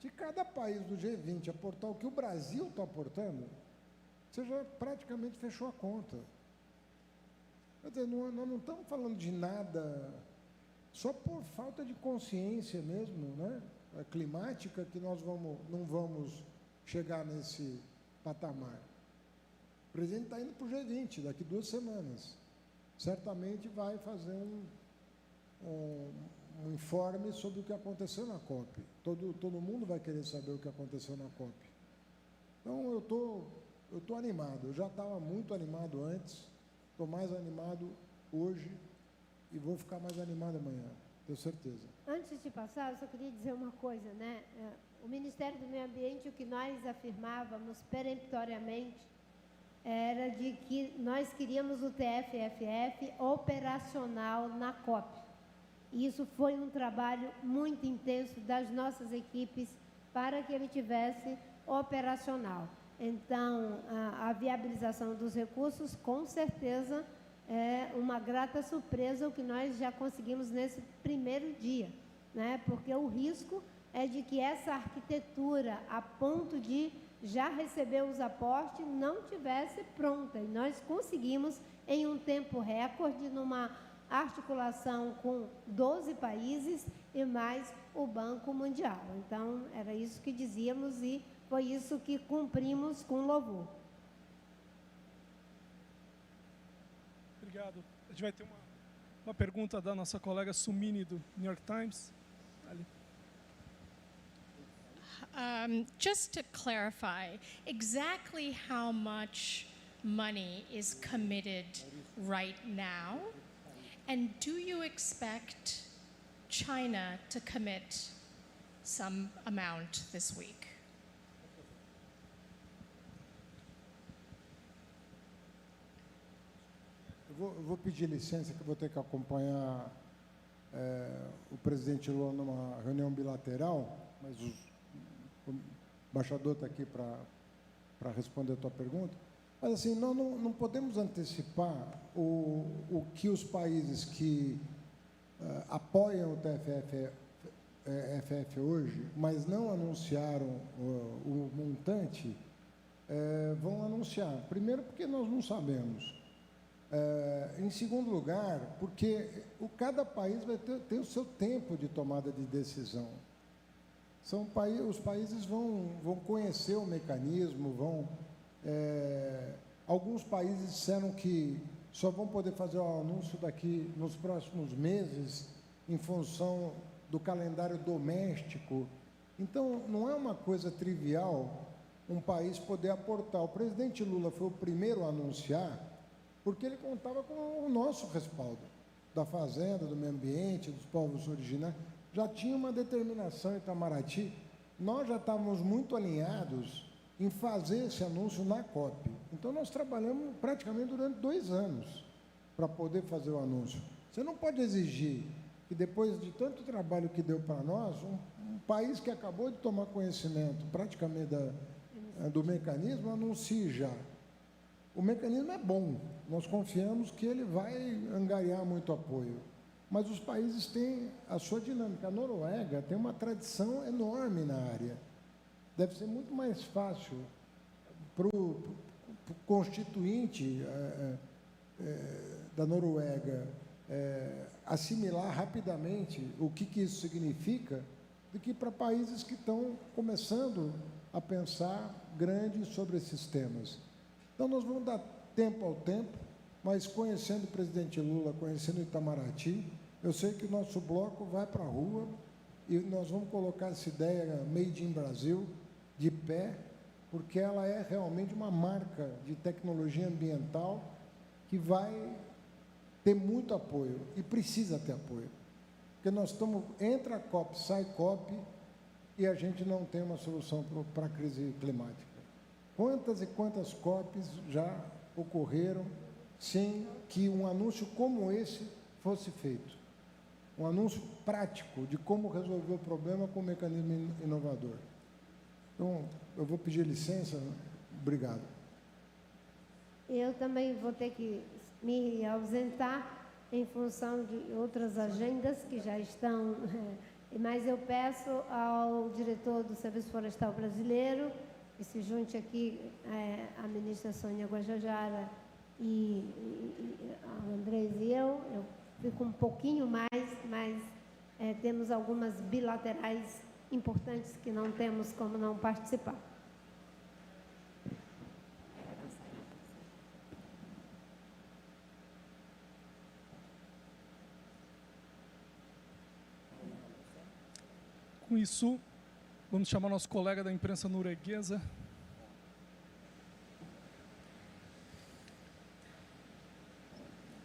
Se cada país do G20 aportar o que o Brasil está aportando, você já praticamente fechou a conta. Quer dizer, nós não estamos falando de nada só por falta de consciência mesmo, né? Climática, que nós não vamos chegar nesse patamar. O presidente está indo para o G20 daqui 2 semanas. Certamente vai fazer um informe sobre o que aconteceu na COP. Todo mundo vai querer saber o que aconteceu na COP. Então, eu tô animado. Eu já estava muito animado antes, estou mais animado hoje e vou ficar mais animado amanhã, tenho certeza. Antes de passar, eu só queria dizer uma coisa, né? O Ministério do Meio Ambiente, o que nós afirmávamos peremptoriamente, era de que nós queríamos o TFFF operacional na COP. E isso foi um trabalho muito intenso das nossas equipes para que ele tivesse operacional. Então, a viabilização dos recursos, com certeza, é uma grata surpresa o que nós já conseguimos nesse primeiro dia, né? Porque o risco é de que essa arquitetura, a ponto de já receber os aportes, não tivesse pronta. E nós conseguimos, em um tempo recorde, numa articulação com 12 países e mais o Banco Mundial. Então, era isso que dizíamos e foi isso que cumprimos com louvor. Obrigado. A gente vai ter uma pergunta da nossa colega Sumini, do New York Times. Ali. Just to clarify, exactly how much money is committed right now? And do you expect China to commit some amount this week? Eu vou pedir licença, que eu vou ter que acompanhar o presidente Lula numa reunião bilateral, mas o embaixador está aqui para responder a tua pergunta. Mas, assim, nós não podemos antecipar o que os países que apoiam o TFFF hoje, mas não anunciaram o montante, vão anunciar. Primeiro, porque nós não sabemos. Em segundo lugar, porque cada país vai ter o seu tempo de tomada de decisão. Os países vão conhecer o mecanismo, alguns países disseram que só vão poder fazer o anúncio daqui nos próximos meses, em função do calendário doméstico. Então, não é uma coisa trivial um país poder aportar. O presidente Lula foi o primeiro a anunciar, porque ele contava com o nosso respaldo, da Fazenda, do Meio Ambiente, dos povos originários. Já tinha uma determinação em Itamaraty. Nós já estávamos muito alinhados em fazer esse anúncio na COP. Então, nós trabalhamos praticamente durante 2 anos para poder fazer o anúncio. Você não pode exigir que, depois de tanto trabalho que deu para nós, um país que acabou de tomar conhecimento praticamente do mecanismo, anuncie já. O mecanismo é bom, nós confiamos que ele vai angariar muito apoio, mas os países têm a sua dinâmica. A Noruega tem uma tradição enorme na área. Deve ser muito mais fácil para o constituinte da Noruega assimilar rapidamente o que isso significa, do que para países que estão começando a pensar grande sobre esses temas. Então, nós vamos dar tempo ao tempo, mas conhecendo o presidente Lula, conhecendo o Itamaraty, eu sei que o nosso bloco vai para a rua e nós vamos colocar essa ideia Made in Brasil de pé, porque ela é realmente uma marca de tecnologia ambiental que vai ter muito apoio e precisa ter apoio. Porque nós estamos, entra a COP, sai COP e a gente não tem uma solução para a crise climática. Quantas e quantas COPs já ocorreram sem que um anúncio como esse fosse feito? Um anúncio prático de como resolver o problema com um mecanismo inovador. Então, eu vou pedir licença. Obrigado. Eu também vou ter que me ausentar em função de outras agendas que já estão, mas eu peço ao diretor do Serviço Florestal Brasileiro que se junte aqui a ministra Sônia Guajajara a Andrés e eu fico um pouquinho mais, mas temos algumas bilaterais importantes que não temos como não participar. Com isso, vamos chamar nosso colega da imprensa norueguesa.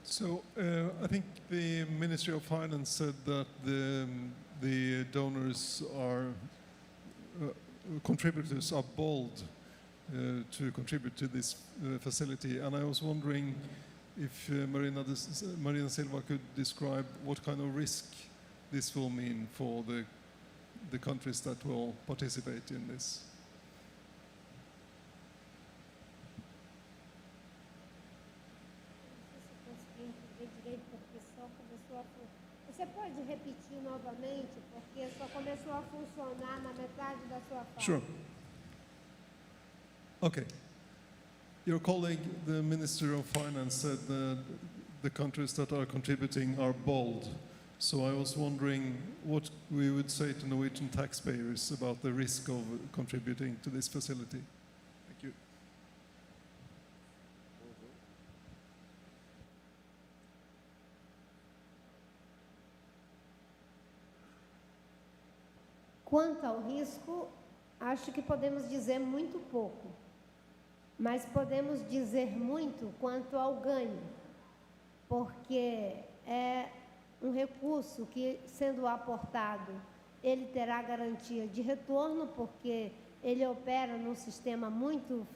So I think the Ministry of Finance said that the donors are contributors are bold to contribute to this facility, and I was wondering if Marina Silva could describe what kind of risk this will mean for the countries that will participate in this. Você pode repetir novamente, porque só começou a funcionar na metade da sua fala. Sure. Okay. Your colleague, the Minister of Finance, said that the countries that are contributing are bold. So I was wondering what we would say to Norwegian taxpayers about the risk of contributing to this facility. Thank you. Quanto ao risco, acho que podemos dizer muito pouco, mas podemos dizer muito quanto ao ganho, porque é um recurso que, sendo aportado, ele terá garantia de retorno, porque ele opera num sistema muito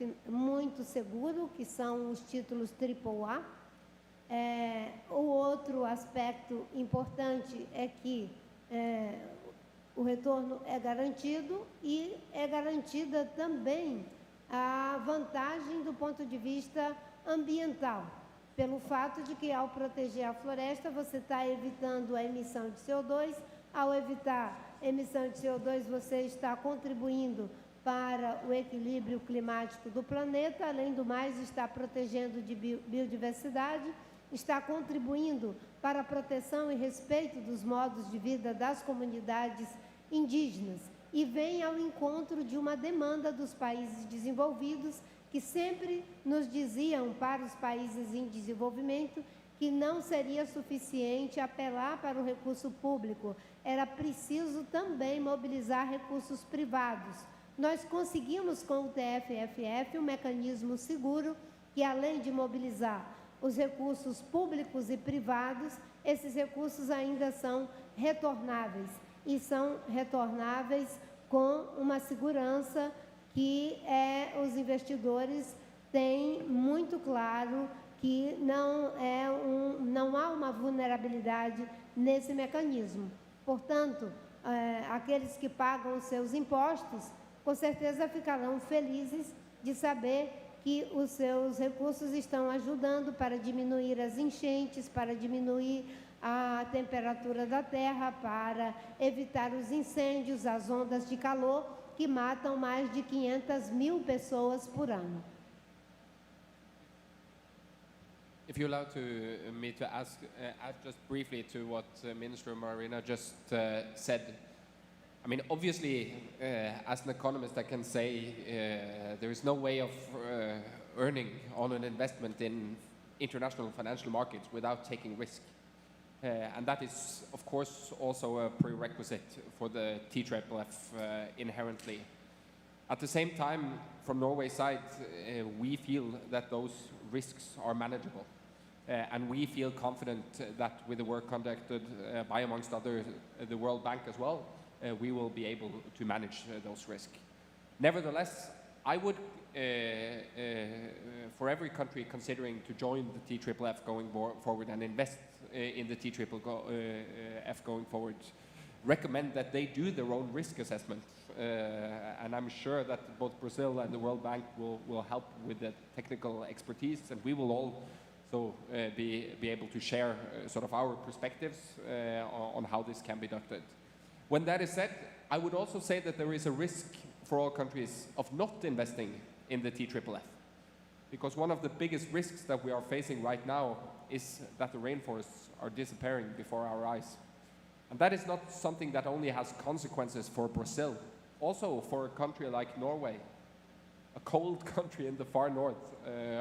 seguro, que são os títulos AAA. O outro aspecto importante é que o retorno é garantido e é garantida também a vantagem do ponto de vista ambiental, pelo fato de que, ao proteger a floresta, você está evitando a emissão de CO2. Ao evitar a emissão de CO2, você está contribuindo para o equilíbrio climático do planeta, além do mais, está protegendo de biodiversidade, está contribuindo para a proteção e respeito dos modos de vida das comunidades indígenas e vem ao encontro de uma demanda dos países desenvolvidos, que sempre nos diziam para os países em desenvolvimento que não seria suficiente apelar para o recurso público, era preciso também mobilizar recursos privados. Nós conseguimos com o TFFF um mecanismo seguro que, além de mobilizar os recursos públicos e privados, esses recursos ainda são retornáveis, e são retornáveis com uma segurança que os investidores têm muito claro que não há uma vulnerabilidade nesse mecanismo. Portanto, aqueles que pagam os seus impostos, com certeza ficarão felizes de saber que os seus recursos estão ajudando para diminuir as enchentes, para diminuir a temperatura da terra, para evitar os incêndios, as ondas de calor, que matam mais de 500.000 pessoas por ano. If you allow me to add just briefly to what Minister Marina just said. I mean, obviously, as an economist, I can say there is no way of earning on an investment in international financial markets without taking risk. And that is, of course, also a prerequisite for the TFFF inherently. At the same time, from Norway's side, we feel that those risks are manageable. And we feel confident that with the work conducted by, amongst others, the World Bank as well, we will be able to manage those risks. Nevertheless, I would, for every country considering to join the TFFF going forward and invest in the TFFF going forward, recommend that they do their own risk assessment. And I'm sure that both Brazil and the World Bank will help with the technical expertise, and we will also be able to share sort of our perspectives on how this can be done. When that is said, I would also say that there is a risk for all countries of not investing in the TFFF. Because one of the biggest risks that we are facing right now is that the rainforests are disappearing before our eyes. And that is not something that only has consequences for Brazil, also for a country like Norway, a cold country in the far north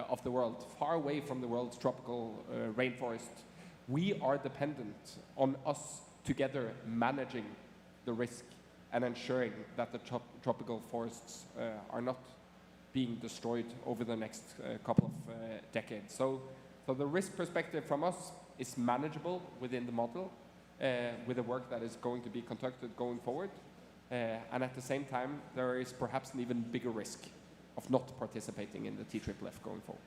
of the world, far away from the world's tropical rainforest. We are dependent on us together managing the risk and ensuring that the tropical forests are not being destroyed over the next couple of decades. So the risk perspective from us is manageable within the model with the work that is going to be conducted going forward. And at the same time, there is perhaps an even bigger risk of not participating in the TFFF going forward.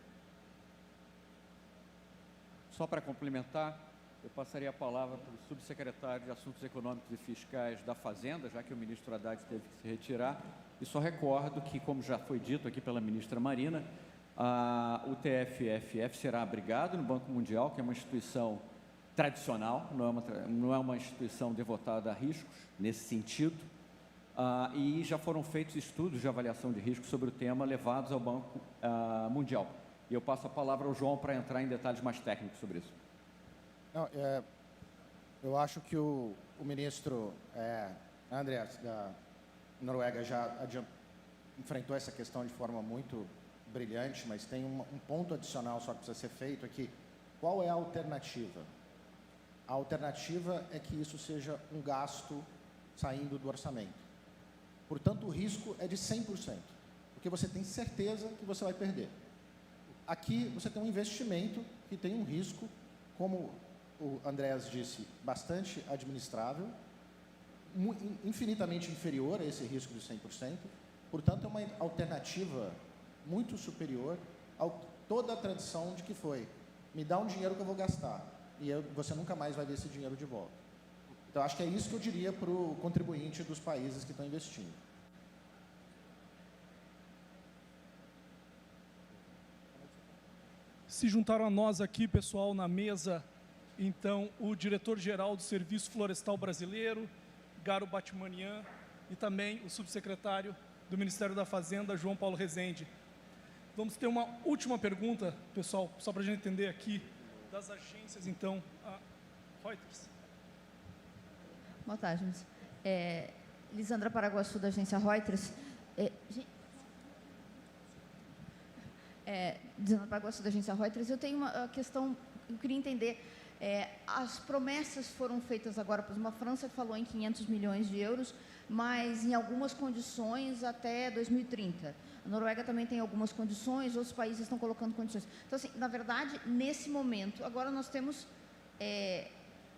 Só para complementar, eu passaria a palavra para o subsecretário de Assuntos Econômicos e Fiscais da Fazenda, já que o ministro Haddad teve que se retirar. E só recordo que, como já foi dito aqui pela ministra Marina, o TFFF será abrigado no Banco Mundial, que é uma instituição tradicional, não é uma instituição devotada a riscos, nesse sentido. E já foram feitos estudos de avaliação de risco sobre o tema levados ao Banco Mundial. E eu passo a palavra ao João para entrar em detalhes mais técnicos sobre isso. Não, eu acho que o ministro Andreas, da Noruega, já enfrentou essa questão de forma muito brilhante, mas tem um ponto adicional só que precisa ser feito aqui. Qual é a alternativa? A alternativa é que isso seja um gasto saindo do orçamento. Portanto, o risco é de 100%, porque você tem certeza que você vai perder. Aqui, você tem um investimento que tem um risco, como o Andreas disse, bastante administrável, infinitamente inferior a esse risco de 100%. Portanto, é uma alternativa muito superior a toda a tradição de que foi, me dá um dinheiro que eu vou gastar, e você nunca mais vai ver esse dinheiro de volta. Então, acho que é isso que eu diria para o contribuinte dos países que estão investindo. Se juntaram a nós aqui, pessoal, na mesa, então, o diretor-geral do Serviço Florestal Brasileiro, Garo Batmanian, e também o subsecretário do Ministério da Fazenda, João Paulo Rezende. Vamos ter uma última pergunta, pessoal, só para a gente entender aqui, das agências, então, a Reuters. Boa tarde, ministro. Lisandra Paraguaçu, da agência Reuters. Lisandra Paraguaçu, da agência Reuters. Eu tenho uma questão, eu queria entender, as promessas foram feitas agora por uma França que falou em 500 milhões de euros, mas em algumas condições até 2030. A Noruega também tem algumas condições, outros países estão colocando condições. Então, assim, na verdade, nesse momento, agora nós temos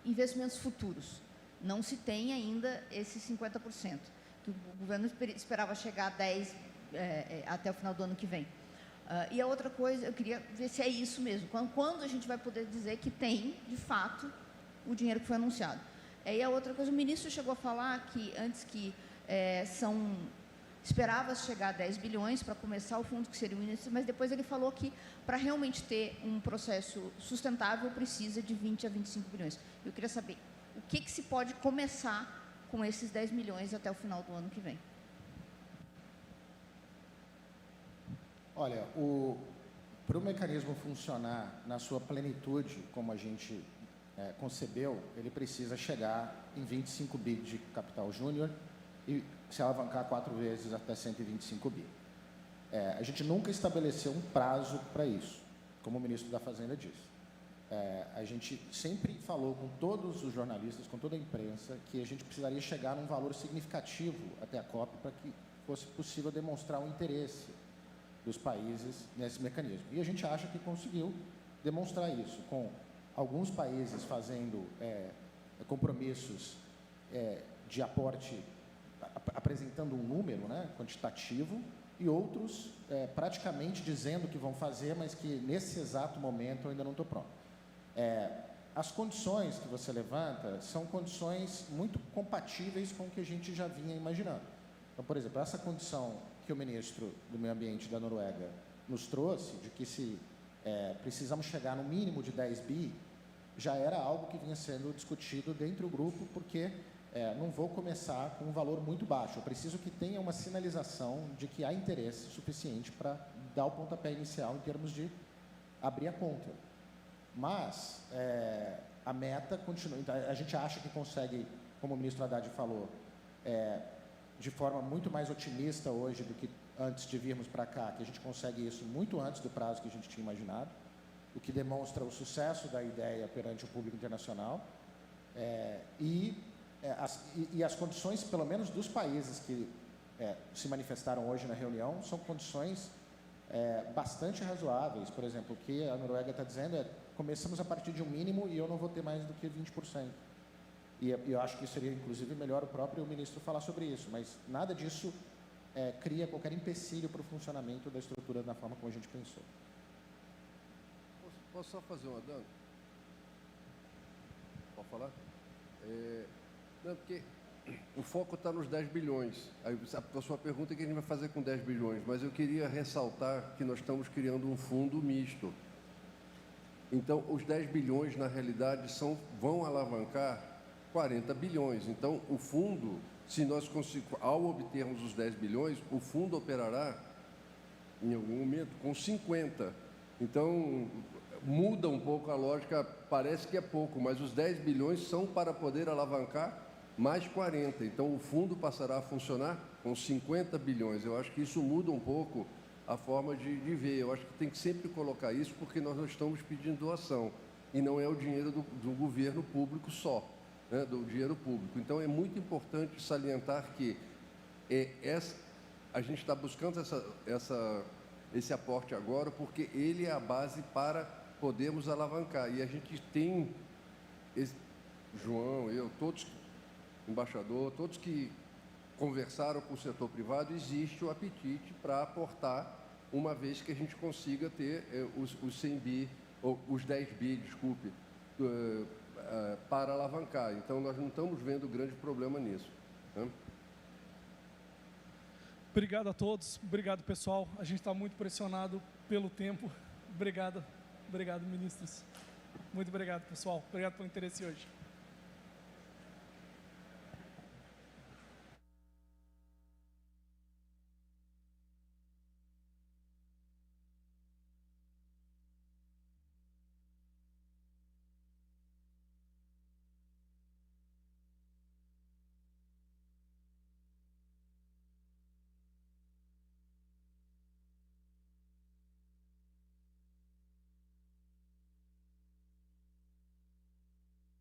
investimentos futuros. Não se tem ainda esses 50%, que o governo esperava chegar a 10% até o final do ano que vem. E a outra coisa, eu queria ver se é isso mesmo. Quando a gente vai poder dizer que tem, de fato, o dinheiro que foi anunciado. E a outra coisa, o ministro chegou a falar que antes que esperava chegar a 10 bilhões para começar o fundo, que seria o início, mas depois ele falou que para realmente ter um processo sustentável precisa de 20 a 25 bilhões. Eu queria saber o que se pode começar com esses 10 milhões até o final do ano que vem. Olha, para o mecanismo funcionar na sua plenitude, como a gente concebeu, ele precisa chegar em 25 bi de capital júnior e se alavancar 4 vezes até 125 bi. A gente nunca estabeleceu um prazo para isso, como o ministro da Fazenda disse. A gente sempre falou com todos os jornalistas, com toda a imprensa, que a gente precisaria chegar num valor significativo até a COP para que fosse possível demonstrar o interesse dos países nesse mecanismo. E a gente acha que conseguiu demonstrar isso, com alguns países fazendo compromissos de aporte, apresentando um número quantitativo, e outros praticamente dizendo que vão fazer, mas que nesse exato momento eu ainda não estou pronto. As condições que você levanta são condições muito compatíveis com o que a gente já vinha imaginando. Então, por exemplo, essa condição que o ministro do Meio Ambiente da Noruega nos trouxe, de que se precisamos chegar no mínimo de 10 bi, já era algo que vinha sendo discutido dentro do grupo, porque não vou começar com um valor muito baixo. Eu preciso que tenha uma sinalização de que há interesse suficiente para dar o pontapé inicial em termos de abrir a conta. Mas a meta continua. Então, a gente acha que consegue, como o ministro Haddad falou, de forma muito mais otimista hoje do que antes de virmos para cá, que a gente consegue isso muito antes do prazo que a gente tinha imaginado, o que demonstra o sucesso da ideia perante o público internacional e as condições, pelo menos dos países que se manifestaram hoje na reunião, são condições bastante razoáveis. Por exemplo, o que a Noruega está dizendo começamos a partir de um mínimo e eu não vou ter mais do que 20%. E eu acho que seria, inclusive, melhor o próprio ministro falar sobre isso, mas nada disso cria qualquer empecilho para o funcionamento da estrutura da forma como a gente pensou. Posso só fazer uma adendo? Pode falar? Não, porque o foco está nos 10 bilhões. Aí, a sua pergunta é o que a gente vai fazer com 10 bilhões, mas eu queria ressaltar que nós estamos criando um fundo misto. Então, os 10 bilhões, na realidade, vão alavancar 40 bilhões. Então, o fundo, se nós ao obtermos os 10 bilhões, o fundo operará, em algum momento, com 50. Então, muda um pouco a lógica, parece que é pouco, mas os 10 bilhões são para poder alavancar mais 40. Então, o fundo passará a funcionar com 50 bilhões. Eu acho que isso muda um pouco a forma de ver. Eu acho que tem que sempre colocar isso, porque nós não estamos pedindo doação, e não é o dinheiro do governo público só, né, do dinheiro público. Então, é muito importante salientar que a gente está buscando esse aporte agora, porque ele é a base para podermos alavancar. E a gente tem, João, eu, todos, embaixador, todos que conversaram com o setor privado, existe o apetite para aportar, uma vez que a gente consiga ter os 100 bi, ou os 10 bi, desculpe, para alavancar. Então, nós não estamos vendo grande problema nisso, né? Obrigado a todos, obrigado, pessoal. A gente está muito pressionado pelo tempo. Obrigado, ministros. Muito obrigado, pessoal. Obrigado pelo interesse hoje.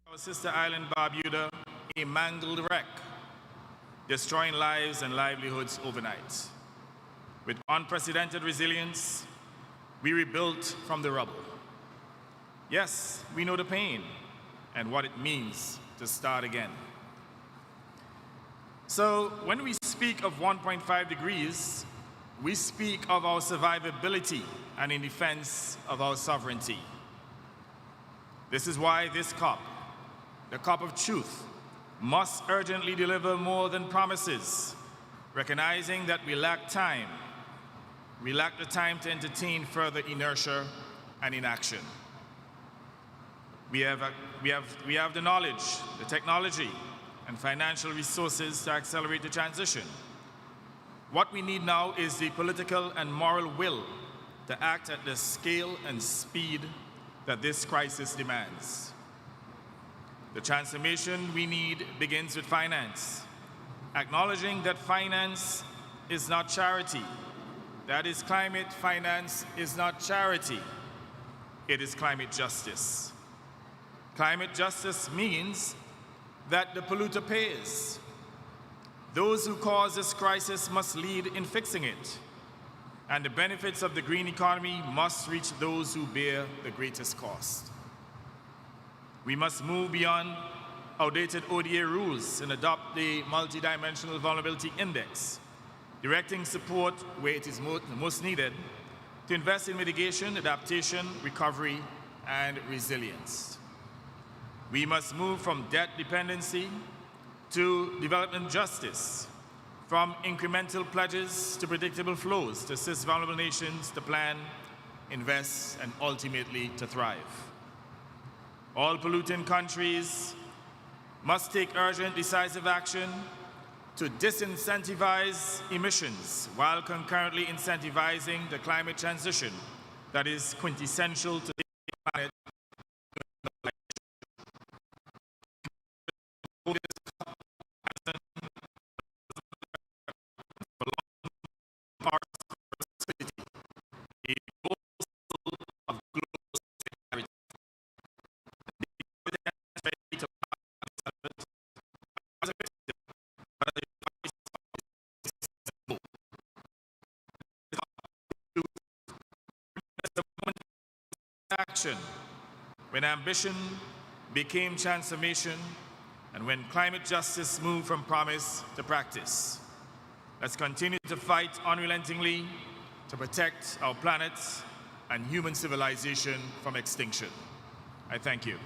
Our sister island Barbuda, a mangled wreck, destroying lives and livelihoods overnight. With unprecedented resilience, we rebuilt from the rubble. Yes, we know the pain and what it means to start again. So when we speak of 1.5 degrees, we speak of our survivability and in defense of our sovereignty. This is why this COP, the COP of truth, must urgently deliver more than promises, recognizing that we lack time. We lack the time to entertain further inertia and inaction. We have the knowledge, the technology, and financial resources to accelerate the transition. What we need now is the political and moral will to act at the scale and speed that this crisis demands. The transformation we need begins with finance, acknowledging that finance is not charity. That is, climate finance is not charity. It is climate justice. Climate justice means that the polluter pays. Those who cause this crisis must lead in fixing it, and the benefits of the green economy must reach those who bear the greatest cost. We must move beyond outdated ODA rules and adopt the Multidimensional Vulnerability Index, directing support where it is most needed to invest in mitigation, adaptation, recovery, and resilience. We must move from debt dependency to development justice, from incremental pledges to predictable flows to assist vulnerable nations to plan, invest, and ultimately to thrive. All polluting countries must take urgent, decisive action to disincentivize emissions while concurrently incentivizing the climate transition that is quintessential to the planet. Action, when ambition became transformation, and when climate justice moved from promise to practice. Let's continue to fight unrelentingly to protect our planet and human civilization from extinction. I thank you.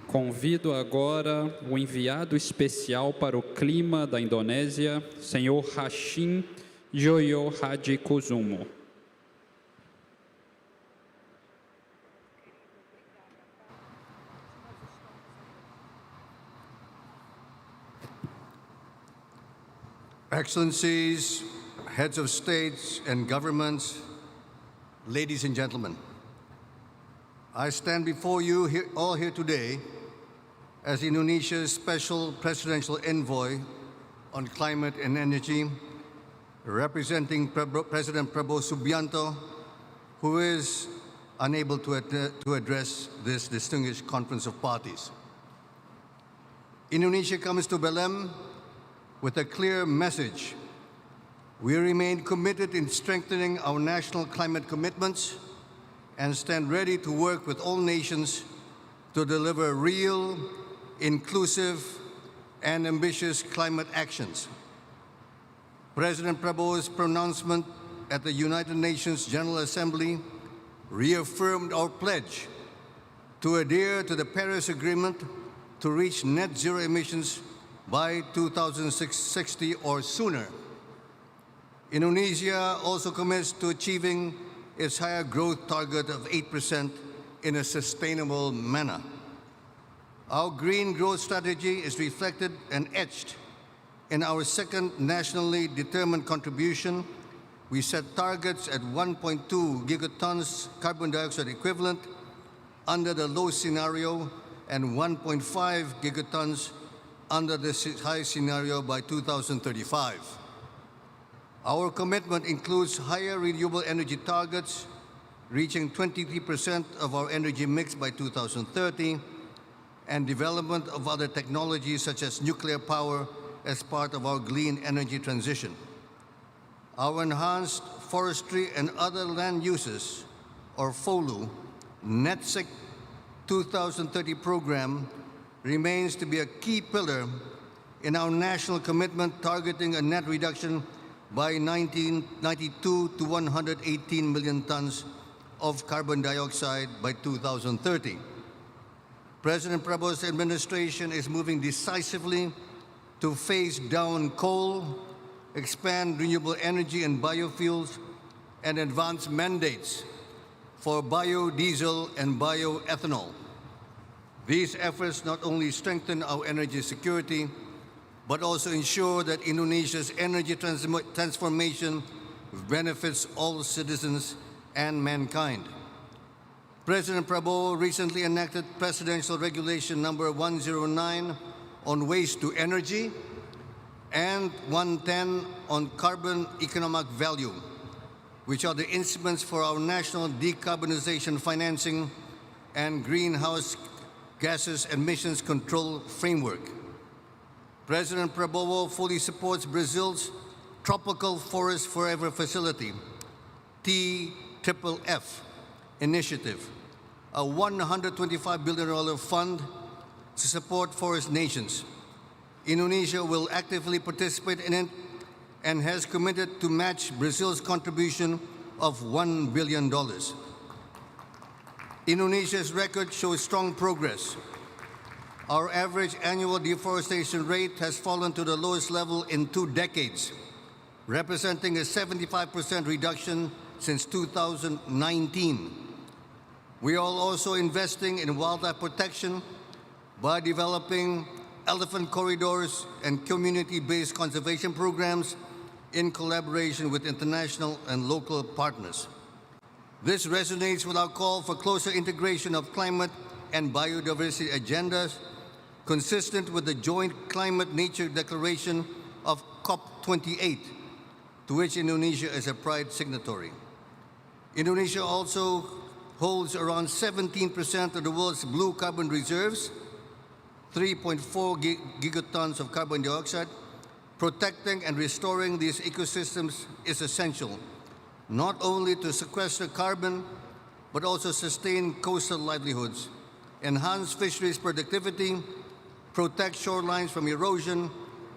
Convido agora o enviado especial para o clima da Indonésia, senhor Hashim Joyo Hadi Kuzumo. Excellencies, heads of states and governments, ladies and gentlemen, I stand before you all here today as Indonesia's special presidential envoy on climate and energy, representing President Prabowo Subianto, who is unable to address this distinguished conference of parties. Indonesia comes to Belém with a clear message. We remain committed in strengthening our national climate commitments and stand ready to work with all nations to deliver real, inclusive, and ambitious climate actions. President Prabowo's pronouncement at the United Nations General Assembly reaffirmed our pledge to adhere to the Paris Agreement to reach net zero emissions by 2060 or sooner. Indonesia also commits to achieving its higher growth target of 8% in a sustainable manner. Our green growth strategy is reflected and etched in our second nationally determined contribution. We set targets at 1.2 gigatons carbon dioxide equivalent under the low scenario and 1.5 gigatons under the high scenario by 2035. Our commitment includes higher renewable energy targets, reaching 23% of our energy mix by 2030, and development of other technologies such as nuclear power as part of our clean energy transition. Our enhanced forestry and other land uses, or FOLU, NETSEC 2030 program remains to be a key pillar in our national commitment targeting a net reduction by 1992 to 118 million tons of carbon dioxide by 2030. President Prabowo's administration is moving decisively to phase down coal, expand renewable energy and biofuels, and advance mandates for biodiesel and bioethanol. These efforts not only strengthen our energy security, but also ensure that Indonesia's energy transformation benefits all citizens and mankind. President Prabowo recently enacted Presidential Regulation number 109 on waste to energy and 110 on carbon economic value, which are the instruments for our national decarbonization financing and greenhouse gases emissions control framework. President Prabowo fully supports Brazil's Tropical Forest Forever Facility, TFFF initiative, a $125 billion fund to support forest nations. Indonesia will actively participate in it and has committed to match Brazil's contribution of $1 billion. Indonesia's record shows strong progress. Our average annual deforestation rate has fallen to the lowest level in 2 decades, representing a 75% reduction since 2019. We are also investing in wildlife protection by developing elephant corridors and community-based conservation programs in collaboration with international and local partners. This resonates with our call for closer integration of climate and biodiversity agendas, consistent with the joint climate-nature declaration of COP28, to which Indonesia is a proud signatory. Indonesia also holds around 17% of the world's blue carbon reserves, 3.4 gigatons of carbon dioxide. Protecting and restoring these ecosystems is essential, not only to sequester carbon, but also sustain coastal livelihoods, enhance fisheries productivity, protect shorelines from erosion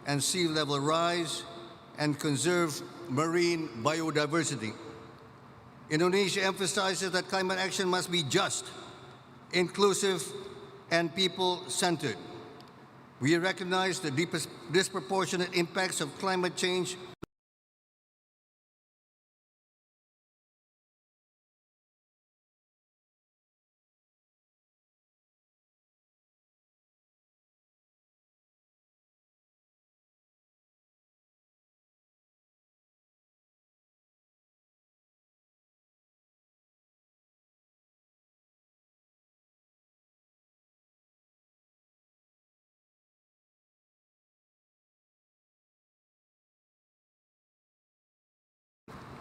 and sea level rise, and conserve marine biodiversity. Indonesia emphasizes that climate action must be just, inclusive, and people-centered. We recognize the disproportionate impacts of climate change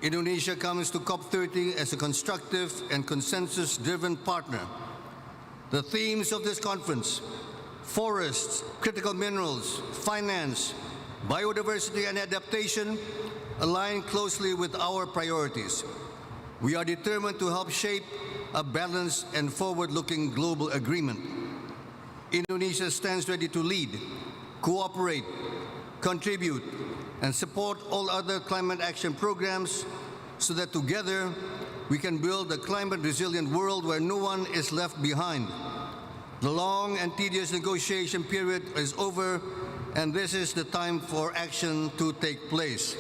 Indonesia comes to COP30 as a constructive and consensus-driven partner. The themes of this conference, forests, critical minerals, finance, biodiversity, and adaptation, align closely with our priorities. We are determined to help shape a balanced and forward-looking global agreement. Indonesia stands ready to lead, cooperate, contribute, and support all other climate action programs so that together we can build a climate-resilient world where no one is left behind. The long and tedious negotiation period is over, and this is the time for action to take place.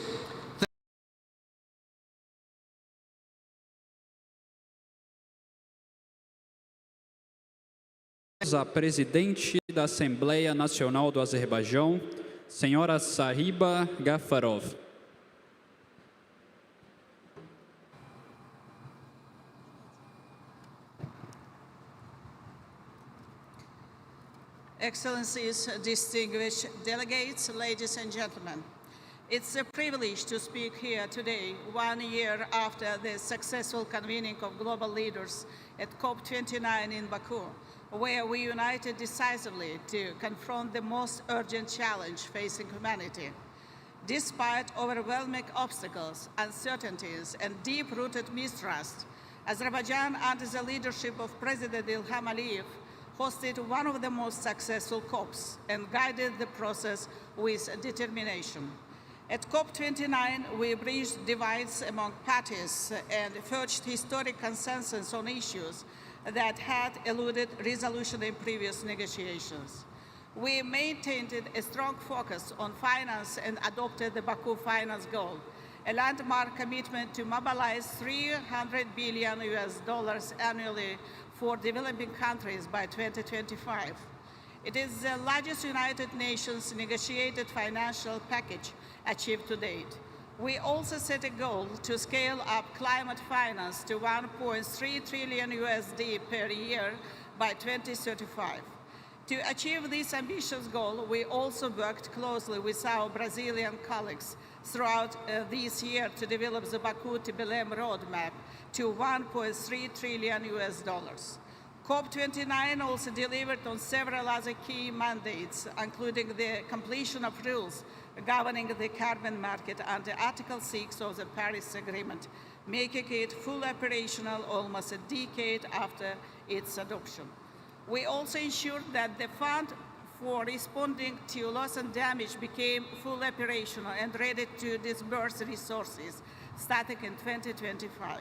A presidente da Assembleia Nacional do Azerbaijão, senhora Sahiba Gafarov. Excellencies, distinguished delegates, ladies and gentlemen. It's a privilege to speak here today, 1 year after the successful convening of global leaders at COP29 in Baku, where we united decisively to confront the most urgent challenge facing humanity. Despite overwhelming obstacles, uncertainties, and deep-rooted mistrust, Azerbaijan, under the leadership of President Ilham Aliyev, hosted one of the most successful COPs and guided the process with determination. At COP29, we bridged divides among parties and forged historic consensus on issues that had eluded resolution in previous negotiations. We maintained a strong focus on finance and adopted the Baku Finance Goal, a landmark commitment to mobilize $300 billion annually for developing countries by 2025. It is the largest United Nations negotiated financial package achieved to date. We also set a goal to scale up climate finance to $1.3 trillion per year by 2035. To achieve this ambitious goal, we also worked closely with our Brazilian colleagues throughout this year to develop the Baku to Belém roadmap to $1.3 trillion. COP29 also delivered on several other key mandates, including the completion of rules governing the carbon market under Article 6 of the Paris Agreement, making it fully operational almost a decade after its adoption. We also ensured that the fund for responding to loss and damage became fully operational and ready to disburse resources starting in 2025.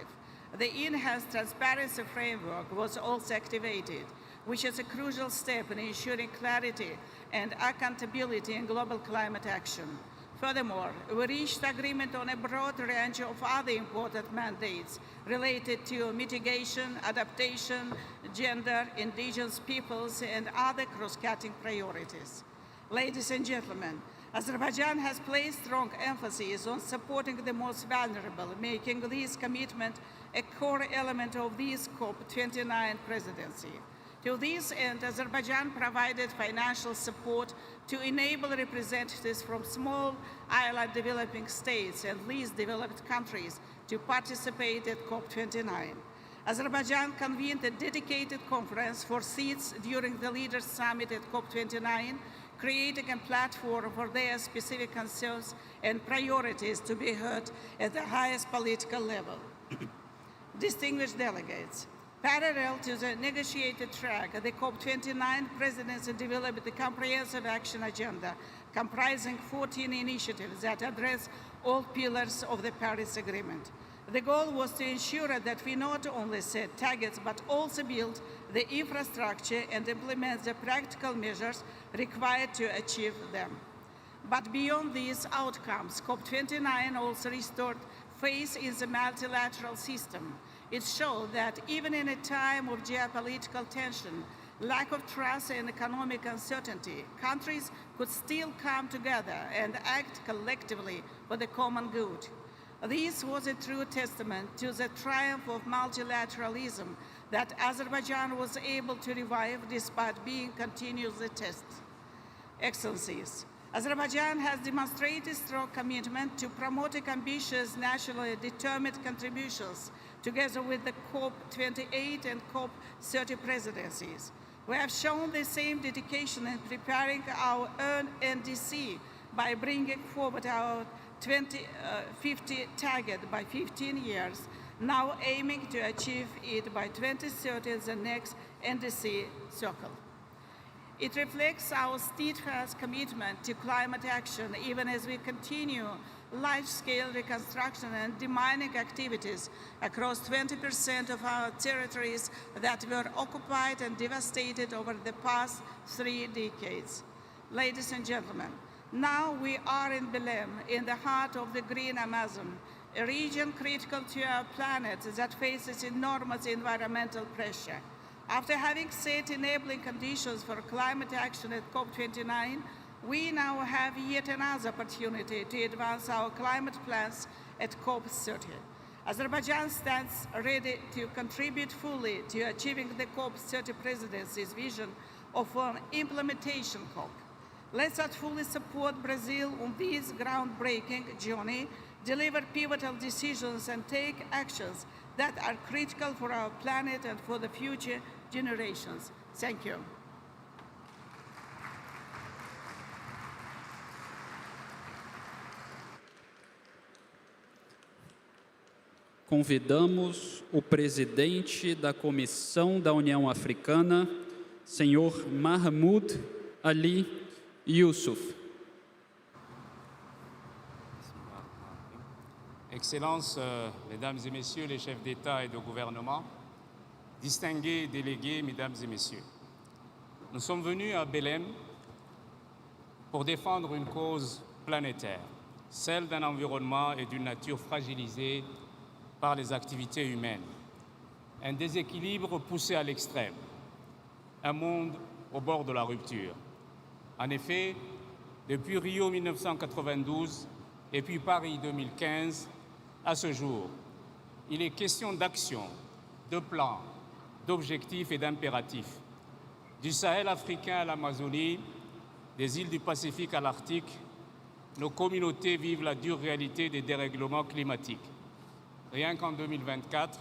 The enhanced transparency framework was also activated, which is a crucial step in ensuring clarity and accountability in global climate action. Furthermore, we reached agreement on a broad range of other important mandates related to mitigation, adaptation, gender, indigenous peoples, and other cross-cutting priorities. Ladies and gentlemen, Azerbaijan has placed strong emphasis on supporting the most vulnerable, making this commitment a core element of this COP29 presidency. To this end, Azerbaijan provided financial support to enable representatives from small island developing states and least developed countries to participate at COP29. Azerbaijan convened a dedicated conference for seats during the Leaders' Summit at COP29, creating a platform for their specific concerns and priorities to be heard at the highest political level. Distinguished delegates, parallel to the negotiated track, the COP29 presidency developed a comprehensive action agenda comprising 14 initiatives that address all pillars of the Paris Agreement. The goal was to ensure that we not only set targets but also build the infrastructure and implement the practical measures required to achieve them. But beyond these outcomes, COP29 also restored faith in the multilateral system. It showed that even in a time of geopolitical tension, lack of trust and economic uncertainty, countries could still come together and act collectively for the common good. This was a true testament to the triumph of multilateralism that Azerbaijan was able to revive despite being continuously tested. Excellencies, Azerbaijan has demonstrated strong commitment to promoting ambitious, nationally determined contributions together with the COP28 and COP30 presidencies. We have shown the same dedication in preparing our own NDC by bringing forward our 2050 target by 15 years, now aiming to achieve it by 2030, the next NDC cycle. It reflects our steadfast commitment to climate action, even as we continue large-scale reconstruction and demining activities across 20% of our territories that were occupied and devastated over the past 3 decades. Ladies and gentlemen, now we are in Belém, in the heart of the Green Amazon, a region critical to our planet that faces enormous environmental pressure. After having set enabling conditions for climate action at COP29, we now have yet another opportunity to advance our climate plans at COP30. Azerbaijan stands ready to contribute fully to achieving the COP30 presidency's vision of an implementation COP. Let us fully support Brazil on this groundbreaking journey, deliver pivotal decisions and take actions that are critical for our planet and for the future generations. Thank you. Convidamos o presidente da Comissão da União Africana, senhor Mahmoud Ali Yusuf. Excellences, Mesdames et Messieurs les chefs d'État et de gouvernement, distingués délégués, Mesdames et Messieurs, nous sommes venus à Belém pour défendre une cause planétaire, celle d'un environnement et d'une nature fragilisée par les activités humaines, un déséquilibre poussé à l'extrême, un monde au bord de la rupture. En effet, depuis Rio 1992 et puis Paris 2015, à ce jour, il est question d'action, de plans, d'objectifs et d'impératifs. Du Sahel africain à l'Amazonie, des îles du Pacifique à l'Arctique, nos communautés vivent la dure réalité des dérèglements climatiques. Rien qu'en 2024,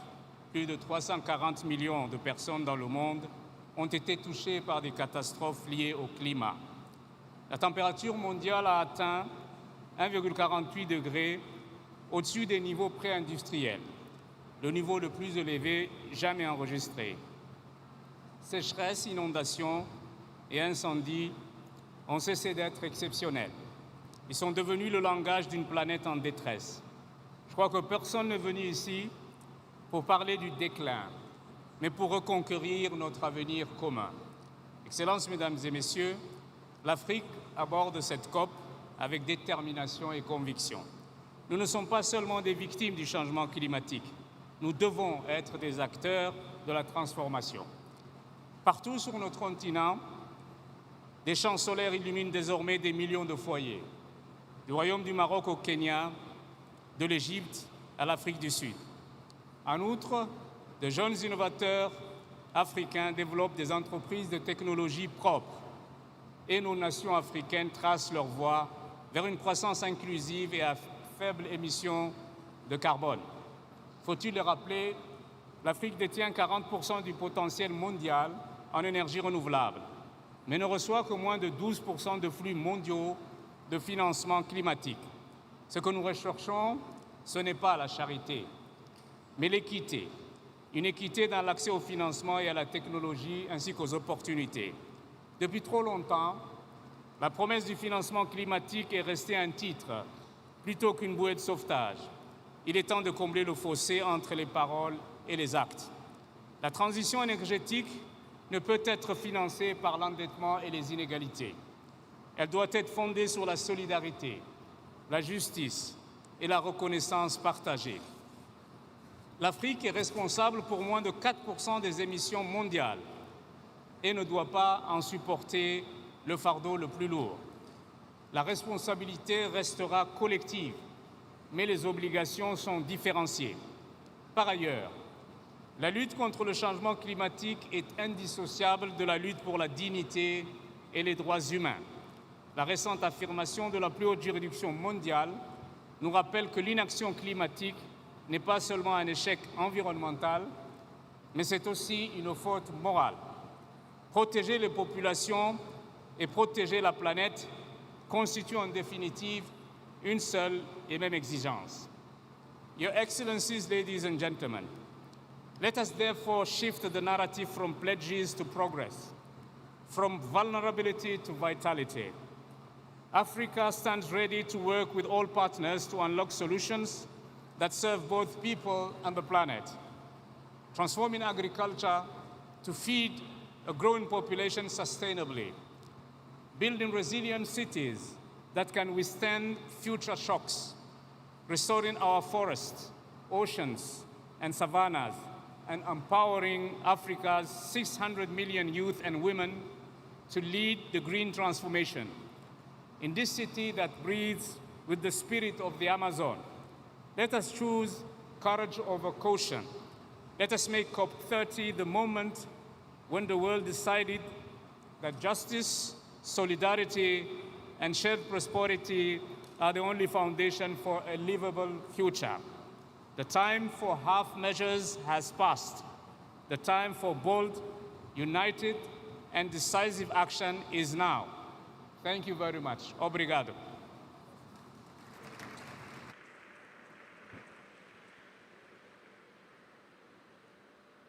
plus de 340 millions de personnes dans le monde ont été touchées par des catastrophes liées au climat. La température mondiale a atteint 1,48 degrés au-dessus des niveaux pré-industriels, le niveau le plus élevé jamais enregistré. Sécheresse, inondations et incendies ont cessé d'être exceptionnels. Ils sont devenus le langage d'une planète en détresse. Je crois que personne n'est venu ici pour parler du déclin, mais pour reconquérir notre avenir commun. Excellences, Mesdames et Messieurs, l'Afrique, à bord de cette COP, avec détermination et conviction. Nous ne sommes pas seulement des victimes du changement climatique. Nous devons être des acteurs de la transformation. Partout sur notre continent, des champs solaires illuminent désormais des millions de foyers, du Royaume du Maroc au Kenya, de l'Égypte à l'Afrique du Sud. En outre, de jeunes innovateurs africains développent des entreprises de technologie propres et nos nations africaines tracent leur voie vers une croissance inclusive et à faible émission de carbone. Faut-il le rappeler, l'Afrique détient 40% du potentiel mondial en énergie renouvelable, mais ne reçoit que moins de 12% de flux mondiaux de financement climatique. Ce que nous recherchons, ce n'est pas la charité, mais l'équité. Une équité dans l'accès au financement et à la technologie ainsi qu'aux opportunités. Depuis trop longtemps, la promesse du financement climatique est restée un titre plutôt qu'une bouée de sauvetage. Il est temps de combler le fossé entre les paroles et les actes. La transition énergétique ne peut être financée par l'endettement et les inégalités. Elle doit être fondée sur la solidarité, la justice et la reconnaissance partagée. L'Afrique est responsable pour moins de 4% des émissions mondiales et ne doit pas en supporter le fardeau le plus lourd. La responsabilité restera collective, mais les obligations sont différenciées. Par ailleurs, la lutte contre le changement climatique est indissociable de la lutte pour la dignité et les droits humains. La récente affirmation de la plus haute juridiction mondiale nous rappelle que l'inaction climatique n'est pas seulement un échec environnemental, mais c'est aussi une faute morale. Protéger les populations et protéger la planète constituent en définitive une seule et même exigence. Your Excellencies, ladies and gentlemen, let us therefore shift the narrative from pledges to progress, from vulnerability to vitality. Africa stands ready to work with all partners to unlock solutions that serve both people and the planet, transforming agriculture to feed a growing population sustainably, building resilient cities that can withstand future shocks, restoring our forests, oceans, and savannas, and empowering Africa's 600 million youth and women to lead the green transformation. In this city that breathes with the spirit of the Amazon, let us choose courage over caution. Let us make COP30 the moment when the world decided that justice, solidarity, and shared prosperity are the only foundation for a livable future. The time for half measures has passed. The time for bold, united, and decisive action is now. Thank you very much. Obrigado.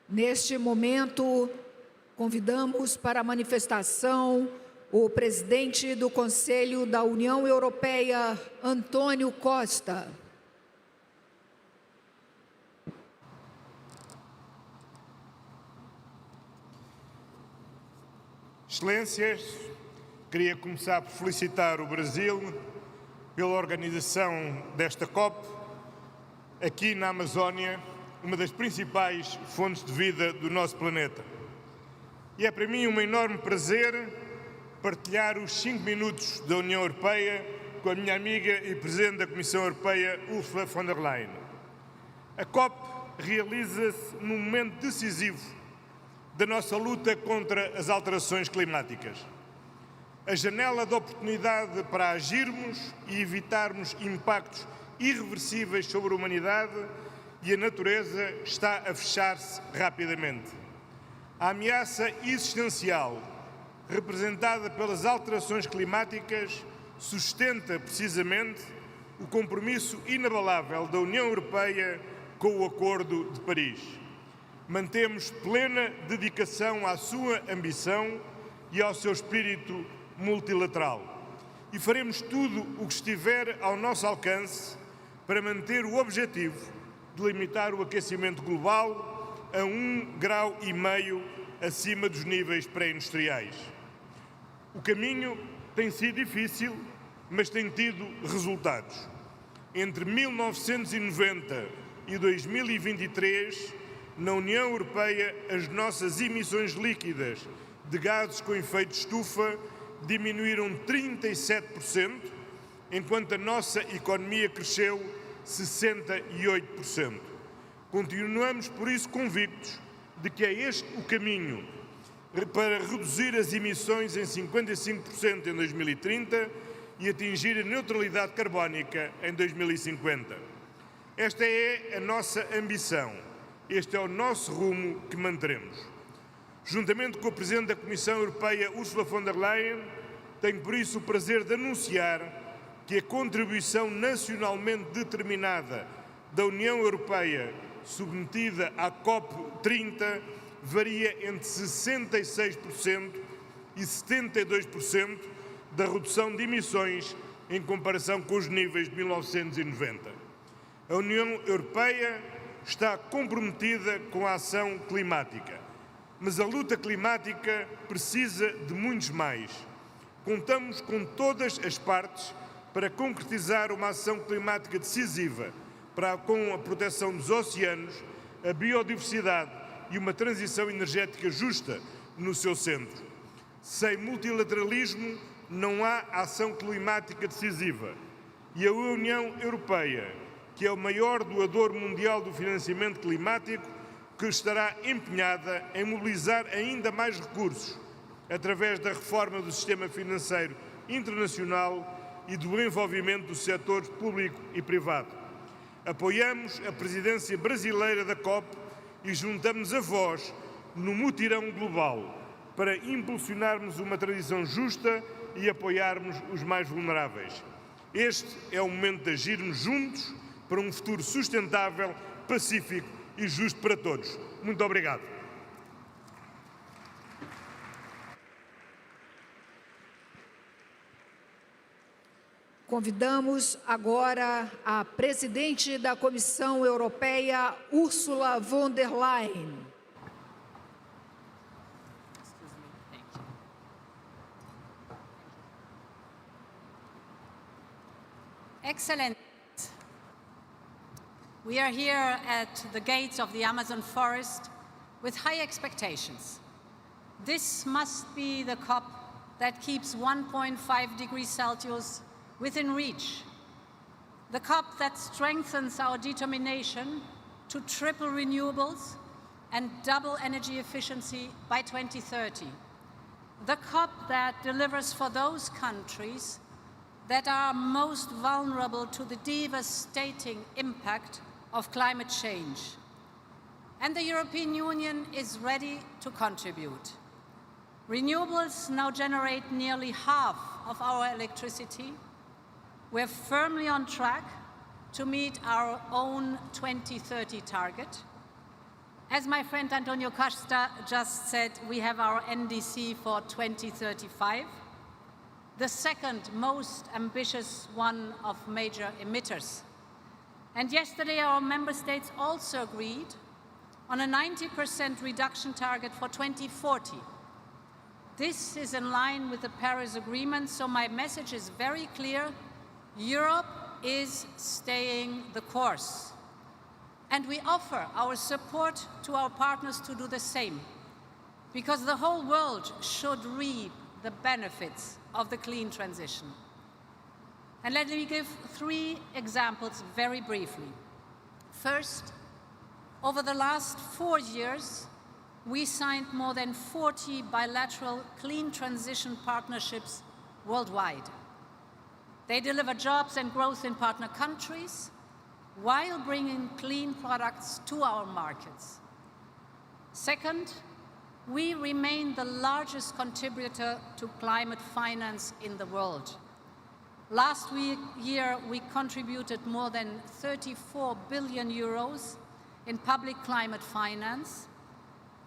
Neste momento, convidamos para a manifestação o presidente do Conselho da União Europeia, Antônio Costa. Excelências, queria começar por felicitar o Brasil pela organização desta COP aqui na Amazónia, uma das principais fontes de vida do nosso planeta. E é para mim um enorme prazer partilhar os 5 minutos da União Europeia com a minha amiga e Presidente da Comissão Europeia, Ursula von der Leyen. A COP realiza-se num momento decisivo da nossa luta contra as alterações climáticas. A janela de oportunidade para agirmos e evitarmos impactos irreversíveis sobre a humanidade e a natureza está a fechar-se rapidamente. A ameaça existencial representada pelas alterações climáticas sustenta precisamente o compromisso inabalável da União Europeia com o Acordo de Paris. Mantemos plena dedicação à sua ambição e ao seu espírito multilateral. E faremos tudo o que estiver ao nosso alcance para manter o objetivo de limitar o aquecimento global a 1,5 grau acima dos níveis pré-industriais. O caminho tem sido difícil, mas tem tido resultados. Entre 1990 e 2023, na União Europeia, as nossas emissões líquidas de gases com efeito de estufa diminuíram 37%, enquanto a nossa economia cresceu 68%. Continuamos, por isso, convictos de que é este o caminho para reduzir as emissões em 55% em 2030 e atingir a neutralidade carbónica em 2050. Esta é a nossa ambição. Este é o nosso rumo que manteremos. Juntamente com o Presidente da Comissão Europeia, Ursula von der Leyen, tenho por isso o prazer de anunciar que a contribuição nacionalmente determinada da União Europeia submetida à COP30 varia entre 66% e 72% da redução de emissões em comparação com os níveis de 1990. A União Europeia está comprometida com a ação climática, mas a luta climática precisa de muitos mais. Contamos com todas as partes para concretizar uma ação climática decisiva com a proteção dos oceanos, a biodiversidade e uma transição energética justa no seu centro. Sem multilateralismo não há ação climática decisiva e a União Europeia, que é o maior doador mundial do financiamento climático, que estará empenhada em mobilizar ainda mais recursos através da reforma do sistema financeiro internacional e do envolvimento dos setores público e privado. Apoiamos a presidência brasileira da COP e juntamos a voz no mutirão global para impulsionarmos uma transição justa e apoiarmos os mais vulneráveis. Este é o momento de agirmos juntos para um futuro sustentável, pacífico e justo para todos. Muito obrigado. Convidamos agora a presidente da Comissão Europeia, Ursula von der Leyen. Excellent. We are here at the gates of the Amazon forest with high expectations. This must be the COP that keeps 1.5 degrees Celsius within reach. The COP that strengthens our determination to triple renewables and double energy efficiency by 2030. The COP that delivers for those countries that are most vulnerable to the devastating impact of climate change. And the European Union is ready to contribute. Renewables now generate nearly half of our electricity. We're firmly on track to meet our own 2030 target. As my friend Antonio Costa just said, we have our NDC for 2035, the second most ambitious one of major emitters. And yesterday our member states also agreed on a 90% reduction target for 2040. This is in line with the Paris Agreement, so my message is very clear. Europe is staying the course. And we offer our support to our partners to do the same, because the whole world should reap the benefits of the clean transition. And let me give 3 examples very briefly. First, over the last 4 years, we signed more than 40 bilateral clean transition partnerships worldwide. They deliver jobs and growth in partner countries while bringing clean products to our markets. Second, we remain the largest contributor to climate finance in the world. Last year, we contributed more than 34 billion euros in public climate finance,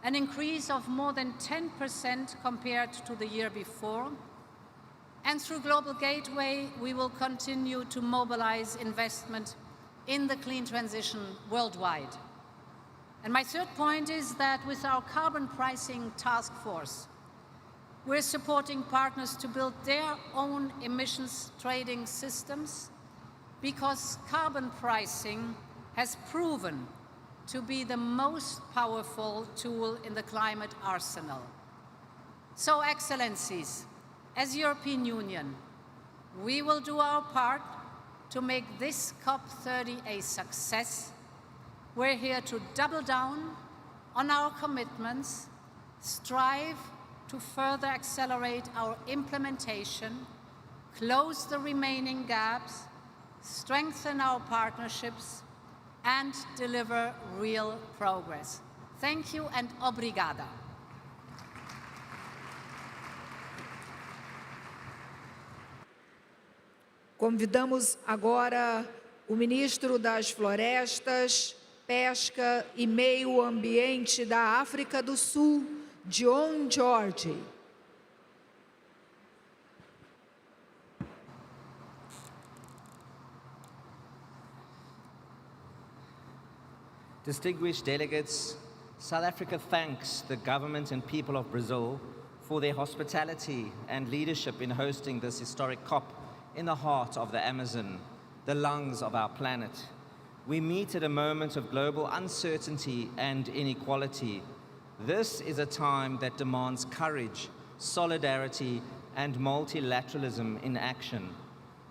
an increase of more than 10% compared to the year before. And through Global Gateway, we will continue to mobilize investment in the clean transition worldwide. And my third point is that with our carbon pricing task force, We're supporting partners to build their own emissions trading systems because carbon pricing has proven to be the most powerful tool in the climate arsenal. So, Excellencies, as European Union, we will do our part to make this COP30 a success. We're here to double down on our commitments, strive to further accelerate our implementation, close the remaining gaps, strengthen our partnerships, and deliver real progress. Thank you and obrigada. Convidamos agora o ministro das Florestas, Pesca e Meio Ambiente da África do Sul, John George. Distinguished delegates, South Africa thanks the government and people of Brazil for their hospitality and leadership in hosting this historic COP in the heart of the Amazon, the lungs of our planet. We meet at a moment of global uncertainty and inequality. This is a time that demands courage, solidarity, and multilateralism in action.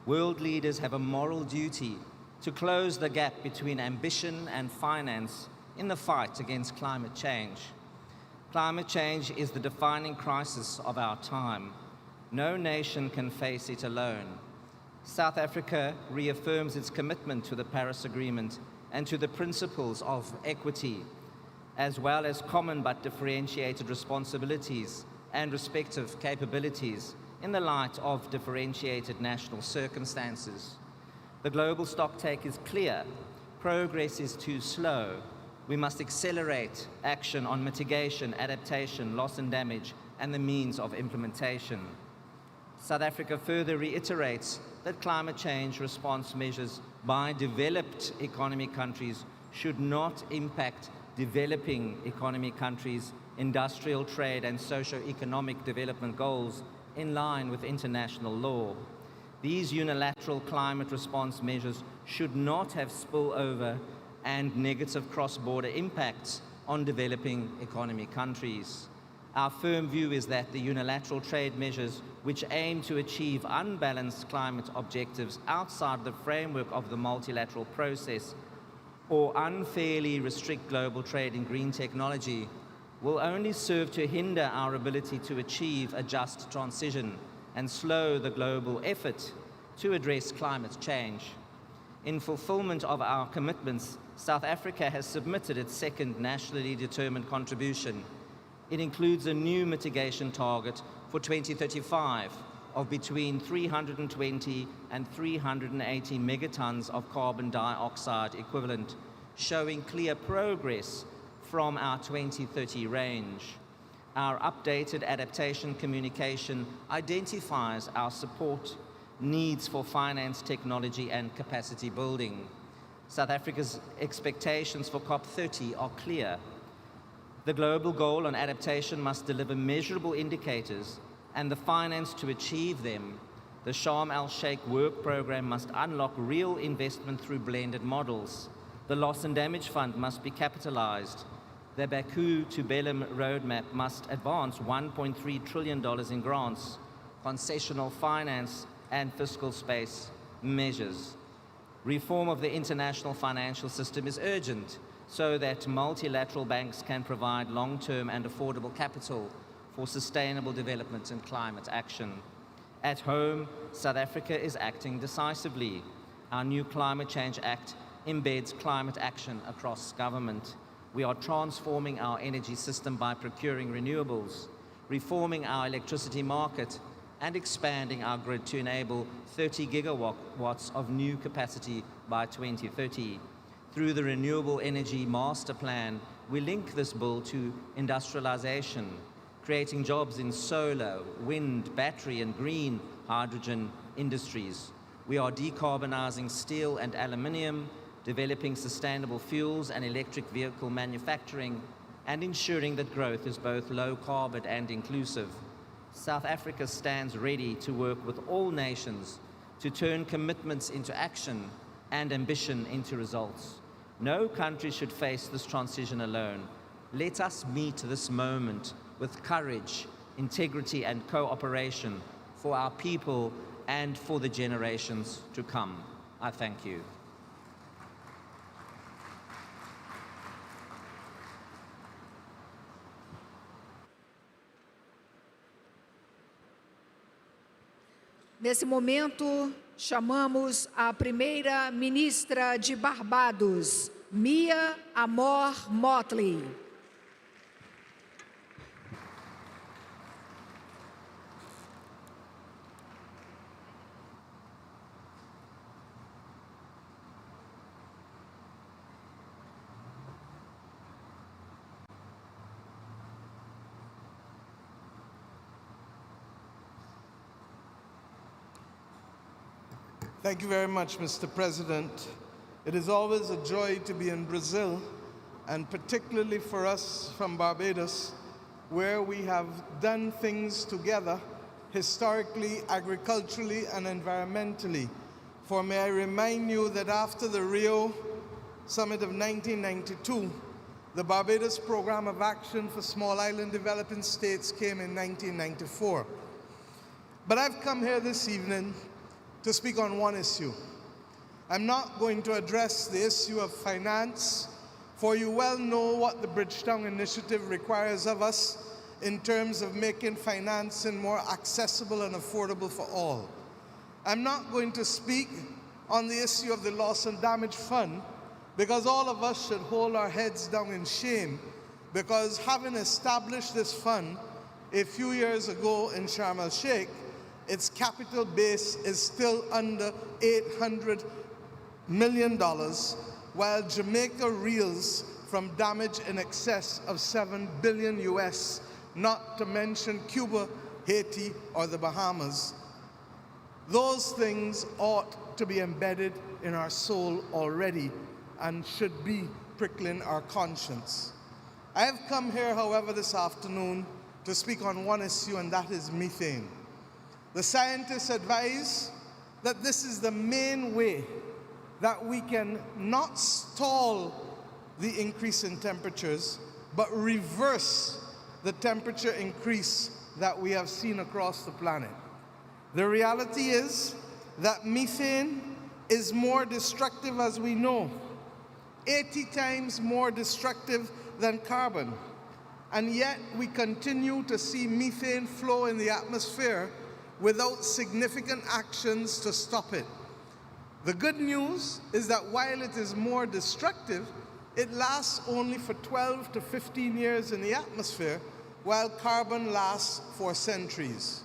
World leaders have a moral duty to close the gap between ambition and finance in the fight against climate change. Climate change is the defining crisis of our time. No nation can face it alone. South Africa reaffirms its commitment to the Paris Agreement and to the principles of equity, as well as common but differentiated responsibilities and respective capabilities in the light of differentiated national circumstances. The global stocktake is clear. Progress is too slow. We must accelerate action on mitigation, adaptation, loss and damage, and the means of implementation. South Africa further reiterates that climate change response measures by developed economy countries should not impact developing economy countries' industrial, trade, and socio-economic development goals in line with international law. These unilateral climate response measures should not have spillover and negative cross-border impacts on developing economy countries. Our firm view is that the unilateral trade measures which aim to achieve unbalanced climate objectives outside the framework of the multilateral process or unfairly restrict global trade in green technology will only serve to hinder our ability to achieve a just transition and slow the global effort to address climate change. In fulfillment of our commitments, South Africa has submitted its second nationally determined contribution. It includes a new mitigation target for 2035 of between 320 and 380 megatons of carbon dioxide equivalent, showing clear progress from our 2030 range. Our updated adaptation communication identifies our support needs for finance, technology, and capacity building. South Africa's expectations for COP30 are clear. The global goal on adaptation must deliver measurable indicators and the finance to achieve them. The Sharm el-Sheikh work program must unlock real investment through blended models. The Loss and Damage Fund must be capitalized. The Baku to Belém roadmap must advance $1.3 trillion in grants, concessional finance, and fiscal space measures. Reform of the international financial system is urgent so that multilateral banks can provide long-term and affordable capital for sustainable development and climate action. At home, South Africa is acting decisively. Our new Climate Change Act embeds climate action across government. We are transforming our energy system by procuring renewables, reforming our electricity market, and expanding our grid to enable 30 gigawatts of new capacity by 2030. Through the Renewable Energy Master Plan, we link this bill to industrialization, creating jobs in solar, wind, battery, and green hydrogen industries. We are decarbonizing steel and aluminium, developing sustainable fuels and electric vehicle manufacturing, and ensuring that growth is both low carbon and inclusive. South Africa stands ready to work with all nations to turn commitments into action and ambition into results. No country should face this transition alone. Let us meet this moment with courage, integrity, and cooperation for our people and for the generations to come. I thank you. Nesse momento, chamamos a primeira ministra de Barbados, Mia Amor Motley. Thank you very much, Mr. President. It is always a joy to be in Brazil, and particularly for us from Barbados, where we have done things together historically, agriculturally, and environmentally. For may I remind you that after the Rio Summit of 1992, the Barbados Program of Action for Small Island Developing States came in 1994. But I've come here this evening to speak on one issue. I'm not going to address the issue of finance, for you well know what the Bridgetown Initiative requires of us in terms of making financing more accessible and affordable for all. I'm not going to speak on the issue of the Loss and Damage Fund, because all of us should hold our heads down in shame, because having established this fund a few years ago in Sharm el-Sheikh, its capital base is still under $800 million, while Jamaica reels from damage in excess of $7 billion US, not to mention Cuba, Haiti, or the Bahamas. Those things ought to be embedded in our soul already and should be prickling our conscience. I have come here, however, this afternoon to speak on one issue, and that is methane. The scientists advise that this is the main way that we can not stall the increase in temperatures, but reverse the temperature increase that we have seen across the planet. The reality is that methane is more destructive, as we know, 80 times more destructive than carbon. And yet we continue to see methane flow in the atmosphere without significant actions to stop it. The good news is that while it is more destructive, it lasts only for 12 to 15 years in the atmosphere, while carbon lasts for centuries.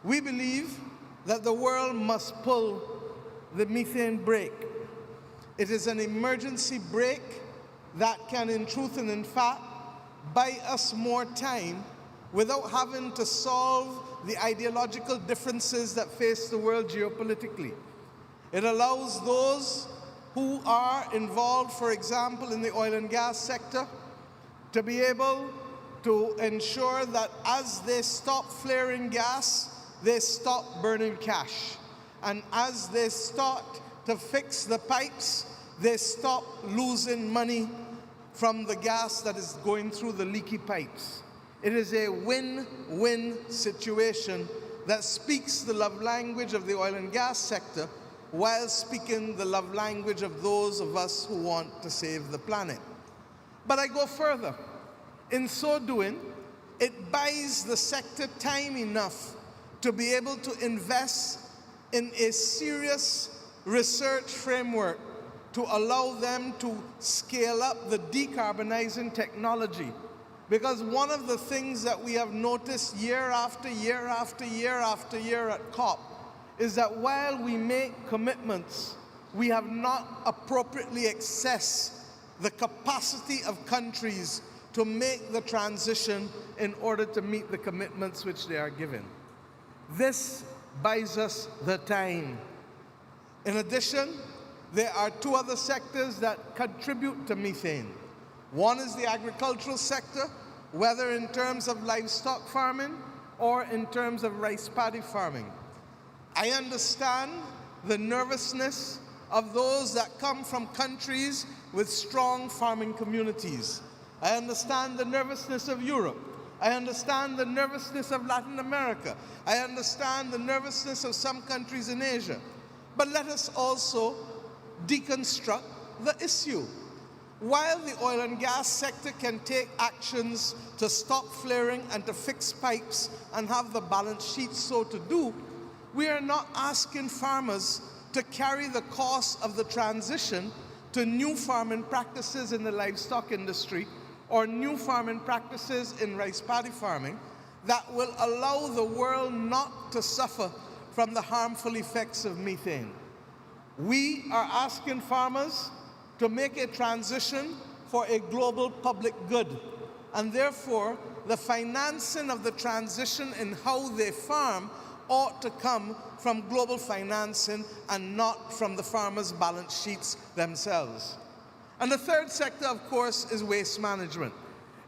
We believe that the world must pull the methane brake. It is an emergency brake that can, in truth and in fact, buy us more time without having to solve the ideological differences that face the world geopolitically. It allows those who are involved, for example, in the oil and gas sector, to be able to ensure that as they stop flaring gas, they stop burning cash. And as they start to fix the pipes, they stop losing money from the gas that is going through the leaky pipes. It is a win-win situation that speaks the love language of the oil and gas sector while speaking the love language of those of us who want to save the planet. But I go further. In so doing, it buys the sector time enough to be able to invest in a serious research framework to allow them to scale up the decarbonizing technology. Because one of the things that we have noticed year after year after year after year at COP is that while we make commitments, we have not appropriately assessed the capacity of countries to make the transition in order to meet the commitments which they are given. This buys us the time. In addition, there are two other sectors that contribute to methane. One is the agricultural sector, whether in terms of livestock farming or in terms of rice paddy farming. I understand the nervousness of those that come from countries with strong farming communities. I understand the nervousness of Europe. I understand the nervousness of Latin America. I understand the nervousness of some countries in Asia. But let us also deconstruct the issue. While the oil and gas sector can take actions to stop flaring and to fix pipes and have the balance sheet so to do, we are not asking farmers to carry the cost of the transition to new farming practices in the livestock industry or new farming practices in rice paddy farming that will allow the world not to suffer from the harmful effects of methane. We are asking farmers to make a transition for a global public good, and therefore the financing of the transition in how they farm ought to come from global financing and not from the farmers' balance sheets themselves. And the third sector, of course, is waste management.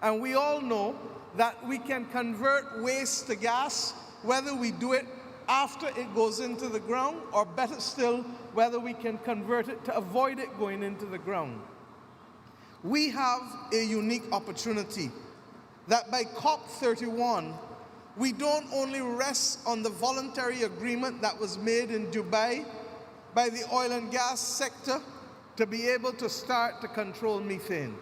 And we all know that we can convert waste to gas, whether we do it after it goes into the ground, or better still, whether we can convert it to avoid it going into the ground. We have a unique opportunity that by COP31, we don't only rest on the voluntary agreement that was made in Dubai by the oil and gas sector to be able to start to control methane.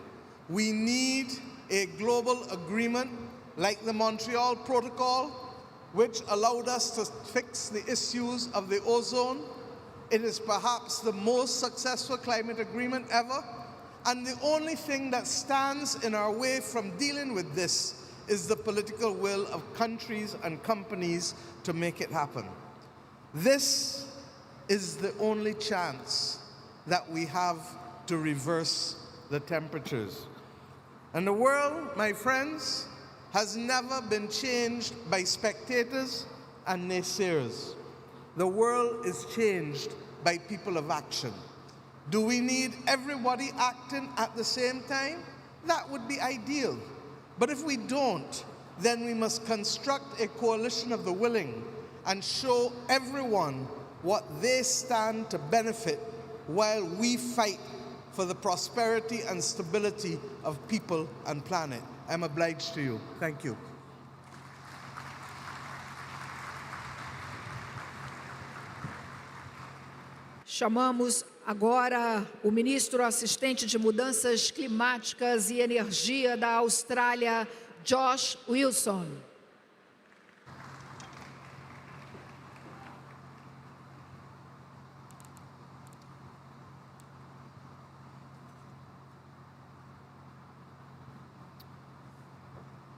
We need a global agreement like the Montreal Protocol, which allowed us to fix the issues of the ozone. It is perhaps the most successful climate agreement ever, and the only thing that stands in our way from dealing with this is the political will of countries and companies to make it happen. This is the only chance that we have to reverse the temperatures. And the world, my friends, has never been changed by spectators and naysayers. The world is changed by people of action. Do we need everybody acting at the same time? That would be ideal. But if we don't, then we must construct a coalition of the willing and show everyone what they stand to benefit while we fight for the prosperity and stability of people and planet. I'm obliged to you. Thank you. Chamamos agora o ministro assistente de Mudanças Climáticas e Energia da Austrália, Josh Wilson.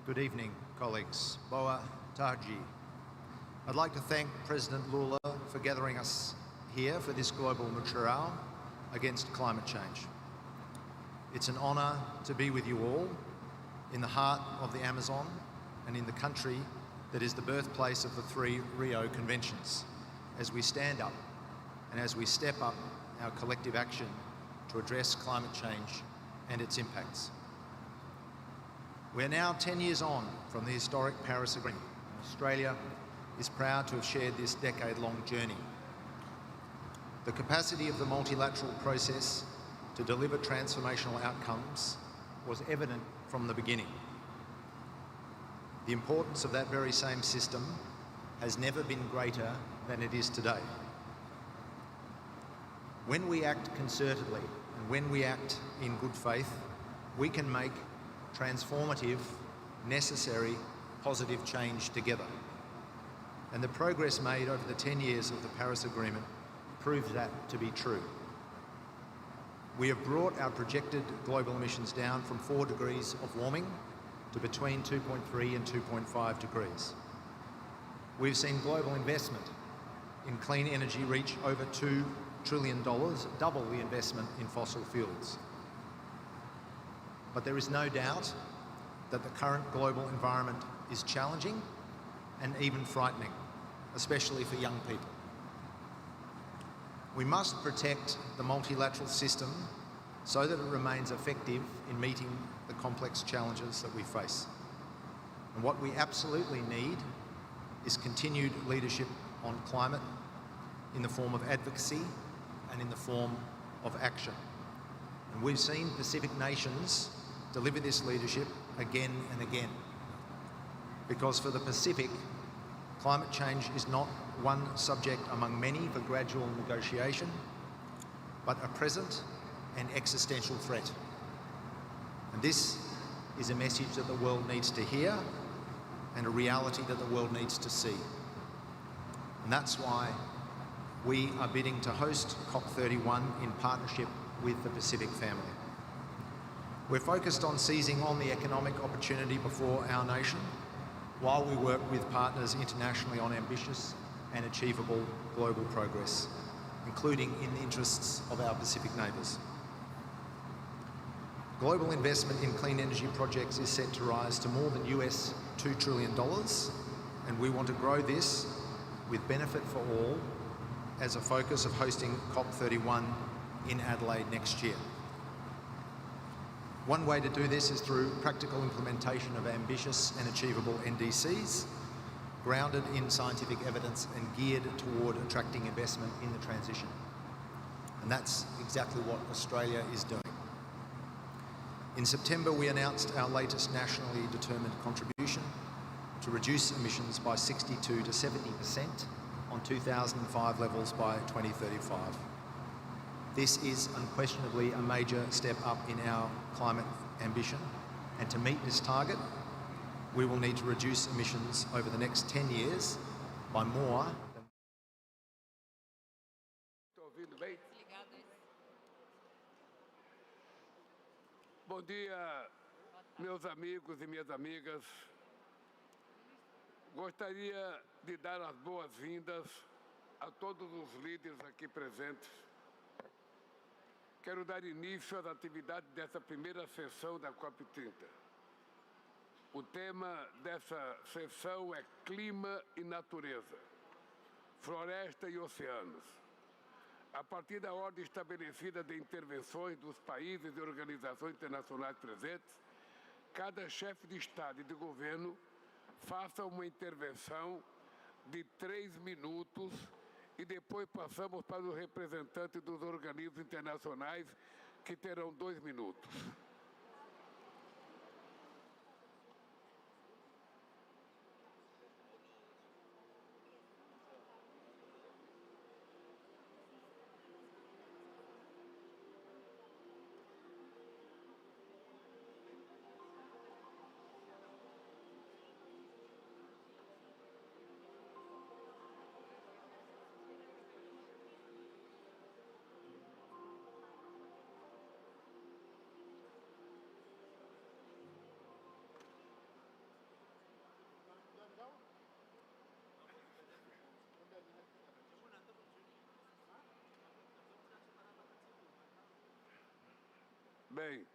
Good evening, colleagues. Boa tarde. I'd like to thank President Lula for gathering us here for this global mundial against climate change. It's an honour to be with you all in the heart of the Amazon and in the country that is the birthplace of the 3 Rio Conventions, as we stand up and as we step up our collective action to address climate change and its impacts. We're now 10 years on from the historic Paris Agreement. Australia is proud to have shared this decade-long journey. The capacity of the multilateral process to deliver transformational outcomes was evident from the beginning. The importance of that very same system has never been greater than it is today. When we act concertedly and when we act in good faith, we can make transformative, necessary, positive change together. And the progress made over the 10 years of the Paris Agreement proves that to be true. We have brought our projected global emissions down from 4 degrees of warming to between 2.3 and 2.5 degrees. We've seen global investment in clean energy reach over $2 trillion, double the investment in fossil fuels. But there is no doubt that the current global environment is challenging and even frightening, especially for young people. We must protect the multilateral system so that it remains effective in meeting the complex challenges that we face. And what we absolutely need is continued leadership on climate in the form of advocacy and in the form of action. And we've seen Pacific nations deliver this leadership again and again. Because for the Pacific, climate change is not one subject among many for gradual negotiation, but a present and existential threat. And this is a message that the world needs to hear and a reality that the world needs to see. And that's why we are bidding to host COP31 in partnership with the Pacific family. We're focused on seizing on the economic opportunity before our nation while we work with partners internationally on ambitious and achievable global progress, including in the interests of our Pacific neighbours. Global investment in clean energy projects is set to rise to more than US $2 trillion, and we want to grow this with benefit for all as a focus of hosting COP31 in Adelaide next year. One way to do this is through practical implementation of ambitious and achievable NDCs, grounded in scientific evidence and geared toward attracting investment in the transition. And that's exactly what Australia is doing. In September, we announced our latest nationally determined contribution to reduce emissions by 62 to 70% on 2005 levels by 2035. This is unquestionably a major step up in our climate ambition, and to meet this target, we will need to reduce emissions over the next 10 years by more than... Bom dia, meus amigos e minhas amigas. Gostaria de dar as boas-vindas a todos os líderes aqui presentes. Quero dar início às atividades dessa primeira sessão da COP30. O tema dessa sessão é clima e natureza, floresta e oceanos. A partir da ordem estabelecida de intervenções dos países e organizações internacionais presentes, cada chefe de Estado e de governo faça uma intervenção de 3 minutos e depois passamos para os representantes dos organismos internacionais, que terão 2 minutos. Bem,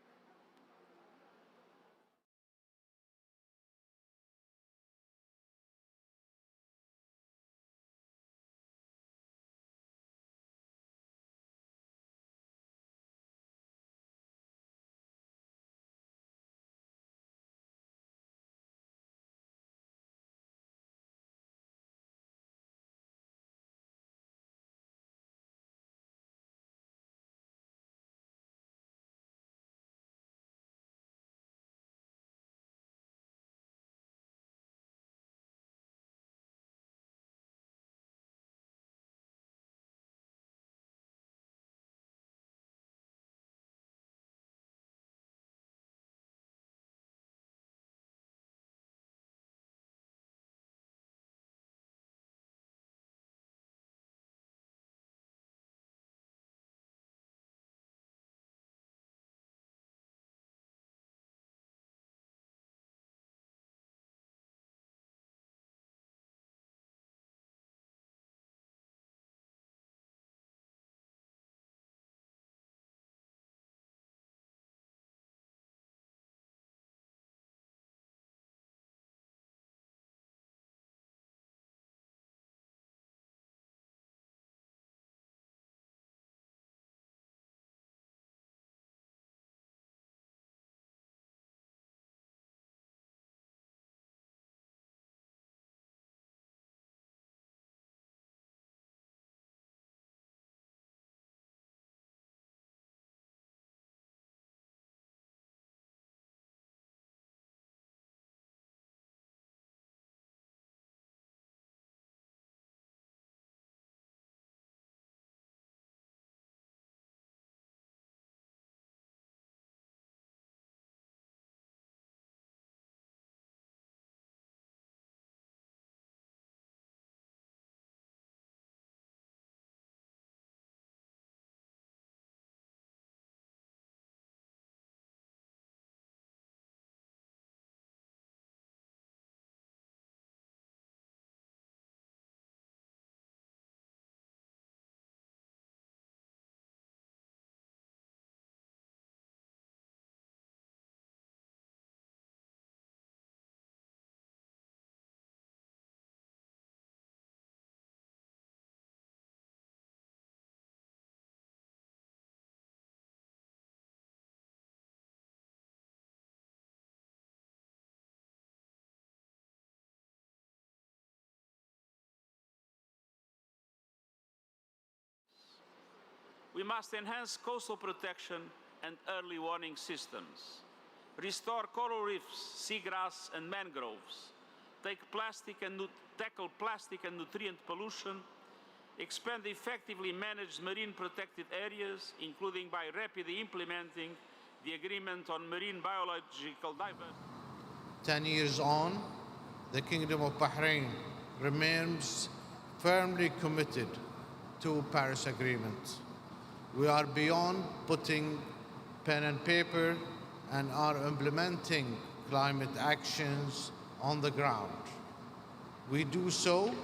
We must enhance coastal protection and early warning systems, restore coral reefs, seagrass and mangroves, tackle plastic and nutrient pollution, expand effectively managed marine protected areas, including by rapidly implementing the Agreement on Marine Biological Diversity. 10 years on, the Kingdom of Bahrain remains firmly committed to Paris Agreement. We are beyond putting pen and paper and are implementing climate actions on the ground. We do so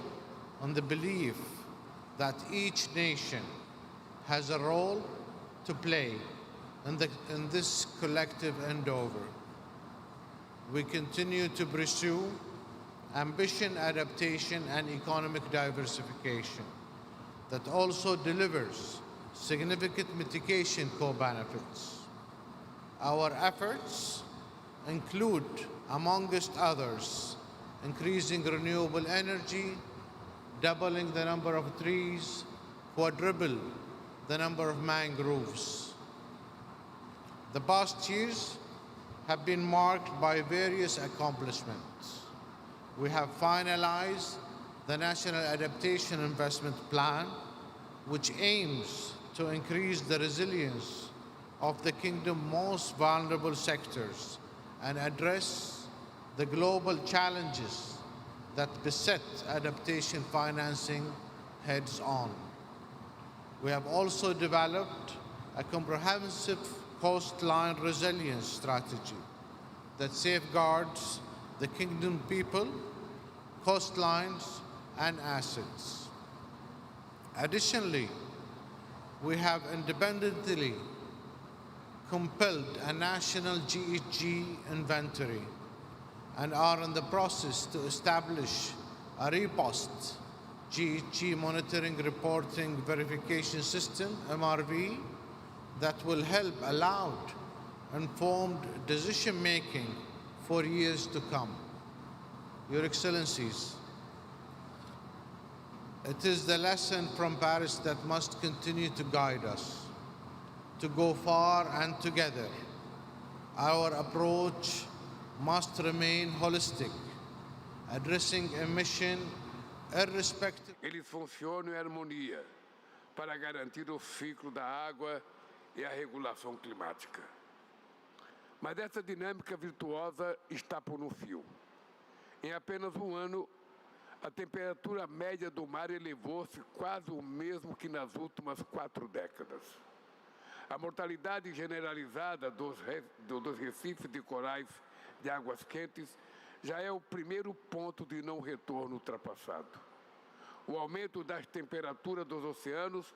on the belief that each nation has a role to play in this collective endeavor. We continue to pursue ambition, adaptation, and economic diversification that also delivers significant mitigation co-benefits. Our efforts include, amongst others, increasing renewable energy, doubling the number of trees, quadruple the number of mangroves. The past years have been marked by various accomplishments. We have finalized the National Adaptation Investment Plan, which aims to increase the resilience of the Kingdom's most vulnerable sectors and address the global challenges that beset adaptation financing heads-on. We have also developed a comprehensive coastline resilience strategy that safeguards the Kingdom people, coastlines, and assets. Additionally, we have independently compiled a national GHG inventory and are in the process to establish a robust GHG monitoring, reporting, verification system, MRV, that will help allow informed decision-making for years to come. Your Excellencies, it is the lesson from Paris that must continue to guide us, to go far and together. Our approach must remain holistic, addressing emission irrespective. Eles funcionam em harmonia para garantir o ciclo da água e a regulação climática. Mas essa dinâmica virtuosa está por um fio. Em apenas um ano, a temperatura média do mar elevou-se quase o mesmo que nas últimas 4 décadas. A mortalidade generalizada dos recifes de corais de águas quentes já é o primeiro ponto de não retorno ultrapassado. O aumento das temperaturas dos oceanos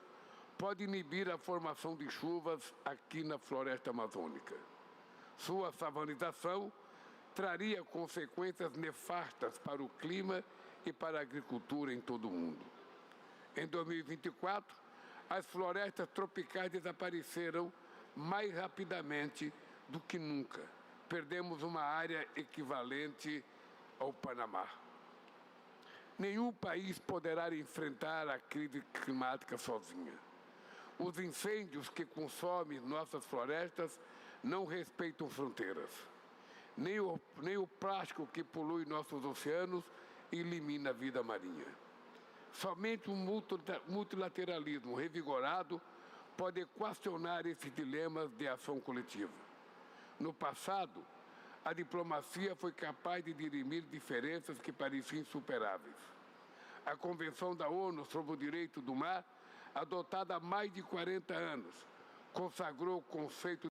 pode inibir a formação de chuvas aqui na floresta amazônica. Sua savanização traria consequências nefastas para o clima e para a agricultura em todo o mundo. Em 2024, as florestas tropicais desapareceram mais rapidamente do que nunca. Perdemos uma área equivalente ao Panamá. Nenhum país poderá enfrentar a crise climática sozinha. Os incêndios que consomem nossas florestas não respeitam fronteiras. Nem o plástico que polui nossos oceanos elimina a vida marinha. Somente um multilateralismo revigorado pode equacionar esses dilemas de ação coletiva. No passado, a diplomacia foi capaz de dirimir diferenças que pareciam insuperáveis. A Convenção da ONU sobre o Direito do Mar, adotada há mais de 40 anos, consagrou o conceito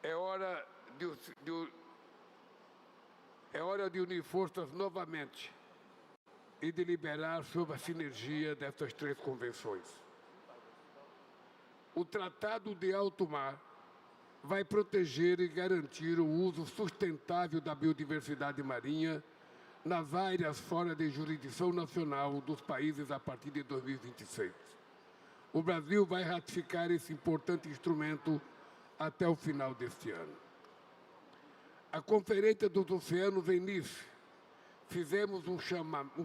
É hora de unir forças novamente e deliberar sobre a sinergia dessas três convenções. O Tratado de Alto Mar vai proteger e garantir o uso sustentável da biodiversidade marinha nas áreas fora de jurisdição nacional dos países a partir de 2026. O Brasil vai ratificar esse importante instrumento até o final deste ano. A Conferência dos Oceanos em Nice, fizemos um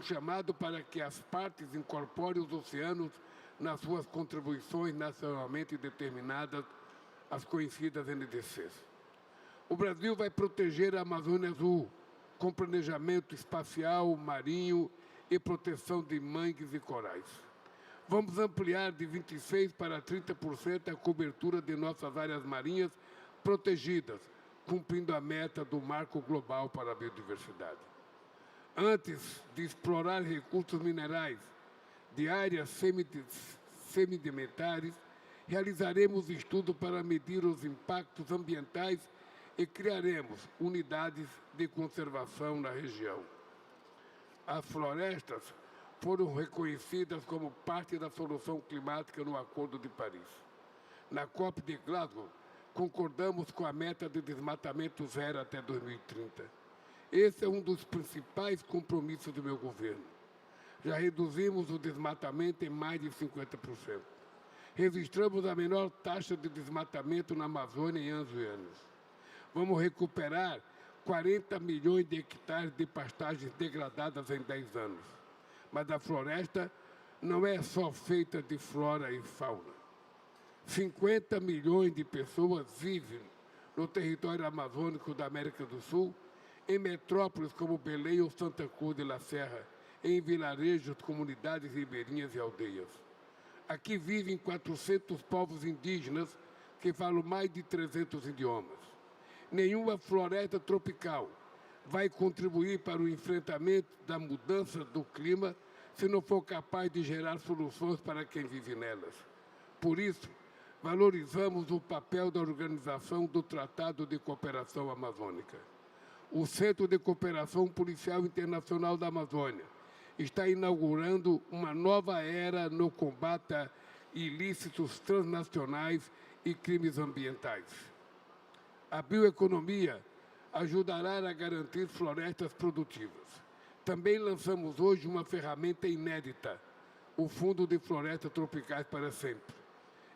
chamado para que as partes incorporem os oceanos nas suas contribuições nacionalmente determinadas, as conhecidas NDCs. O Brasil vai proteger a Amazônia Azul, com planejamento espacial, marinho e proteção de mangues e corais. Vamos ampliar de 26% para 30% a cobertura de nossas áreas marinhas protegidas, cumprindo a meta do Marco Global para a Biodiversidade. Antes de explorar recursos minerais de áreas semidimentares, realizaremos estudo para medir os impactos ambientais e criaremos unidades de conservação na região. As florestas foram reconhecidas como parte da solução climática no Acordo de Paris. Na COP de Glasgow, concordamos com a meta de desmatamento zero até 2030. Esse é um dos principais compromissos do meu governo. Já reduzimos o desmatamento em mais de 50%. Registramos a menor taxa de desmatamento na Amazônia em anos e anos. Vamos recuperar 40 milhões de hectares de pastagens degradadas em 10 anos. Mas a floresta não é só feita de flora e fauna. 50 milhões de pessoas vivem no território amazônico da América do Sul, em metrópoles como Belém ou Santa Cruz de la Serra, em vilarejos, comunidades ribeirinhas e aldeias. Aqui vivem 400 povos indígenas que falam mais de 300 idiomas. Nenhuma floresta tropical vai contribuir para o enfrentamento da mudança do clima se não for capaz de gerar soluções para quem vive nelas. Por isso, valorizamos o papel da Organização do Tratado de Cooperação Amazônica. O Centro de Cooperação Policial Internacional da Amazônia está inaugurando uma nova era no combate a ilícitos transnacionais e crimes ambientais. A bioeconomia ajudará a garantir florestas produtivas. Também lançamos hoje uma ferramenta inédita, o Fundo de Florestas Tropicais para Sempre.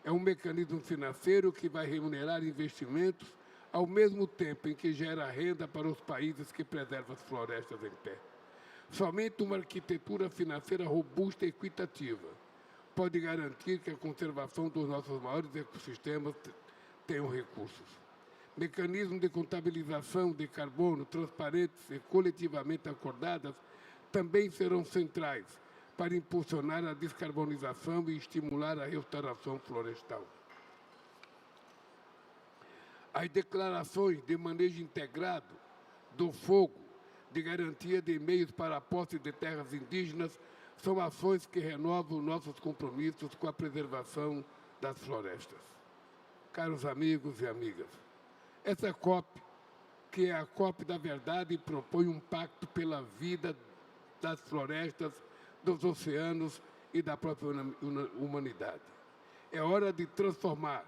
É um mecanismo financeiro que vai remunerar investimentos ao mesmo tempo em que gera renda para os países que preservam as florestas em pé. Somente uma arquitetura financeira robusta e equitativa pode garantir que a conservação dos nossos maiores ecossistemas tenham recursos. Mecanismos de contabilização de carbono transparentes e coletivamente acordadas também serão centrais para impulsionar a descarbonização e estimular a restauração florestal. As declarações de manejo integrado do fogo, de garantia de meios para a posse de terras indígenas, são ações que renovam nossos compromissos com a preservação das florestas. Caros amigos e amigas, essa COP, que é a COP da verdade, propõe um pacto pela vida das florestas, dos oceanos e da própria humanidade. É hora de transformar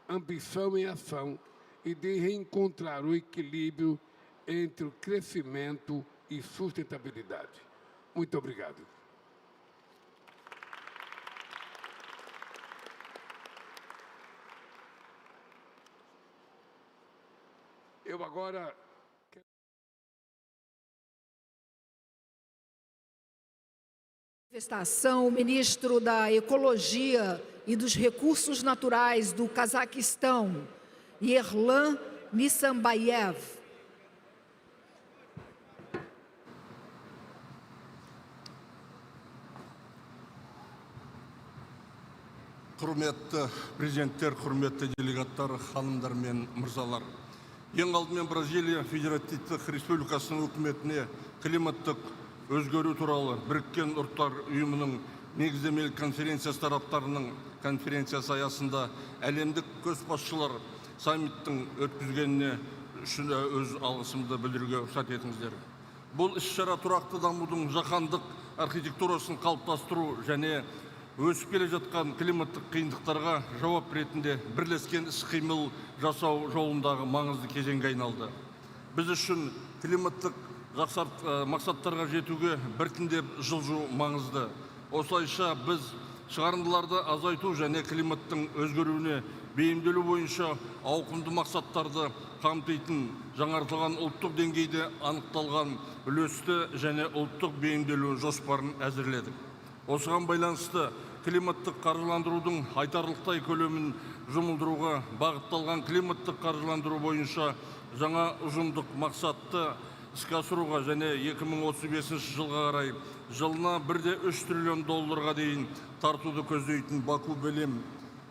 ambição em ação e de reencontrar o equilíbrio entre o crescimento e sustentabilidade. Muito obrigado. Eu agora... Manifestação, o ministro da Ecologia e dos Recursos Naturais do Cazaquistão, Yerlan Nissambayev. Құрметті президенттер, құрметті делегаттар, ханымдар мен мырзалар. Ең алдымен Бразилия Федеративтік Республикасының үкіметіне климаттық өзгеру туралы біріккен ұлттар ұйымының негіздемелік конференциясы тараптарының конференциясы аясында әлемдік көшбасшылар саммиттің өткізгеніне үшін өз алғысымды білдіруге рұқсат етіңіздер. Бұл іс-шара тұрақты дамудың жаһандық архитектурасын қалыптастыру және өсіп келе жатқан климаттық қиындықтарға жауап ретінде бірлескен іс-қимыл жасау жолындағы маңызды кезеңге айналды. Біз үшін климаттық мақсаттарға жетуге біртіндеп жылжу маңызды. Осылайша біз шығарындыларды азайту және климаттың өзгеруіне бейімделу бойынша ауқымды мақсаттарды қамтитын жаңартылған ұлттық деңгейде анықталған үлесті және ұлттық бейімделу жоспарын әзірледік. Осыған байланысты климаттық қаржыландырудың айтарлықтай көлемін жұмылдыруға бағытталған климаттық қаржыландыру бойынша жаңа ұжымдық мақсатты іске асыруға және 2035 жылға қарай жылына 1,3 триллион долларға дейін тартуды көздейтін Баку-Белем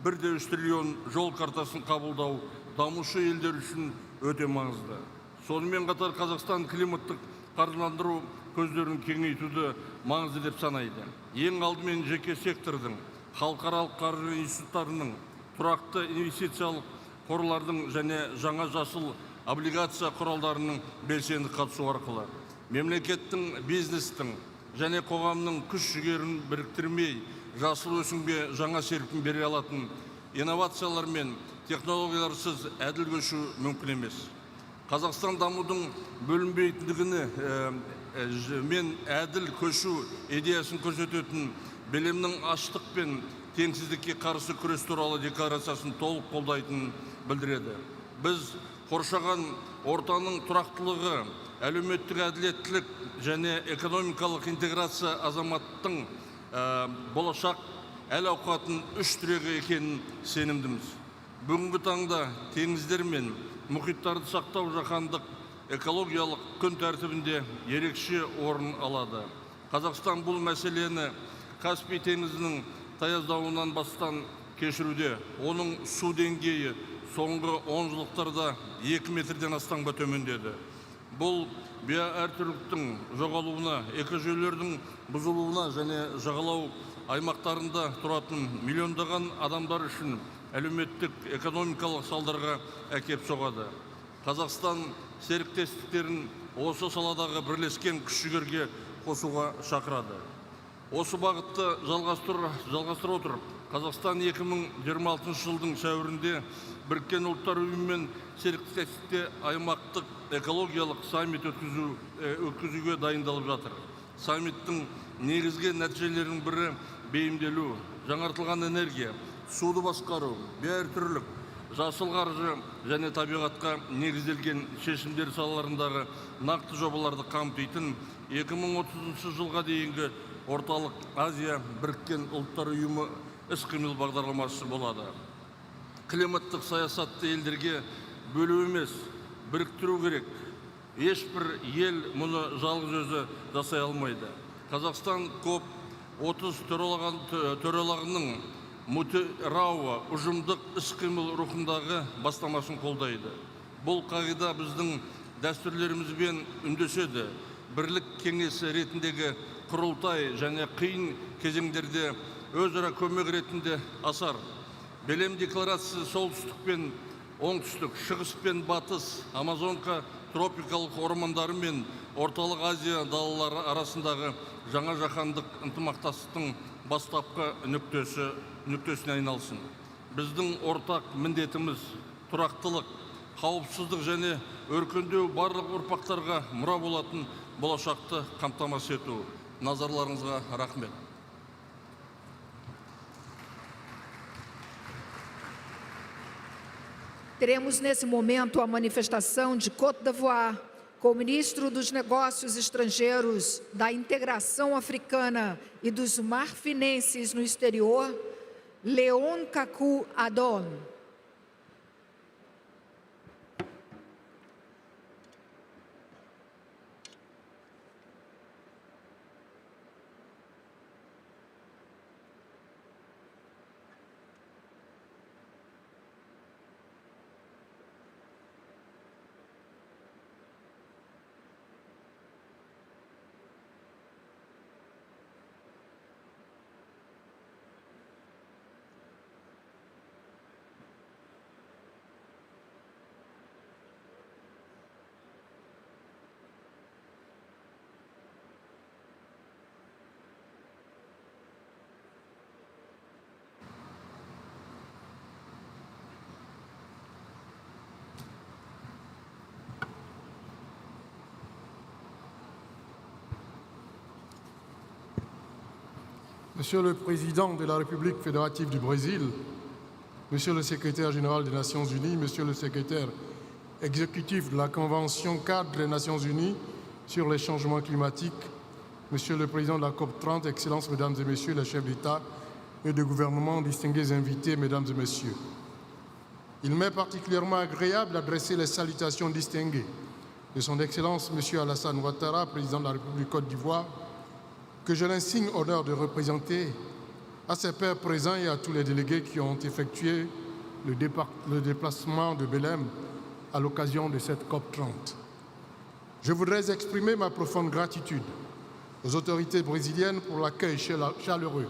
1,3 триллион жол картасын қабылдау дамушы елдер үшін өте маңызды. Сонымен қатар Қазақстан климаттық қаржыландыру көздерін кеңейтуді маңызды деп санайды. Ең алдымен жеке сектордың, халықаралық қаржы институттарының, тұрақты инвестициялық қорлардың және жаңа жасыл облигация құралдарының белсенді қатысу арқылы мемлекеттің, бизнестің және қоғамның күш-жігерін біріктірмей жасыл өсімге жаңа серпін бере алатын инновациялар мен технологияларсыз әділ көшу мүмкін емес. Қазақстан дамудың бөлінбейтіндігіне мен әділ көшу идеясын көрсететін Белемнің аштық пен теңсіздікке қарсы күрес туралы декларациясын толық қолдайтынын білдіреді. Біз қоршаған ортаның тұрақтылығы, әлеуметтік әділеттілік және экономикалық интеграция азаматтың болашақ әл-ауқатын үш тірегі екенін сенімдіміз. Бүгінгі таңда теңіздер мен мұхиттарды сақтау жаһандық экологиялық күн тәртібінде ерекше орын алады. Қазақстан бұл мәселені Каспий теңізінің таяздауынан бастан кешіруде. Оның су деңгейі соңғы 10 жылдықтарда 2 метрден астамға төмендеді. Бұл биоәртүрліктің жоғалуына, экожүйелердің бұзылуына және жағалау аймақтарында тұратын миллиондаған адамдар үшін әлеуметтік экономикалық салдарға әкеп соғады. Қазақстан серіктестіктерін осы саладағы бірлескен күш-жігерге қосуға шақырады. Осы бағытты жалғастыра отырып, Қазақстан 2026 жылдың сәуірінде Біріккен ұлттар ұйымымен серіктестікте аймақтық экологиялық саммит өткізуге дайындалып жатыр. Саммиттің негізгі нәтижелерінің бірі бейімделу, жаңартылған энергия, суды басқару, биоәртүрлік, жасыл қаржы және табиғатқа негізделген шешімдер салаларындағы нақты жобаларды қамтитын 2030 жылға дейінгі Орталық Азия Біріккен ұлттар ұйымы іс-қимыл бағдарламасы болады. Климаттық саясатты елдерге бөлу емес, біріктіру керек. Ешбір ел мұны жалғыз өзі жасай алмайды. Қазақстан COP30 төрағалығының Мутирауа ұжымдық іс-қимыл рухындағы бастамасын қолдайды. Бұл қағида біздің дәстүрлерімізбен үндеседі. Бірлік кеңесі ретіндегі құрылтай және қиын кезеңдерде өзара көмек ретінде асар. Белем декларациясы солтүстік пен оңтүстік, шығыс пен батыс, Амазонка тропикалық ормандары мен Орталық Азия далалары арасындағы жаңа жаһандық ынтымақтастықтың бастапқы нүктесіне айналсын. Біздің ортақ міндетіміз тұрақтылық, қауіпсіздік және өркендеу барлық ұрпақтарға мұра болатын болашақты қамтамасыз ету. Назарларыңызға рахмет. Teremos nesse momento a manifestação de Côte d'Ivoire com o ministro dos Negócios Estrangeiros, da Integração Africana e dos Marfinenses no exterior, Leon Kaku Adon. Monsieur le Président de la République fédérative du Brésil, Monsieur le Secrétaire général des Nations Unies, Monsieur le Secrétaire exécutif de la Convention cadre des Nations Unies sur les changements climatiques, Monsieur le Président de la COP30, Excellences, Mesdames et Messieurs les chefs d'État et de gouvernement, distingués invités, Mesdames et Messieurs. Il m'est particulièrement agréable d'adresser les salutations distinguées de Son Excellence Monsieur Alassane Ouattara, Président de la République Côte d'Ivoire, que j'ai l'insigne honneur de représenter, à ses pairs présents et à tous les délégués qui ont effectué le déplacement de Belém à l'occasion de cette COP30. Je voudrais exprimer ma profonde gratitude aux autorités brésiliennes pour l'accueil chaleureux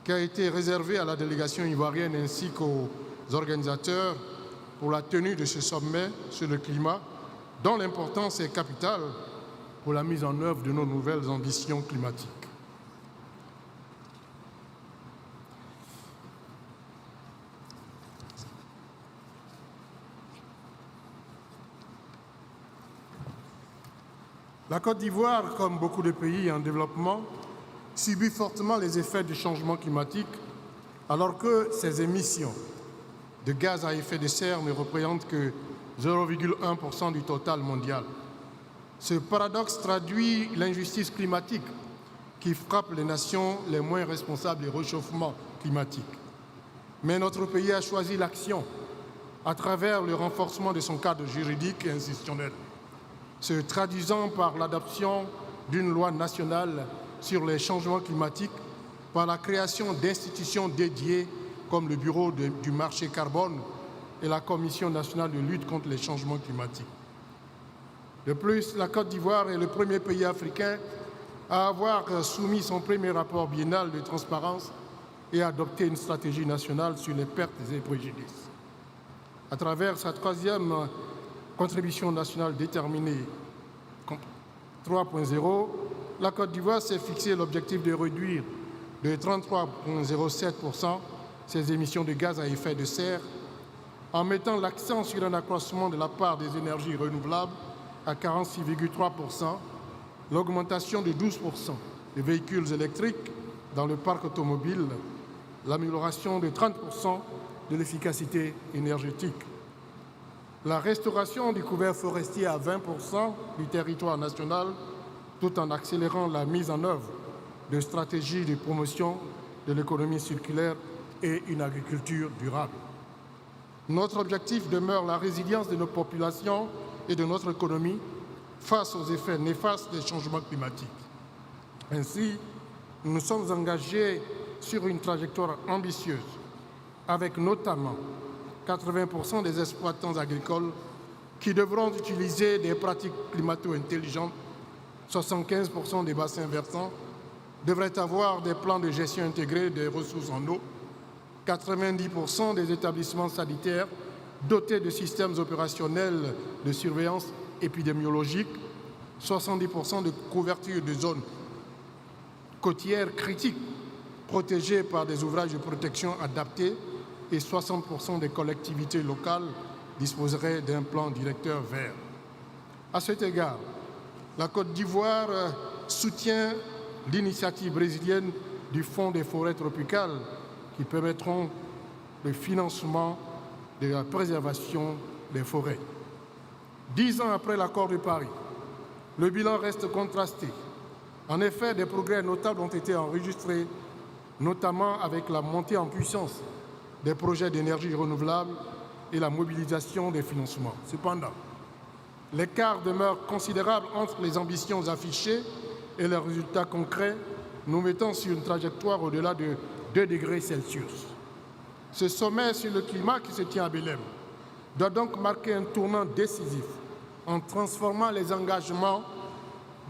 qui a été réservé à la délégation ivoirienne ainsi qu'aux organisateurs pour la tenue de ce sommet sur le climat, dont l'importance est capitale pour la mise en œuvre de nos nouvelles ambitions climatiques. La Côte d'Ivoire, comme beaucoup de pays en développement, subit fortement les effets du changement climatique, alors que ses émissions de gaz à effet de serre ne représentent que 0,1% du total mondial. Ce paradoxe traduit l'injustice climatique qui frappe les nations les moins responsables du réchauffement climatique. Mais notre pays a choisi l'action à travers le renforcement de son cadre juridique et institutionnel, se traduisant par l'adoption d'une loi nationale sur les changements climatiques, par la création d'institutions dédiées comme le Bureau du marché carbone et la Commission nationale de lutte contre les changements climatiques. De plus, la Côte d'Ivoire est le premier pays africain à avoir soumis son premier rapport biennal de transparence et adopté une stratégie nationale sur les pertes et préjudices. À travers sa troisième contribution nationale déterminée 3.0, la Côte d'Ivoire s'est fixé l'objectif de réduire de 33,07% ses émissions de gaz à effet de serre en mettant l'accent sur un accroissement de la part des énergies renouvelables à 46,3%, l'augmentation de 12% des véhicules électriques dans le parc automobile, l'amélioration de 30% de l'efficacité énergétique, la restauration du couvert forestier à 20% du territoire national, tout en accélérant la mise en œuvre de stratégies de promotion de l'économie circulaire et une agriculture durable. Notre objectif demeure la résilience de nos populations et de notre économie face aux effets néfastes des changements climatiques. Ainsi, nous nous sommes engagés sur une trajectoire ambitieuse, avec notamment 80% des exploitants agricoles qui devront utiliser des pratiques climato-intelligentes, 75% des bassins versants devraient avoir des plans de gestion intégrés des ressources en eau, 90% des établissements sanitaires dotés de systèmes opérationnels de surveillance épidémiologique, 70% de couverture de zones côtières critiques protégées par des ouvrages de protection adaptés et 60% des collectivités locales disposeraient d'un plan directeur vert. À cet égard, la Côte d'Ivoire soutient l'initiative brésilienne du Fonds des forêts tropicales qui permettront le financement de la préservation des forêts. 10 ans après l'accord de Paris, le bilan reste contrasté. En effet, des progrès notables ont été enregistrés, notamment avec la montée en puissance des projets d'énergie renouvelable et la mobilisation des financements. Cependant, l'écart demeure considérable entre les ambitions affichées et les résultats concrets, nous mettant sur une trajectoire au-delà de 2 degrés Celsius. Ce sommet sur le climat qui se tient à Belém doit donc marquer un tournant décisif en transformant les engagements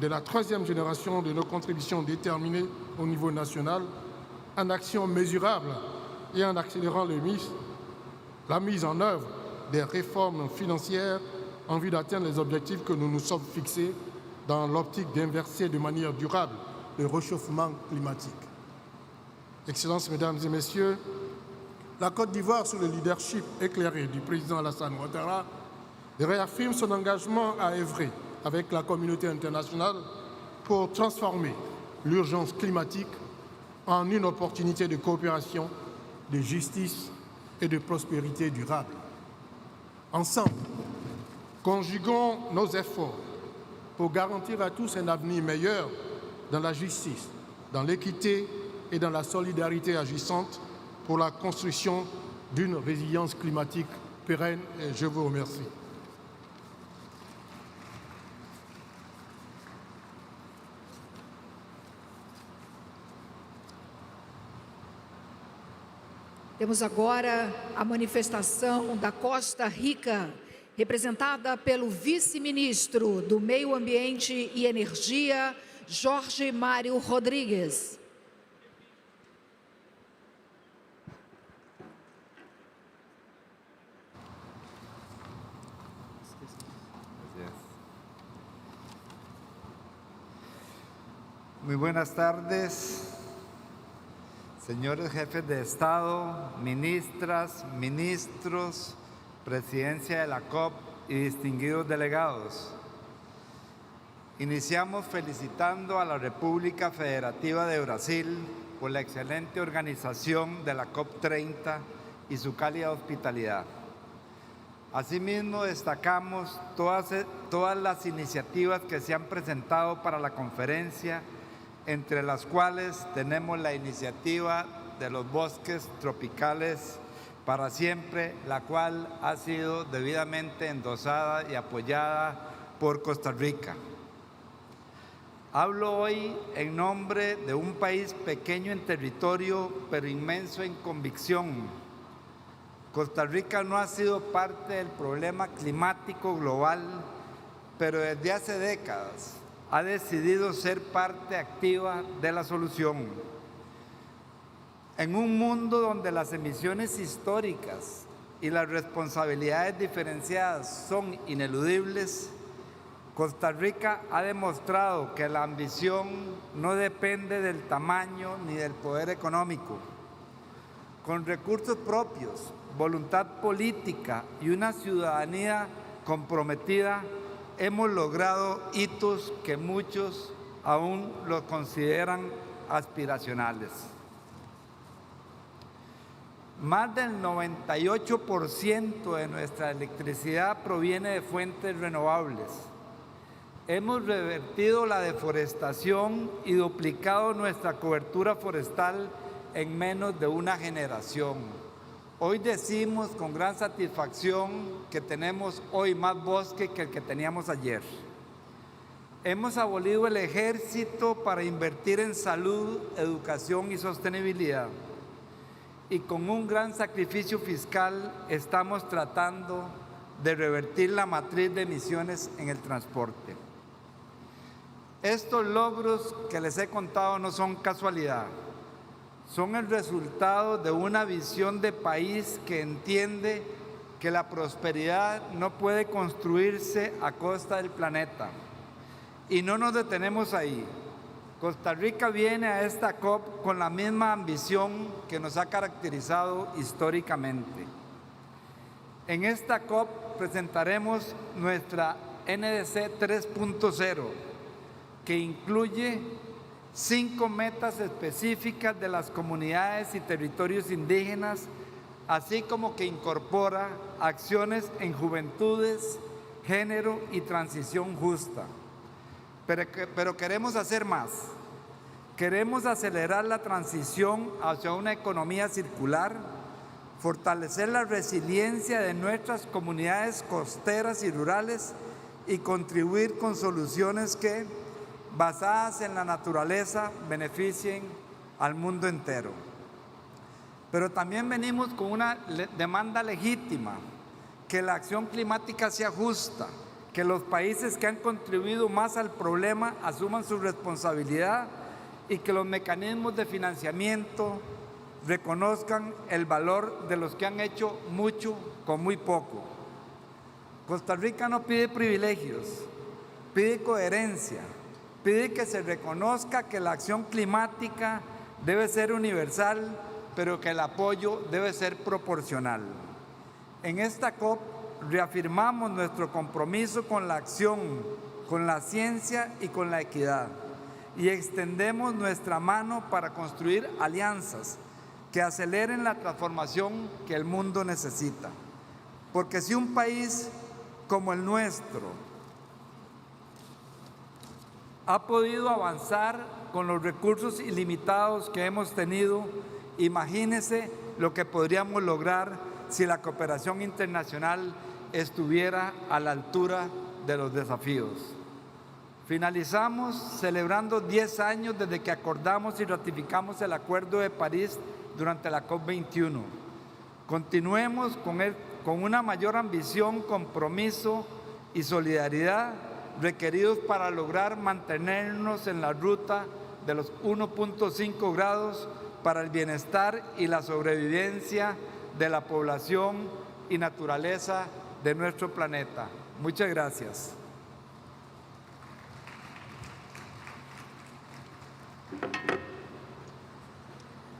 de la 3e génération de nos contributions déterminées au niveau national en actions mesurables et en accélérant la mise en œuvre des réformes financières en vue d'atteindre les objectifs que nous nous sommes fixés dans l'optique d'inverser de manière durable le réchauffement climatique. Excellences, Mesdames et Messieurs, la Côte d'Ivoire, sous le leadership éclairé du président Alassane Ouattara, réaffirme son engagement à œuvrer avec la communauté internationale pour transformer l'urgence climatique en une opportunité de coopération, de justice et de prospérité durable. Ensemble, conjuguons nos efforts pour garantir à tous un avenir meilleur dans la justice, dans l'équité et dans la solidarité agissante pour la construction d'une résilience climatique pérenne. Et je vous remercie. Temos agora a manifestação da Costa Rica, representada pelo vice-ministro do Meio Ambiente e Energia, Jorge Mário Rodrigues. Muy buenas tardes, señores jefes de Estado, ministras, ministros, presidencia de la COP y distinguidos delegados. Iniciamos felicitando a la República Federativa de Brasil por la excelente organización de la COP30 y su cálida hospitalidad. Asimismo, destacamos todas las iniciativas que se han presentado para la conferencia, entre las cuales tenemos la iniciativa de los bosques tropicales para siempre, la cual ha sido debidamente endosada y apoyada por Costa Rica. Hablo hoy en nombre de un país pequeño en territorio, pero inmenso en convicción. Costa Rica no ha sido parte del problema climático global, pero desde hace décadas ha decidido ser parte activa de la solución. En un mundo donde las emisiones históricas y las responsabilidades diferenciadas son ineludibles, Costa Rica ha demostrado que la ambición no depende del tamaño ni del poder económico. Con recursos propios, voluntad política y una ciudadanía comprometida, hemos logrado hitos que muchos aún los consideran aspiracionales. Más del 98% de nuestra electricidad proviene de fuentes renovables. Hemos revertido la deforestación y duplicado nuestra cobertura forestal en menos de una generación. Hoy decimos con gran satisfacción que tenemos hoy más bosque que el que teníamos ayer. Hemos abolido el ejército para invertir en salud, educación y sostenibilidad. Y con un gran sacrificio fiscal estamos tratando de revertir la matriz de emisiones en el transporte. Estos logros que les he contado no son casualidad. Son el resultado de una visión de país que entiende que la prosperidad no puede construirse a costa del planeta. Y no nos detenemos ahí. Costa Rica viene a esta COP con la misma ambición que nos ha caracterizado históricamente. En esta COP presentaremos nuestra NDC 3.0, que incluye 5 metas específicas de las comunidades y territorios indígenas, así como que incorpora acciones en juventudes, género y transición justa. Pero queremos hacer más. Queremos acelerar la transición hacia una economía circular, fortalecer la resiliencia de nuestras comunidades costeras y rurales y contribuir con soluciones que, basadas en la naturaleza, beneficien al mundo entero. Pero también venimos con una demanda legítima, que la acción climática sea justa, que los países que han contribuido más al problema asuman su responsabilidad y que los mecanismos de financiamiento reconozcan el valor de los que han hecho mucho con muy poco. Costa Rica no pide privilegios, pide coherencia, pide que se reconozca que la acción climática debe ser universal, pero que el apoyo debe ser proporcional. En esta COP reafirmamos nuestro compromiso con la acción, con la ciencia y con la equidad. y extendemos nuestra mano para construir alianzas que aceleren la transformación que el mundo necesita. Porque si un país como el nuestro ha podido avanzar con los recursos ilimitados que hemos tenido, imagínense lo que podríamos lograr si la cooperación internacional estuviera a la altura de los desafíos. Finalizamos celebrando 10 años desde que acordamos y ratificamos el Acuerdo de París durante la COP21. Continuemos con una mayor ambición, compromiso y solidaridad requeridos para lograr mantenernos en la ruta de los 1.5 grados para el bienestar y la sobrevivencia de la población y naturaleza de nuestro planeta. Muchas gracias.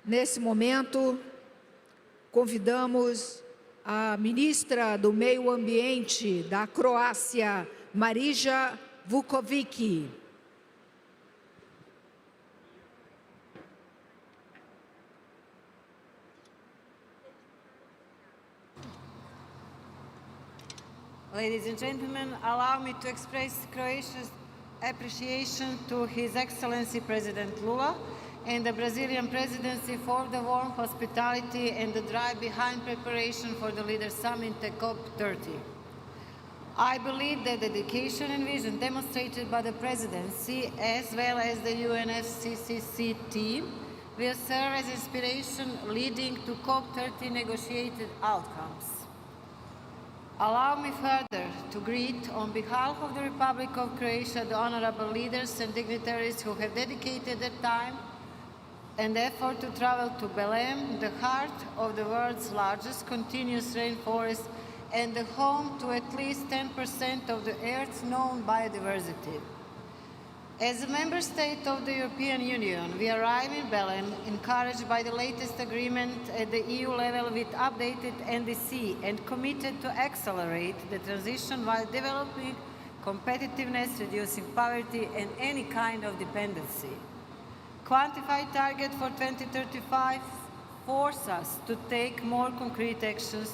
Nesse momento, convidamos a ministra do Meio Ambiente da Croácia, Marija Vukovic. Ladies and gentlemen, allow me to express Croatia's appreciation to His Excellency President Lula and the Brazilian presidency for the warm hospitality and the drive behind preparation for the Leaders Summit at COP30. I believe that the dedication and vision demonstrated by the presidency as well as the UNFCCC team will serve as inspiration leading to COP30 negotiated outcomes. Allow me further to greet on behalf of the Republic of Croatia the honorable leaders and dignitaries who have dedicated their time and effort to travel to Belém, the heart of the world's largest continuous rainforest and the home to at least 10% of the Earth's known biodiversity. As a member state of the European Union, we arrive in Belém encouraged by the latest agreement at the EU level with updated NDC and committed to accelerate the transition while developing competitiveness, reducing poverty and any kind of dependency. Quantified target for 2035 force us to take more concrete actions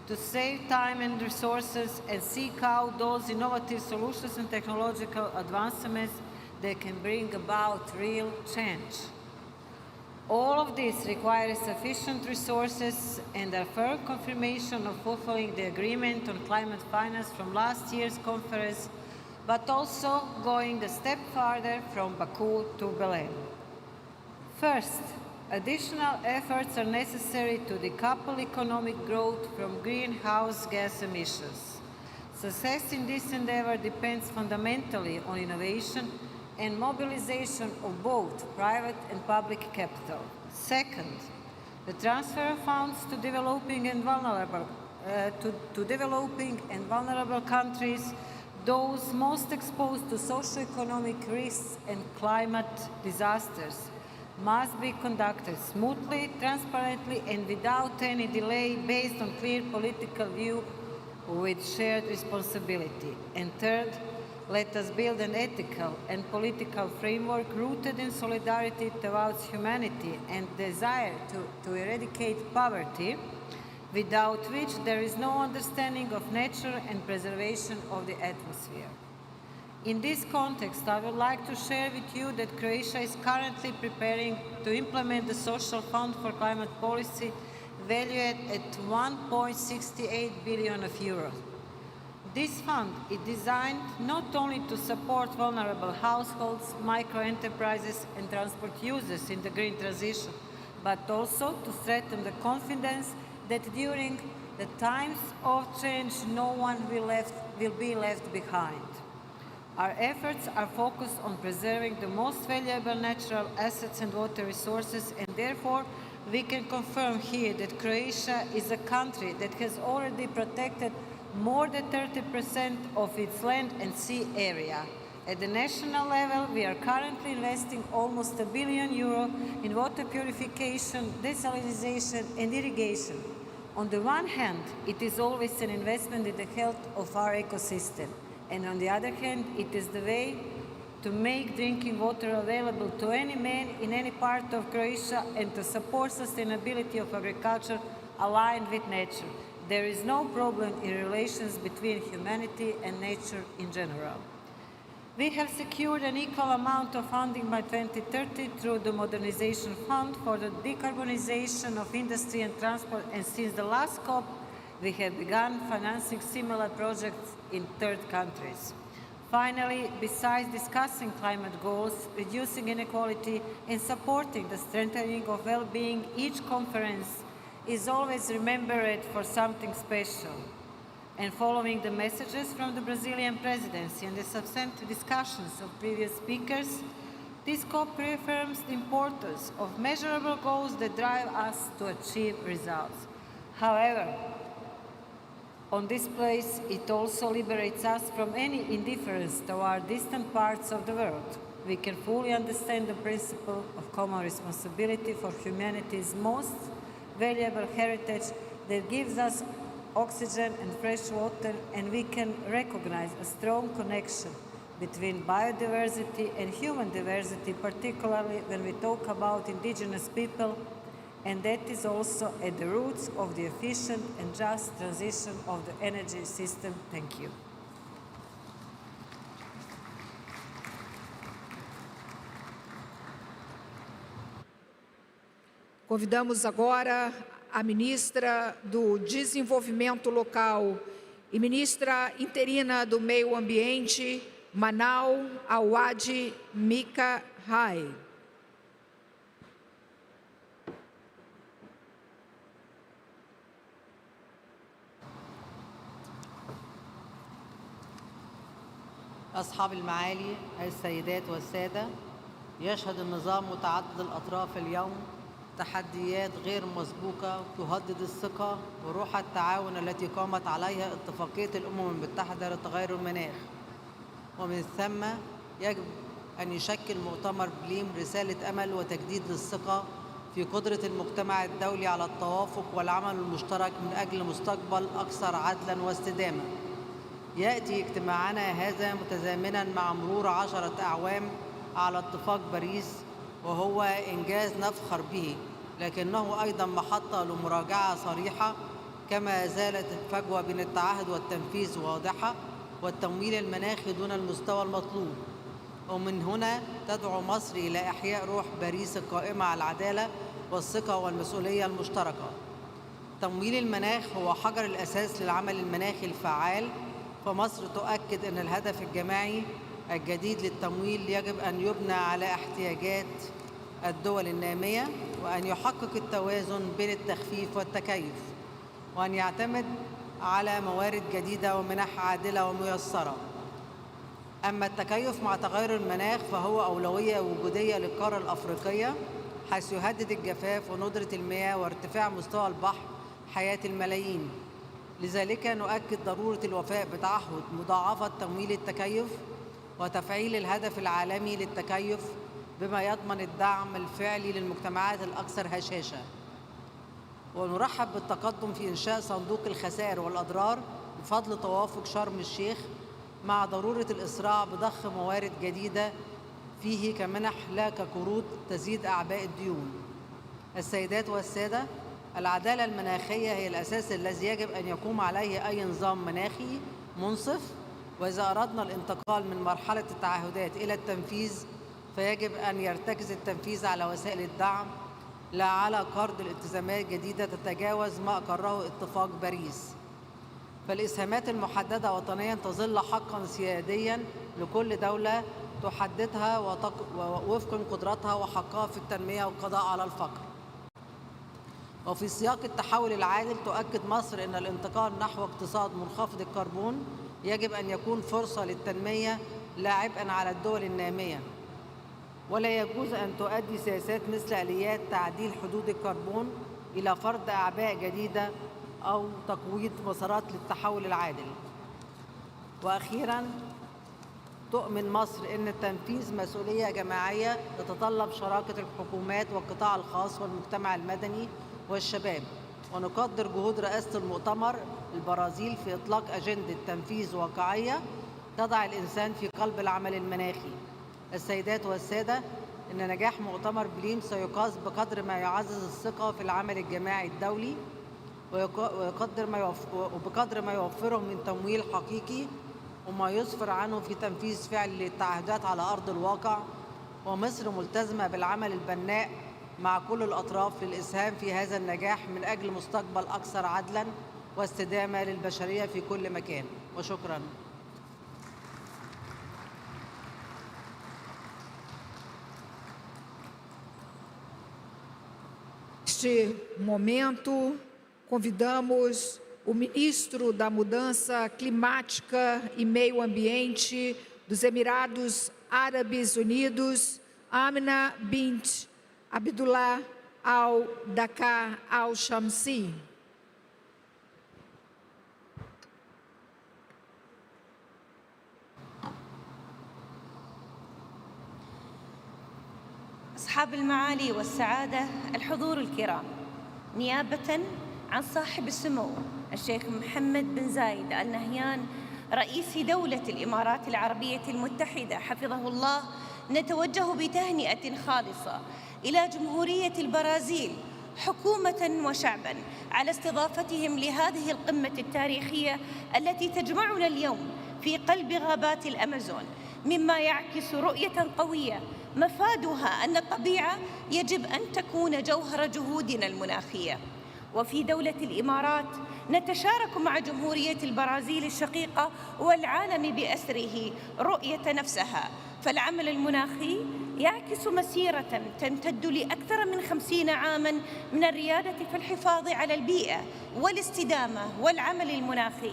to save time and resources and seek out those innovative solutions and technological advancements that can bring about real change. All of this requires sufficient resources and a firm confirmation of fulfilling the agreement on climate finance from last year's conference, but also going a step further from Baku to Belém. First, additional efforts are necessary to decouple economic growth from greenhouse gas emissions. Success in this endeavor depends fundamentally on innovation and mobilization of both private and public capital. Second, the transfer of funds to developing and vulnerable countries, those most exposed to socio-economic risks and climate disasters, must be conducted smoothly, transparently, and without any delay based on clear political view with shared responsibility. And third, let us build an ethical and political framework rooted in solidarity towards humanity and desire to eradicate poverty, without which there is no understanding of nature and preservation of the atmosphere. In this context, I would like to share with you that Croatia is currently preparing to implement the Social Fund for Climate Policy valued at 1.68 billion euros. This fund is designed not only to support vulnerable households, micro-enterprises and transport users in the green transition, but also to strengthen the confidence that during the times of change no one will be left behind. Our efforts are focused on preserving the most valuable natural assets and water resources, and therefore we can confirm here that Croatia is a country that has already protected more than 30% of its land and sea area. At the national level, we are currently investing almost €1 billion in water purification, desalination and irrigation. On the one hand, it is always an investment in the health of our ecosystem. And on the other hand, it is the way to make drinking water available to any man in any part of Croatia and to support sustainability of agriculture aligned with nature. There is no problem in relations between humanity and nature in general. We have secured an equal amount of funding by 2030 through the Modernization Fund for the decarbonization of industry and transport, and since the last COP, we have begun financing similar projects in third countries. Finally, besides discussing climate goals, reducing inequality, and supporting the strengthening of well-being, each conference is always remembered for something special. And following the messages from the Brazilian presidency and the substantive discussions of previous speakers, this COP reaffirms the importance of measurable goals that drive us to achieve results. However, on this place, it also liberates us from any indifference toward distant parts of the world. We can fully understand the principle of common responsibility for humanity's most valuable heritage that gives us oxygen and fresh water, and we can recognize a strong connection between biodiversity and human diversity, particularly when we talk about indigenous people, and that is also at the roots of the efficient and just transition of the energy system. Thank you. Convidamos agora a ministra do Desenvolvimento Local e ministra interina do Meio Ambiente, Manau Awad Mika Rai. أصحاب المعالي، السيدات والسادة، يشهد النظام متعدد الأطراف اليوم تحديات غير مسبوقة تهدد الثقة وروح التعاون التي قامت عليها اتفاقية الأمم المتحدة لتغير المناخ. ومن ثم يجب أن يشكل مؤتمر بليم رسالة أمل وتجديد للثقة في قدرة المجتمع الدولي على التوافق والعمل المشترك من أجل مستقبل أكثر عدلاً واستدامة. يأتي اجتماعنا هذا متزامناً مع مرور 10 أعوام على اتفاق باريس، وهو إنجاز نفخر به، لكنه أيضاً محطة لمراجعة صريحة، كما زالت الفجوة بين التعهد والتنفيذ واضحة، والتمويل المناخي دون المستوى المطلوب. ومن هنا تدعو مصر إلى إحياء روح باريس القائمة على العدالة والثقة والمسؤولية المشتركة. تمويل المناخ هو حجر الأساس للعمل المناخي الفعال، فمصر تؤكد أن الهدف الجماعي الجديد للتمويل يجب أن يبنى على احتياجات الدول النامية، وأن يحقق التوازن بين التخفيف والتكيف، وأن يعتمد على موارد جديدة ومنح عادلة وميسرة. أما التكيف مع تغير المناخ فهو أولوية وجودية للقارة الأفريقية، حيث يهدد الجفاف وندرة المياه وارتفاع مستوى البحر حياة الملايين. لذلك نؤكد ضرورة الوفاء بتعهد مضاعفة تمويل التكيف وتفعيل الهدف العالمي للتكيف بما يضمن الدعم الفعلي للمجتمعات الأكثر هشاشة. ونرحب بالتقدم في إنشاء صندوق الخسائر والأضرار بفضل توافق شرم الشيخ، مع ضرورة الإسراع بضخ موارد جديدة فيه كمنح لا كقروض تزيد أعباء الديون. السيدات والسادة، العدالة المناخية هي الأساس الذي يجب أن يقوم عليه أي نظام مناخي منصف، وإذا أردنا الانتقال من مرحلة التعهدات إلى التنفيذ فيجب أن يرتكز التنفيذ على وسائل الدعم لا على قرض الالتزامات جديدة تتجاوز ما أقره اتفاق باريس. فالإسهامات المحددة وطنيا تظل حقا سياديا لكل دولة تحددها وفقا قدرتها وحقها في التنمية والقضاء على الفقر. وفي سياق التحول العادل تؤكد مصر أن الانتقال نحو اقتصاد منخفض الكربون يجب أن يكون فرصة للتنمية لا عبئا على الدول النامية، ولا يجوز أن تؤدي سياسات مثل آليات تعديل حدود الكربون إلى فرض أعباء جديدة أو تقويض مسارات للتحول العادل. وأخيراً، تؤمن مصر أن التنفيذ مسؤولية جماعية تتطلب شراكة الحكومات والقطاع الخاص والمجتمع المدني والشباب، ونقدر جهود رئاسة المؤتمر البرازيل في إطلاق أجندة تنفيذ واقعية تضع الإنسان في قلب العمل المناخي. السيدات والسادة، إن نجاح مؤتمر بليم سيقاس بقدر ما يعزز الثقة في العمل الجماعي الدولي وبقدر ما يوفره من تمويل حقيقي وما يسفر عنه في تنفيذ فعلي للتعهدات على أرض الواقع. ومصر ملتزمة بالعمل البناء مع كل الأطراف للإسهام في هذا النجاح من أجل مستقبل أكثر عدلاً واستدامة للبشرية في كل مكان. وشكراً. Neste momento, convidamos o ministro da Mudança Climática e Meio Ambiente dos Emirados Árabes Unidos, Amina bint Abdullah al-Dakar al-Shamsi. أصحاب المعالي والسعادة، الحضور الكرام، نيابة عن صاحب السمو الشيخ محمد بن زايد آل نهيان رئيس دولة الإمارات العربية المتحدة حفظه الله، نتوجه بتهنئة خالصة إلى جمهورية البرازيل حكومة وشعبا على استضافتهم لهذه القمة التاريخية التي تجمعنا اليوم في قلب غابات الأمازون، مما يعكس رؤية قوية مفادها أن الطبيعة يجب أن تكون جوهر جهودنا المناخية. وفي دولة الإمارات نتشارك مع جمهورية البرازيل الشقيقة والعالم بأسره رؤية نفسها، فالعمل المناخي يعكس مسيرة تمتد لأكثر من 50 عاماً من الريادة في الحفاظ على البيئة والاستدامة والعمل المناخي.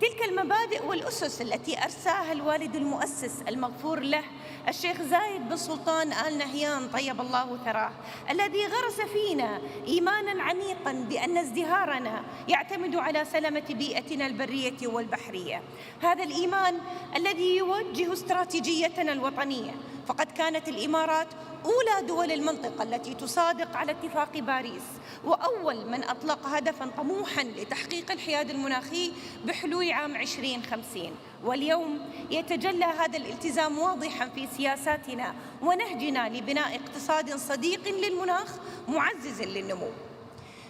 تلك المبادئ والأسس التي أرساها الوالد المؤسس المغفور له الشيخ زايد بن سلطان آل نهيان طيب الله ثراه، الذي غرس فينا إيماناً عميقاً بأن ازدهارنا يعتمد على سلامة بيئتنا البرية والبحرية. هذا الإيمان الذي يوجه استراتيجيتنا الوطنية، فقد كانت الإمارات أولى دول المنطقة التي تصادق على اتفاق باريس، وأول من أطلق هدفاً طموحاً لتحقيق الحياد المناخي بحلول عام 2050. واليوم يتجلى هذا الالتزام واضحاً في سياساتنا ونهجنا لبناء اقتصاد صديق للمناخ معزز للنمو.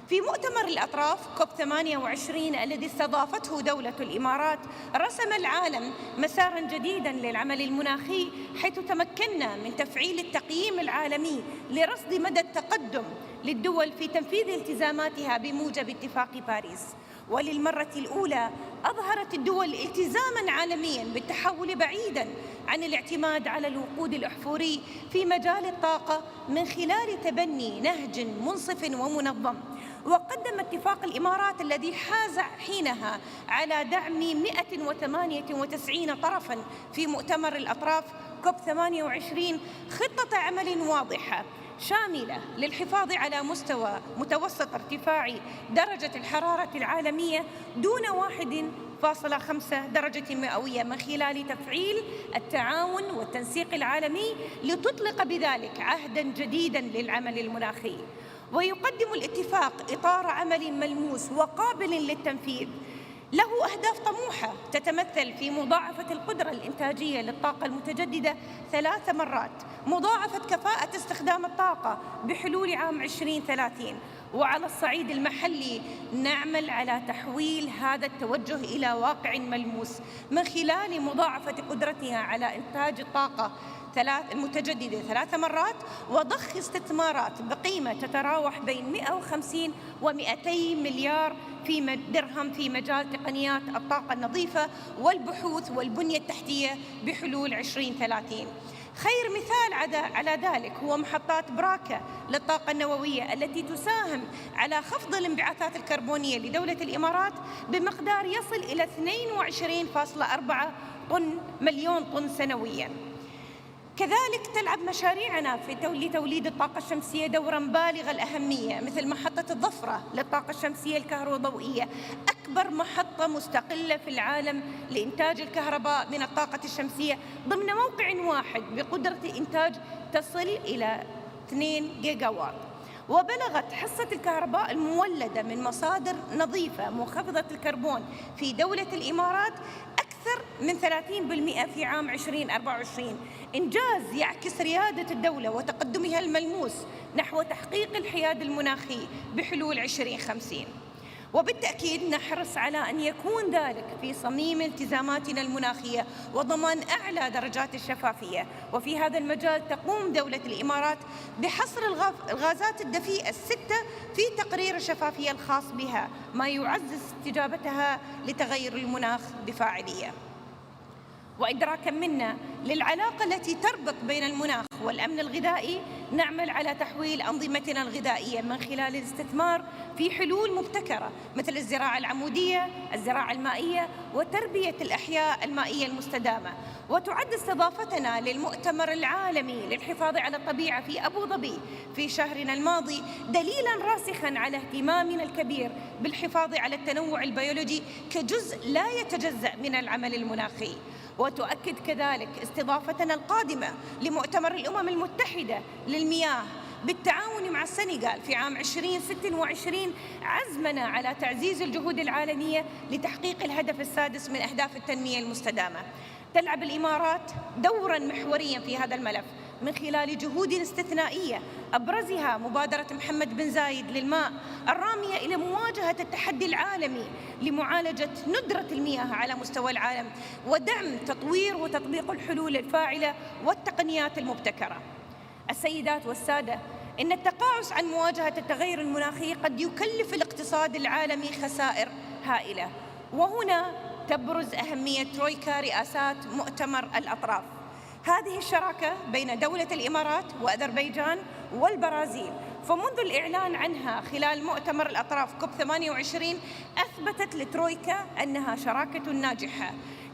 في مؤتمر الأطراف COP28 الذي استضافته دولة الإمارات، رسم العالم مساراً جديداً للعمل المناخي، حيث تمكنا من تفعيل التقييم العالمي لرصد مدى التقدم للدول في تنفيذ التزاماتها بموجب اتفاق باريس. وللمرة الأولى أظهرت الدول التزاماً عالمياً بالتحول بعيداً عن الاعتماد على الوقود الأحفوري في مجال الطاقة من خلال تبني نهج منصف ومنظم. وقدم اتفاق الإمارات الذي حاز حينها على دعم 198 طرفاً في مؤتمر الأطراف COP28 خطة عمل واضحة شاملة للحفاظ على مستوى متوسط ارتفاع درجة الحرارة العالمية دون 1.5 درجة مئوية من خلال تفعيل التعاون والتنسيق العالمي، لتطلق بذلك عهداً جديداً للعمل المناخي. ويقدم الاتفاق إطار عمل ملموس وقابل للتنفيذ له أهداف طموحة تتمثل في مضاعفة القدرة الإنتاجية للطاقة المتجددة 3 مرات، مضاعفة كفاءة استخدام الطاقة بحلول عام 2030. وعلى الصعيد المحلي نعمل على تحويل هذا التوجه إلى واقع ملموس من خلال مضاعفة قدرتها على إنتاج الطاقة المتجددة 3 مرات، وضخ استثمارات بقيمة تتراوح بين 150 و200 مليار درهم في مجال تقنيات الطاقة النظيفة والبحوث والبنية التحتية بحلول 2030. خير مثال على ذلك هو محطات براكة للطاقة النووية التي تساهم على خفض الانبعاثات الكربونية لدولة الإمارات بمقدار يصل إلى 22.4 مليون طن سنوياً. كذلك تلعب مشاريعنا لتوليد الطاقة الشمسية دورا بالغ الأهمية، مثل محطة الظفرة للطاقة الشمسية الكهروضوئية، أكبر محطة مستقلة في العالم لإنتاج الكهرباء من الطاقة الشمسية ضمن موقع واحد بقدرة إنتاج تصل إلى 2 جيجا وات. وبلغت حصة الكهرباء المولدة من مصادر نظيفة منخفضة الكربون في دولة الإمارات أكثر أكثر من 30% في عام 2024، إنجاز يعكس ريادة الدولة وتقدمها الملموس نحو تحقيق الحياد المناخي بحلول 2050. وبالتأكيد نحرص على أن يكون ذلك في صميم التزاماتنا المناخية وضمان أعلى درجات الشفافية. وفي هذا المجال تقوم دولة الإمارات بحصر الغازات الدفيئة الستة في تقرير الشفافية الخاص بها، ما يعزز استجابتها لتغير المناخ بفاعلية. وإدراكاً منا للعلاقة التي تربط بين المناخ والأمن الغذائي، نعمل على تحويل أنظمتنا الغذائية من خلال الاستثمار في حلول مبتكرة مثل الزراعة العمودية، الزراعة المائية، وتربية الأحياء المائية المستدامة. وتعد استضافتنا للمؤتمر العالمي للحفاظ على الطبيعة في أبو ظبي في شهرنا الماضي دليلاً راسخاً على اهتمامنا الكبير بالحفاظ على التنوع البيولوجي كجزء لا يتجزأ من العمل المناخي. وتؤكد كذلك استضافتنا القادمة لمؤتمر الأمم المتحدة للمياه بالتعاون مع السنغال في عام 2026 عزمنا على تعزيز الجهود العالمية لتحقيق الهدف السادس من أهداف التنمية المستدامة. تلعب الإمارات دورا محوريا في هذا الملف من خلال جهود استثنائية أبرزها مبادرة محمد بن زايد للماء الرامية إلى مواجهة التحدي العالمي لمعالجة ندرة المياه على مستوى العالم ودعم تطوير وتطبيق الحلول الفاعلة والتقنيات المبتكرة. السيدات والسادة، إن التقاعس عن مواجهة التغير المناخي قد يكلف الاقتصاد العالمي خسائر هائلة، وهنا تبرز أهمية ترويكا رئاسات مؤتمر الأطراف. هذه الشراكة بين دولة الإمارات وأذربيجان والبرازيل، فمنذ الإعلان عنها خلال مؤتمر الأطراف كوب 28 أثبتت لترويكا أنها شراكة ناجحة.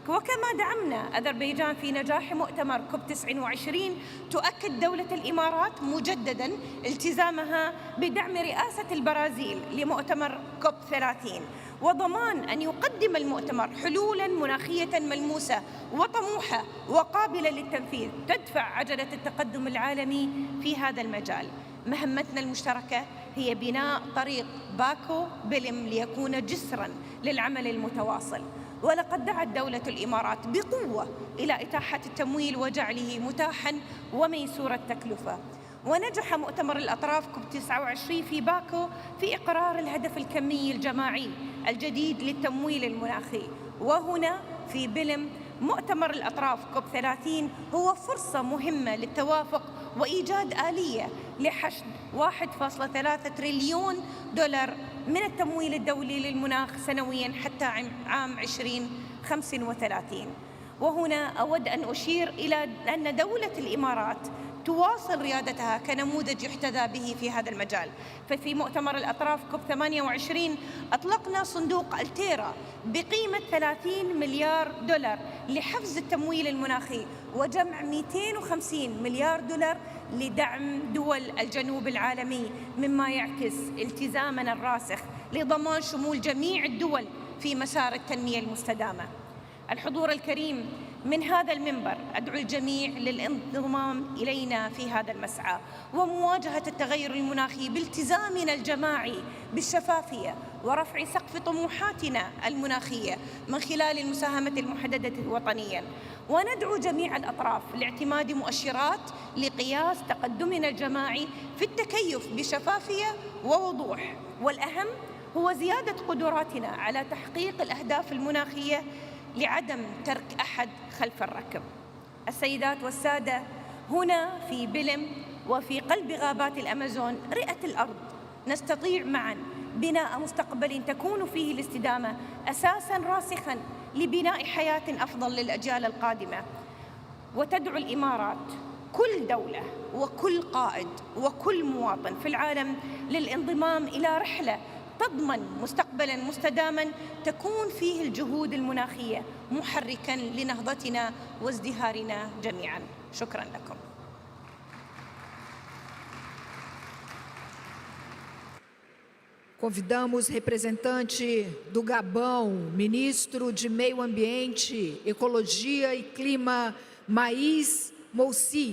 وكما دعمنا أذربيجان في نجاح مؤتمر كوب 29، تؤكد دولة الإمارات مجدداً التزامها بدعم رئاسة البرازيل لمؤتمر كوب 30 وضمان أن يقدم المؤتمر حلولاً مناخية ملموسة وطموحة وقابلة للتنفيذ تدفع عجلة التقدم العالمي في هذا المجال. مهمتنا المشتركة هي بناء طريق باكو بلم ليكون جسراً للعمل المتواصل. ولقد دعت دولة الإمارات بقوة إلى إتاحة التمويل وجعله متاحاً وميسور التكلفة. ونجح مؤتمر الأطراف كوب 29 في باكو في إقرار الهدف الكمي الجماعي الجديد للتمويل المناخي. وهنا في بلم مؤتمر الأطراف كوب 30 هو فرصة مهمة للتوافق وإيجاد آلية لحشد 1.3 تريليون دولار من التمويل الدولي للمناخ سنوياً حتى عام 2035. وهنا أود أن أشير إلى أن دولة الإمارات تواصل ريادتها كنموذج يحتذى به في هذا المجال. ففي مؤتمر الأطراف كوب 28 أطلقنا صندوق التيرا بقيمة 30 مليار دولار لحفز التمويل المناخي وجمع 250 مليار دولار لدعم دول الجنوب العالمي، مما يعكس التزامنا الراسخ لضمان شمول جميع الدول في مسار التنمية المستدامة. الحضور الكريم، من هذا المنبر أدعو الجميع للانضمام إلينا في هذا المسعى ومواجهة التغير المناخي بالتزامنا الجماعي بالشفافية ورفع سقف طموحاتنا المناخية من خلال المساهمة المحددة وطنياً. وندعو جميع الأطراف لاعتماد مؤشرات لقياس تقدمنا الجماعي في التكيف بشفافية ووضوح، والأهم هو زيادة قدراتنا على تحقيق الأهداف المناخية لعدم ترك أحد خلف الركب. السيدات والسادة، هنا في بلم وفي قلب غابات الأمازون رئة الأرض نستطيع معاً بناء مستقبل تكون فيه الاستدامة أساساً راسخاً لبناء حياة أفضل للأجيال القادمة. وتدعو الإمارات كل دولة وكل قائد وكل مواطن في العالم للانضمام إلى رحلة تضمن مستقبلاً مستداماً تكون فيه الجهود المناخية محركاً لنهضتنا وازدهارنا جميعاً. شكراً لكم. Convidamos representante do Gabão, ministro de Meio Ambiente, Ecologia e Clima, Maís Moussi.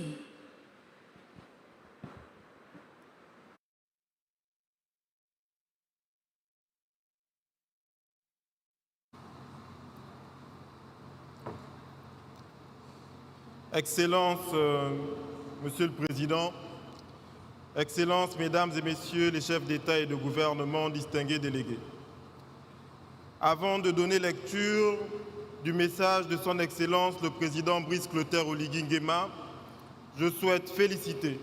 Excellences, Monsieur le Président, Excellences, Mesdames et Messieurs les chefs d'État et de gouvernement, distingués délégués. Avant de donner lecture du message de Son Excellence le Président Brice Clotaire Oligui Nguema, je souhaite féliciter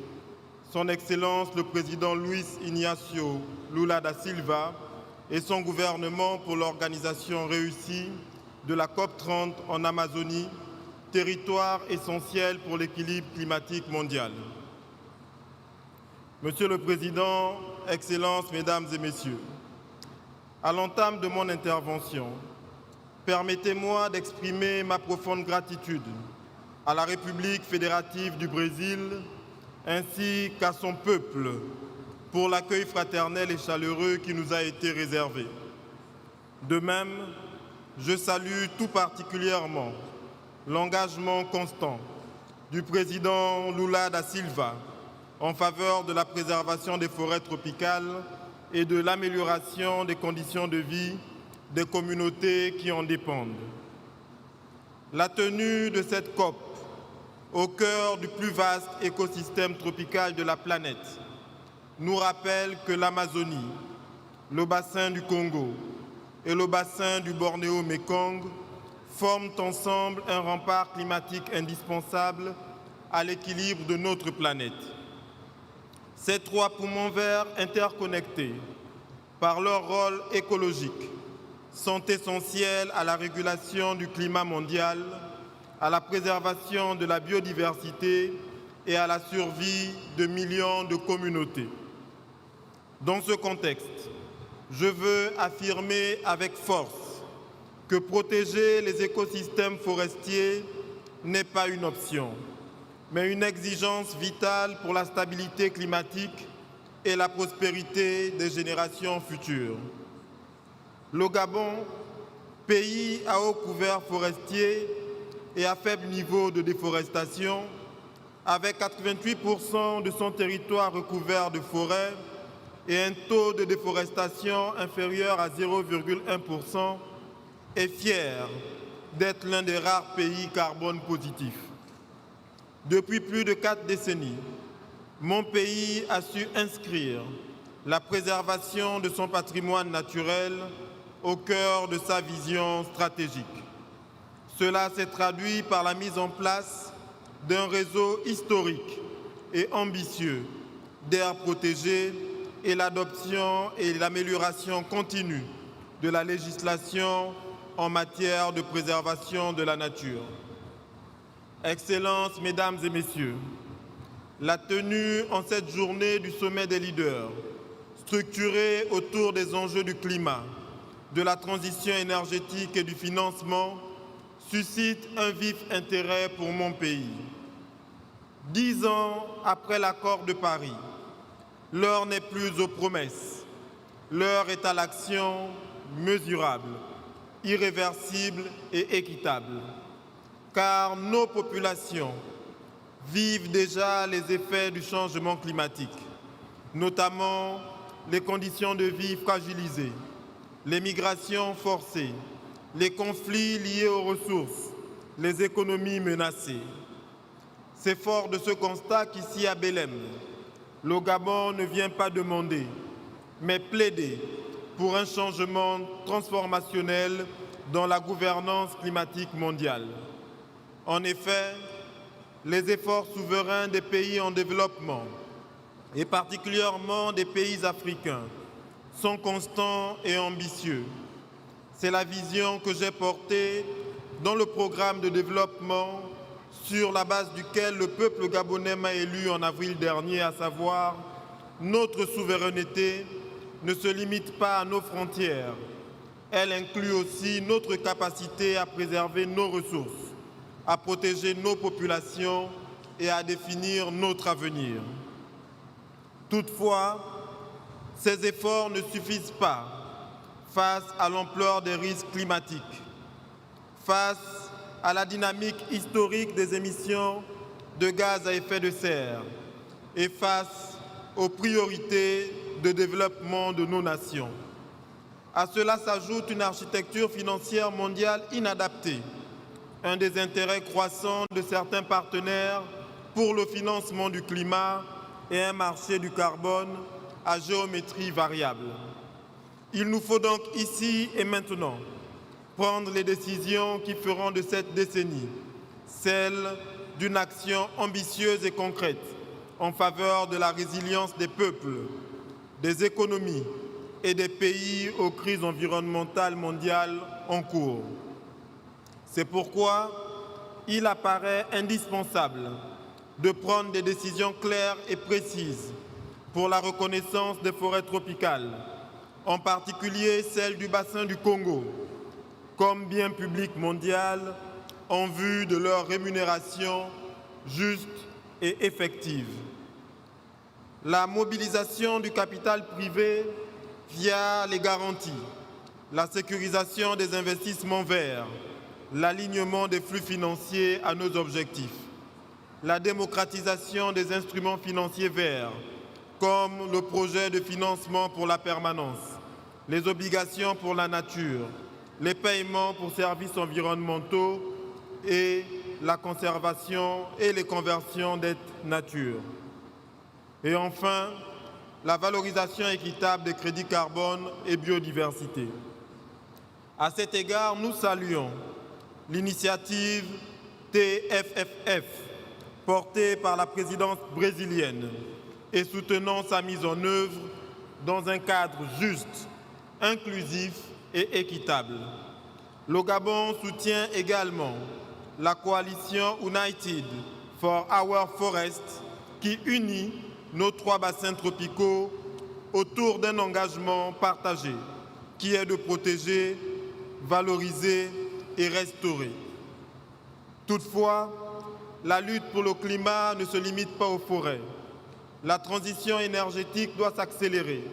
Son Excellence le Président Luiz Inácio Lula da Silva et son gouvernement pour l'organisation réussie de la COP30 en Amazonie, territoire essentiel pour l'équilibre climatique mondial. Monsieur le Président, Excellences, Mesdames et Messieurs, à l'entame de mon intervention, permettez-moi d'exprimer ma profonde gratitude à la République fédérative du Brésil ainsi qu'à son peuple pour l'accueil fraternel et chaleureux qui nous a été réservé. De même, je salue tout particulièrement l'engagement constant du président Lula da Silva en faveur de la préservation des forêts tropicales et de l'amélioration des conditions de vie des communautés qui en dépendent. La tenue de cette COP, au cœur du plus vaste écosystème tropical de la planète, nous rappelle que l'Amazonie, le bassin du Congo et le bassin du Bornéo-Mékong forment ensemble un rempart climatique indispensable à l'équilibre de notre planète. Ces trois poumons verts interconnectés par leur rôle écologique sont essentiels à la régulation du climat mondial, à la préservation de la biodiversité et à la survie de millions de communautés. Dans ce contexte, je veux affirmer avec force que protéger les écosystèmes forestiers n'est pas une option, mais une exigence vitale pour la stabilité climatique et la prospérité des générations futures. Le Gabon, pays à haut couvert forestier et à faible niveau de déforestation, avec 88% de son territoire recouvert de forêts et un taux de déforestation inférieur à 0,1%, est fier d'être l'un des rares pays carbone positifs. Depuis plus de 4 décennies, mon pays a su inscrire la préservation de son patrimoine naturel au cœur de sa vision stratégique. Cela s'est traduit par la mise en place d'un réseau historique et ambitieux d'aires protégées et l'adoption et l'amélioration continue de la législation en matière de préservation de la nature. Excellences, Mesdames et Messieurs, la tenue en cette journée du sommet des leaders, structurée autour des enjeux du climat, de la transition énergétique et du financement, suscite un vif intérêt pour mon pays. 10 ans après l'accord de Paris, l'heure n'est plus aux promesses, l'heure est à l'action mesurable, irréversible et équitable. Car nos populations vivent déjà les effets du changement climatique, notamment les conditions de vie fragilisées, les migrations forcées, les conflits liés aux ressources, les économies menacées. C'est fort de ce constat qu'ici à Belém, le Gabon ne vient pas demander, mais plaider pour un changement transformationnel dans la gouvernance climatique mondiale. En effet, les efforts souverains des pays en développement, et particulièrement des pays africains, sont constants et ambitieux. C'est la vision que j'ai portée dans le programme de développement sur la base duquel le peuple gabonais m'a élu en avril dernier, à savoir notre souveraineté ne se limite pas à nos frontières. Elle inclut aussi notre capacité à préserver nos ressources, à protéger nos populations et à définir notre avenir. Toutefois, ces efforts ne suffisent pas face à l'ampleur des risques climatiques, face à la dynamique historique des émissions de gaz à effet de serre et face aux priorités de développement de nos nations. À cela s'ajoute une architecture financière mondiale inadaptée, un désintérêt croissant de certains partenaires pour le financement du climat et un marché du carbone à géométrie variable. Il nous faut donc ici et maintenant prendre les décisions qui feront de cette décennie celle d'une action ambitieuse et concrète en faveur de la résilience des peuples, des économies et des pays aux crises environnementales mondiales en cours. C'est pourquoi il apparaît indispensable de prendre des décisions claires et précises pour la reconnaissance des forêts tropicales, en particulier celles du bassin du Congo, comme bien public mondial en vue de leur rémunération juste et effective. La mobilisation du capital privé via les garanties, la sécurisation des investissements verts, l'alignement des flux financiers à nos objectifs, la démocratisation des instruments financiers verts, comme le projet de financement pour la permanence, les obligations pour la nature, les paiements pour services environnementaux et la conservation et les conversions dettes nature. Et enfin, la valorisation équitable des crédits carbone et biodiversité. À cet égard, nous saluons l'initiative TFFF portée par la présidence brésilienne et soutenant sa mise en œuvre dans un cadre juste, inclusif et équitable. Le Gabon soutient également la coalition United for Our Forests qui unit nos 3 bassins tropicaux autour d'un engagement partagé qui est de protéger, valoriser et restaurer. Toutefois, la lutte pour le climat ne se limite pas aux forêts. La transition énergétique doit s'accélérer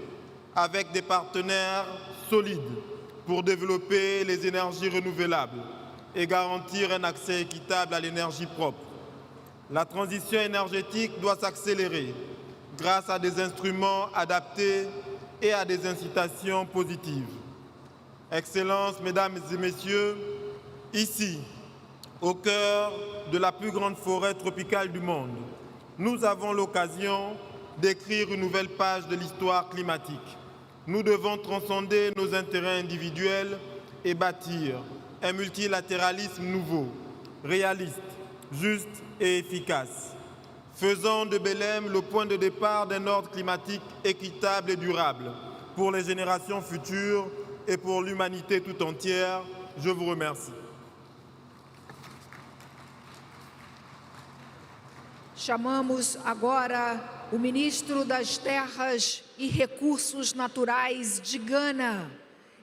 avec des partenaires solides pour développer les énergies renouvelables et garantir un accès équitable à l'énergie propre. La transition énergétique doit s'accélérer grâce à des instruments adaptés et à des incitations positives. Excellences, Mesdames et Messieurs, ici, au cœur de la plus grande forêt tropicale du monde, nous avons l'occasion d'écrire une nouvelle page de l'histoire climatique. Nous devons transcender nos intérêts individuels et bâtir un multilatéralisme nouveau, réaliste, juste et efficace. Faisons de Belém le point de départ d'un ordre climatique équitable et durable pour les générations futures et pour l'humanité tout entière. Je vous remercie. Chamamos agora o ministro das Terras e Recursos Naturais de Gana,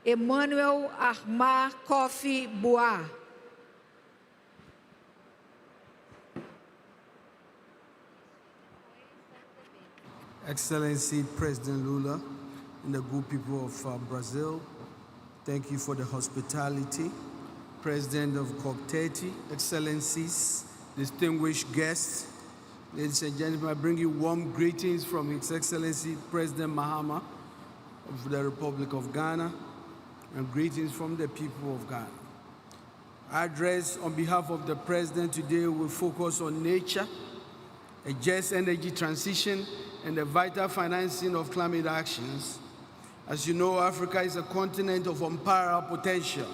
Emmanuel Armah Kofi Boah. Excellency President Lula and the good people of Brazil, thank you for the hospitality. President of COP30, Excellencies, distinguished guests, ladies and gentlemen, I bring you warm greetings from His Excellency President Mahama of the Republic of Ghana, and greetings from the people of Ghana. Our address on behalf of the President today will focus on nature, a just energy transition, and the vital financing of climate actions. As you know, Africa is a continent of unparalleled potential.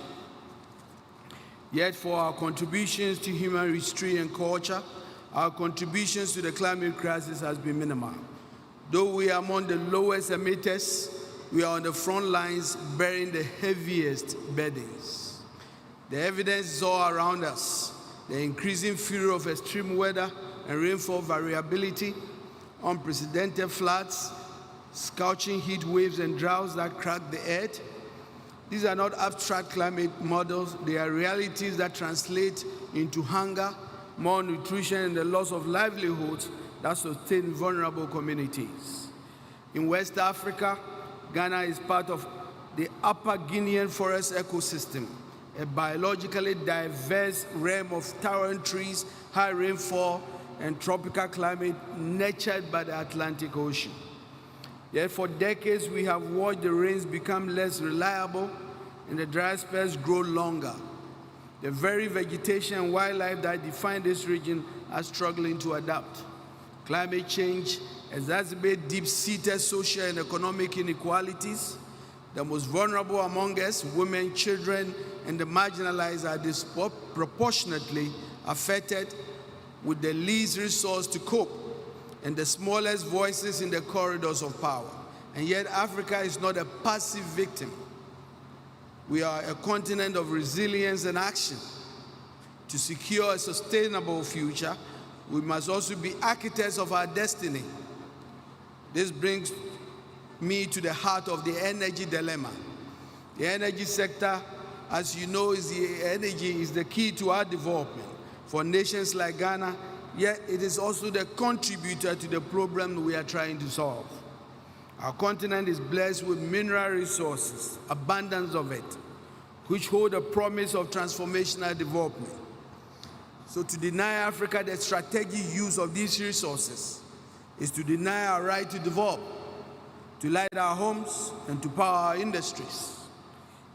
Yet for our contributions to human history and culture, our contributions to the climate crisis has been minimal. Though we are among the lowest emitters, we are on the front lines bearing the heaviest burdens. The evidence is all around us. The increasing fury of extreme weather and rainfall variability, unprecedented floods, scorching heat waves and droughts that crack the earth. These are not abstract climate models, they are realities that translate into hunger, malnutrition, and the loss of livelihoods that sustain vulnerable communities. In West Africa, Ghana is part of the Upper Guinean forest ecosystem, a biologically diverse realm of towering trees, high rainfall, and tropical climate nurtured by the Atlantic Ocean. Yet for decades, we have watched the rains become less reliable and the dry spells grow longer. The very vegetation and wildlife that define this region are struggling to adapt. Climate change exacerbates deep-seated social and economic inequalities. The most vulnerable among us, women, children, and the marginalized, are disproportionately affected with the least resource to cope and the smallest voices in the corridors of power. And yet Africa is not a passive victim. We are a continent of resilience and action. To secure a sustainable future, we must also be architects of our destiny. This brings me to the heart of the energy dilemma. The energy sector, as you know, is the key to our development. For nations like Ghana, yet it is also the contributor to the problem we are trying to solve. Our continent is blessed with mineral resources, abundance of it, which hold a promise of transformational development. So to deny Africa the strategic use of these resources is to deny our right to develop, to light our homes, and to power our industries.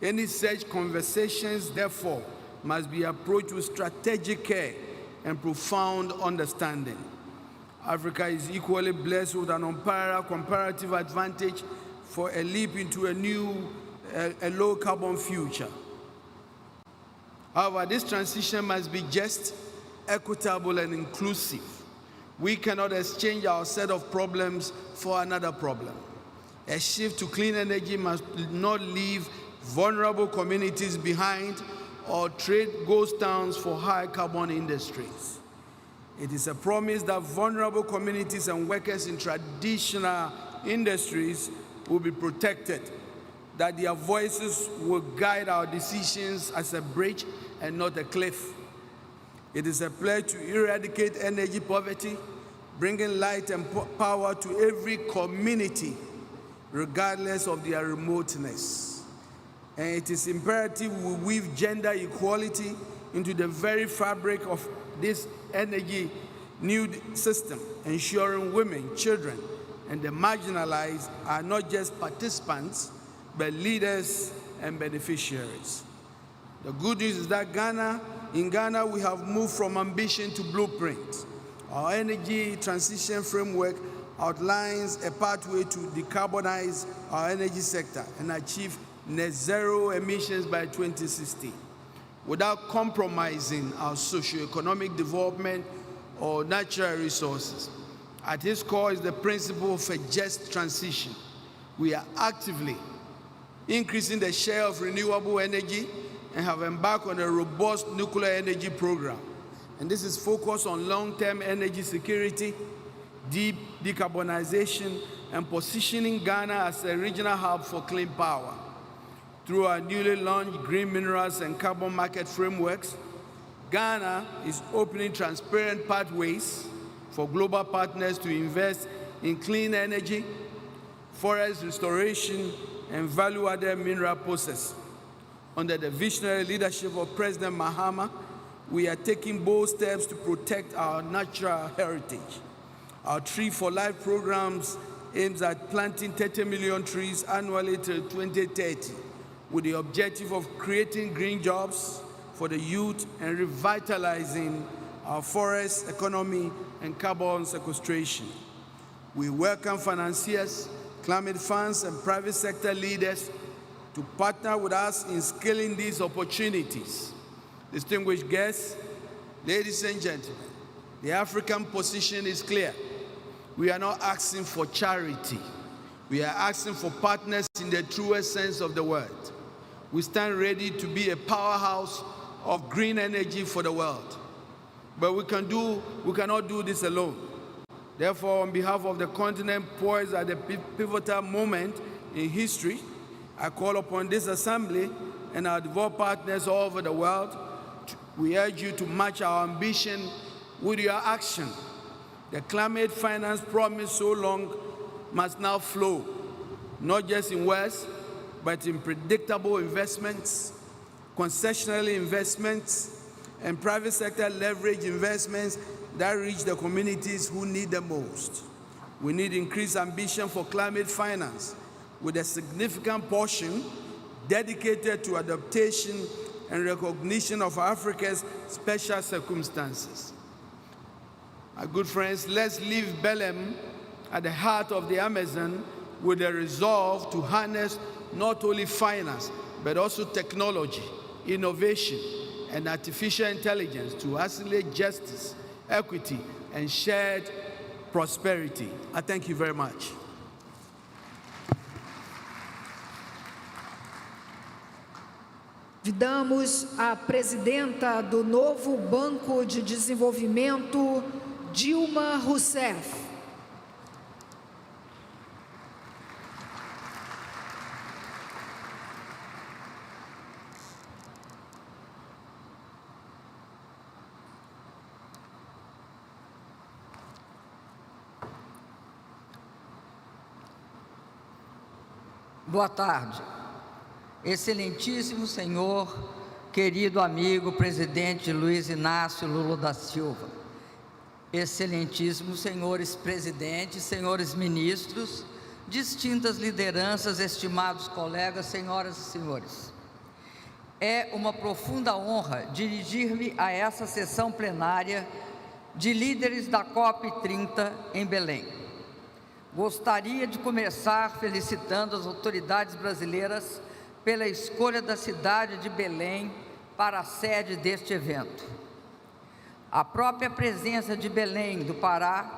Any such conversations, therefore, must be approached with strategic care and profound understanding. Africa is equally blessed with an unparalleled comparative advantage for a leap into a low-carbon future. However, this transition must be just, equitable, and inclusive. We cannot exchange our set of problems for another problem. A shift to clean energy must not leave vulnerable communities behind or trade ghost towns for high-carbon industries. It is a promise that vulnerable communities and workers in traditional industries will be protected, that their voices will guide our decisions as a bridge and not a cliff. It is a pledge to eradicate energy poverty, bringing light and power to every community, regardless of their remoteness. And it is imperative we weave gender equality into the very fabric of this energy new system, ensuring women, children, and the marginalized are not just participants, but leaders and beneficiaries. The good news is that in Ghana, we have moved from ambition to blueprint. Our energy transition framework outlines a pathway to decarbonize our energy sector and achieve net zero emissions by 2060, without compromising our socio-economic development or natural resources. At its core is the principle of a just transition. We are actively increasing the share of renewable energy and have embarked on a robust nuclear energy program. And this is focused on long-term energy security, deep decarbonization, and positioning Ghana as a regional hub for clean power. Through our newly launched green minerals and carbon market frameworks, Ghana is opening transparent pathways for global partners to invest in clean energy, forest restoration, and value-added mineral processing. Under the visionary leadership of President Mahama, we are taking bold steps to protect our natural heritage. Our Tree for Life programs aims at planting 30 million trees annually till 2030, with the objective of creating green jobs for the youth and revitalizing our forest economy and carbon sequestration. We welcome financiers, climate funds, and private sector leaders to partner with us in scaling these opportunities. Distinguished guests, ladies and gentlemen, the African position is clear. We are not asking for charity. We are asking for partners in the truest sense of the word. We stand ready to be a powerhouse of green energy for the world. But we cannot do this alone. Therefore, on behalf of the continent poised at a pivotal moment in history, I call upon this assembly and our devout partners all over the world. We urge you to match our ambition with your action. The climate finance promised so long must now flow, not just in words, but in predictable investments, concessional investments, and private sector leverage investments that reach the communities who need the most. We need increased ambition for climate finance, with a significant portion dedicated to adaptation and recognition of Africa's special circumstances. My good friends, let's leave Belém at the heart of the Amazon with a resolve to harness not only finance, but also technology, innovation, and artificial intelligence to accelerate justice, equity, and shared prosperity. I thank you very much. Convidamos a presidenta do novo Banco de Desenvolvimento, Dilma Rousseff. Boa tarde. Excelentíssimo senhor, querido amigo, presidente Luiz Inácio Lula da Silva. Excelentíssimos senhores presidentes, senhores ministros, distintas lideranças, estimados colegas, senhoras e senhores. É uma profunda honra dirigir-me a essa sessão plenária de líderes da COP30 em Belém. Gostaria de começar felicitando as autoridades brasileiras pela escolha da cidade de Belém para a sede deste evento. A própria presença de Belém do Pará,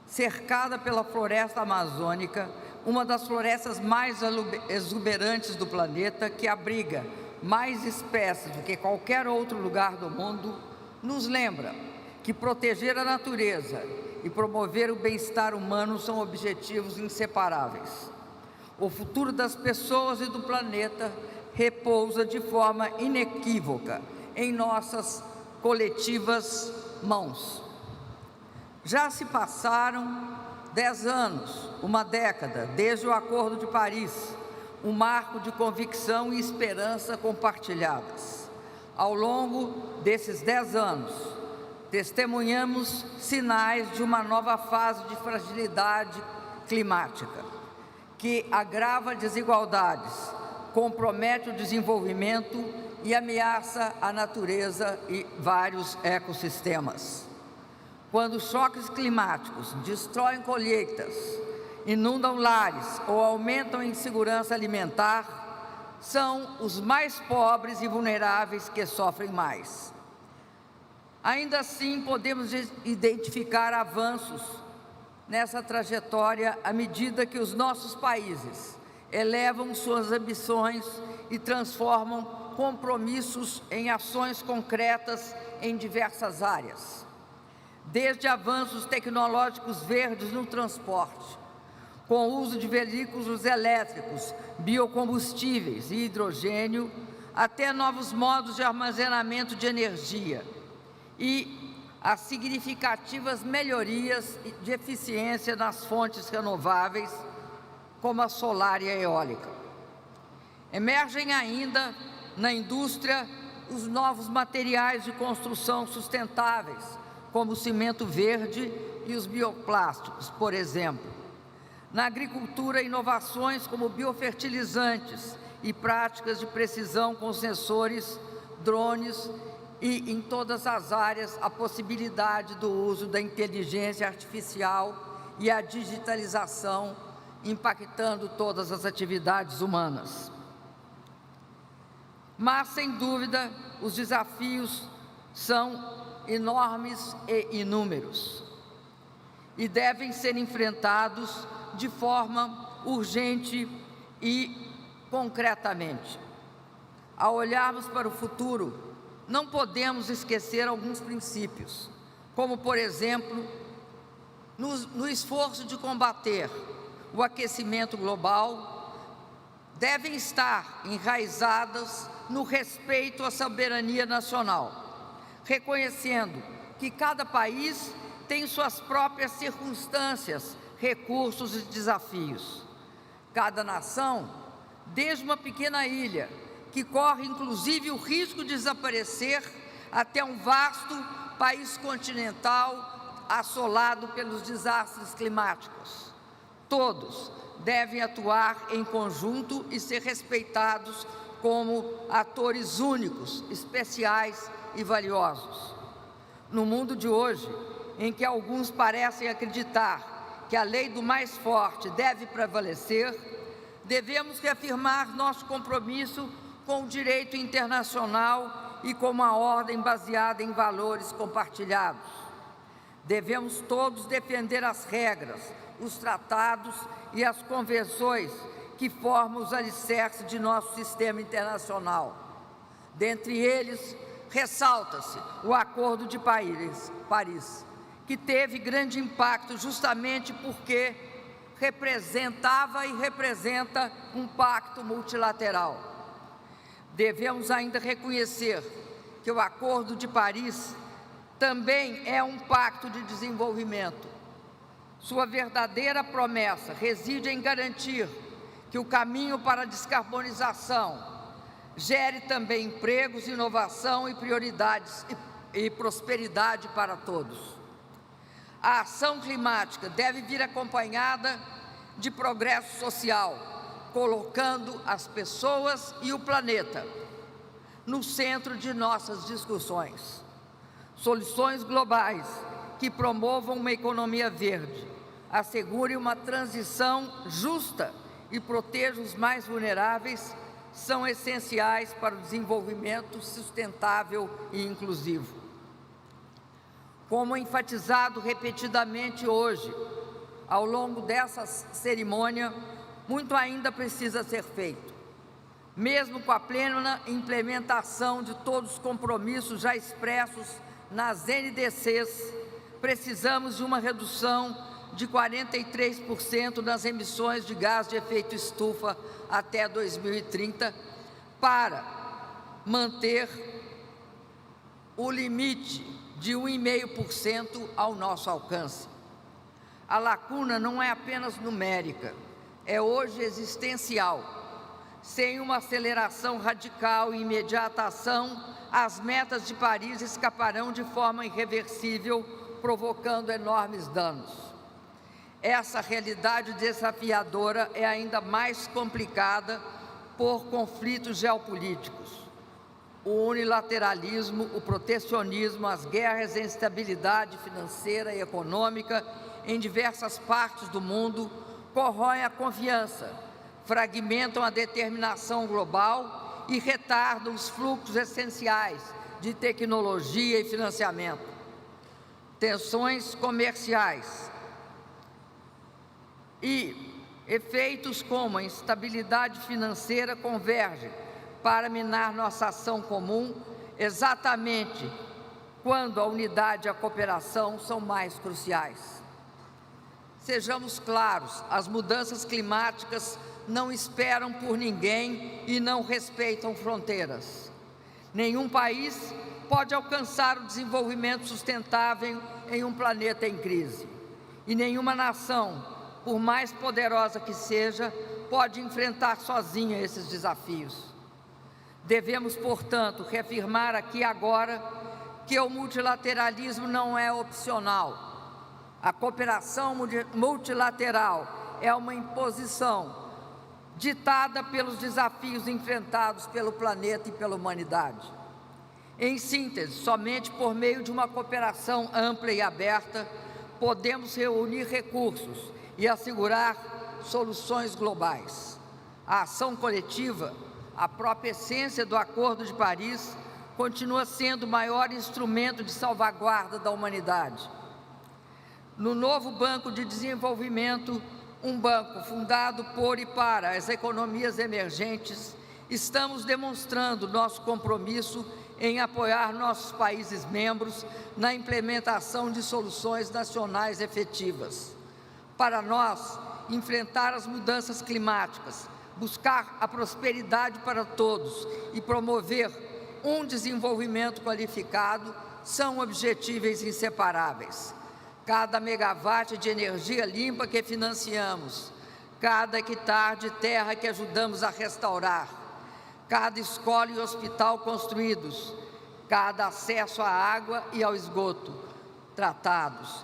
cercada pela floresta amazônica, uma das florestas mais exuberantes do planeta, que abriga mais espécies do que qualquer outro lugar do mundo, nos lembra que proteger a natureza e promover o bem-estar humano são objetivos inseparáveis. O futuro das pessoas e do planeta repousa de forma inequívoca em nossas coletivas mãos. Já se passaram 10 anos, uma década, desde o Acordo de Paris, um marco de convicção e esperança compartilhadas. Ao longo desses 10 anos, testemunhamos sinais de uma nova fase de fragilidade climática, que agrava desigualdades, compromete o desenvolvimento e ameaça a natureza e vários ecossistemas. Quando choques climáticos destroem colheitas, inundam lares ou aumentam a insegurança alimentar, são os mais pobres e vulneráveis que sofrem mais. Ainda assim, podemos identificar avanços nessa trajetória à medida que os nossos países elevam suas ambições e transformam compromissos em ações concretas em diversas áreas. Desde avanços tecnológicos verdes no transporte, com o uso de veículos elétricos, biocombustíveis e hidrogênio, até novos modos de armazenamento de energia e as significativas melhorias de eficiência nas fontes renováveis, como a solar e a eólica. Emergem ainda na indústria os novos materiais de construção sustentáveis, como o cimento verde e os bioplásticos, por exemplo. Na agricultura, inovações como biofertilizantes e práticas de precisão com sensores, drones e, em todas as áreas, a possibilidade do uso da inteligência artificial e a digitalização, impactando todas as atividades humanas. Mas, sem dúvida, os desafios são enormes e inúmeros e devem ser enfrentados de forma urgente e concretamente. Ao olharmos para o futuro, não podemos esquecer alguns princípios, como, por exemplo, no esforço de combater o aquecimento global, devem estar enraizadas no respeito à soberania nacional, reconhecendo que cada país tem suas próprias circunstâncias, recursos e desafios. Cada nação, desde uma pequena ilha, que corre inclusive o risco de desaparecer, até um vasto país continental assolado pelos desastres climáticos. Todos devem atuar em conjunto e ser respeitados como atores únicos, especiais e valiosos. No mundo de hoje, em que alguns parecem acreditar que a lei do mais forte deve prevalecer, devemos reafirmar nosso compromisso com o direito internacional e com uma ordem baseada em valores compartilhados. Devemos todos defender as regras, os tratados e as convenções que formam os alicerces de nosso sistema internacional. Dentre eles, ressalta-se o Acordo de Paris, que teve grande impacto justamente porque representava e representa um pacto multilateral. Devemos ainda reconhecer que o Acordo de Paris também é um pacto de desenvolvimento. Sua verdadeira promessa reside em garantir que o caminho para a descarbonização gere também empregos, inovação e prioridades e prosperidade para todos. A ação climática deve vir acompanhada de progresso social, colocando as pessoas e o planeta no centro de nossas discussões. Soluções globais que promovam uma economia verde, assegurem uma transição justa e protejam os mais vulneráveis são essenciais para o desenvolvimento sustentável e inclusivo. Como enfatizado repetidamente hoje, ao longo dessa cerimônia, muito ainda precisa ser feito. Mesmo com a plena implementação de todos os compromissos já expressos nas NDCs, precisamos de uma redução de 43% nas emissões de gás de efeito estufa até 2030, para manter o limite de 1,5% ao nosso alcance. A lacuna não é apenas numérica, é hoje existencial. Sem uma aceleração radical e imediata ação, as metas de Paris escaparão de forma irreversível, provocando enormes danos. Essa realidade desafiadora é ainda mais complicada por conflitos geopolíticos. O unilateralismo, o protecionismo, as guerras e a instabilidade financeira e econômica em diversas partes do mundo corroem a confiança, fragmentam a determinação global e retardam os fluxos essenciais de tecnologia e financiamento. Tensões comerciais e efeitos como a instabilidade financeira convergem para minar nossa ação comum, exatamente quando a unidade e a cooperação são mais cruciais. Sejamos claros, as mudanças climáticas não esperam por ninguém e não respeitam fronteiras. Nenhum país pode alcançar o desenvolvimento sustentável em um planeta em crise. E nenhuma nação, por mais poderosa que seja, pode enfrentar sozinha esses desafios. Devemos, portanto, reafirmar aqui agora que o multilateralismo não é opcional. A cooperação multilateral é uma imposição ditada pelos desafios enfrentados pelo planeta e pela humanidade. Em síntese, somente por meio de uma cooperação ampla e aberta, podemos reunir recursos e assegurar soluções globais. A ação coletiva, a própria essência do Acordo de Paris, continua sendo o maior instrumento de salvaguarda da humanidade. No novo Banco de Desenvolvimento, um banco fundado por e para as economias emergentes, estamos demonstrando nosso compromisso em apoiar nossos países membros na implementação de soluções nacionais efetivas. Para nós, enfrentar as mudanças climáticas, buscar a prosperidade para todos e promover um desenvolvimento qualificado são objetivos inseparáveis. Cada megawatt de energia limpa que financiamos, cada hectare de terra que ajudamos a restaurar, cada escola e hospital construídos, cada acesso à água e ao esgoto tratados,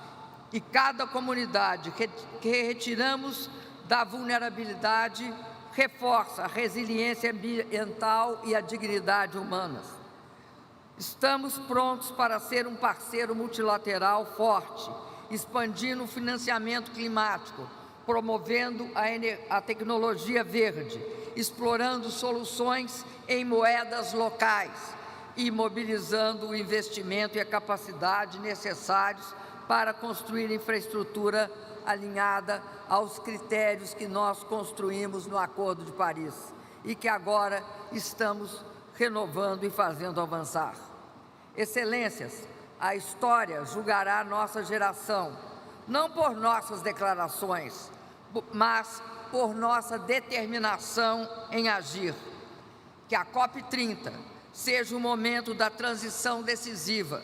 e cada comunidade que retiramos da vulnerabilidade reforça a resiliência ambiental e a dignidade humana. Estamos prontos para ser um parceiro multilateral forte, expandindo o financiamento climático, promovendo a tecnologia verde, explorando soluções em moedas locais e mobilizando o investimento e a capacidade necessários para construir infraestrutura alinhada aos critérios que nós construímos no Acordo de Paris e que agora estamos renovando e fazendo avançar. Excelências, a história julgará nossa geração, não por nossas declarações, mas por nossa determinação em agir. Que a COP30 seja o momento da transição decisiva,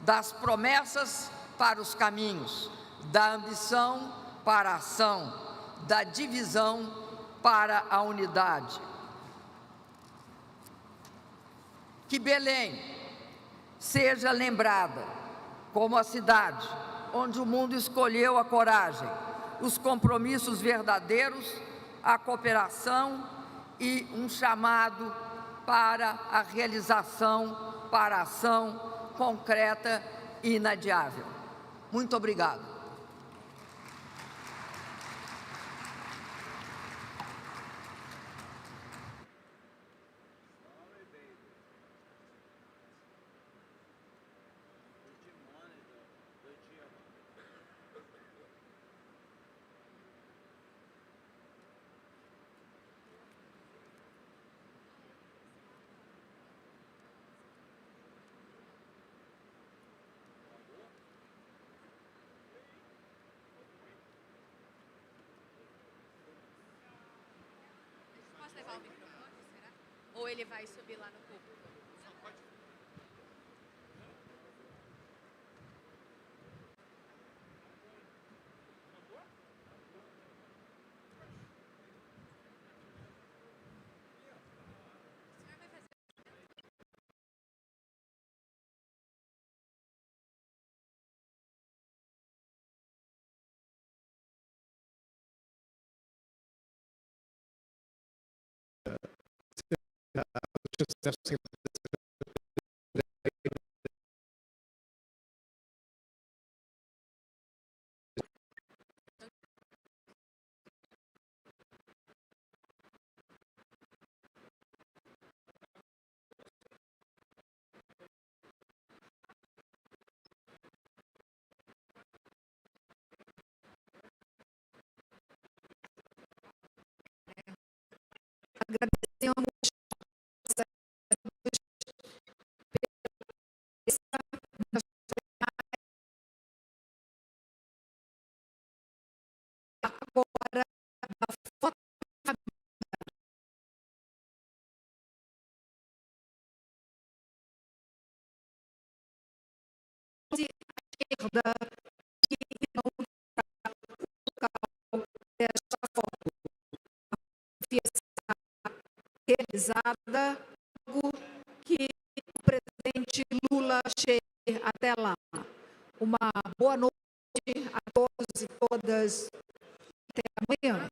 das promessas para os caminhos, da ambição para a ação, da divisão para a unidade. Que Belém seja lembrada como a cidade onde o mundo escolheu a coragem, os compromissos verdadeiros, a cooperação e um chamado para a realização, para a ação concreta e inadiável. Muito obrigado. Levar o microfone, será? Ou ele vai subir lá no público? Agradecemos agora a foto esquerda que não local desta foto. Realizada, que o presidente Lula chegue até lá. Uma boa noite a todos e todas. Até amanhã.